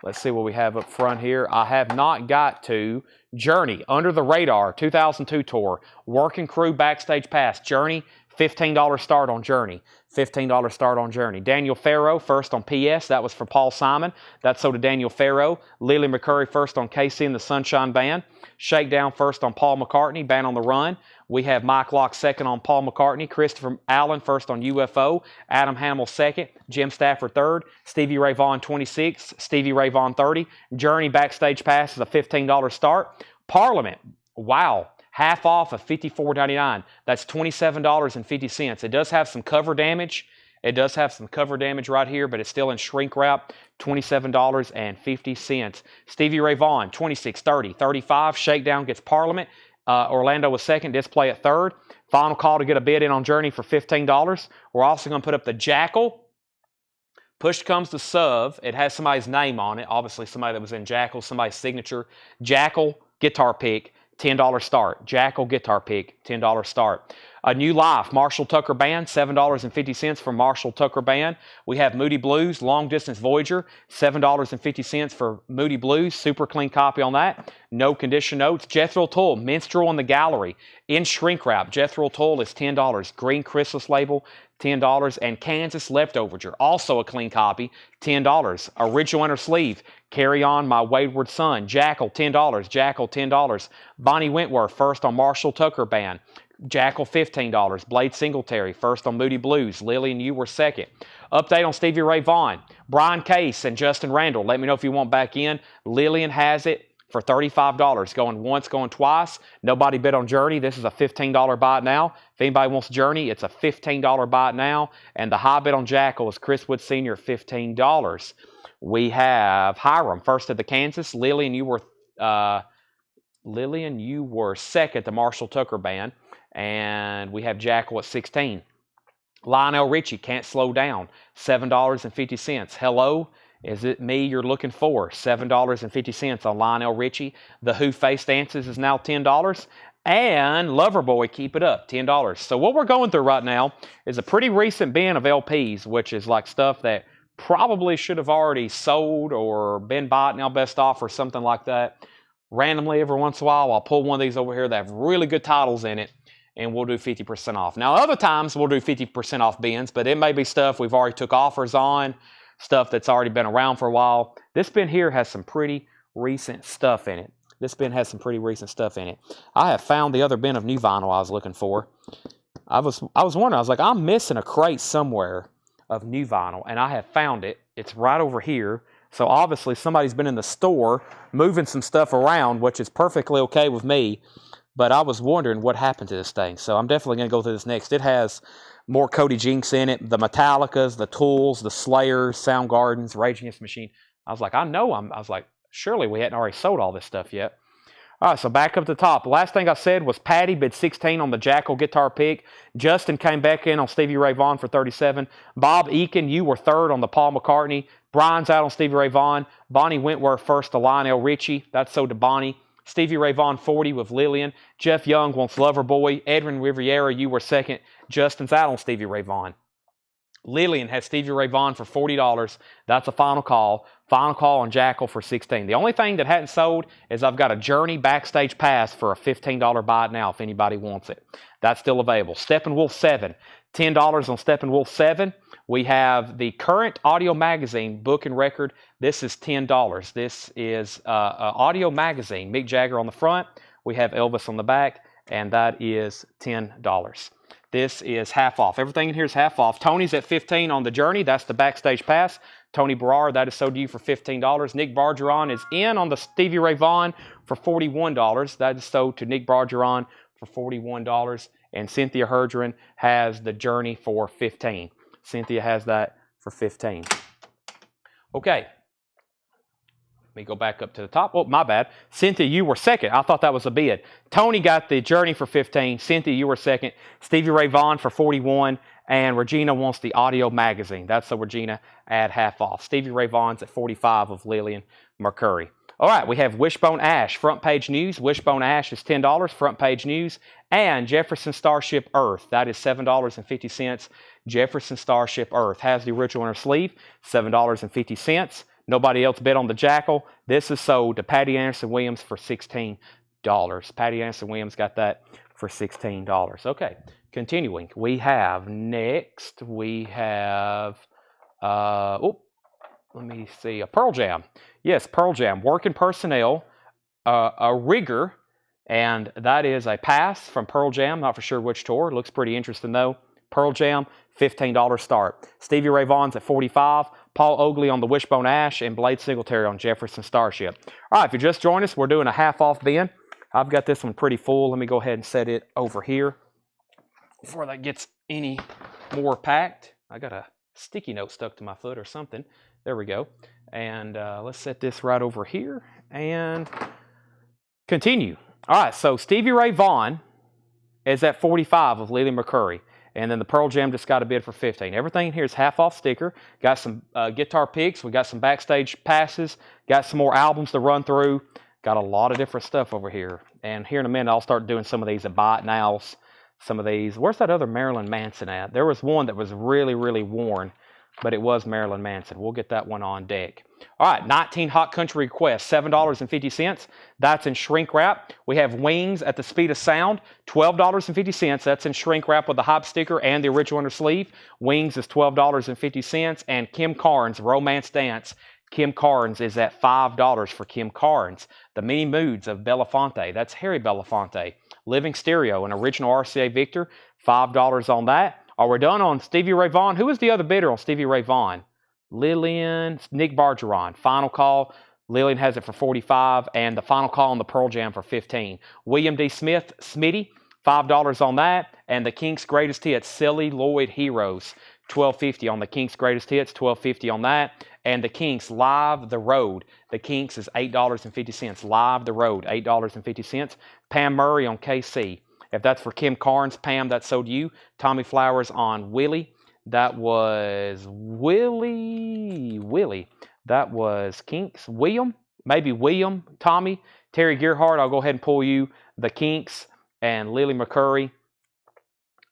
Let's see what we have up front here. I have not got to Journey, Under the Radar, 2002 tour. Working Crew backstage pass. Journey, $15 start on Journey. $15 start on Journey. Daniel Farrow, first on PS. That was for Paul Simon. That's so to Daniel Farrow. Lily McCurry, first on KC and the Sunshine Band. Shakedown, first on Paul McCartney, Band on the Run. We have Mike Locke, second on Paul McCartney. Christopher Allen, first on UFO. Adam Hamill, second. Jim Stafford, third. Stevie Ray Vaughan, 26. Stevie Ray Vaughan, 30. Journey backstage pass is a $15 start. Parliament, wow. Half off of $54.99. That's $27.50. It does have some cover damage. It does have some cover damage right here, but it's still in shrink wrap. $27.50. Stevie Ray Vaughan, 26, 30, 35. Shakedown gets Parliament. Orlando was second. Display at third. Final call to get a bid in on Journey for $15. We're also going to put up the Jackal Push comes to shove. It has somebody's name on it. Obviously, somebody that was in Jackal, somebody's signature. Jackal guitar pick, $10 start. Jackal guitar pick, $10 start. A New Life, Marshall Tucker Band, $7.50 for Marshall Tucker Band. We have Moody Blues, Long Distance Voyager, $7.50 for Moody Blues. Super clean copy on that. No condition notes. Jethro Tull, Minstrel in the Gallery, in shrink wrap. Jethro Tull is $10. Green Chrysalis label, $10. And Kansas Leftover, also a clean copy, $10. Original inner sleeve, Carry On My Wayward Son. Jackal, $10. Jackal, $10. Bonnie Wentworth, first on Marshall Tucker Band. Jackal, $15. Blade Singletary, first on Moody Blues. Lillian, you were second. Update on Stevie Ray Vaughan. Brian Case and Justin Randall. Let me know if you want back in. Lillian has it for $35. Going once, going twice. Nobody bid on Journey. This is a $15 buy it now. If anybody wants Journey, it's a $15 buy it now. And the high bid on Jackal is Chris Wood Sr., $15. We have Hiram, first at the Kansas. Lillian, you were second, the Marshall Tucker Band. And we have Jackal at 16. Lionel Richie, Can't Slow Down, $7.50. Hello, is it me you're looking for? $7.50 on Lionel Richie. The Who Face Dances is now $10. And Loverboy, Keep It Up, $10. So what we're going through right now is a pretty recent bin of LPs, which is like stuff that probably should have already sold or been bought now best off or something like that. Randomly, every once in a while, I'll pull one of these over here that have really good titles in it, and we'll do 50% off. Now, other times we'll do 50% off bins, but it may be stuff we've already took offers on, stuff that's already been around for a while. This bin here has some pretty recent stuff in it. I have found the other bin of new vinyl I was looking for. I was wondering, I was like, I'm missing a crate somewhere of new vinyl, and I have found it. It's right over here. So obviously somebody's been in the store moving some stuff around, which is perfectly okay with me. But I was wondering what happened to this thing. So I'm definitely going to go through this next. It has more Cody Jinks in it, the Metallicas, the Tools, the Slayers, Soundgardens, Rage Against the Machine. I was like, I was like, surely we hadn't already sold all this stuff yet. All right, so back up to the top. The last thing I said was Patty bid 16 on the Jackal guitar pick. Justin came back in on Stevie Ray Vaughan for 37. Bob Eakin, you were third on the Paul McCartney. Brian's out on Stevie Ray Vaughan. Bonnie Wentworth first to Lionel Richie. That's sold to Bonnie. Stevie Ray Vaughan 40 with Lillian. Jeff Young wants Loverboy. Edwin Riviera, you were second. Justin's out on Stevie Ray Vaughan. Lillian has Stevie Ray Vaughan for $40. That's a final call. Final call on Jackal for $16. The only thing that hadn't sold is I've got a Journey backstage pass for a $15 buy it now if anybody wants it. That's still available. Steppenwolf 7. $10 on Steppenwolf 7. We have the Current Audio Magazine book and record. This is $10. This is Audio Magazine. Mick Jagger on the front. We have Elvis on the back, and that is $10. This is half off. Everything in here is half off. Tony's at $15 on the Journey. That's the backstage pass. Tony Berard, that is sold to you for $15. Nick Bargeron is in on the Stevie Ray Vaughan for $41. That is sold to Nick Bargeron for $41. And Cynthia Hergeron has the Journey for $15. Cynthia has that for $15. Okay. Let me go back up to the top. Oh, my bad. Cynthia, you were second. I thought that was a bid. Tony got the Journey for $15. Cynthia, you were second. Stevie Ray Vaughan for $41. And Regina wants the Audio Magazine. That's so Regina at half off. Stevie Ray Vaughan's at $45 of Lillian McCurry. All right, we have Wishbone Ash, front page news. Wishbone Ash is $10, front page news. And Jefferson Starship Earth, that is $7.50. Jefferson Starship Earth has the original inner sleeve, $7.50. Nobody else bid on the Jackal. This is sold to Patty Anderson Williams for $16. Patty Anderson Williams got that for $16. Okay, continuing. We have next, we have, let me see, a Pearl Jam. Yes, Pearl Jam, working personnel, a rigger, and that is a pass from Pearl Jam. Not for sure which tour. Looks pretty interesting though. Pearl Jam, $15 start. Stevie Ray Vaughan's at $45. Paul Oakley on the Wishbone Ash, and Blade Singletary on Jefferson Starship. All right, if you just joined us, we're doing a half-off bin. I've got this one pretty full. Let me go ahead and set it over here before that gets any more packed. I got a sticky note stuck to my foot or something. There we go. And let's set this right over here and continue. All right, so Stevie Ray Vaughan is at $45 of Lillian McCurry. And then the Pearl Jam just got a bid for 15. Everything here is half off sticker. Got some guitar picks. We got some backstage passes. Got some more albums to run through. Got a lot of different stuff over here. And here in a minute, I'll start doing some of these at Buy It Nows. Some of these. Where's that other Marilyn Manson at? There was one that was really, really worn, but it was Marilyn Manson. We'll get that one on deck. All right, 19 Hot Country Requests, $7.50. That's in shrink wrap. We have Wings at the Speed of Sound, $12.50. That's in shrink wrap with the hype sticker and the original under sleeve. Wings is $12.50. And Kim Carnes, Romance Dance. Kim Carnes is at $5 for Kim Carnes. The Many Moods of Belafonte. That's Harry Belafonte. Living Stereo, an original RCA Victor, $5 on that. Are we done on Stevie Ray Vaughan? Who was the other bidder on Stevie Ray Vaughan? Lillian, Nick Bargeron. Final call. Lillian has it for $45, and the final call on the Pearl Jam for $15. William D. Smith, Smitty, $5 on that. And the Kinks' Greatest Hits, Silly Lloyd Heroes, $12.50 on the Kinks' Greatest Hits, $12.50 on that. And the Kinks, Live the Road. The Kinks is $8.50. Live the Road, $8.50. Pam Murray on KC. If that's for Kim Carnes, Pam, that's sold to you. Tommy Flowers on Willie. That was Willie. That was Kinks. William, maybe William, Tommy. Terry Gearhart, I'll go ahead and pull you the Kinks. And Lily McCurry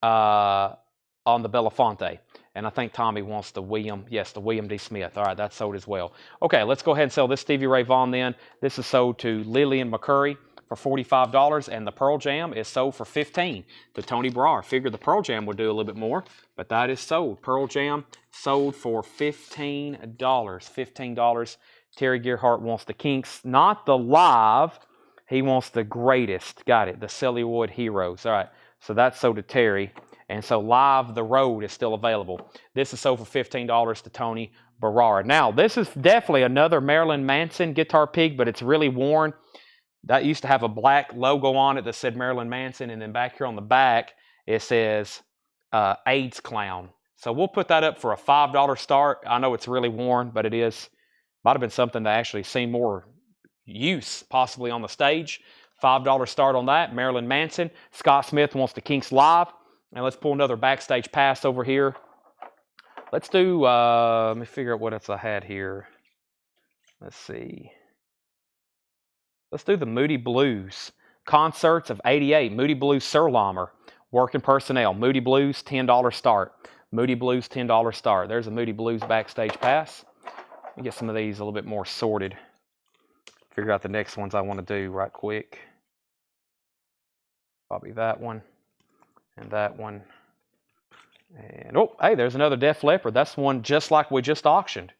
on the Belafonte. And I think Tommy wants the William. Yes, the William D. Smith. All right, that's sold as well. Okay, let's go ahead and sell this Stevie Ray Vaughan then. This is sold to Lillian McCurry for $45, and the Pearl Jam is sold for $15 to Tony Brar. Figured the Pearl Jam would do a little bit more, but that is sold. Pearl Jam sold for $15. $15. Terry Gearhart wants the Kinks, not the Live. He wants the Greatest. Got it. The Sillywood Heroes. All right, so that's sold to Terry. And so Live the Road is still available. This is sold for $15 to Tony Berard. Now, this is definitely another Marilyn Manson guitar pick, but it's really worn. That used to have a black logo on it that said Marilyn Manson, and then back here on the back, it says AIDS Clown. So we'll put that up for a $5 start. I know it's really worn, but it is. Might have been something that actually seen more use, possibly on the stage. $5 start on that. Marilyn Manson. Scott Smith wants the Kinks Live. And let's pull another backstage pass over here. Let's do, let me figure out what else I had here. Let's see. Let's do the Moody Blues. Concerts of '88. Moody Blues Surlommer. Working Personnel. Moody Blues, $10 start. Moody Blues, $10 start. There's a Moody Blues backstage pass. Let me get some of these a little bit more sorted. Figure out the next ones I want to do right quick. Probably that one. And that one. And, oh, hey, there's another Def Leppard. That's one just like we just auctioned.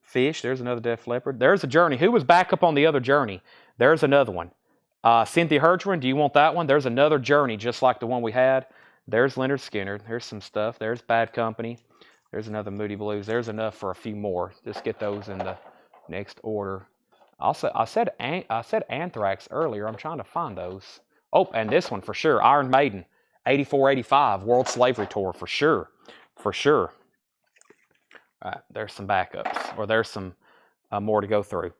Fish, there's another Def Leppard. There's a Journey. Who was back up on the other Journey? There's another one. Cynthia Hertrin, do you want that one? There's another Journey just like the one we had. There's Leonard Skinner. There's some stuff. There's Bad Company. There's another Moody Blues. There's enough for a few more. Just get those in the next order. I said Anthrax earlier. I'm trying to find those. Oh, and this one for sure. Iron Maiden. 84-85 World Slavery Tour for sure. For sure. All right, there's some backups, or there's some more to go through.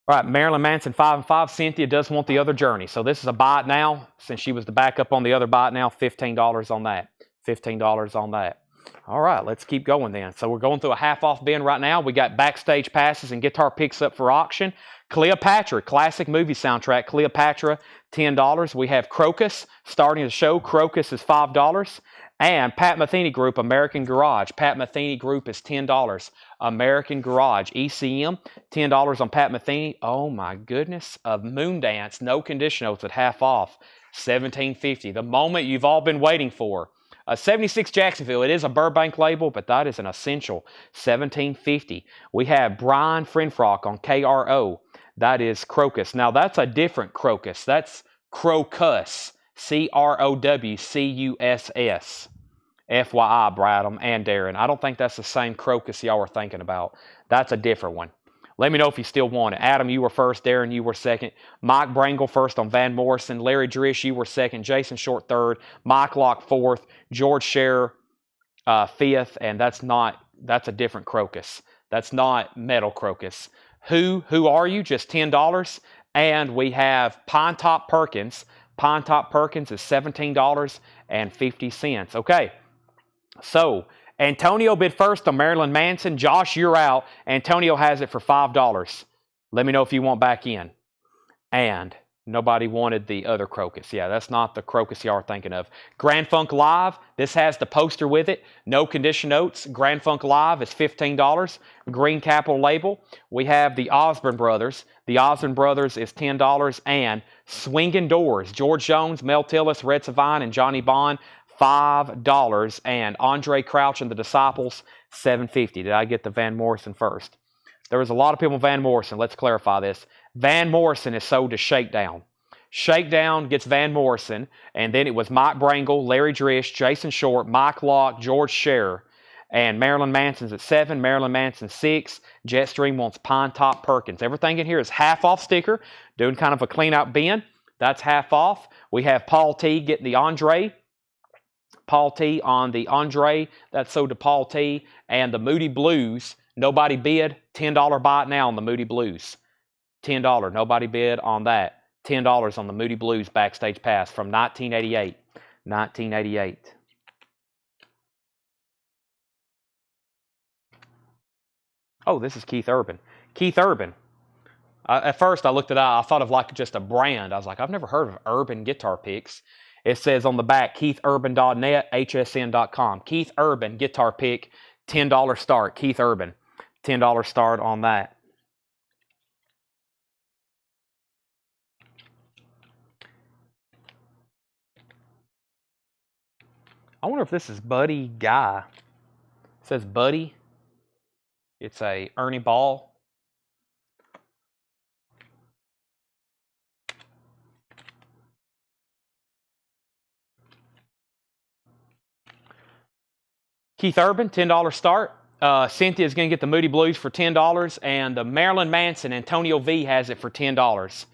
All right, Marilyn Manson 5-5. Cynthia does want the other Journey. So this is a buy it now. Since she was the backup on the other buy it now, $15 on that. $15 on that. All right, let's keep going then. So we're going through a half off bin right now. We got backstage passes and guitar picks up for auction. Cleopatra, classic movie soundtrack. Cleopatra, $10. We have Crocus starting the show. Crocus is $5. And Pat Metheny Group, American Garage. Pat Metheny Group is $10. American Garage, ECM, $10 on Pat Metheny. Oh my goodness. Of Moondance, no condition notes at half off, $17.50. The moment you've all been waiting for. 76 Jacksonville, it is a Burbank label, but that is an essential, $17.50. We have Brian Frenfrock on KRO. That is Crocus. Now, that's a different Crocus. That's Crocus, CROWCUSS. FYI, Bradham and Darren. I don't think that's the same Crocus y'all were thinking about. That's a different one. Let me know if you still want it. Adam, you were first. Darren, you were second. Mike Brangle first on Van Morrison. Larry Drish, you were second. Jason Short third. Mike Locke fourth. George Scherer fifth. And that's a different Crocus. That's not Metal Crocus. Who are you? Just $10. And we have Pine Top Perkins. Pine Top Perkins is $17. Okay, so Antonio bid first on Marilyn Manson. Josh, you're out. Antonio has it for $5. Let me know if you want back in. And nobody wanted the other crocus. Yeah, that's not the crocus you are thinking of. Grand Funk Live, this has the poster with it. No condition notes. Grand Funk Live is $15. Green Capital label. We have the Osborne Brothers. The Osborne Brothers is $10. And Swinging Doors, George Jones, Mel Tillis, Red Savine, and Johnny Bond, $5. And Andre Crouch and the Disciples, $7.50. Did I get the Van Morrison first? There was a lot of people Van Morrison. Let's clarify this. Van Morrison is sold to Shakedown. Shakedown gets Van Morrison, and then it was Mike Brangle, Larry Drish, Jason Short, Mike Locke, George Scherer, and Marilyn Manson's at 7, Marilyn Manson 6, Jetstream wants Pine Top Perkins. Everything in here is half off sticker, doing kind of a clean out bin. That's half off. We have Paul T getting the Andre. Paul T on the Andre, that's sold to Paul T, and the Moody Blues. Nobody bid. $10 buy it now on the Moody Blues. $10. Nobody bid on that. $10 on the Moody Blues Backstage Pass from 1988. 1988. Oh, this is Keith Urban. Keith Urban. At first, I looked it up. I thought of like just a brand. I was like, I've never heard of Urban Guitar Picks. It says on the back, KeithUrban.net, HSN.com. Keith Urban Guitar Pick, $10 start. Keith Urban. $10 start on that. I wonder if this is Buddy Guy. It says Buddy. It's a Ernie Ball. Keith Urban, $10 start. Cynthia is going to get the Moody Blues for $10, and the Marilyn Manson, Antonio V has it for $10.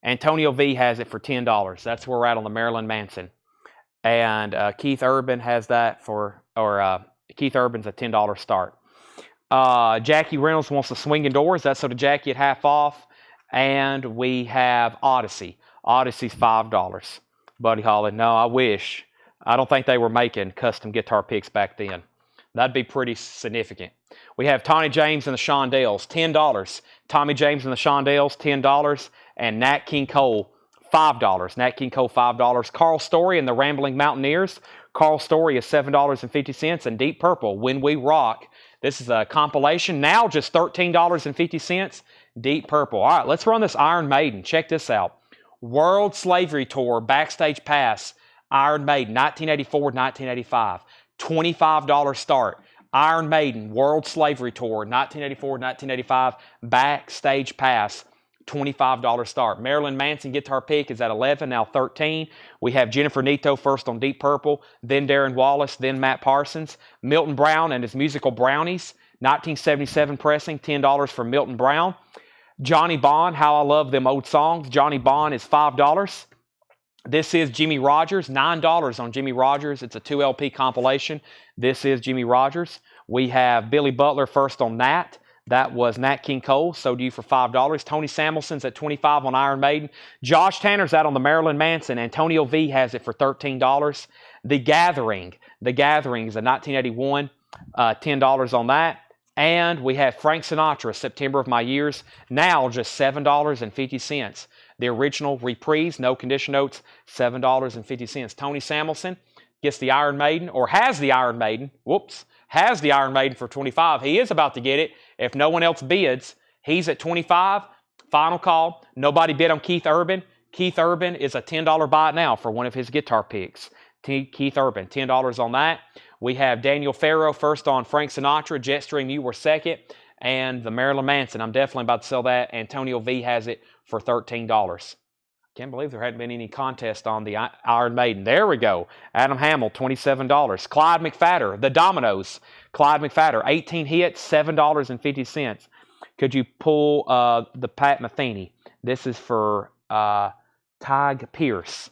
Antonio V has it for $10. That's where we're at on the Marilyn Manson. And Keith Urban has that for, Keith Urban's a $10 start. Jackie Reynolds wants the Swinging Doors. That's sort of Jackie at half off. And we have Odyssey. Odyssey's $5. Buddy Holly, no, I wish. I don't think they were making custom guitar picks back then. That'd be pretty significant. We have Tommy James and the Shondells, $10. Tommy James and the Shondells, $10. And Nat King Cole, $5. Nat King Cole, $5. Carl Story and the Rambling Mountaineers. Carl Story is $7.50. And Deep Purple, When We Rock. This is a compilation, now just $13.50. Deep Purple. All right, let's run this Iron Maiden. Check this out. World Slavery Tour, Backstage Pass, Iron Maiden, 1984-1985. $25 start. Iron Maiden, World Slavery Tour, 1984-1985, Backstage Pass, $25 start. Marilyn Manson Guitar Pick is at 11, now 13. We have Jennifer Nito first on Deep Purple, then Darren Wallace, then Matt Parsons. Milton Brown and his musical Brownies, 1977 pressing, $10 for Milton Brown. Johnny Bond, How I Love Them Old Songs. Johnny Bond is $5. This is Jimmy Rogers, $9 on Jimmy Rogers. It's a 2 LP compilation. This is Jimmy Rogers. We have Billy Butler first on Nat. That was Nat King Cole, sold to you for $5. Tony Samuelson's at $25 on Iron Maiden. Josh Tanner's out on the Marilyn Manson. Antonio V has it for $13. The Gathering is a 1981, $10 on that. And we have Frank Sinatra, September of My Years, now just $7.50. The original reprise, no condition notes, $7.50. Tony Samuelson gets the Iron Maiden, or has the Iron Maiden. Has the Iron Maiden for $25. He is about to get it. If no one else bids, he's at $25. Final call. Nobody bid on Keith Urban. Keith Urban is a $10 buy now for one of his guitar picks. Keith Urban, $10 on that. We have Daniel Farrow first on Frank Sinatra. Jetstream, you were second. And the Marilyn Manson, I'm definitely about to sell that. Antonio V has it for $13. Can't believe there hadn't been any contest on the Iron Maiden. There we go. Adam Hamill, $27. Clyde McPhatter, the Dominoes. Clyde McPhatter, 18 hits, $7.50. Could you pull the Pat Metheny? This is for Tig Pierce.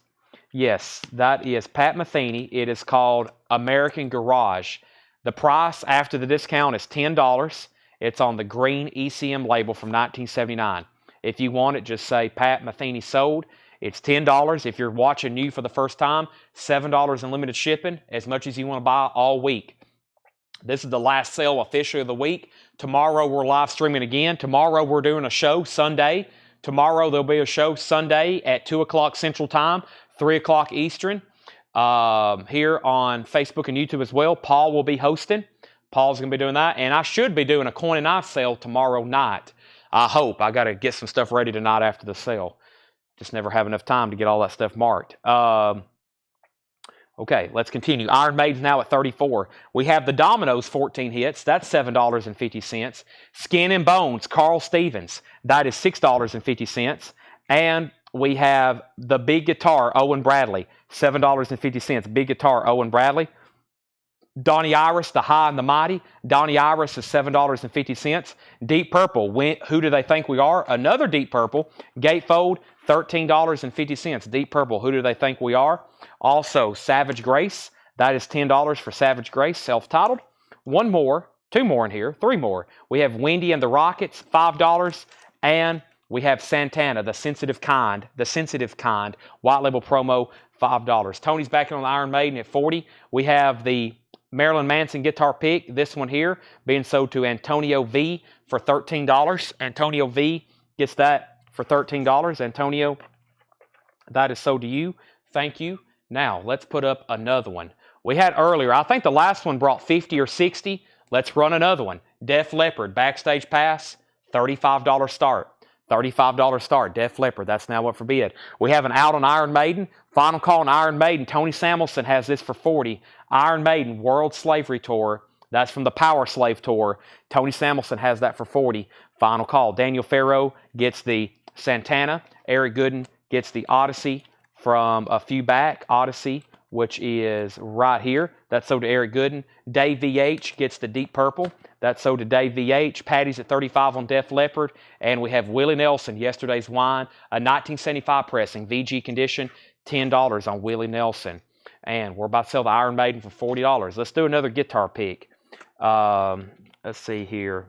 Yes, that is Pat Metheny. It is called American Garage. The price after the discount is $10. It's on the green ECM label from 1979. If you want it, just say Pat Metheny sold. It's $10 if you're watching new for the first time, $7 in limited shipping, as much as you want to buy all week. This is the last sale officially of the week. Tomorrow we're live streaming again. Tomorrow we're doing a show Sunday. Tomorrow there'll be a show Sunday at 2 o'clock Central Time, 3 o'clock Eastern, here on Facebook and YouTube as well. Paul will be hosting. Paul's going to be doing that. And I should be doing a coin and knife sale tomorrow night. I hope. I got to get some stuff ready tonight after the sale. Just never have enough time to get all that stuff marked. Okay, let's continue. Iron Maiden's now at 34. We have the Dominoes 14 hits. That's $7.50. Skin and Bones, Carl Stevens. That is $6.50. And we have the Big Guitar, Owen Bradley. $7.50. Big Guitar, Owen Bradley. Donnie Iris, The High and the Mighty. Donnie Iris is $7.50. Deep Purple, Who Do They Think We Are? Another Deep Purple. Gatefold, $13.50. Deep Purple, Who Do They Think We Are? Also, Savage Grace. That is $10 for Savage Grace, self-titled. One more, two more in here, three more. We have Wendy and the Rockets, $5. And we have Santana, The Sensitive Kind, white label promo, $5. Tony's back on the Iron Maiden at 40. We have the Marilyn Manson guitar pick, this one here, being sold to Antonio V for $13. Antonio V gets that for $13. Antonio, that is sold to you. Thank you. Now, let's put up another one. We had earlier, I think the last one brought 50 or 60. Let's run another one. Def Leppard, Backstage Pass, $35 start. $35 start, Def Leppard. That's now up for bid. We have an out on Iron Maiden. Final call on Iron Maiden. Tony Samuelson has this for $40. Iron Maiden World Slavery Tour. That's from the Power Slave Tour. Tony Samuelson has that for $40. Final call. Daniel Farrow gets the Santana. Eric Gooden gets the Odyssey from a few back. Odyssey, which is right here. That's sold to Eric Gooden. Dave VH gets the Deep Purple. That's sold to Dave VH. Patty's at $35 on Def Leppard. And we have Willie Nelson, Yesterday's Wine, a 1975 pressing, VG condition, $10 on Willie Nelson. And we're about to sell the Iron Maiden for $40. Let's do another guitar pick. Let's see here.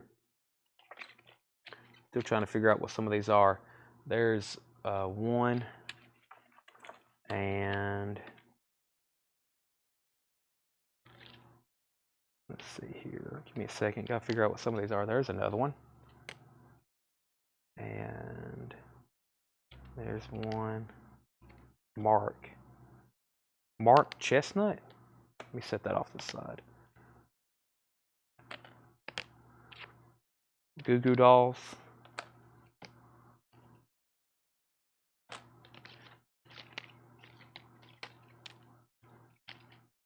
Still trying to figure out what some of these are. There's one. And let's see here. Give me a second. Got to figure out what some of these are. There's another one. And there's one. Mark Chestnut. Let me set that off to the side. Goo Goo Dolls.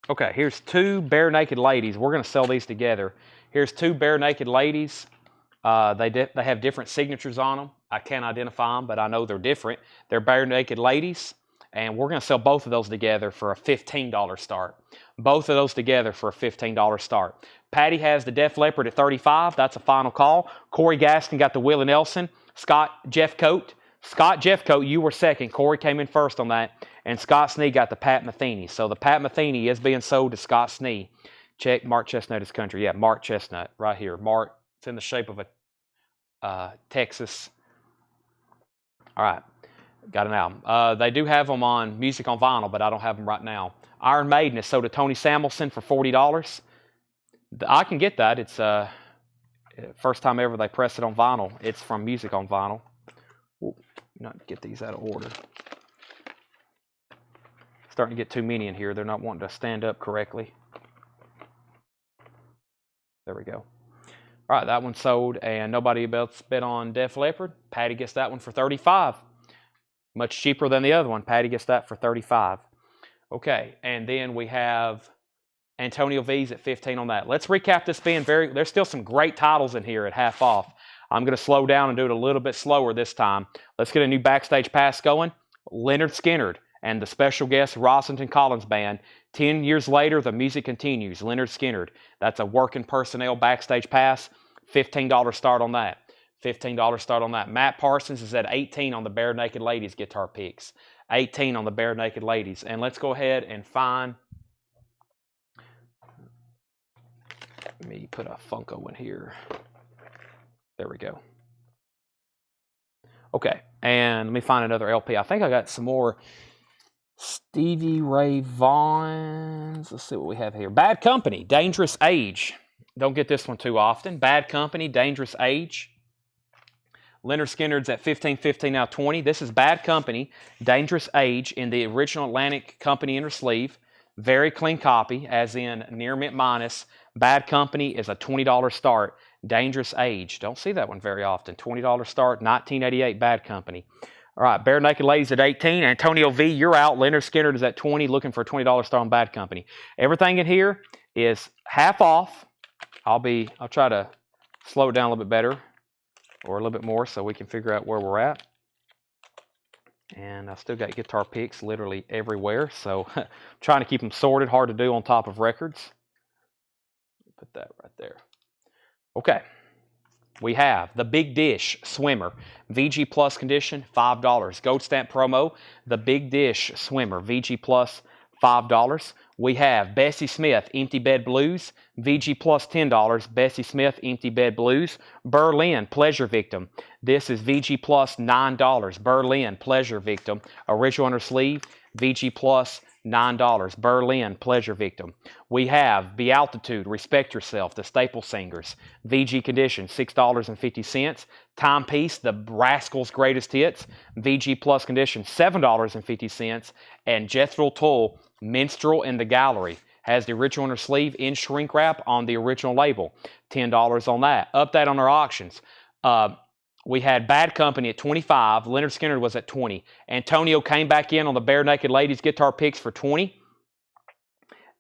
Okay, here's two Bare Naked Ladies. We're going to sell these together. Here's two Bare Naked Ladies. They have different signatures on them. I can't identify them, but I know they're different. They're Bare Naked Ladies, and we're going to sell both of those together for a $15 start. Both of those together for a $15 start. Patty has the Def Leppard at $35. That's a final call. Corey Gaston got the Willie Nelson. Scott Jeffcoat, you were second. Corey came in first on that. And Scott Snee got the Pat Metheny. So the Pat Metheny is being sold to Scott Snee. Check Mark Chestnut is country. Yeah, Mark Chestnut right here. Mark, it's in the shape of a Texas. All right, got an album. They do have them on Music on Vinyl, but I don't have them right now. Iron Maiden is sold to Tony Samuelson for $40. I can get that. It's first time ever they press it on vinyl. It's from Music on Vinyl. Ooh, not get these out of order. Starting to get too many in here. They're not wanting to stand up correctly. There we go. All right, that one sold, and nobody else bid on Def Leppard. Patty gets that one for $35. Much cheaper than the other one. Patty gets that for $35. Okay, and then we have Antonio V's at $15 on that. Let's recap this being there's still some great titles in here at half off. I'm going to slow down and do it a little bit slower this time. Let's get a new backstage pass going. Leonard Skinner and the special guest Rossington Collins Band. 10 years later, the music continues. Leonard Skinner. That's a working personnel backstage pass. $15 start on that. $15 start on that. Matt Parsons is at $18 on the Bare Naked Ladies guitar picks. $18 on the Bare Naked Ladies. And let's go ahead and find. Let me put a Funko in here. There we go. Okay. And let me find another LP. I think I got some more Stevie Ray Vaughan's. Let's see what we have here. Bad Company, Dangerous Age. Don't get this one too often. Bad Company, Dangerous Age. Leonard Skinner's at $15.15, now $20. This is Bad Company, Dangerous Age in the original Atlantic Company inner sleeve. Very clean copy, as in near mint minus. Bad Company is a $20 start. Dangerous Age. Don't see that one very often. $20 start, 1988 Bad Company. All right, Bare Naked Ladies at 18. Antonio V, you're out. Leonard Skinner is at 20, looking for a $20 start on Bad Company. Everything in here is half off. I'll try to slow it down a little bit better, or a little bit more, so we can figure out where we're at. And I've still got guitar picks literally everywhere, so trying to keep them sorted. Hard to do on top of records. Put that right there. Okay. We have the Big Dish Swimmer, VG Plus condition, $5. Gold stamp promo, the Big Dish Swimmer, VG Plus, $5. We have Bessie Smith, Empty Bed Blues, VG Plus, $10. Bessie Smith, Empty Bed Blues. Berlin, Pleasure Victim. This is VG Plus, $9. Berlin, Pleasure Victim. Original under sleeve, VG Plus, $9. Berlin, Pleasure Victim. We have Bealtitude, Respect Yourself, the Staple Singers. VG Condition, $6.50. Timepiece, the Rascals' Greatest Hits. VG Plus Condition, $7.50. And Jethro Tull, Minstrel in the Gallery. Has the original inner sleeve in shrink wrap on the original label. $10 on that. Update on our auctions. We had Bad Company at 25. Leonard Skinner was at 20. Antonio came back in on the Bare Naked Ladies guitar picks for 20.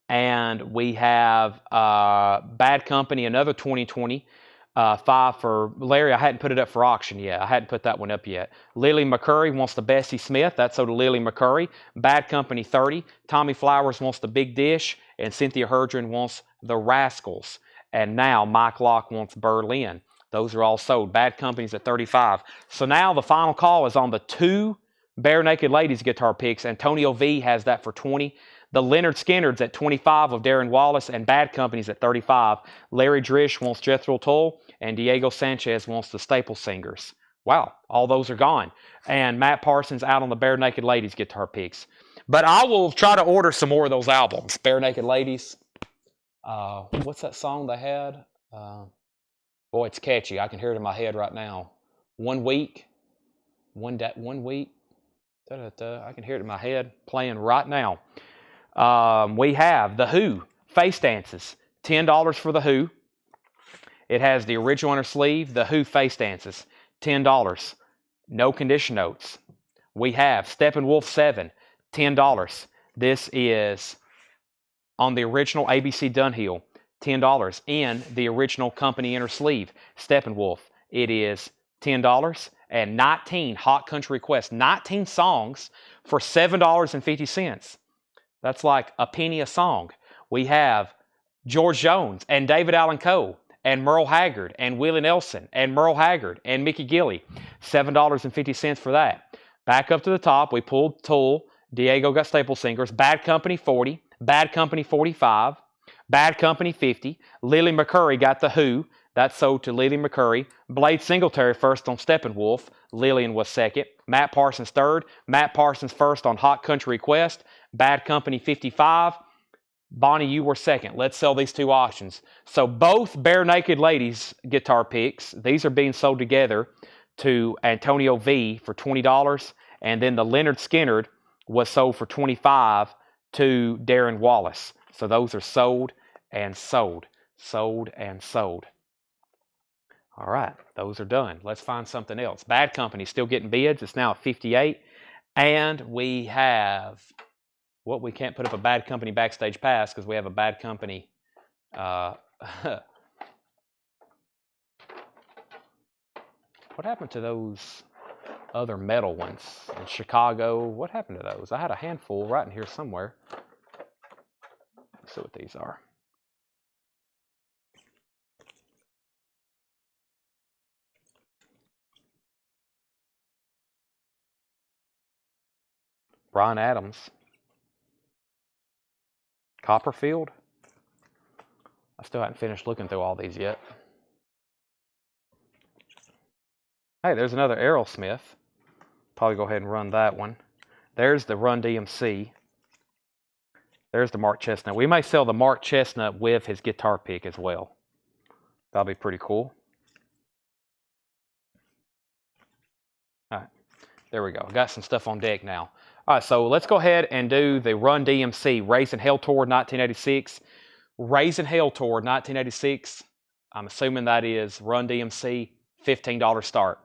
And we have Bad Company, another 2020. 5 for Larry. I hadn't put it up for auction yet. I hadn't put that one up yet. Lily McCurry wants the Bessie Smith. That's so to Lily McCurry. Bad Company, 30. Tommy Flowers wants the Big Dish. And Cynthia Herdren wants the Rascals. And now Mike Locke wants Berlin. Those are all sold. Bad Company's at 35. So now the final call is on the 2 Bare Naked Ladies guitar picks. Antonio V has that for 20. The Leonard Skinner's at 25 of Darren Wallace, and Bad Company's at 35. Larry Drish wants Jethro Tull, and Diego Sanchez wants the Staple Singers. Wow, all those are gone. And Matt Parsons out on the Bare Naked Ladies guitar picks. But I will try to order some more of those albums. Bare Naked Ladies. What's that song they had? Boy, it's catchy. I can hear it in my head right now. 1 week. One week. Da-da-da. I can hear it in my head playing right now. We have The Who, Face Dances. $10 for The Who. It has the original inner sleeve, The Who Face Dances. $10. No condition notes. We have Steppenwolf 7. $10. This is on the original ABC Dunhill. $10 in the original company inner sleeve, Steppenwolf. It is $10 and 19 Hot Country Requests, 19 songs for $7.50. That's like a penny a song. We have George Jones and David Allan Coe and Merle Haggard and Willie Nelson and Merle Haggard and Mickey Gilley. $7.50 for that. Back up to the top, we pulled Tool. Diego got Staple Singers. Bad Company, 40. Bad Company, 45. Bad Company, 50. Lily McCurry got The Who. That sold to Lily McCurry. Blade Singletary first on Steppenwolf. Lillian was second. Matt Parsons third. Matt Parsons first on Hot Country Request. Bad Company, 55. Bonnie, you were second. Let's sell these 2 auctions. So both Bare Naked Ladies guitar picks, these are being sold together to Antonio V for $20. And then the Leonard Skinner was sold for $25 to Darren Wallace. So those are sold and sold. Sold and sold. All right, those are done. Let's find something else. Bad Company still getting bids. It's now at 58. And we have, we can't put up a Bad Company backstage pass because we have a Bad Company. What happened to those other metal ones in Chicago? What happened to those? I had a handful right in here somewhere. Let's see what these are. Bryan Adams. Copperfield. I still haven't finished looking through all these yet. Hey, there's another Aerosmith. Probably go ahead and run that one. There's the Run DMC. There's the Mark Chestnut. We may sell the Mark Chestnut with his guitar pick as well. That'll be pretty cool. All right, there we go. Got some stuff on deck now. All right, so let's go ahead and do the Run DMC Raising Hell Tour 1986. Raising Hell Tour 1986. I'm assuming that is Run DMC, $15 start.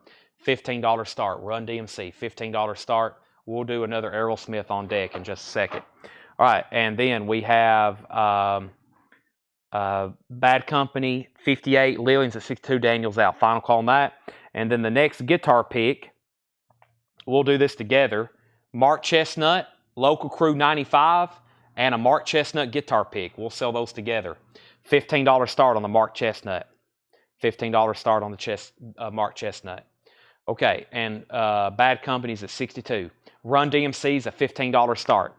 $15 start. Run DMC, $15 start. We'll do another Aerosmith on deck in just a second. All right, and then we have Bad Company, 58, Lillian's at 62, Daniels out. Final call on that. And then the next guitar pick, we'll do this together. Mark Chestnut, Local Crew 95, and a Mark Chestnut guitar pick. We'll sell those together. $15 start on the Mark Chestnut. $15 start on the Mark Chestnut. Okay, and Bad Company's at 62. Run DMC's a $15 start.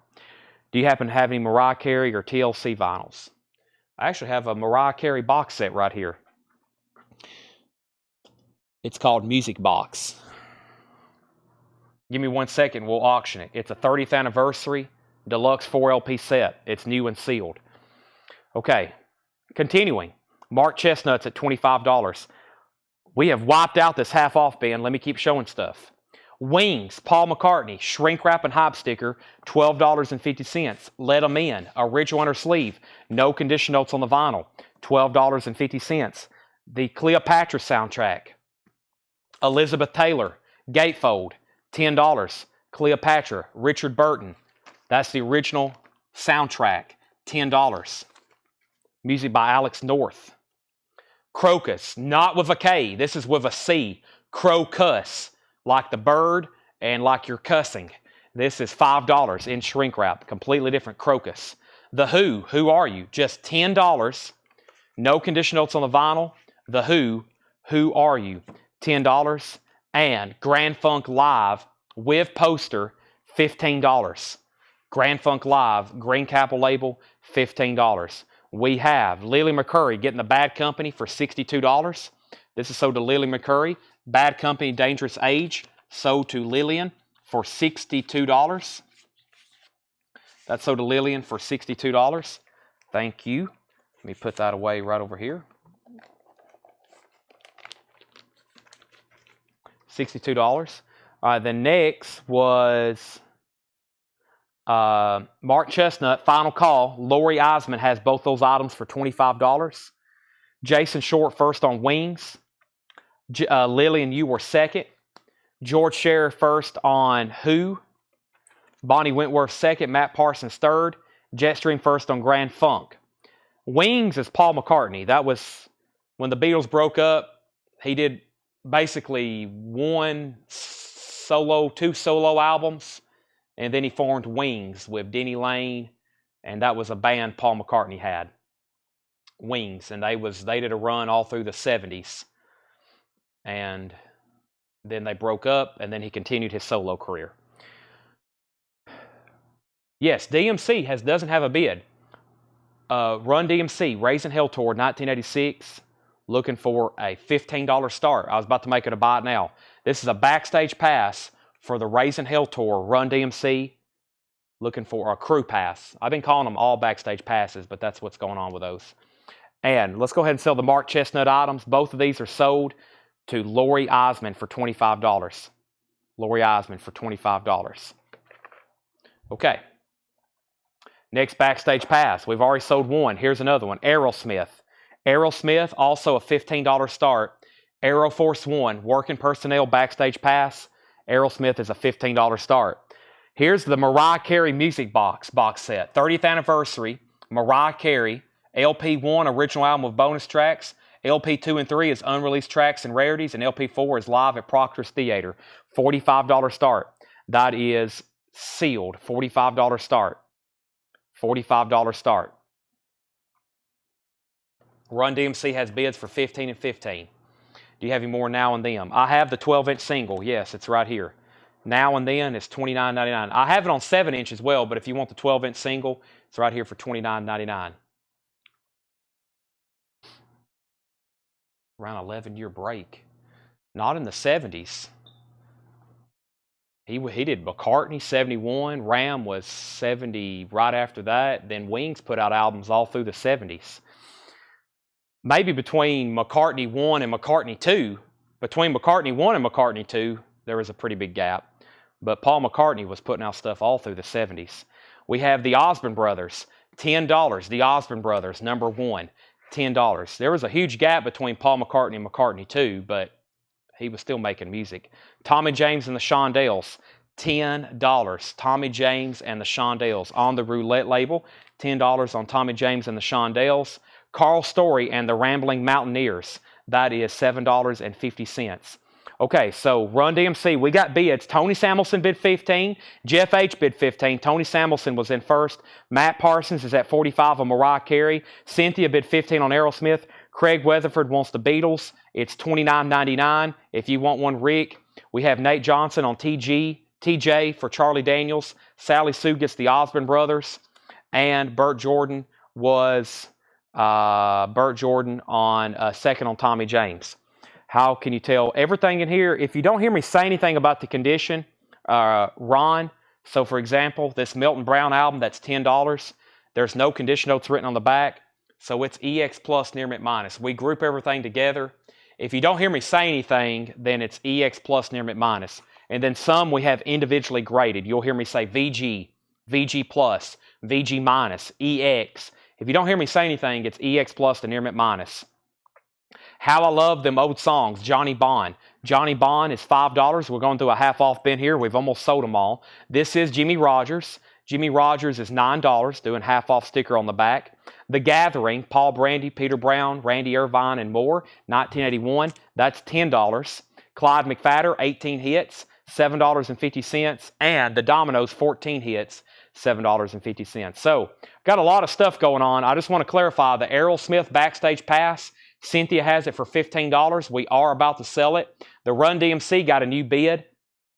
Do you happen to have any Mariah Carey or TLC vinyls? I actually have a Mariah Carey box set right here. It's called Music Box. Give me 1 second, we'll auction it. It's a 30th anniversary deluxe 4 LP set. It's new and sealed. Okay, continuing. Mark Chestnut's at $25. We have wiped out this half off bin. Let me keep showing stuff. Wings, Paul McCartney, shrink wrap and hype sticker, $12.50. Let 'em in, original under sleeve, no condition notes on the vinyl, $12.50. The Cleopatra soundtrack, Elizabeth Taylor, gatefold, $10. Cleopatra, Richard Burton, that's the original soundtrack, $10. Music by Alex North. Crocus, not with a K, this is with a C. Crocus, like the bird and like you're cussing. This is $5 in shrink wrap, completely different. Crocus. The Who Are You? Just $10. No condition notes on the vinyl. The Who Are You? $10. And Grand Funk Live with poster, $15. Grand Funk Live, Green Capitol label, $15. We have Lily McCurry getting the Bad Company for $62. This is sold to Lily McCurry. Bad Company, Dangerous Age, sold to Lillian for $62. That's sold to Lillian for $62. Thank you. Let me put that away right over here. $62. All right, the next was Mark Chestnut, Final Call. Lori Eisman has both those items for $25. Jason Short first on Wings. Lillian, you were second. George Sheriff first on Who. Bonnie Wentworth second. Matt Parsons third. Jetstream first on Grand Funk. Wings is Paul McCartney. That was when the Beatles broke up. He did basically two solo albums, and then he formed Wings with Denny Lane, and that was a band Paul McCartney had. Wings, and they did a run all through the 70s. And then they broke up, and then he continued his solo career. Yes, DMC doesn't have a bid. Run DMC, Raising Hell Tour, 1986, looking for a $15 start. I was about to make it a buy it now. This is a backstage pass for the Raising Hell Tour, Run DMC, looking for a crew pass. I've been calling them all backstage passes, but that's what's going on with those. And let's go ahead and sell the Mark Chestnut items. Both of these are sold to Lori Eisman for $25. Lori Eisman for $25. Okay. Next backstage pass. We've already sold one. Here's another one. Aerosmith. Aerosmith, also a $15 start. Aero Force One, working personnel backstage pass. Aerosmith is a $15 start. Here's the Mariah Carey Music Box set. 30th anniversary. Mariah Carey. LP1, original album with bonus tracks. LP2 and 3 is unreleased tracks and rarities, and LP4 is live at Proctor's Theater. $45 start. That is sealed. $45 start. $45 start. Run DMC has bids for $15 and $15. Do you have any more Now and Then? I have the 12-inch single. Yes, it's right here. Now and Then is $29.99. I have it on 7-inch as well, but if you want the 12-inch single, it's right here for $29.99. Around 11-year break. Not in the 70s. He did McCartney 71, Ram was 70 right after that. Then Wings put out albums all through the 70s. Maybe between McCartney 1 and McCartney 2, between McCartney 1 and McCartney 2, there was a pretty big gap. But Paul McCartney was putting out stuff all through the 70s. We have the Osborne Brothers, $10. The Osborne Brothers, number 1, $10. There was a huge gap between Paul McCartney and McCartney 2, but he was still making music. Tommy James and the Shondells, $10. Tommy James and the Shondells on the Roulette label, $10 on Tommy James and the Shondells. Carl Story and the Rambling Mountaineers, that is $7.50. Okay, so Run DMC, we got bids. Tony Samuelson bid 15, Jeff H bid 15. Tony Samuelson was in first. Matt Parsons is at 45 on Mariah Carey. Cynthia bid 15 on Aerosmith. Craig Weatherford wants the Beatles. It's $29.99. If you want one, Rick. We have Nate Johnson on TJ for Charlie Daniels. Sally Sue gets the Osborne Brothers. And Burt Jordan was on second on Tommy James. How can you tell everything in here? If you don't hear me say anything about the condition, Ron, so for example, this Milton Brown album, that's $10. There's no condition notes written on the back. So it's EX plus near mint minus. We group everything together. If you don't hear me say anything, then it's EX plus near mint minus. And then some we have individually graded. You'll hear me say VG, VG plus, VG minus, EX. If you don't hear me say anything, it's EX plus to near mint minus. How I Love Them Old Songs, Johnny Bond. Johnny Bond is $5. We're going through a half-off bin here. We've almost sold them all. This is Jimmy Rogers. Jimmy Rogers is $9, doing half-off sticker on the back. The Gathering, Paul Brandy, Peter Brown, Randy Irvine, and more, 1981. That's $10. Clyde McPhatter, 18 hits, $7.50. And the Dominoes, 14 hits, $7.50. So, got a lot of stuff going on. I just want to clarify the Aerosmith Backstage Pass. Cynthia has it for $15. We are about to sell it. The Run DMC got a new bid.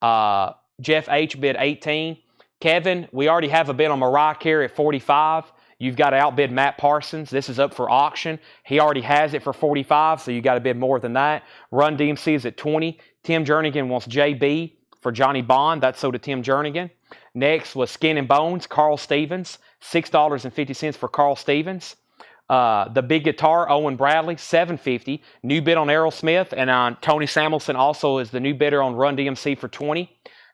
Jeff H bid 18. Kevin, we already have a bid on Mariah Carey at 45. You've got to outbid Matt Parsons. This is up for auction. He already has it for 45, so you got to bid more than that. Run DMC is at 20. Tim Jernigan wants JB for Johnny Bond. That's sold to Tim Jernigan. Next was Skin and Bones, Carl Stevens, $6.50 for Carl Stevens. The Big Guitar, Owen Bradley, $7.50. New bid on Aerosmith, and Tony Samuelson also is the new bidder on Run DMC for $20.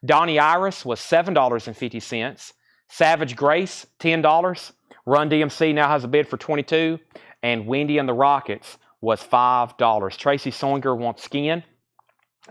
Donnie Iris was $7.50. Savage Grace, $10. Run DMC now has a bid for $22. And Wendy and the Rockets was $5. Tracy Soinger wants Skin.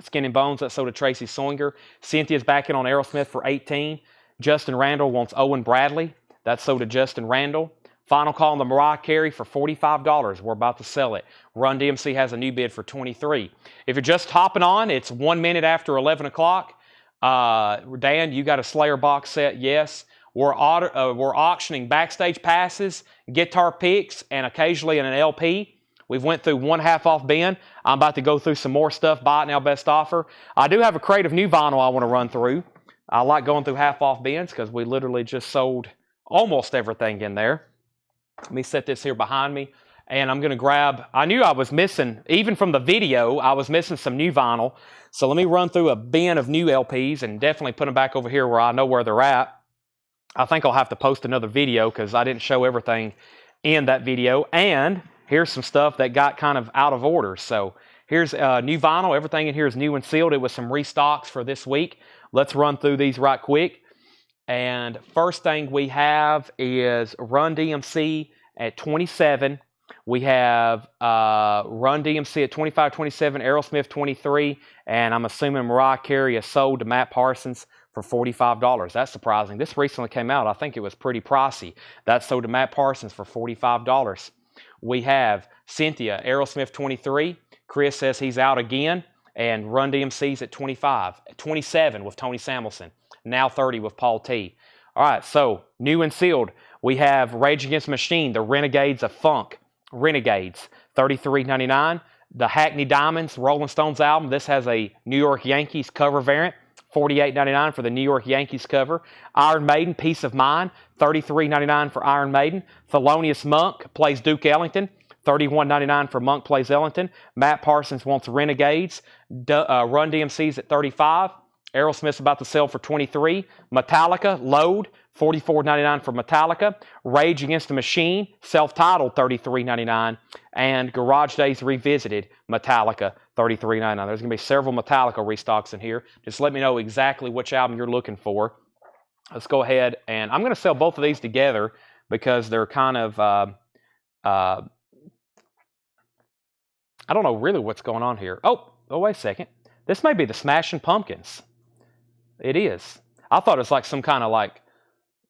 Skin and Bones, that's sold to Tracy Soinger. Cynthia's back in on Aerosmith for $18. Justin Randall wants Owen Bradley. That's sold to Justin Randall. Final call on the Mariah Carey for $45. We're about to sell it. Run DMC has a new bid for $23. If you're just hopping on, it's 1 minute after 11 o'clock. Dan, you got a Slayer box set? Yes. We're auctioning backstage passes, guitar picks, and occasionally an LP. We've went through one half-off bin. I'm about to go through some more stuff. Buy it now, best offer. I do have a crate of new vinyl I want to run through. I like going through half-off bins because we literally just sold almost everything in there. Let me set this here behind me. And I'm going to grab, I knew I was missing, even from the video, I was missing some new vinyl. So let me run through a bin of new LPs and definitely put them back over here where I know where they're at. I think I'll have to post another video because I didn't show everything in that video. And here's some stuff that got kind of out of order. So here's new vinyl. Everything in here is new and sealed. It was some restocks for this week. Let's run through these right quick. And first thing we have is Run DMC at 27. We have Run DMC at 25, 27, Aerosmith 23, and I'm assuming Mariah Carey is sold to Matt Parsons for $45. That's surprising. This recently came out. I think it was pretty pricey. That's sold to Matt Parsons for $45. We have Cynthia, Aerosmith 23. Chris says he's out again, and Run DMC's at 25, 27 with Tony Samuelson. Now 30 with Paul T. All right, so new and sealed. We have Rage Against the Machine, the Renegades of Funk. Renegades, $33.99. The Hackney Diamonds, Rolling Stones album. This has a New York Yankees cover variant. $48.99 for the New York Yankees cover. Iron Maiden, Peace of Mind. $33.99 for Iron Maiden. Thelonious Monk plays Duke Ellington. $31.99 for Monk plays Ellington. Matt Parsons wants Renegades. Run DMC's at $35. Aerosmith's about to sell for $23. Metallica, Load, $44.99 for Metallica. Rage Against the Machine, self-titled, $33.99. And Garage Days Revisited, Metallica, $33.99. There's going to be several Metallica restocks in here. Just let me know exactly which album you're looking for. Let's go ahead, and I'm going to sell both of these together because they're kind of, I don't know really what's going on here. Oh, wait a second. This may be the Smashing Pumpkins. It is. I thought it was like some kind of like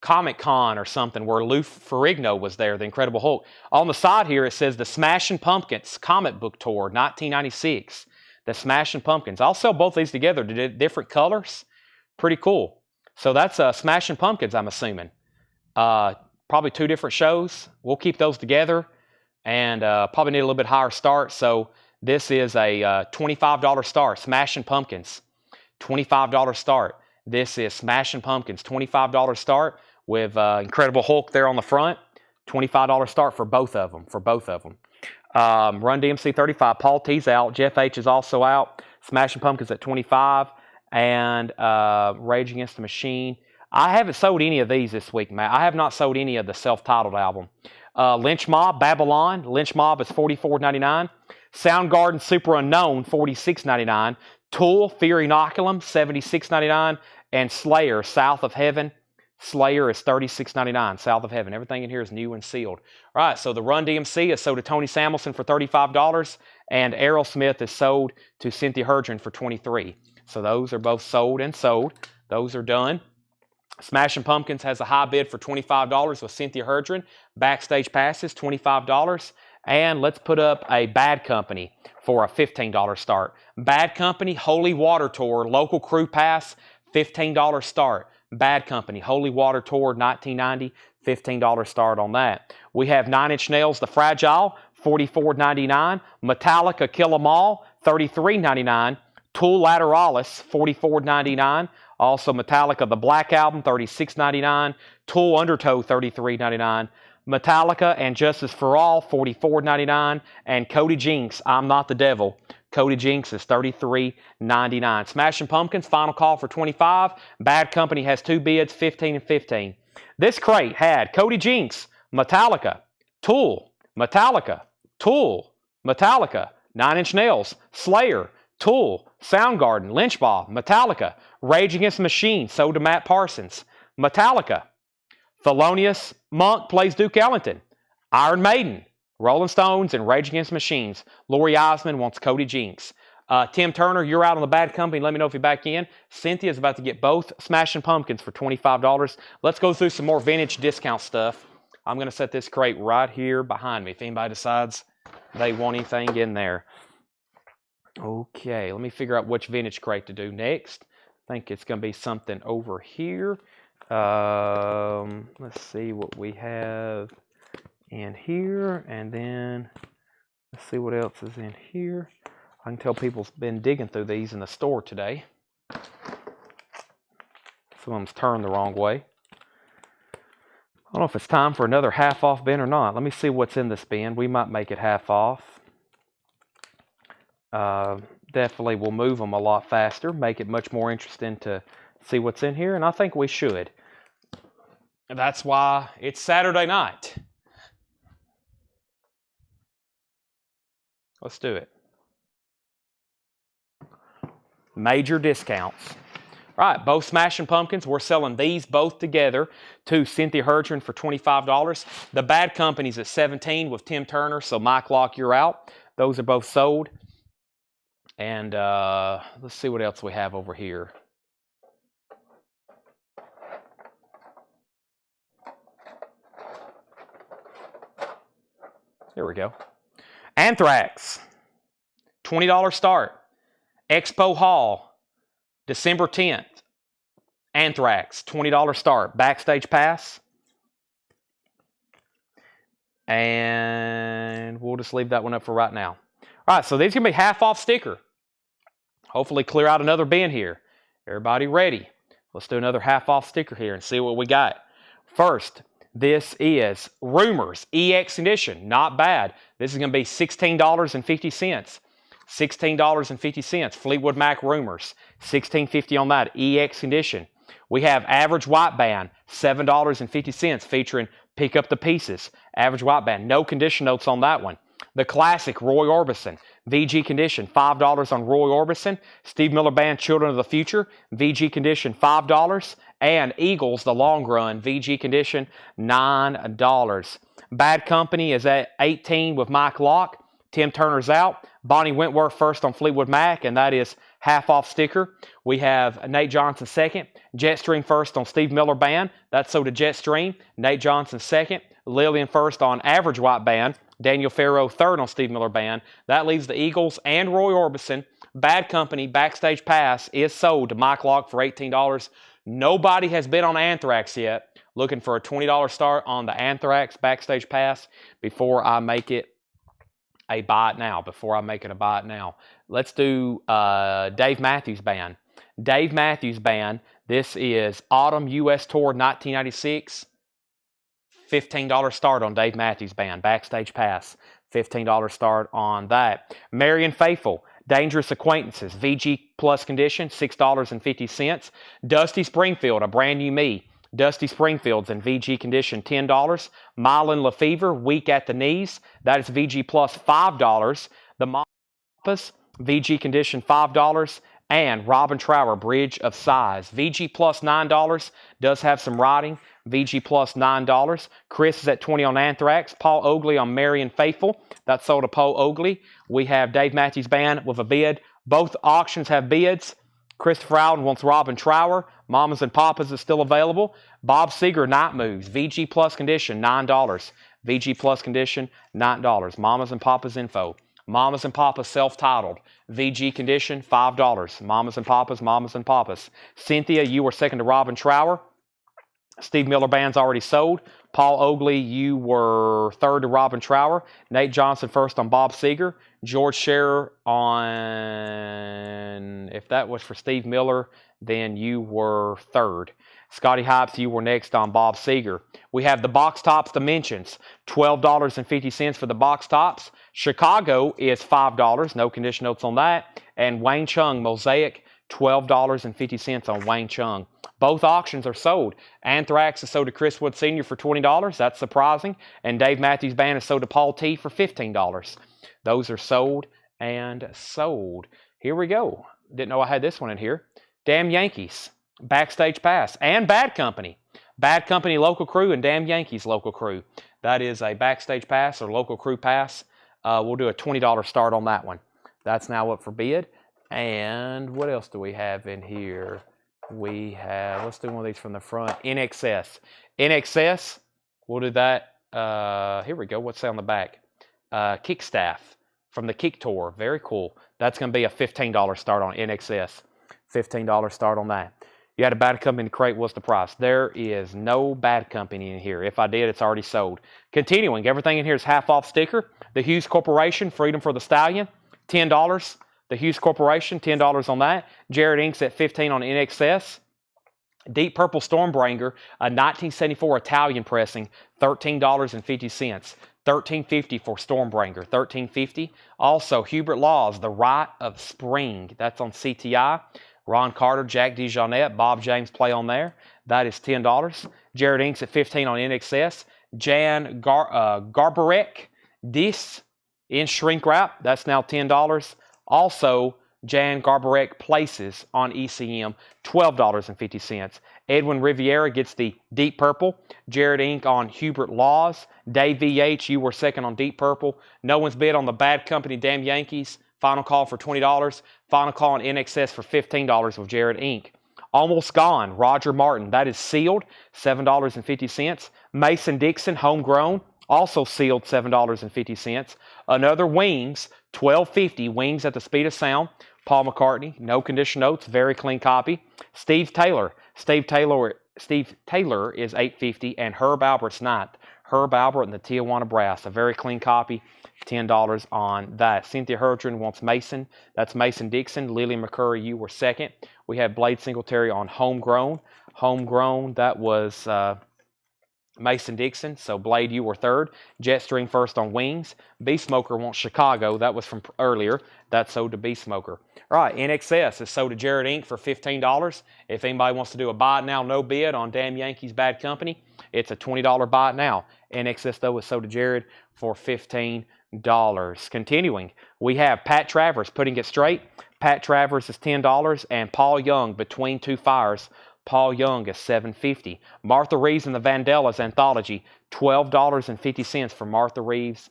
Comic Con or something where Lou Ferrigno was there, the Incredible Hulk. On the side here, it says the Smashing Pumpkins Comic Book Tour, 1996. The Smashing Pumpkins. I'll sell both these together to different colors. Pretty cool. So that's Smashing Pumpkins, I'm assuming. Probably 2 different shows. We'll keep those together and probably need a little bit higher start. So this is a $25 start. Smashing Pumpkins, $25 start. This is Smashing Pumpkins, $25 start with Incredible Hulk there on the front. $25 start for both of them. Run DMC 35. Paul T's out. Jeff H is also out. Smashing Pumpkins at 25. And Rage Against the Machine. I haven't sold any of these this week, Matt. I have not sold any of the self-titled album. Lynch Mob, Babylon. Lynch Mob is $44.99. Soundgarden, Super Unknown, $46.99. Tool, Fear Inoculum, $76.99. And Slayer, South of Heaven. Slayer is $36.99, South of Heaven. Everything in here is new and sealed. All right, so the Run DMC is sold to Tony Samuelson for $35. And Aerosmith is sold to Cynthia Herdron for $23. So those are both sold and sold. Those are done. Smashing Pumpkins has a high bid for $25 with Cynthia Herdron. Backstage passes, $25. And let's put up a Bad Company for a $15 start. Bad Company, Holy Water Tour, local crew pass, $15 start. Bad Company, Holy Water Tour, 1990, $15 start on that. We have 9 Inch Nails, The Fragile, $44.99. Metallica, Kill 'Em All, $33.99. Tool Lateralis, $44.99. Also Metallica, The Black Album, $36.99. Tool Undertow, $33.99. Metallica and Justice for All, $44.99. And Cody Jinks, I'm Not the Devil. Cody Jinks is $33.99. Smashing Pumpkins, final call for $25. Bad Company has 2 bids, $15 and $15. This crate had Cody Jinks, Metallica, Tool, Metallica, Tool, Metallica, 9 Inch Nails, Slayer, Tool, Soundgarden, Lynch Mob, Metallica, Rage Against the Machine, sold to Matt Parsons, Metallica, Thelonious Monk plays Duke Ellington, Iron Maiden, Rolling Stones, and Rage Against the Machines. Lori Eisman wants Cody Jinks. Tim Turner, you're out on the Bad Company. Let me know if you're back in. Cynthia's about to get both Smashing Pumpkins for $25. Let's go through some more vintage discount stuff. I'm going to set this crate right here behind me if anybody decides they want anything in there. Okay, let me figure out which vintage crate to do next. I think it's going to be something over here. Let's see what we have in here, and then let's see what else is in here. I can tell people's been digging through these in the store today. Some of them's turned the wrong way. I don't know if it's time for another half off bin or not. Let me see what's in this bin. We might make it half off. Definitely will move them a lot faster, make it much more interesting to see what's in here, and I think we should. And that's why it's Saturday night. Let's do it. Major discounts. All right, both Smashing Pumpkins. We're selling these both together to Cynthia Herdron for $25. The Bad Company's at $17 with Tim Turner, so Mike Locke, you're out. Those are both sold. And let's see what else we have over here. There we go. Anthrax, $20 start. Expo Hall, December 10th. Anthrax, $20 start. Backstage pass. And we'll just leave that one up for right now. All right, so these are going to be half off sticker. Hopefully clear out another bin here. Everybody ready? Let's do another half off sticker here and see what we got. First, this is Rumors EX Edition. Not bad. This is going to be $16.50. $16.50. Fleetwood Mac Rumors, $16.50 on that. EX Condition. We have Average White Band, $7.50, featuring Pick Up the Pieces. Average White Band, no condition notes on that one. The Classic, Roy Orbison, VG Condition, $5 on Roy Orbison. Steve Miller Band, Children of the Future, VG Condition, $5. And Eagles, The Long Run, VG Condition, $9. Bad Company is at 18 with Mike Locke. Tim Turner's out. Bonnie Wentworth first on Fleetwood Mac, and that is half off sticker. We have Nate Johnson second. Jetstream first on Steve Miller Band. That's sold to Jetstream. Nate Johnson second. Lillian first on Average White Band. Daniel Farrow third on Steve Miller Band. That leaves the Eagles and Roy Orbison. Bad Company Backstage Pass is sold to Mike Locke for $18. Nobody has been on Anthrax yet. Looking for a $20 start on the Anthrax Backstage Pass before I make it a buy it now. Let's do Dave Matthews Band. Dave Matthews Band. This is Autumn U.S. Tour 1996. $15 start on Dave Matthews Band. Backstage Pass. $15 start on that. Marion Faithful. Dangerous Acquaintances. VG Plus Condition. $6.50. Dusty Springfield. A Brand New Me. Dusty Springfield's in VG Condition, $10. Mylan Lefevre, Weak at the Knees. That is VG Plus, $5. The Mapas, VG Condition, $5. And Robin Trower, Bridge of Sighs. VG Plus, $9. Does have some writing. VG Plus, $9. Chris is at 20 on Anthrax. Paul Oakley on Marion Faithful. That's sold to Paul Oakley. We have Dave Matthews Band with a bid. Both auctions have bids. Christopher Allen wants Robin Trower. Mamas and Papas is still available. Bob Seger, Night Moves. VG Plus Condition, $9. VG Plus Condition, $9. Mamas and Papas info. Mamas and Papas self-titled. VG Condition, $5. Mamas and Papas, Mamas and Papas. Cynthia, you were second to Robin Trower. Steve Miller Band's already sold. Paul Oakley, you were third to Robin Trower. Nate Johnson first on Bob Seger. George Scherer on, if that was for Steve Miller, then you were third. Scotty Hypes, you were next on Bob Seger. We have the Box Tops Dimensions, $12.50 for the Box Tops. Chicago is $5, no condition notes on that. And Wayne Chung Mosaic, $12.50 on Wayne Chung. Both auctions are sold. Anthrax is sold to Chris Wood Sr. for $20. That's surprising. And Dave Matthews Band is sold to Paul T. for $15. Those are sold and sold. Here we go. Didn't know I had this one in here. Damn Yankees, Backstage Pass, and Bad Company. Bad Company Local Crew and Damn Yankees Local Crew. That is a Backstage Pass or Local Crew Pass. We'll do a $20 start on that one. That's now up for bid. And what else do we have in here? We have, let's do one of these from the front. NXS. NXS, we'll do that. Here we go. What's that on the back? Kickstaff from the Kick Tour. Very cool. That's going to be a $15 start on NXS. $15 start on that. You had a Bad Company crate. What's the price? There is no Bad Company in here. If I did, it's already sold. Continuing, everything in here is half off sticker. The Hughes Corporation, Freedom for the Stallion, $10. The Hughes Corporation, $10 on that. Jared Inks at $15 on NXS. Deep Purple Stormbringer, a 1974 Italian pressing, $13.50. $13.50 for Stormbringer, $13.50. Also, Hubert Laws, The Rite of Spring. That's on CTI. Ron Carter, Jack DeJohnette, Bob James play on there. That is $10. Jared Inks at $15 on NXS. Jan Garbarek, Dis in shrink wrap. That's now $10. Also, Jan Garbarek Places on ECM, $12.50. Edwin Riviera gets the Deep Purple. Jared Inc. on Hubert Laws. Dave VH, you were second on Deep Purple. No one's bid on the Bad Company Damn Yankees. Final call for $20. Final call on NXS for $15 with Jared Inc. Almost Gone, Roger Martin. That is sealed, $7.50. Mason Dixon, Homegrown, also sealed, $7.50. Another Wings, $12.50. Wings at the Speed of Sound. Paul McCartney, no condition notes, very clean copy. Steve Taylor. Steve Taylor is $8.50, and Herb Albert's ninth. Herb Albert and the Tijuana Brass, a very clean copy, $10 on that. Cynthia Herdron wants Mason. That's Mason Dixon. Lily McCurry, you were second. We have Blade Singletary on Homegrown. Homegrown, that was Mason-Dixon, so Blade, you were third. Jetstream first on Wings. Beast Smoker wants Chicago. That was from earlier. That's sold to Beast Smoker. All right, NXS is sold to Jared Inc. for $15. If anybody wants to do a buy it now, no bid on Damn Yankees Bad Company, it's a $20 buy it now. NXS, though, is sold to Jared for $15. Continuing, we have Pat Travers putting it straight. Pat Travers is $10, and Paul Young between two fires. Paul Young is $7.50. Martha Reeves and the Vandellas Anthology, $12.50 for Martha Reeves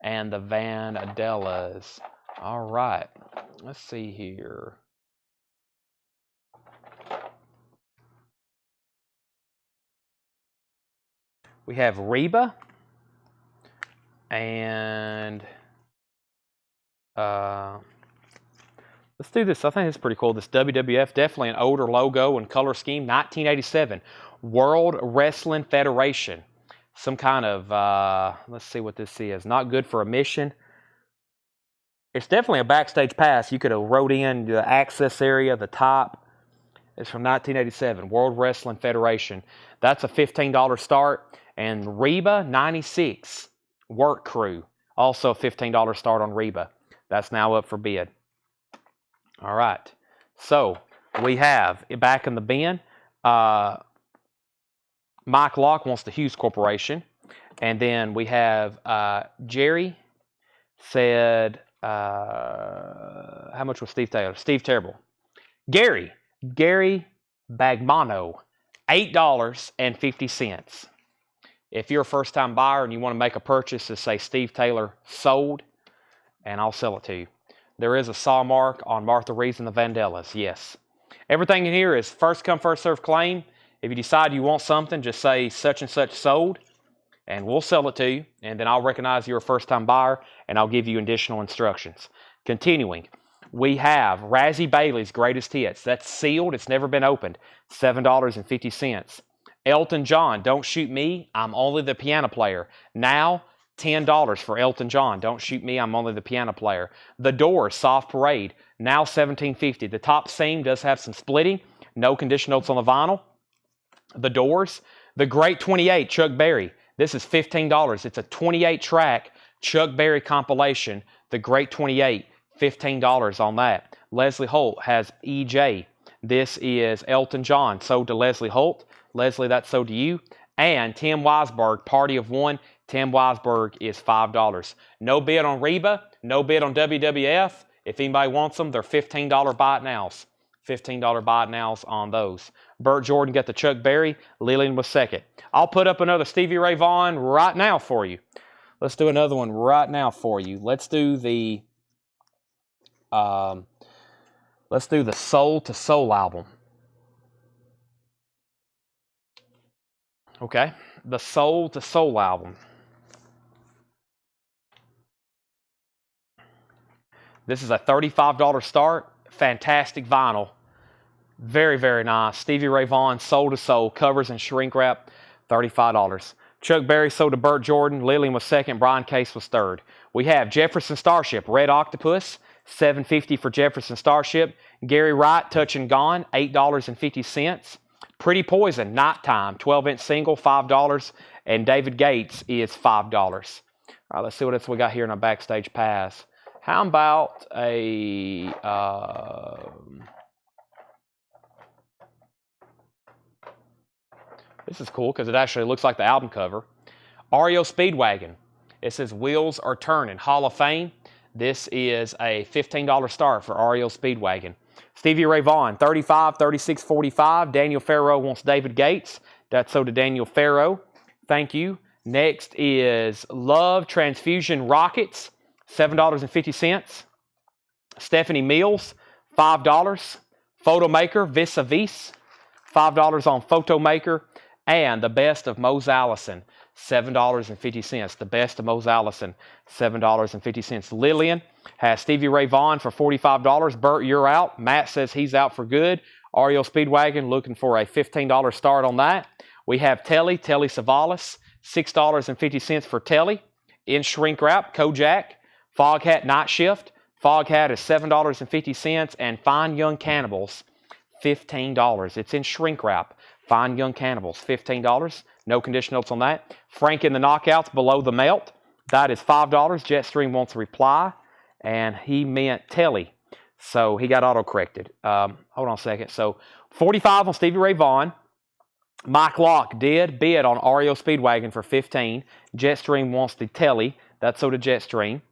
and the Vandellas. All right, let's see here. We have Reba and let's do this. I think it's pretty cool. This WWF, definitely an older logo and color scheme. 1987, World Wrestling Federation. Some kind of, let's see what this is. Not good for a mission. It's definitely a backstage pass. You could have wrote in the access area, the top. It's from 1987, World Wrestling Federation. That's a $15 start. And Reba 96, Work Crew. Also a $15 start on Reba. That's now up for bid. All right. So we have back in the bin, Mike Locke wants the Hughes Corporation. And then we have Jerry said, how much was Steve Taylor? Steve Terrible. Gary Bagmano, $8.50. If you're a first-time buyer and you want to make a purchase to say Steve Taylor sold, and I'll sell it to you. There is a saw mark on Martha Reeves and the Vandellas, yes. Everything in here is first come, first served claim. If you decide you want something, just say such and such sold, and we'll sell it to you, and then I'll recognize you're a first-time buyer, and I'll give you additional instructions. Continuing, we have Razzie Bailey's Greatest Hits. That's sealed. It's never been opened. $7.50. Elton John, Don't Shoot Me, I'm Only the Piano Player. Now, $10 for Elton John, Don't Shoot Me, I'm Only the Piano Player. The Doors, Soft Parade, now $17.50. The top seam does have some splitting. No condition notes on the vinyl. The Doors. The Great 28, Chuck Berry. This is $15. It's a 28-track Chuck Berry compilation. The Great 28, $15 on that. Leslie Holt has EJ. This is Elton John, sold to Leslie Holt. Leslie, that's sold to you. And Tim Weisberg, Party of One. Tim Weisberg is $5. No bid on Reba. No bid on WWF. If anybody wants them, they're $15 buy it nows. $15 buy it nows on those. Burt Jordan got the Chuck Berry. Lillian was second. I'll put up another Stevie Ray Vaughan right now for you. Let's do another one right now for you. Let's do the Soul to Soul album. Okay, the Soul to Soul album. This is a $35 start. Fantastic vinyl. Very, very nice. Stevie Ray Vaughan, Soul to Soul, covers and shrink wrap, $35. Chuck Berry sold to Burt Jordan. Lillian was second. Brian Case was third. We have Jefferson Starship, Red Octopus, $7.50 for Jefferson Starship. Gary Wright, Touch and Gone, $8.50. Pretty Poison, Nighttime, 12-inch single, $5. And David Gates is $5. All right, let's see what else we got here in our backstage pass. How about a... this is cool because it actually looks like the album cover. REO Speedwagon. It says Wheels Are Turning, Hall of Fame. This is a $15 start for REO Speedwagon. Stevie Ray Vaughan, $35, $36, $45. Daniel Farrow wants David Gates. That's sold to Daniel Farrow. Thank you. Next is Love Transfusion Rockets, $7.50. Stephanie Mills, $5. Photomaker, Vis a Vis, $5 on Photomaker. And the Best of Mose Allison, $7.50. The Best of Mose Allison, $7.50. Lillian has Stevie Ray Vaughan for $45. Bert, you're out. Matt says he's out for good. REO Speedwagon looking for a $15 start on that. We have Telly Savalas, $6.50 for Telly. In shrink wrap, Kojak. Foghat Night Shift. Foghat is $7.50. And Fine Young Cannibals, $15. It's in shrink wrap. Fine Young Cannibals, $15. No condition notes on that. Frank in the Knockouts, Below the Melt. That is $5. Jetstream wants a reply, and he meant Telly. So he got auto-corrected. Hold on a second. So 45 on Stevie Ray Vaughan. Mike Locke did bid on REO Speedwagon for 15. Jetstream wants the Telly. That's so did Jetstream.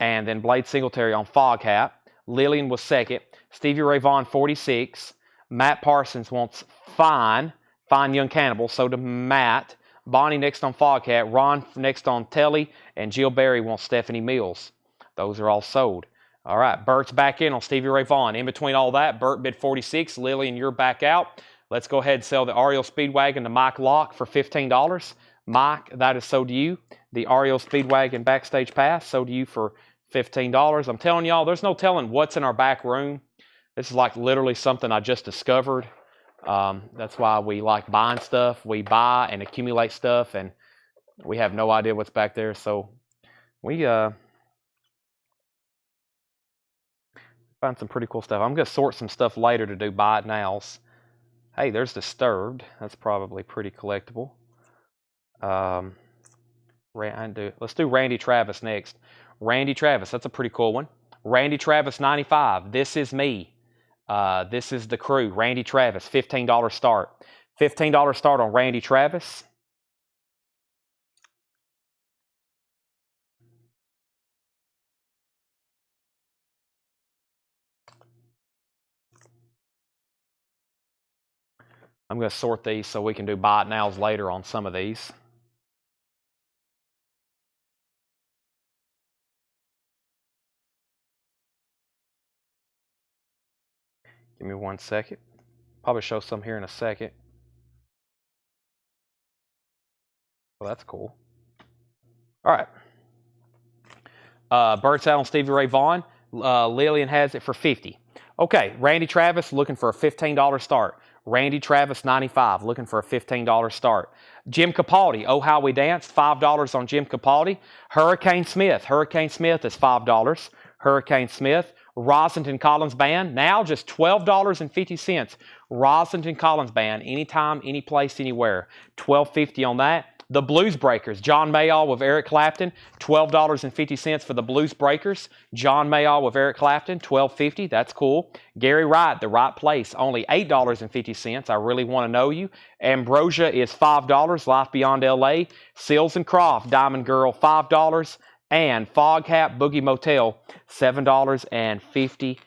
And then Blade Singletary on Foghat. Lillian was second. Stevie Ray Vaughan, 46. Matt Parsons wants Fine. Fine Young Cannibal. So did Matt. Bonnie next on Foghat. Ron next on Telly. And Jill Berry wants Stephanie Mills. Those are all sold. All right, Bert's back in on Stevie Ray Vaughan. In between all that, Bert bid 46. Lillian, you're back out. Let's go ahead and sell the REO Speedwagon to Mike Locke for $15. Mike, that is sold to you. The REO Speedwagon Backstage Pass sold to you for $15. I'm telling y'all, there's no telling what's in our back room. This is like literally something I just discovered. That's why we like buying stuff. We buy and accumulate stuff, and we have no idea what's back there. So we find some pretty cool stuff. I'm going to sort some stuff later to do buy it nows. Hey, there's Disturbed. That's probably pretty collectible. Let's do Randy Travis next. Randy Travis, that's a pretty cool one. Randy Travis 95. This Is Me. This is the Crew. Randy Travis, $15 start. $15 start on Randy Travis. I'm going to sort these so we can do buy it nows later on some of these. Give me 1 second. Probably show some here in a second. Well, that's cool. All right. Bert's out on Stevie Ray Vaughan. Lillian has it for 50. Okay, Randy Travis looking for a $15 start. Randy Travis 95 looking for a $15 start. Jim Capaldi, Oh How We Danced, $5 on Jim Capaldi. Hurricane Smith is $5. Hurricane Smith. Rosington Collins Band, now just $12.50. Rosington Collins Band, anytime, any place, anywhere. $12.50 on that. The Blues Breakers, John Mayall with Eric Clapton, $12.50 for the Blues Breakers. John Mayall with Eric Clapton, $12.50. That's cool. Gary Wright, The Right Place, only $8.50. I Really Want to Know You. Ambrosia is $5. Life Beyond L.A. Seals and Croft, Diamond Girl, $5. And Foghat Boogie Motel, $7.50.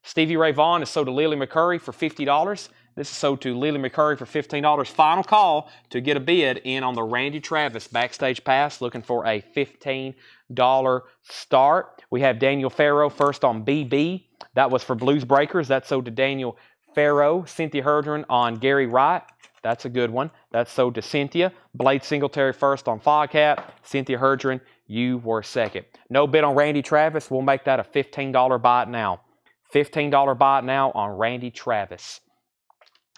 Stevie Ray Vaughan is sold to Lily McCurry for $50. This is sold to Lily McCurry for $15. Final call to get a bid in on the Randy Travis Backstage Pass, looking for a $15 start. We have Daniel Farrow first on BB. That was for Blues Breakers. That's sold to Daniel Farrow. Cynthia Herdron on Gary Wright. That's a good one. That's sold to Cynthia. Blade Singletary first on Foghat. Cynthia Herdron, you were second. No bid on Randy Travis. We'll make that a $15 buy it now. $15 buy it now on Randy Travis.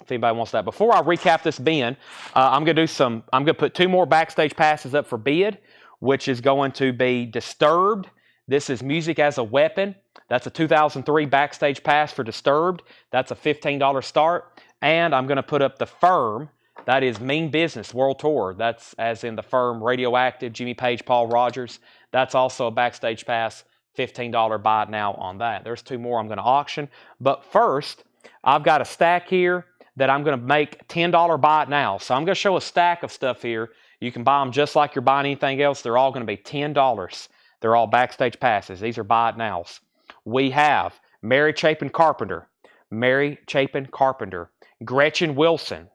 If anybody wants that. Before I recap this bin, I'm going to put 2 more backstage passes up for bid, which is going to be Disturbed. This is Music as a Weapon. That's a 2003 backstage pass for Disturbed. That's a $15 start. And I'm going to put up The Firm. That is Mean Business World Tour. That's as in The Firm, Radioactive, Jimmy Page, Paul Rogers. That's also a backstage pass. $15 buy it now on that. There's 2 more I'm going to auction. But first, I've got a stack here that I'm going to make $10 buy it now. So I'm going to show a stack of stuff here. You can buy them just like you're buying anything else. They're all going to be $10. They're all backstage passes. These are buy it nows. We have Mary Chapin Carpenter. Mary Chapin Carpenter. Gretchen Wilson.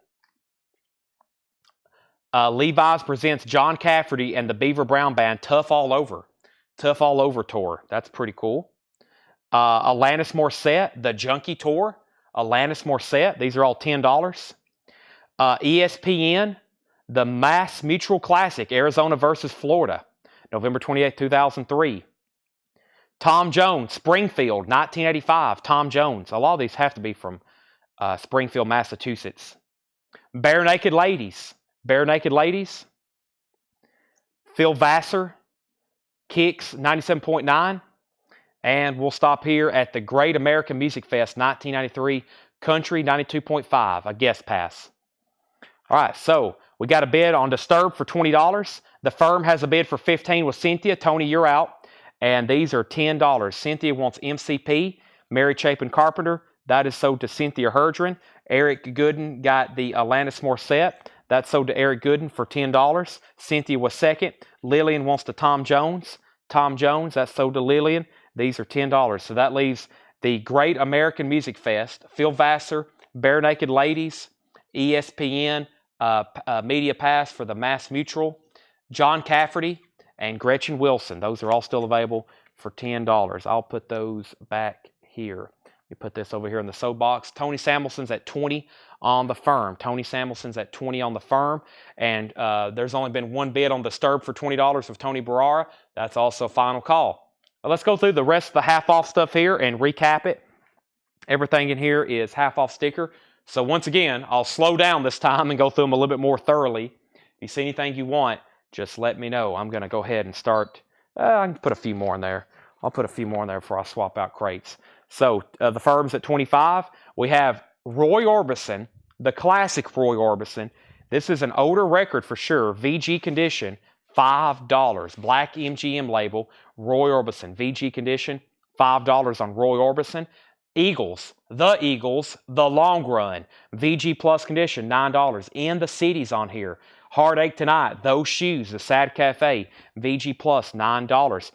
Levi's presents John Cafferty and the Beaver Brown Band, Tough All Over. Tough All Over Tour. That's pretty cool. Alanis Morissette, The Junkie Tour. Alanis Morissette. These are all $10. ESPN, the Mass Mutual Classic, Arizona versus Florida, November 28, 2003. Tom Jones, Springfield, 1985. Tom Jones. A lot of these have to be from Springfield, Massachusetts. Bare Naked Ladies. Bare Naked Ladies. Phil Vassar, Kicks, 97.9. And we'll stop here at the Great American Music Fest 1993, Country 92.5, a guest pass. All right, so We got a bid on Disturbed for $20. The firm has a bid for $15 with Cynthia. Tony, you're out. And these are $10. Cynthia wants MCP, Mary Chapin Carpenter. That is sold to Cynthia Herdren. Eric Gooden got the Alanis Morissette. That's sold to Eric Gooden for $10. Cynthia was second. Lillian wants to Tom Jones. Tom Jones, that's sold to Lillian. These are $10. So that leaves the Great American Music Fest, Phil Vassar, Bare Naked Ladies, ESPN, Media Pass for the Mass Mutual, John Cafferty, and Gretchen Wilson. Those are all still available for $10. I'll put those back here. You put this over here in the soap box. Tony Samuelson's at $20 on the firm. Tony Samuelson's at $20 on the firm. And there's only been one bid on Disturbed for $20 with Tony Barara. That's also final call. Let's go through the rest of the half-off stuff here and recap it. Everything in here is half-off sticker. So once again, I'll slow down this time and go through them a little bit more thoroughly. If you see anything you want, just let me know. I'm going to go ahead and start. I can put a few more in there. I'll put a few more in there before I swap out crates. So the firm's at $25. We have Roy Orbison, the classic Roy Orbison. This is an older record for sure. VG condition, $5. Black MGM label, Roy Orbison. VG condition, $5 on Roy Orbison. Eagles, the long run. VG plus condition, $9. In the cities on here. Heartache Tonight, Those Shoes, The Sad Cafe, VG plus, $9.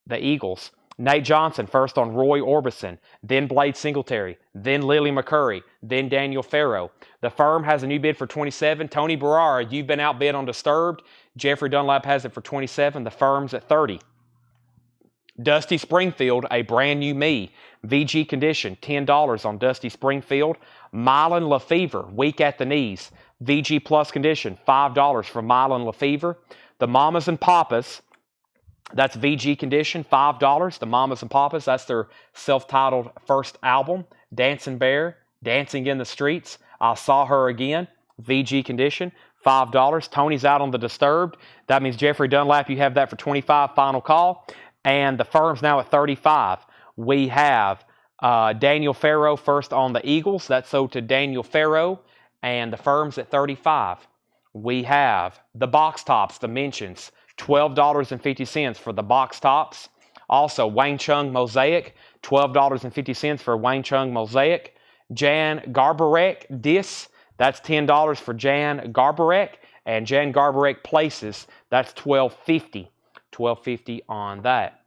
The Eagles. Nate Johnson, first on Roy Orbison, then Blade Singletary, then Lily McCurry, then Daniel Farrow. The firm has a new bid for $27. Tony Barara, you've been outbid on Disturbed. Jeffrey Dunlap has it for $27. The firm's at $30. Dusty Springfield, A Brand New Me. VG condition, $10 on Dusty Springfield. Mylan LaFever, Weak at the Knees. VG plus condition, $5 for Mylan LaFever. The Mamas and Papas, that's VG condition, $5. The Mamas and Papas, that's their self-titled first album. Dancing Bear, Dancing in the Streets, I Saw Her Again, VG condition, $5. Tony's out on the Disturbed. That means Jeffrey Dunlap, you have that for $25, final call. And the firm's now at $35. We have Daniel Farrow first on the Eagles. That's sold to Daniel Farrow. And the firm's at $35. We have the Box Tops, the Mentions, $12.50 for the Box Tops. Also, Wayne Chung Mosaic, $12.50 for Wayne Chung Mosaic. Jan Garbarek Dis, that's $10 for Jan Garbarek. And Jan Garbarek Places, that's $12.50. $12.50 on that.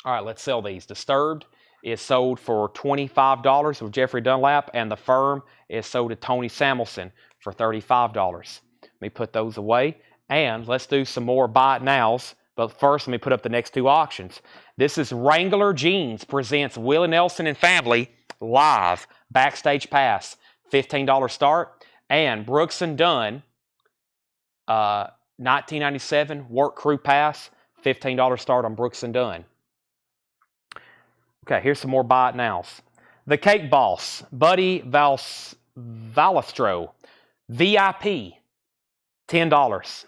All right, let's sell these. Disturbed is sold for $25 with Jeffrey Dunlap, and the firm is sold to Tony Samuelson for $35. Let me put those away, and let's do some more buy it nows. But first, let me put up the next two auctions. This is Wrangler Jeans presents Willie Nelson and Family live backstage pass, $15 start, and Brooks and Dunn 1997 work crew pass, $15 start on Brooks and Dunn. Okay, here's some more buy it nows. The Cake Boss, Buddy Valastro, VIP, $10.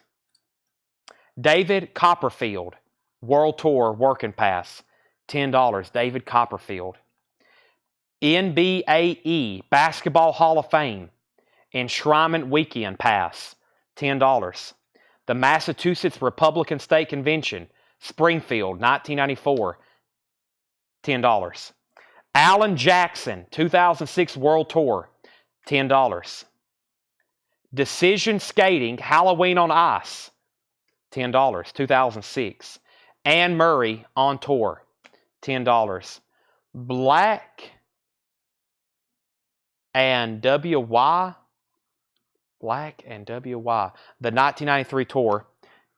David Copperfield, World Tour Working Pass, $10. David Copperfield. NBAE, Basketball Hall of Fame, Enshrinement Weekend Pass, $10. The Massachusetts Republican State Convention, Springfield, 1994, $10. Alan Jackson, 2006 World Tour, $10. Decision Skating, Halloween on Ice, $10, 2006. Anne Murray on Tour, $10. Black and WY, the 1993 Tour,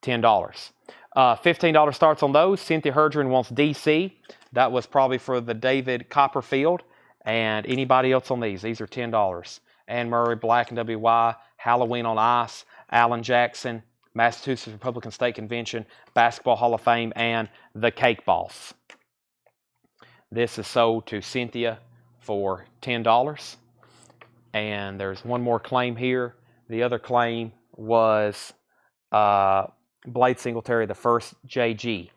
$10. $15 starts on those. Cynthia Herdren wants DC. That was probably for the David Copperfield. And anybody else on these? These are $10. Anne Murray, Black and WY, Halloween on Ice, Alan Jackson, Massachusetts Republican State Convention, Basketball Hall of Fame, and the Cake Boss. This is sold to Cynthia for $10. And there's one more claim here. The other claim was Blade Singletary, the first JG,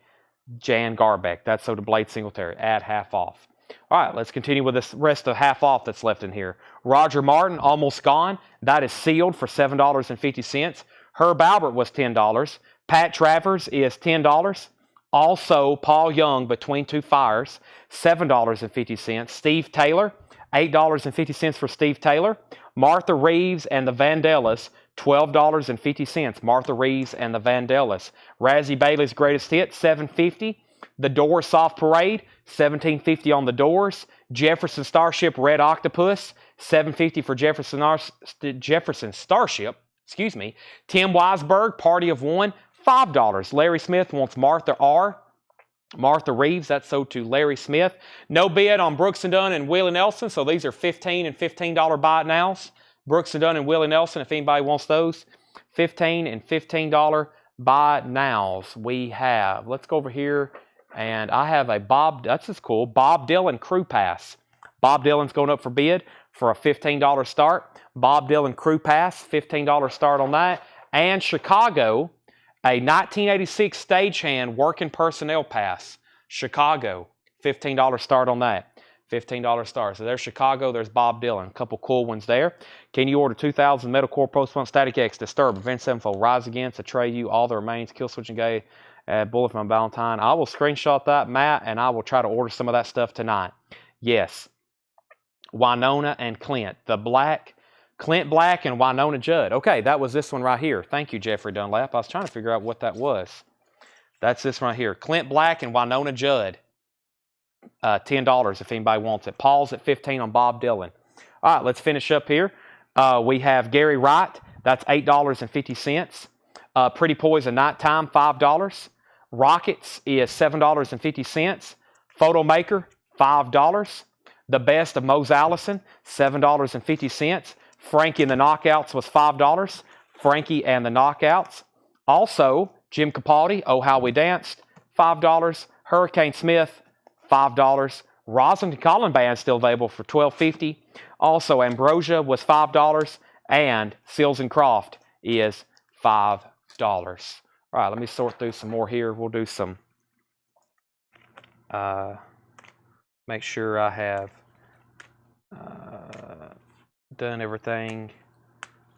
Jan Garbeck. That's sold to Blade Singletary at half off. All right, let's continue with this rest of half off that's left in here. Roger Martin, Almost Gone. That is sealed for $7.50. Herb Albert was $10. Pat Travers is $10. Also, Paul Young, Between Two Fires, $7.50. Steve Taylor, $8.50 for Steve Taylor. Martha Reeves and the Vandellas, $12.50. Martha Reeves and the Vandellas. Razzie Bailey's Greatest Hit, $7.50. The Doors Soft Parade, $17.50 on the Doors. Jefferson Starship Red Octopus, $7.50 for Jefferson Starship. Excuse me. Tim Weisberg, Party of One, $5. Larry Smith wants Martha R. Martha Reeves, that's sold to Larry Smith. No bid on Brooks and Dunn and Willie Nelson, so these are $15 and $15 buy it nows. Brooks and Dunn and Willie Nelson, if anybody wants those. $15 and $15 buy it nows. We have, let's go over here, and I have a that's just cool, Bob Dylan Crew Pass. Bob Dylan's going up for bid for a $15 start. Bob Dylan Crew Pass, $15 start on that. And Chicago, a 1986 Stagehand Working Personnel Pass. Chicago, $15 start on that. $15 start. So there's Chicago, there's Bob Dylan. A couple cool ones there. Can you order 2000 Metalcore Post-Punk Static X, Disturb, Avenged Sevenfold, Rise Against, Atreyu, All the Remains, Killswitch and Gay, Bullet from Valentine. I will screenshot that, Matt, and I will try to order some of that stuff tonight. Yes. Winona and Clint. Clint Black and Winona Judd. Okay, that was this one right here. Thank you, Jeffrey Dunlap. I was trying to figure out what that was. That's this right here. Clint Black and Winona Judd. $10 if anybody wants it. Paul's at $15 on Bob Dylan. All right, let's finish up here. We have Gary Wright. That's $8.50. Pretty Poison Nighttime, $5. Rockets is $7.50. Photomaker, $5. The Best of Mose Allison, $7.50. Frankie and the Knockouts was $5. Frankie and the Knockouts. Also, Jim Capaldi, Oh How We Danced, $5. Hurricane Smith, $5. Roslyn Collin Band still available for $12.50. Also, Ambrosia was $5. And Seals and Croft is $5. All right, let me sort through some more here. We'll do some, make sure I have done everything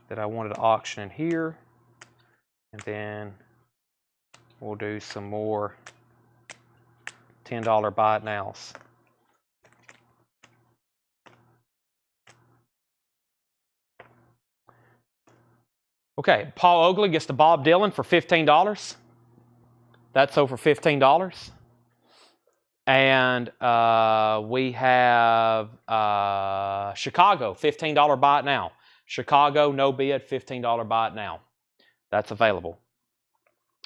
that I wanted to auction in here. And then we'll do some more $10 buy it nows. Okay, Paul Oakley gets the Bob Dylan for $15. That's over $15. And we have Chicago, $15 buy it now. Chicago, no bid, $15 buy it now. That's available.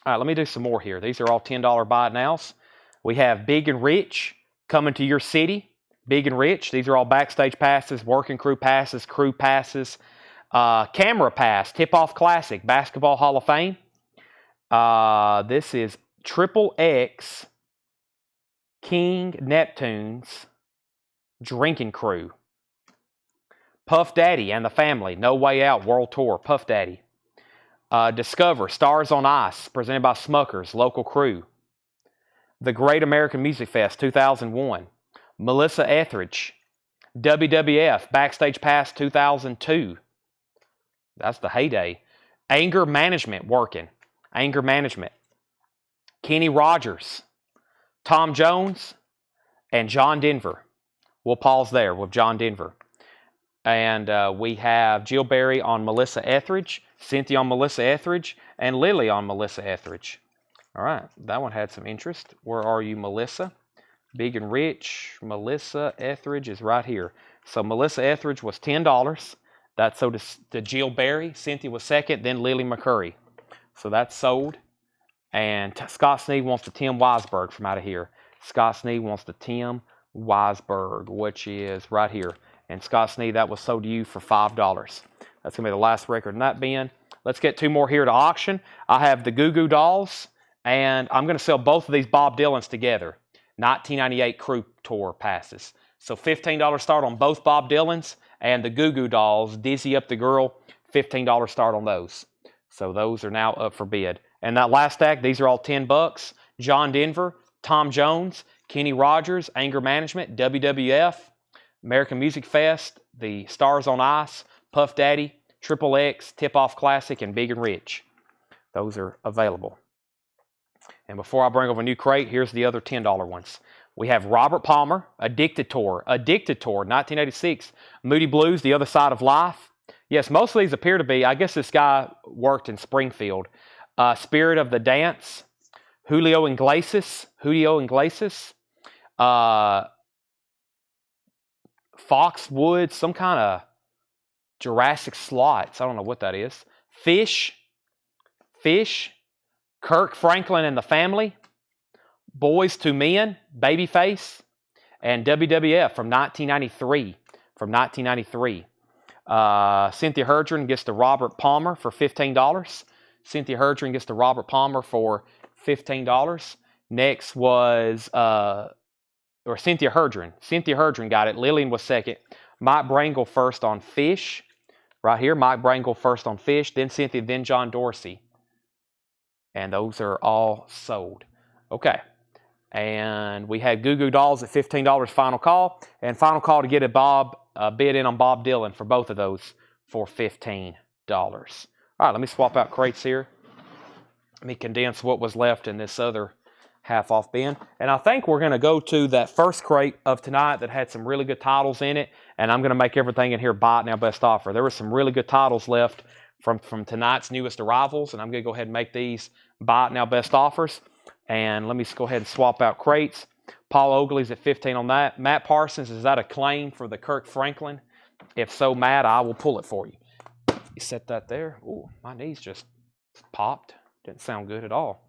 All right, let me do some more here. These are all $10 buy it nows. We have Big and Rich coming to your city. Big and Rich. These are all backstage passes, working crew passes, camera pass, Tip-Off Classic, Basketball Hall of Fame. This is XXX King Neptune's Drinking Crew. Puff Daddy and the Family, No Way Out World Tour, Puff Daddy. Discover, Stars on Ice, presented by Smuckers, local crew. The Great American Music Fest 2001. Melissa Etheridge. WWF, Backstage Pass 2002. That's the heyday. Anger Management working. Anger Management. Kenny Rogers, Tom Jones, and John Denver. We'll pause there with John Denver. And we have Jill Berry on Melissa Etheridge, Cynthia on Melissa Etheridge, and Lily on Melissa Etheridge. All right, that one had some interest. Where are you, Melissa? Big and Rich, Melissa Etheridge is right here. So Melissa Etheridge was $10. That's sold to Jill Berry. Cynthia was second, then Lily McCurry. So that's sold. And Scott Sneed wants the Tim Weisberg from out of here. Scott Sneed wants the Tim Weisberg, which is right here. And Scott Sneed, that was sold to you for $5. That's going to be the last record in that bin. Let's get two more here to auction. I have the Goo Goo Dolls, and I'm going to sell both of these Bob Dylans together. 1998 Crew Tour passes. So $15 start on both Bob Dylans. And the Goo Goo Dolls, Dizzy Up the Girl, $15 start on those. So those are now up for bid. And that last stack, these are all $10. John Denver, Tom Jones, Kenny Rogers, Anger Management, WWF, American Music Fest, the Stars on Ice, Puff Daddy, Triple X, Tip Off Classic, and Big and Rich. Those are available. And before I bring over a new crate, here's the other $10 ones. We have Robert Palmer, Addicted Tour, 1986, Moody Blues, The Other Side of Life. Yes, most of these appear to be, I guess this guy worked in Springfield. Spirit of the Dance, Julio Iglesias, Foxwood, some kind of Jurassic Slots, I don't know what that is. Fish, Kirk Franklin and the Family, Boys to Men, Babyface, and WWF from 1993. Cynthia Herdren gets the Robert Palmer for $15. Cynthia Herdren gets the Robert Palmer for $15. Next was, Cynthia Herdren. Cynthia Herdren got it. Lillian was second. Mike Brangle first on Fish. Right here, Mike Brangle first on Fish. Then Cynthia, then John Dorsey. And those are all sold. Okay. And we had Goo Goo Dolls at $15 final call. And final call to get a bid in on Bob Dylan for both of those for $15. All right, let me swap out crates here. Let me condense what was left in this other half off bin. And I think we're going to go to that first crate of tonight that had some really good titles in it. And I'm going to make everything in here buy it now best offer. There were some really good titles left from tonight's newest arrivals. And I'm going to go ahead and make these buy it now best offers. And let me just go ahead and swap out crates. Paul Oakley's at 15 on that. Matt Parsons, is that a claim for the Kirk Franklin? If so, Matt, I will pull it for you. You set that there. Ooh, my knees just popped. Didn't sound good at all.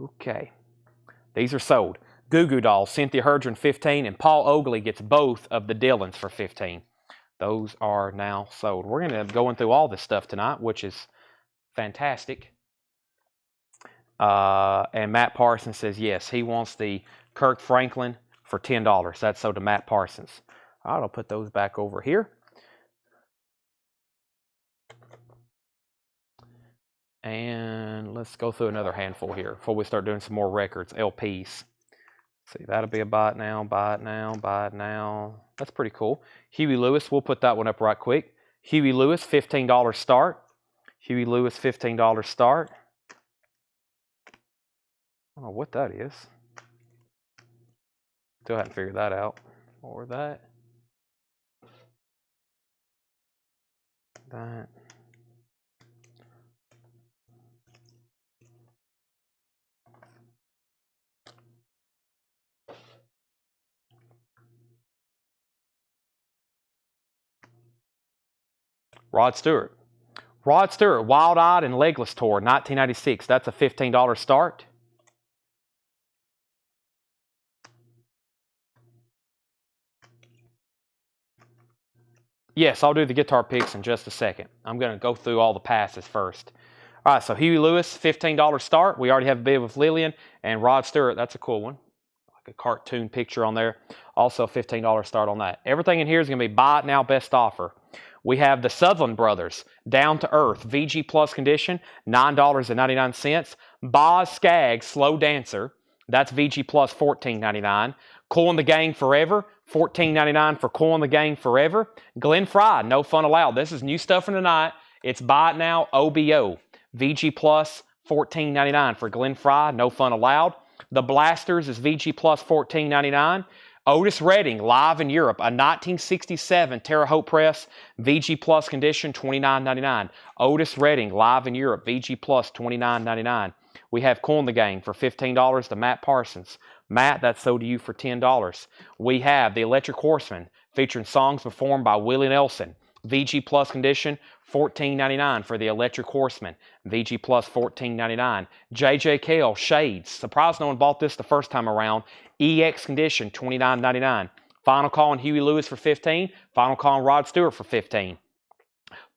Okay. These are sold. Goo Goo Dolls, Cynthia Herdren, 15, and Paul Oakley gets both of the Dylans for 15. Those are now sold. We're going to be going through all this stuff tonight, which is fantastic. And Matt Parsons says, yes, he wants the Kirk Franklin for $10. That's sold to Matt Parsons. All right, I'll put those back over here. And let's go through another handful here before we start doing some more records, LPs. See, that'll be a buy it now, buy it now, buy it now. That's pretty cool. Huey Lewis, we'll put that one up right quick. Huey Lewis, $15 start. Huey Lewis, $15 start. I don't know what that is. Still haven't figured that out. Or that. That. Rod Stewart. Rod Stewart, Wild Eyed and Legless Tour, 1996. That's a $15 start. Yes, I'll do the guitar picks in just a second. I'm going to go through all the passes first. All right, so Huey Lewis, $15 start. We already have a bid with Lillian. And Rod Stewart, that's a cool one. Like a cartoon picture on there. Also $15 start on that. Everything in here is going to be buy it now, best offer. We have the Sutherland Brothers, Down to Earth, VG Plus condition, $9.99. Boz Scaggs, Slow Dancer, that's VG Plus, $14.99. Cool and the Gang Forever, $14.99 for Cool and the Gang Forever. Glenn Frey, No Fun Allowed. This is new stuff for tonight. It's buy it now, OBO. VG Plus, $14.99 for Glenn Frey, No Fun Allowed. The Blasters is VG Plus, $14.99. Otis Redding, live in Europe, a 1967 Terre Haute Press, VG Plus condition, $29.99. Otis Redding, live in Europe, VG Plus, $29.99. We have Cool and the Gang for $15 to Matt Parsons. Matt, that's sold to you for $10. We have the Electric Horseman, featuring songs performed by Willie Nelson. VG Plus condition, $14.99 for the Electric Horseman. VG Plus, $14.99. JJ Cale, Shades. Surprised no one bought this the first time around. EX condition, $29.99. Final call on Huey Lewis for $15. Final call on Rod Stewart for $15.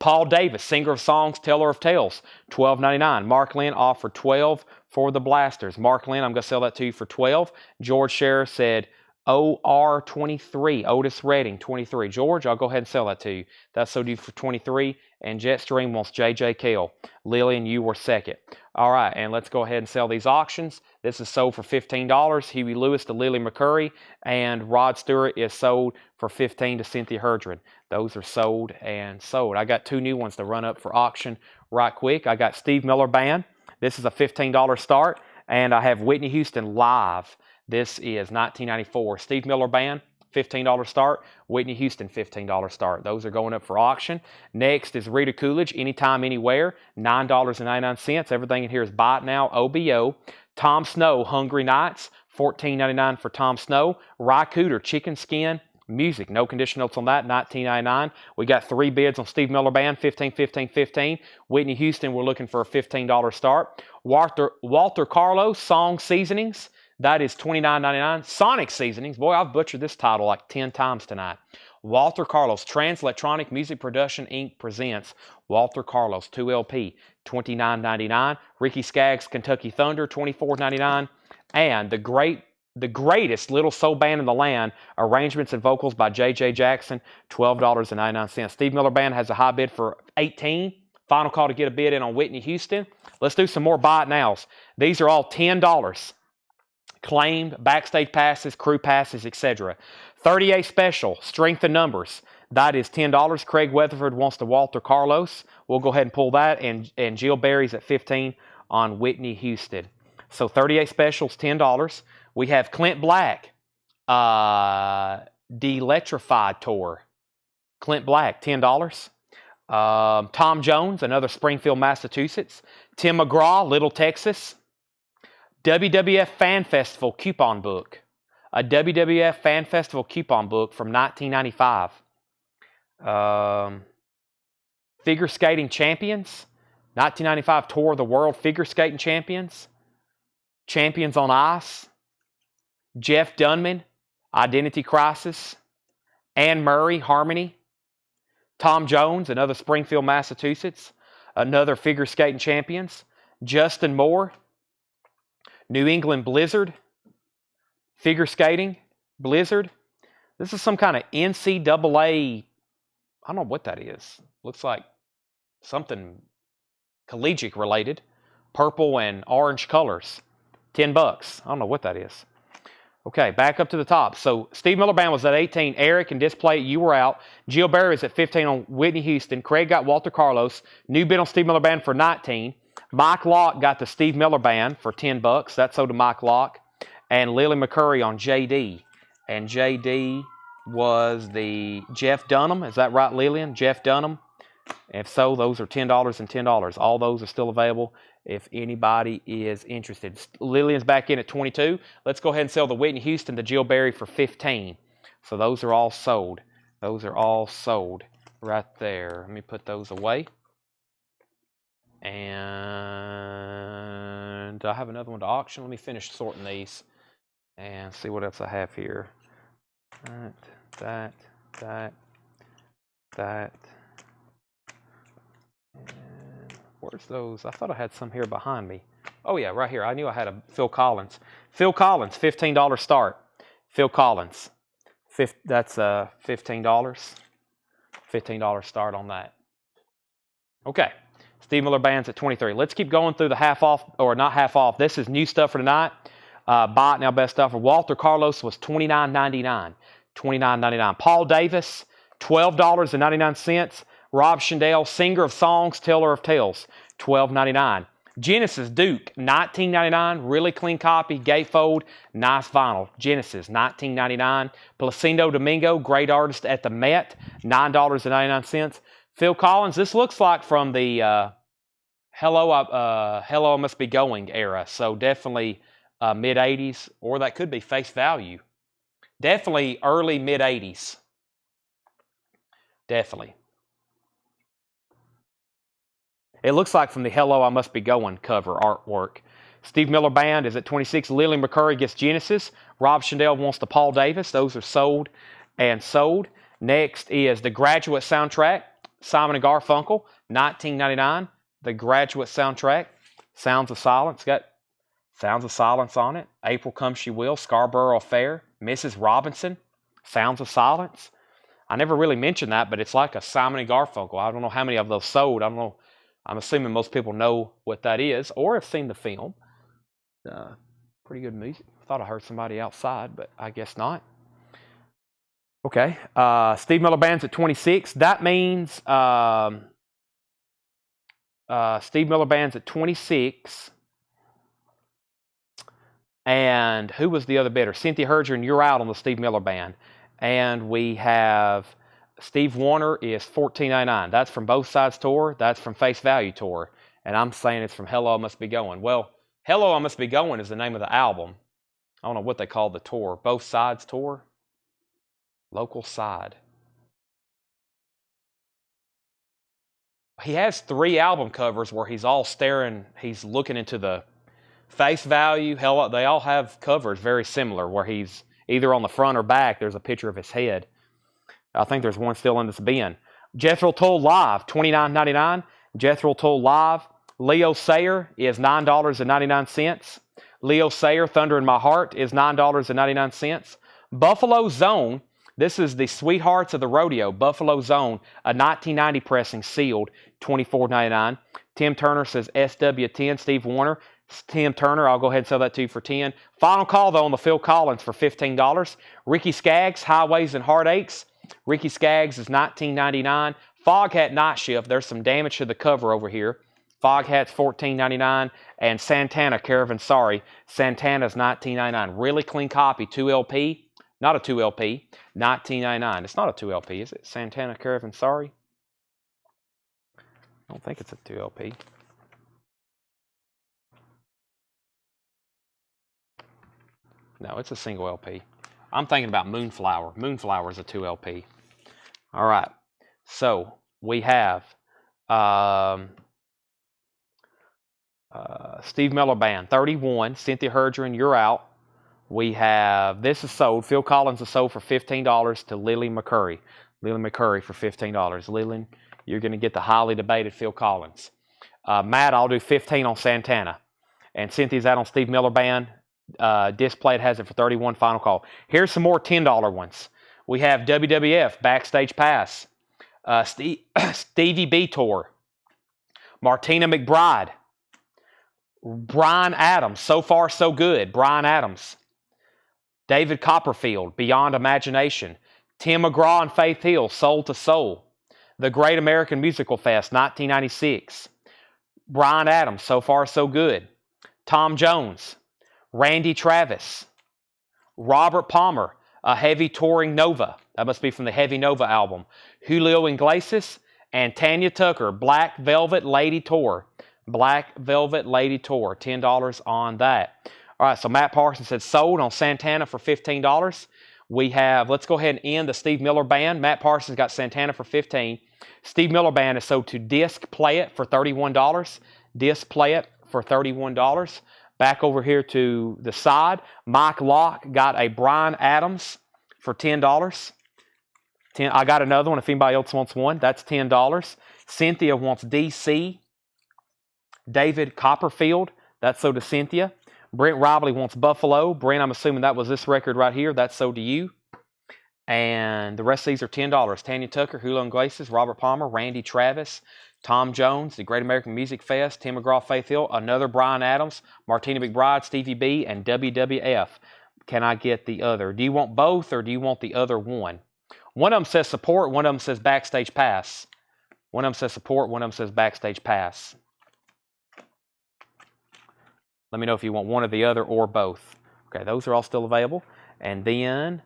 Paul Davis, singer of songs, teller of tales, $12.99. Mark Lynn offered $12 for the Blasters. Mark Lynn, I'm going to sell that to you for $12. George Scherer said OR23, Otis Redding, 23. George, I'll go ahead and sell that to you. That's sold you for 23. And Jetstream wants JJ Kell. Lillian, you were second. All right, and let's go ahead and sell these auctions. This is sold for $15. Huey Lewis to Lily McCurry. And Rod Stewart is sold for $15 to Cynthia Herdred. Those are sold and sold. I got two new ones to run up for auction right quick. I got Steve Miller Band. This is a $15 start. And I have Whitney Houston Live. This is 1994. Steve Miller Band, $15 start. Whitney Houston, $15 start. Those are going up for auction. Next is Rita Coolidge, Anytime, Anywhere, $9.99. Everything in here is buy it now, OBO. Tom Snow, Hungry Nights, $14.99 for Tom Snow. Ry Cooder, Chicken Skin, Music, no condition notes on that, $19.99. We got three bids on Steve Miller Band, $15, $15, $15. Whitney Houston, we're looking for a $15 start. Walter Carlos, Song Seasonings, that is $29.99. Sonic Seasonings, boy, I've butchered this title like 10 times tonight. Walter Carlos, Trans Electronic Music Production, Inc. presents Walter Carlos, 2LP, $29.99. Ricky Skaggs, Kentucky Thunder, $24.99. And the greatest little soul band in the land, arrangements and vocals by J.J. Jackson, $12.99. Steve Miller Band has a high bid for $18. Final call to get a bid in on Whitney Houston. Let's do some more buy it nows. These are all $10. Claimed, backstage passes, crew passes, etc. 38 special, strength in numbers. That is $10. Craig Weatherford wants to Walter Carlos. We'll go ahead and pull that. And Jill Berry's at $15 on Whitney Houston. So 38 specials, $10. We have Clint Black, De-Electrified Tour. Clint Black, $10. Tom Jones, another Springfield, Massachusetts. Tim McGraw, Little Texas. WWF Fan Festival coupon book. A WWF Fan Festival coupon book from 1995. Figure Skating Champions. 1995 Tour of the World Figure Skating Champions. Champions on Ice. Jeff Dunman, Identity Crisis. Anne Murray, Harmony. Tom Jones, another Springfield, Massachusetts. Another Figure Skating Champions. Justin Moore, New England Blizzard. Figure Skating, Blizzard. This is some kind of NCAA, I don't know what that is. Looks like something collegiate related. Purple and orange colors. $10. I don't know what that is. Okay, back up to the top. So Steve Miller Band was at 18. Eric and Display, you were out. Jill Berry is at 15 on Whitney Houston. Craig got Walter Carlos. New bid on Steve Miller Band for 19. Mike Locke got the Steve Miller Band for $10. That's sold to Mike Locke. And Lily McCurry on JD. And JD was the Jeff Dunham. Is that right, Lillian? Jeff Dunham? If so, those are $10 and $10. All those are still available if anybody is interested. Lillian's back in at 22. Let's go ahead and sell the Whitney Houston to Jill Berry for 15. So those are all sold. Those are all sold right there. Let me put those away. And I have another one to auction. Let me finish sorting these and see what else I have here. That. And where's those? I thought I had some here behind me. Oh, yeah, right here. I knew I had a Phil Collins. Phil Collins, $15 start. Phil Collins. That's $15. $15 start on that. Okay. Steve Miller Band's at 23. Let's keep going through the half off, or not half off. This is new stuff for tonight. Buy it now, best offer. Walter Carlos was $29.99. $29.99. Paul Davis, $12.99. Rob Schendel, Singer of Songs, Teller of Tales, $12.99. Genesis Duke, $19.99. Really clean copy, gatefold, nice vinyl. Genesis, $19.99. Placido Domingo, great artist at the Met, $9.99. Phil Collins, this looks like from the Hello, I Must Be Going era. So definitely mid-80s, or that could be face value. Definitely early mid-80s. Definitely. It looks like from the Hello, I Must Be Going cover artwork. Steve Miller Band is at 26. Lily McCurry gets Genesis. Rob Schendel wants the Paul Davis. Those are sold and sold. Next is the Graduate soundtrack. Simon & Garfunkel, $19.99. The Graduate soundtrack. Sounds of Silence. Got Sounds of Silence on it. April Come She Will, Scarborough Affair, Mrs. Robinson, Sounds of Silence. I never really mentioned that, but it's like a Simon and Garfunkel. I don't know how many of those sold. I don't know. I'm assuming most people know what that is or have seen the film. Pretty good music. I thought I heard somebody outside, but I guess not. Okay. Steve Miller Band's at 26. That means Steve Miller Band's at 26. And who was the other bidder? Cynthia Herger, you're out on the Steve Miller Band. And we have Steve Warner is $14.99. That's from Both Sides Tour. That's from Face Value Tour. And I'm saying it's from Hello, I Must Be Going. Well, Hello, I Must Be Going is the name of the album. I don't know what they call the tour. Both Sides Tour? Local Side. He has 3 album covers where he's all staring, he's looking into the Face Value. Hello, they all have covers very similar where he's either on the front or back. There's a picture of his head. I think there's one still in this bin. Jethro Tull Live, $29.99. Jethro Tull Live. Leo Sayer is $9.99. Leo Sayer, Thunder in My Heart, is $9.99. Buffalo Zone, this is the Sweethearts of the Rodeo. Buffalo Zone, a 1990 pressing, sealed, $24.99. Tim Turner says SW10. Steve Warner, Tim Turner, I'll go ahead and sell that to you for $10. Final call, though, on the Phil Collins for $15. Ricky Skaggs, Highways and Heartaches. Ricky Skaggs is $19.99. Foghat Night Shift, there's some damage to the cover over here. Foghat's $14.99. And Santana, Caravan Sorry. Santana's $19.99. Really clean copy, 2LP. Not a 2LP, $19.99. It's not a 2LP, is it? Santana, Caravan Sorry? I don't think it's a 2LP. No, it's a single LP. I'm thinking about Moonflower. Moonflower is a 2LP. All right. So we have Steve Miller Band, 31. Cynthia Herger, You're Out. We have, this is sold. Phil Collins is sold for $15 to Lily McCurry. Lily McCurry for $15. Lily, you're going to get the highly debated Phil Collins. Matt, I'll do 15 on Santana. And Cynthia's out on Steve Miller Band. Display has it for 31. Final call. Here's some more $10 ones. We have WWF Backstage Pass, Stevie B Tour, Martina McBride, Bryan Adams, So Far So Good, Bryan Adams, David Copperfield, Beyond Imagination, Tim McGraw and Faith Hill, Soul to Soul, The Great American Musical Fest, 1996, Bryan Adams, So Far So Good, Tom Jones, Randy Travis, Robert Palmer, A Heavy Touring Nova. That must be from the Heavy Nova album. Julio Iglesias and Tanya Tucker, Black Velvet Lady Tour. Black Velvet Lady Tour, $10 on that. All right, so Matt Parsons said sold on Santana for $15. We have, let's go ahead and end the Steve Miller Band. Matt Parsons got Santana for $15. Steve Miller Band is sold to Disc Play It for $31. Disc Play It for $31. Back over here to the side, Mike Locke got a Bryan Adams for $10. I got another one if anybody else wants one. That's $10. Cynthia wants DC. David Copperfield, that's sold to Cynthia. Brent Robley wants Buffalo. Brent, I'm assuming that was this record right here. That's sold to you. And the rest of these are $10. Tanya Tucker, Julio Iglesias, Robert Palmer, Randy Travis, Tom Jones, The Great American Music Fest, Tim McGraw, Faith Hill, another Bryan Adams, Martina McBride, Stevie B, and WWF. Can I get the other? Do you want both or do you want the other one? One of them says support, one of them says backstage pass. One of them says support, one of them says backstage pass. Let me know if you want one or the other or both. Okay, those are all still available. And then,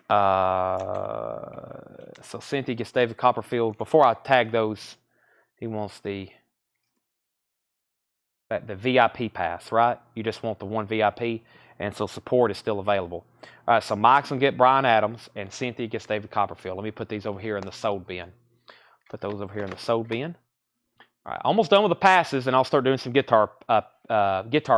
so Cynthia gets David Copperfield. Before I tag those, he wants the VIP pass, right? You just want the one VIP, and so support is still available. All right, so Mike's going to get Bryan Adams, and Cynthia gets David Copperfield. Let me put these over here in the sold bin. Put those over here in the sold bin. All right, almost done with the passes, and I'll start doing some guitar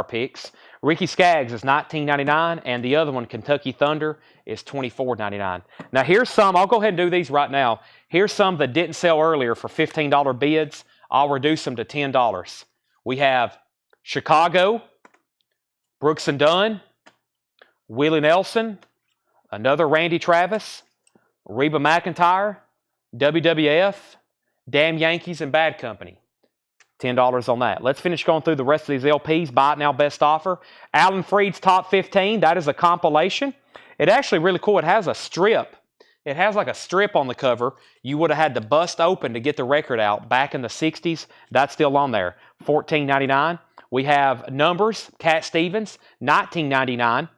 picks. Ricky Skaggs is $19.99, and the other one, Kentucky Thunder, is $24.99. Now here's some, I'll go ahead and do these right now. Here's some that didn't sell earlier for $15 bids. I'll reduce them to $10. We have Chicago, Brooks and Dunn, Willie Nelson, another Randy Travis, Reba McEntire, WWF, Damn Yankees, and Bad Company. $10 on that. Let's finish going through the rest of these LPs. Buy it now, best offer. Alan Freed's Top 15. That is a compilation. It actually really cool. It has a strip. It has like a strip on the cover. You would have had to bust open to get the record out back in the 60s. That's still on there. $14.99. We have Numbers, Cat Stevens, $19.99.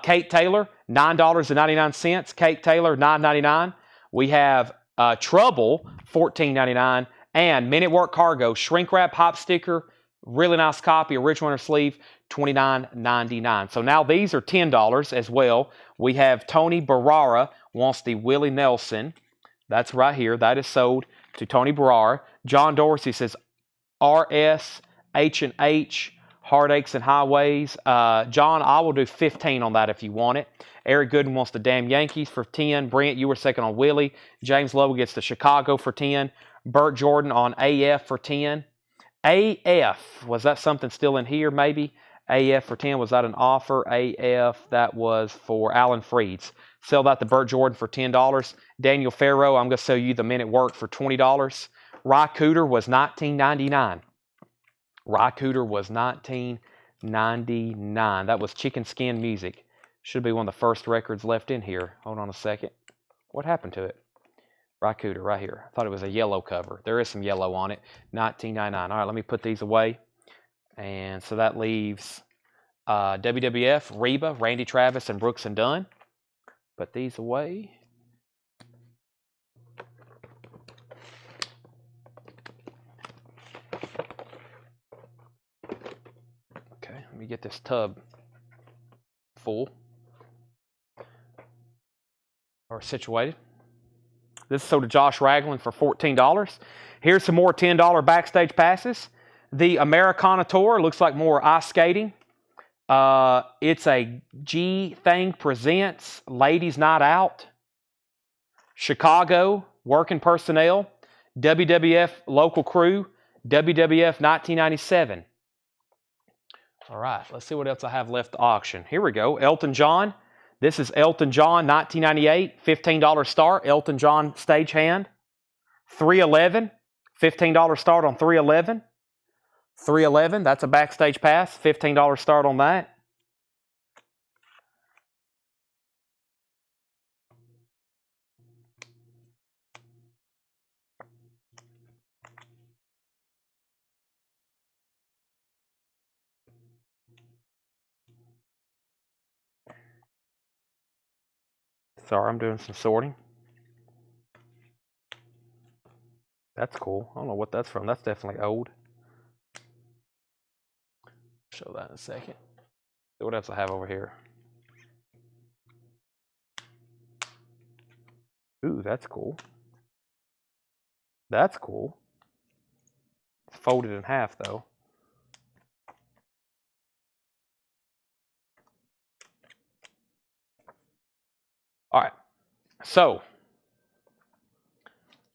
Kate Taylor, $9.99. Kate Taylor, $9.99. We have Trouble, $14.99. And Men at Work Cargo, shrink wrap, hop sticker, really nice copy, original inner sleeve, $29.99. So now these are $10 as well. We have Tony Barara wants the Willie Nelson. That's right here. That is sold to Tony Barara. John Dorsey says RS, H&H, Heartaches and Highways. John, I will do 15 on that if you want it. Eric Gooden wants the Damn Yankees for 10. Brent, you were second on Willie. James Lowe gets the Chicago for 10. Burt Jordan on AF for 10. AF, was that something still in here maybe? AF for 10, was that an offer? AF, that was for Alan Freeds. Sell that to Burt Jordan for $10. Daniel Farrow, I'm going to sell you the Men at Work for $20. Ry Cooter was $19.99. Ry Cooter was $19.99. That was Chicken Skin Music. Should be one of the first records left in here. Hold on a second. What happened to it? Ry Cooter right here. I thought it was a yellow cover. There is some yellow on it. $19.99. All right, let me put these away. And so that leaves WWF, Reba, Randy Travis, and Brooks and Dunn. Put these away. Okay, let me get this tub full or situated. This is sold to Josh Ragland for $14. Here's some more $10 backstage passes. The Americana Tour looks like more ice skating. It's a G Thing Presents Ladies Night Out. Chicago Working Personnel. WWF Local Crew. WWF 1997. All right, let's see what else I have left to auction. Here we go. Elton John. This is Elton John, 1998, $15 start. Elton John stagehand. 311, $15 start on 311. 311, that's a backstage pass. $15 start on that. Sorry, I'm doing some sorting. That's cool. I don't know what that's from. That's definitely old. Show that in a second. See what else I have over here. Ooh, that's cool. That's cool. It's folded in half, though. All right. So,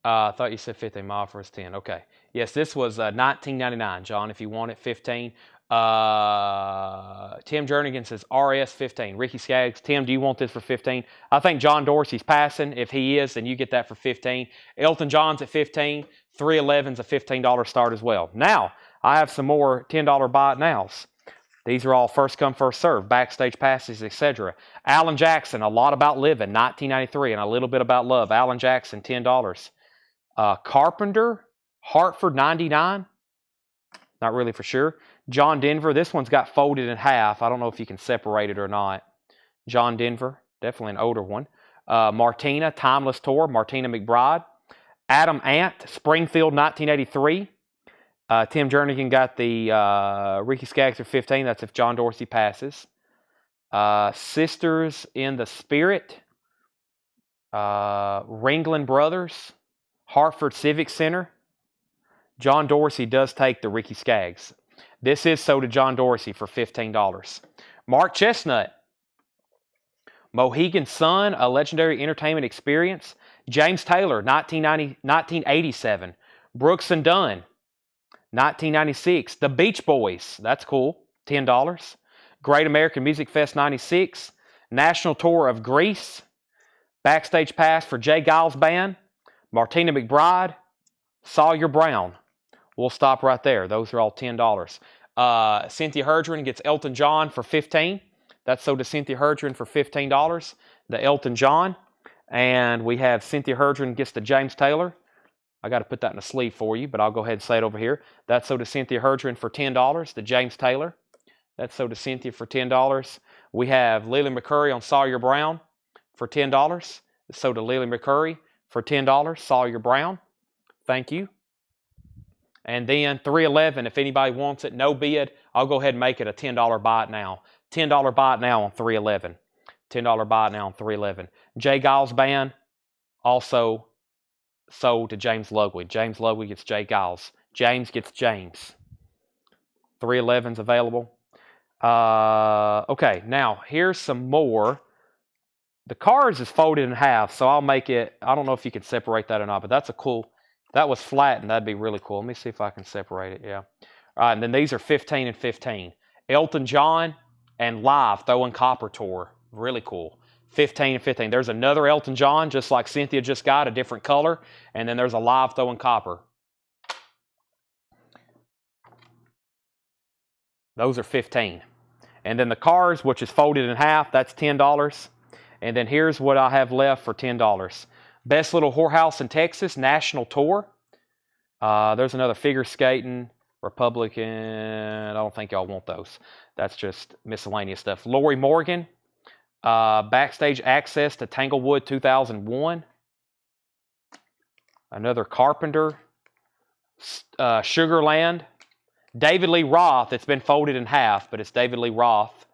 I thought you said 15. My offer is 10. Okay. Yes, this was $19.99, John, if you want it, 15. Tim Jernigan says RS 15. Ricky Skaggs, Tim, do you want this for 15? I think John Dorsey's passing. If he is, then you get that for 15. Elton John's at 15. 311's a $15 start as well. Now, I have some more $10 buy it nows. These are all first come, first serve, backstage passes, etc. Alan Jackson, A Lot About Living, 1993, and A Little Bit About Love. Alan Jackson, $10. Carpenter, Hartford, 99. Not really for sure. John Denver, this one's got folded in half. I don't know if you can separate it or not. John Denver, definitely an older one. Martina, Timeless Tour, Martina McBride. Adam Ant, Springfield, 1983. Tim Jernigan got the Ricky Skaggs for 15. That's if John Dorsey passes. Sisters in the Spirit. Ringling Brothers. Hartford Civic Center. John Dorsey does take the Ricky Skaggs. This is sold to John Dorsey for $15. Mark Chestnut. Mohegan Sun, A Legendary Entertainment Experience. James Taylor, 1987. Brooks and Dunn, 1996. The Beach Boys, that's cool. $10. Great American Music Fest 96, National Tour of Greece, Backstage Pass for Jay Giles Band, Martina McBride, Sawyer Brown. We'll stop right there. Those are all $10. Cynthia Herdron gets Elton John for $15. That's sold to Cynthia Herdron for $15, the Elton John. And we have Cynthia Herdron gets the James Taylor. I got to put that in a sleeve for you, but I'll go ahead and say it over here. That's sold to Cynthia Herdron for $10, the James Taylor. That's sold to Cynthia for $10. We have Lily McCurry on Sawyer Brown for $10. It's sold to Lily McCurry for $10, Sawyer Brown. Thank you. And then 311, if anybody wants it, no bid, I'll go ahead and make it a $10 buy it now. $10 buy it now on 311. $10 buy it now on 311. Jay Giles Band also sold to James Ludwig. James Ludwig gets Jay Giles. James gets James. 311's available. Okay, now here's some more. The cards is folded in half, so I'll make it, I don't know if you can separate that or not, but that's a cool, that was flat and that'd be really cool. Let me see if I can separate it, yeah. All right, and then these are 15 and 15. Elton John and Live Throwing Copper Tour, really cool. 15 and 15. There's another Elton John, just like Cynthia just got, a different color, and then there's a Live Throwing Copper. Those are 15. And then the cards, which is folded in half, that's $10. And then here's what I have left for $10. Best Little Whorehouse in Texas, National Tour. There's another figure skating, Republican. I don't think y'all want those. That's just miscellaneous stuff. Lori Morgan, Backstage Access to Tanglewood 2001. Another Carpenter, Sugarland. David Lee Roth, it's been folded in half, but it's David Lee Roth.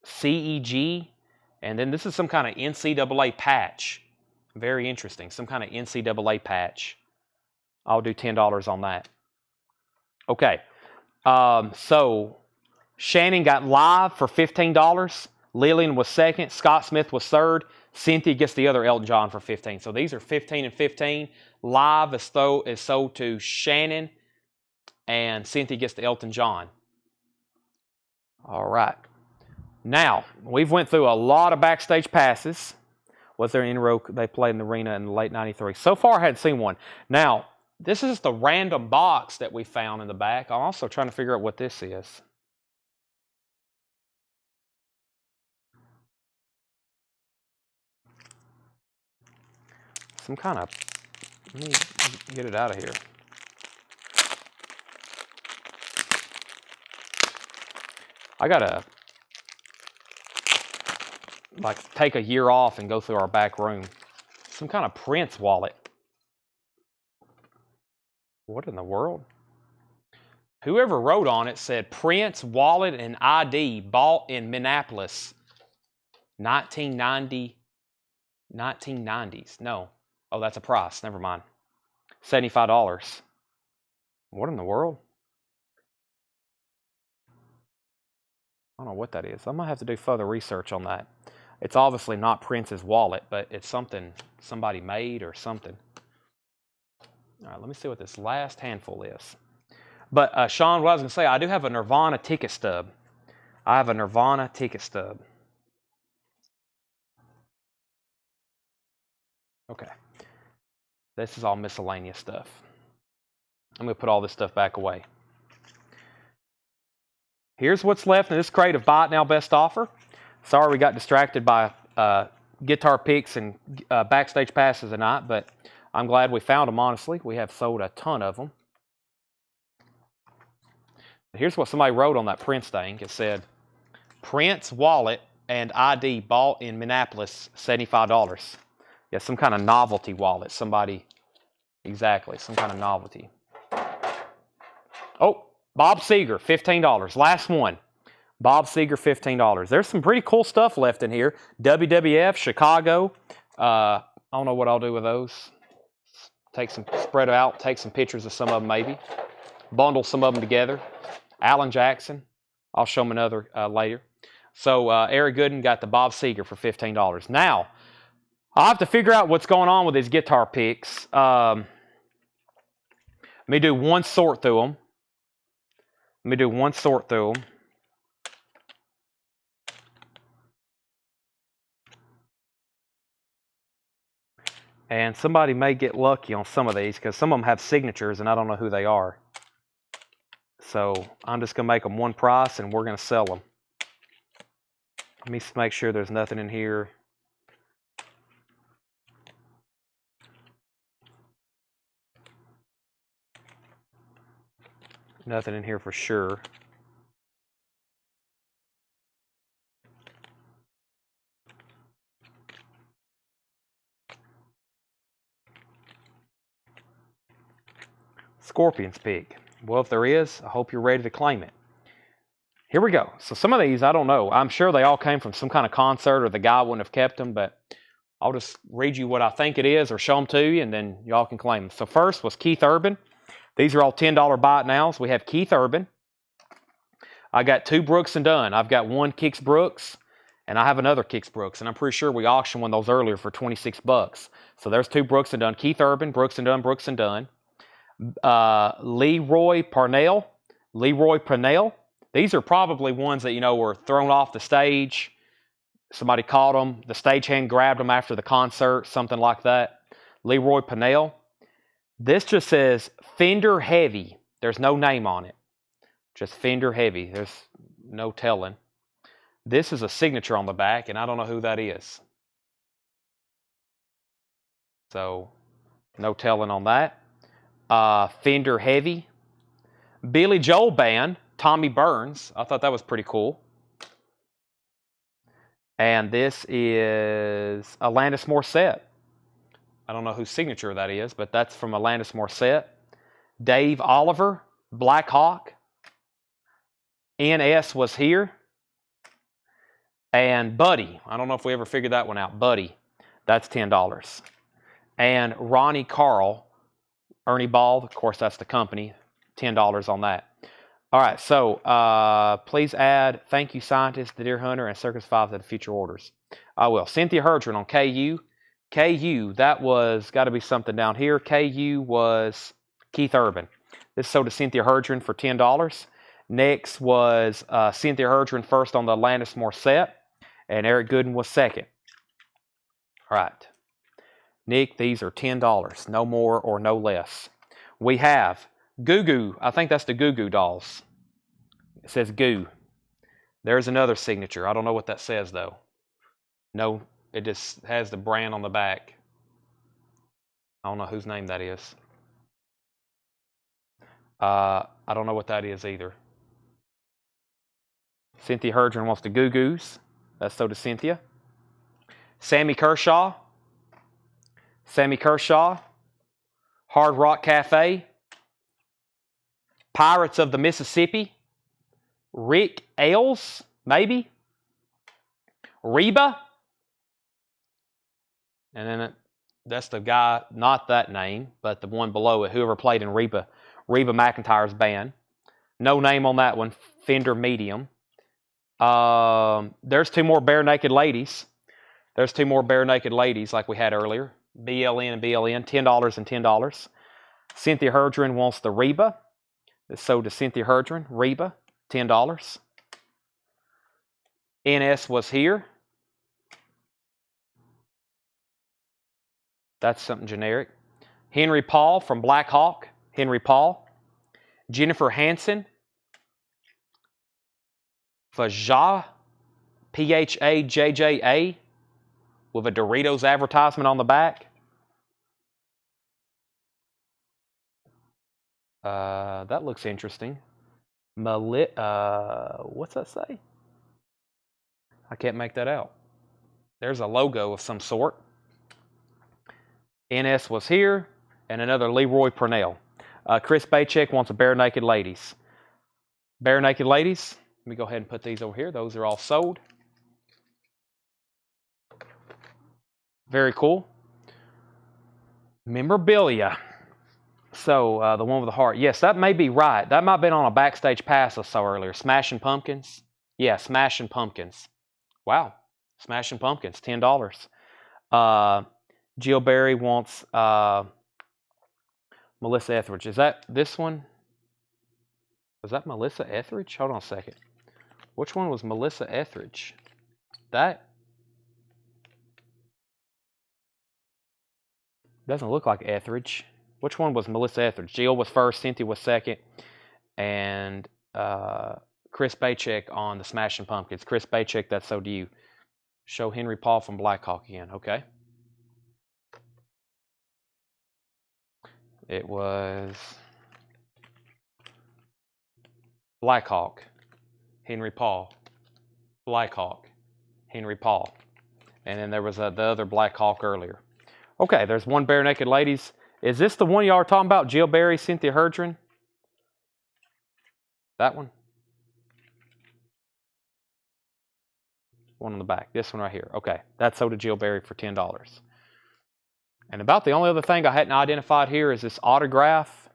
CEG, and then this is some kind of NCAA patch. Very interesting. Some kind of NCAA patch. I'll do $10 on that. Okay. So Shannon got Live for $15. Lillian was second. Scott Smith was third. Cynthia gets the other Elton John for $15. So these are 15 and 15. Live is sold to Shannon, and Cynthia gets the Elton John. All right. Now, we've went through a lot of backstage passes. Was there any row they played in the arena in the late 93? So far, I hadn't seen one. Now, this is the random box that we found in the back. I'm also trying to figure out what this is. Some kind of, let me get it out of here. I gotta like take a year off and go through our back room. Some kind of Prince wallet. What in the world? Whoever wrote on it said Prince wallet and ID bought in Minneapolis, 1990s. No. Oh, that's a price. Never mind. $75. What in the world? I don't know what that is. I might have to do further research on that. It's obviously not Prince's wallet, but it's something somebody made or something. All right, let me see what this last handful is. But Sean, what I was going to say, I do have a Nirvana ticket stub. I have a Nirvana ticket stub. Okay. This is all miscellaneous stuff. I'm going to put all this stuff back away. Here's what's left in this crate of Buy It Now Best Offer. Sorry we got distracted by guitar picks and backstage passes tonight, but I'm glad we found them, honestly. We have sold a ton of them. Here's what somebody wrote on that Prince thing. It said, Prince wallet and ID bought in Minneapolis, $75. Yeah, some kind of novelty wallet. Somebody, exactly, some kind of novelty. Oh, Bob Seger, $15. Last one. Bob Seger, $15. There's some pretty cool stuff left in here. WWF, Chicago. I don't know what I'll do with those. Spread out, take some pictures of some of them maybe. Bundle some of them together. Alan Jackson. I'll show them another later. So Eric Gooden got the Bob Seger for $15. Now, I'll have to figure out what's going on with these guitar picks. Let me do one sort through them. Let me do one sort through them. And somebody may get lucky on some of these because some of them have signatures and I don't know who they are. So I'm just going to make them one price and we're going to sell them. Let me make sure there's nothing in here. Nothing in here for sure. Scorpion's Peak. Well, if there is, I hope you're ready to claim it. Here we go. So some of these, I don't know. I'm sure they all came from some kind of concert or the guy wouldn't have kept them, but I'll just read you what I think it is or show them to you, and then y'all can claim them. So first was Keith Urban. These are all $10 buy it nows. We have Keith Urban. I got 2 Brooks and Dunn. I've got 1 Kix Brooks, and I have another Kix Brooks, and I'm pretty sure we auctioned one of those earlier for $26. So there's 2 Brooks and Dunn. Keith Urban, Brooks and Dunn, Brooks and Dunn. Leroy Parnell. These are probably ones that, were thrown off the stage. Somebody caught them. The stagehand grabbed them after the concert, something like that. Leroy Parnell. This just says Fender Heavy. There's no name on it. Just Fender Heavy. There's no telling. This is a signature on the back, and I don't know who that is. So, no telling on that. Fender Heavy. Billy Joel Band, Tommy Burns. I thought that was pretty cool. And this is Alanis Morissette. I don't know whose signature that is, but that's from Alanis Morissette. Dave Oliver, Black Hawk. NS was here. And Buddy. I don't know if we ever figured that one out. Buddy. That's $10. And Ronnie Carl, Ernie Ball. Of course, that's the company. $10 on that. All right, so please add Thank You Scientist, The Deer Hunter, and Circus 5 to the future orders. I will. Cynthia Herdron on KU. KU, that was got to be something down here. KU was Keith Urban. This sold to Cynthia Herdron for $10. Next was Cynthia Herdron first on the Alanis Morissette, and Eric Gooden was second. All right. Nick, these are $10. No more or no less. We have Goo Goo. I think that's the Goo Goo Dolls. It says Goo. There's another signature. I don't know what that says, though. No, it just has the brand on the back. I don't know whose name that is. I don't know what that is either. Cynthia Herdron wants the Goo Goos. That's so does Cynthia. Sammy Kershaw. Sammy Kershaw. Hard Rock Cafe. Pirates of the Mississippi. Rick Ailes, maybe. Reba. And then that's the guy, not that name, but the one below it, whoever played in Reba McEntire's band. No name on that one. Fender Medium. There's 2 more Bare Naked Ladies. There's 2 more Bare Naked Ladies like we had earlier. BLN and BLN, $10 and $10. Cynthia Herdron wants the Reba. It's sold to Cynthia Herdron. Reba, $10. NS was here. That's something generic. Henry Paul from Black Hawk. Henry Paul. Jennifer Hansen. Phajah. Phajjja. With a Doritos advertisement on the back. That looks interesting. What's that say? I can't make that out. There's a logo of some sort. NS was here, and another Leroy Purnell. Chris Baycheck wants a Bare Naked Ladies. Bare Naked Ladies. Let me go ahead and put these over here. Those are all sold. Very cool. Memorabilia. So, the one with the heart. Yes, that may be right. That might have been on a backstage pass I saw earlier. Smashing Pumpkins. Yeah, Smashing Pumpkins. Wow. Smashing Pumpkins, $10. Jill Berry wants Melissa Etheridge. Is that this one? Was that Melissa Etheridge? Hold on a second. Which one was Melissa Etheridge? That doesn't look like Etheridge. Which one was Melissa Etheridge? Jill was first, Cynthia was second, and Chris Bachek on the Smashing Pumpkins. Chris Bachek, that's So Do You. Show Henry Paul from Blackhawk again. Okay. It was Blackhawk, Henry Paul, Blackhawk, Henry Paul. And then there was the other Blackhawk earlier. Okay, there's one Bare Naked Ladies. Is this the one y'all are talking about? Jill Berry, Cynthia Herdren? That one? One on the back. This one right here. Okay, that's So Did Jill Berry for $10. And about the only other thing I hadn't identified here is this autograph,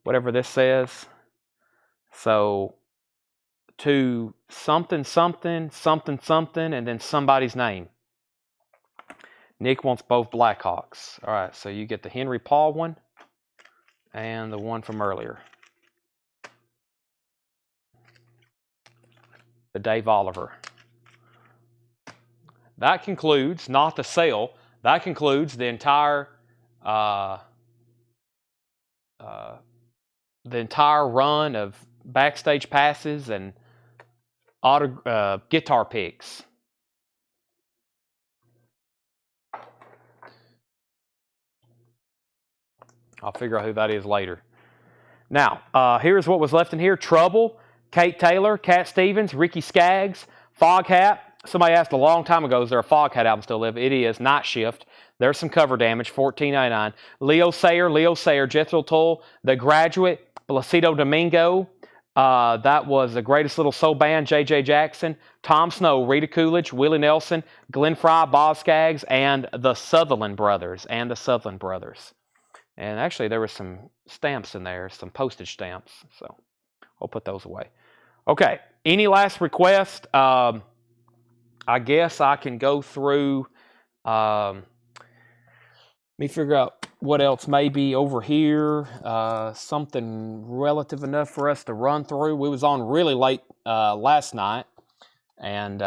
whatever this says. So, to something, something, something, something, and then somebody's name. Nick wants both Blackhawks. All right, so you get the Henry Paul one and the one from earlier. The Dave Oliver. That concludes, not the sale, that concludes the entire run of backstage passes and guitar picks. I'll figure out who that is later. Now, here's what was left in here. Trouble, Kate Taylor, Cat Stevens, Ricky Skaggs, Foghat. Somebody asked a long time ago, is there a Foghat album still live? It is. Night Shift. There's some cover damage, $14.99. Leo Sayer, Jethro Tull, The Graduate, Placido Domingo. That was the Greatest Little Soul Band, J.J. Jackson, Tom Snow, Rita Coolidge, Willie Nelson, Glenn Fry, Bob Skaggs, and the Sutherland Brothers. And actually, there were some stamps in there, some postage stamps. So I'll put those away. Okay. Any last request? I guess I can go through. Let me figure out what else may be over here. Something relative enough for us to run through. We was on really late last night, and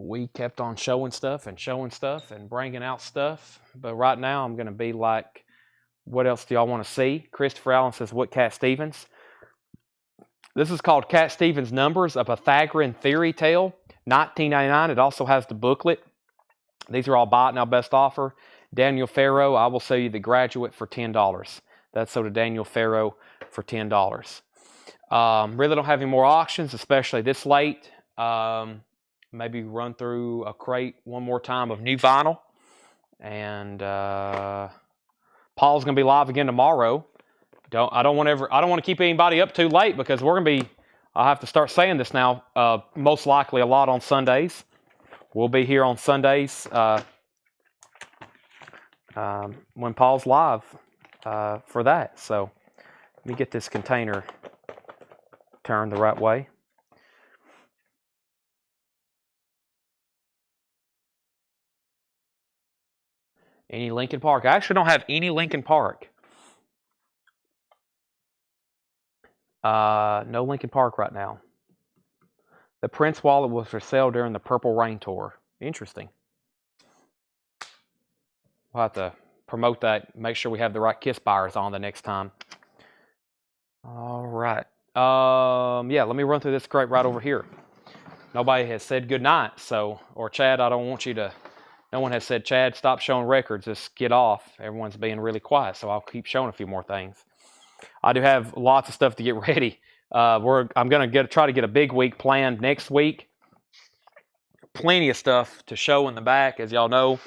we kept on showing stuff and bringing out stuff. But right now, I'm going to be like, what else do y'all want to see? Christopher Allen says, what Cat Stevens? This is called Cat Stevens Numbers, a Pythagorean Theory Tale, $19.99. It also has the booklet. These are all buy it now best offer. Daniel Farrow, I will sell you The Graduate for $10. That's so to Daniel Farrow for $10. Really don't have any more auctions, especially this late. Maybe run through a crate one more time of new vinyl. And Paul's going to be live again tomorrow. I don't want to keep anybody up too late because we're going to be, I'll have to start saying this now, most likely a lot on Sundays. We'll be here on Sundays when Paul's live for that. So let me get this container turned the right way. Any Lincoln Park? I actually don't have any Lincoln Park. No Lincoln Park right now. The Prince wallet was for sale during the Purple Rain tour. Interesting. We'll have to promote that. Make sure we have the right Kiss buyers on the next time. All right. Yeah, let me run through this crate right over here. Nobody has said good night, or Chad, I don't want you to. No one has said, Chad, stop showing records. Just get off. Everyone's being really quiet, so I'll keep showing a few more things. I do have lots of stuff to get ready. I'm going to try to get a big week planned next week. Plenty of stuff to show in the back, as y'all know.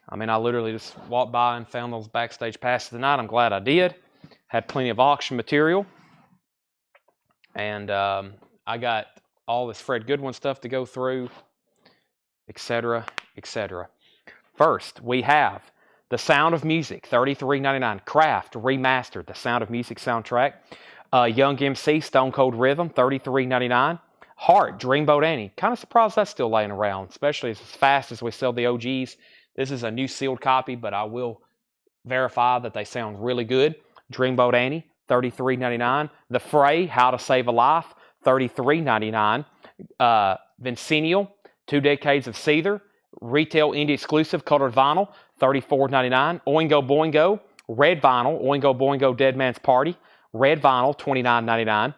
I mean, I literally just walked by and found those backstage passes tonight. I'm glad I did. Had plenty of auction material. And I got all this Fred Goodwin stuff to go through, etc., etc. First, we have The Sound of Music, $33.99. Kraft Remastered, The Sound of Music soundtrack. Young MC, Stone Cold Rhythm, $33.99. Heart, Dreamboat Annie. Kind of surprised that's still laying around, especially as fast as we sell the OGs. This is a new sealed copy, but I will verify that they sound really good. Dreamboat Annie, $33.99. The Fray, How to Save a Life, $33.99. Vincenial, 2 decades of Seether, retail indie exclusive colored vinyl, $34.99. Oingo Boingo, red vinyl, Oingo Boingo Dead Man's Party, red vinyl, $29.99.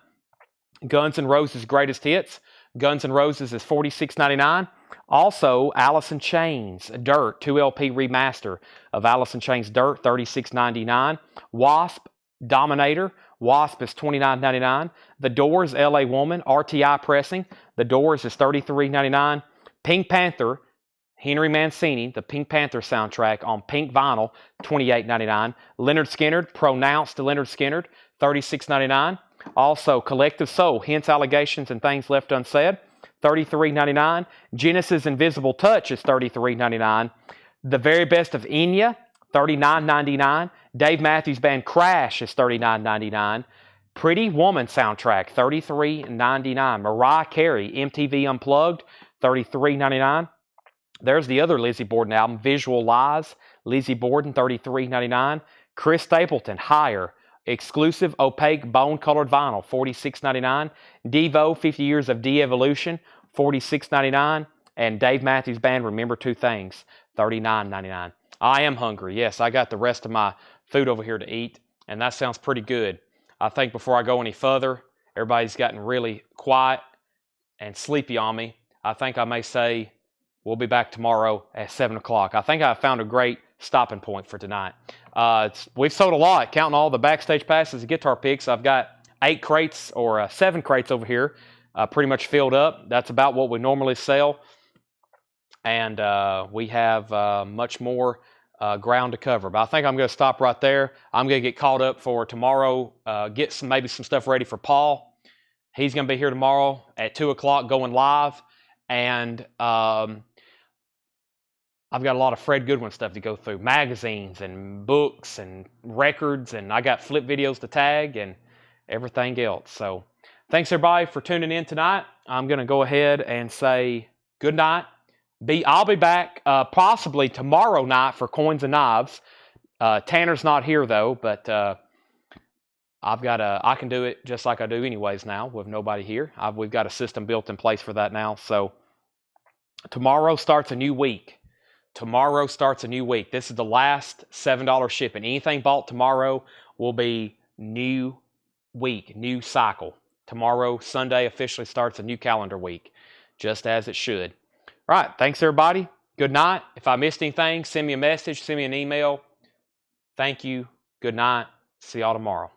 Guns N' Roses Greatest Hits, Guns N' Roses is $46.99. Also, Alice in Chains Dirt, 2 LP remaster of Alice in Chains Dirt, $36.99. Wasp Dominator, Wasp is $29.99. The Doors LA Woman, RTI pressing, The Doors is $33.99. Pink Panther, Henry Mancini, the Pink Panther soundtrack on pink vinyl, $28.99. Leonard Skinner, Pronounced Leonard Skinner, $36.99. Also, Collective Soul, Hence Allegations and Things Left Unsaid, $33.99. Genesis Invisible Touch is $33.99. The Very Best of Enya, $39.99. Dave Matthews Band Crash is $39.99. Pretty Woman soundtrack, $33.99. Mariah Carey, MTV Unplugged, $33.99. There's the other Lizzie Borden album, Visual Lies, Lizzie Borden, $33.99. Chris Stapleton, Higher, exclusive opaque bone-colored vinyl, $46.99. Devo, 50 Years of De-Evolution, $46.99. And Dave Matthews Band, Remember Two Things, $39.99. I am hungry. Yes, I got the rest of my food over here to eat, and that sounds pretty good. I think before I go any further, everybody's gotten really quiet and sleepy on me. I think I may say we'll be back tomorrow at 7 o'clock. I think I found a great stopping point for tonight. We've sold a lot, counting all the backstage passes and guitar picks. I've got 8 crates or 7 crates over here pretty much filled up. That's about what we normally sell. And we have much more ground to cover. But I think I'm going to stop right there. I'm going to get caught up for tomorrow, get maybe some stuff ready for Paul. He's going to be here tomorrow at 2 o'clock going live. And I've got a lot of Fred Goodwin stuff to go through, magazines and books and records, and I got flip videos to tag and everything else. So thanks everybody for tuning in tonight. I'm going to go ahead and say good night. I'll be back possibly tomorrow night for Coins and Knives. Tanner's not here though, but I can do it just like I do anyways now with nobody here. We've got a system built in place for that now. So tomorrow starts a new week. Tomorrow starts a new week. This is the last $7 shipping. Anything bought tomorrow will be new week, new cycle. Tomorrow, Sunday, officially starts a new calendar week, just as it should. All right, thanks everybody. Good night. If I missed anything, send me a message, send me an email. Thank you. Good night. See y'all tomorrow.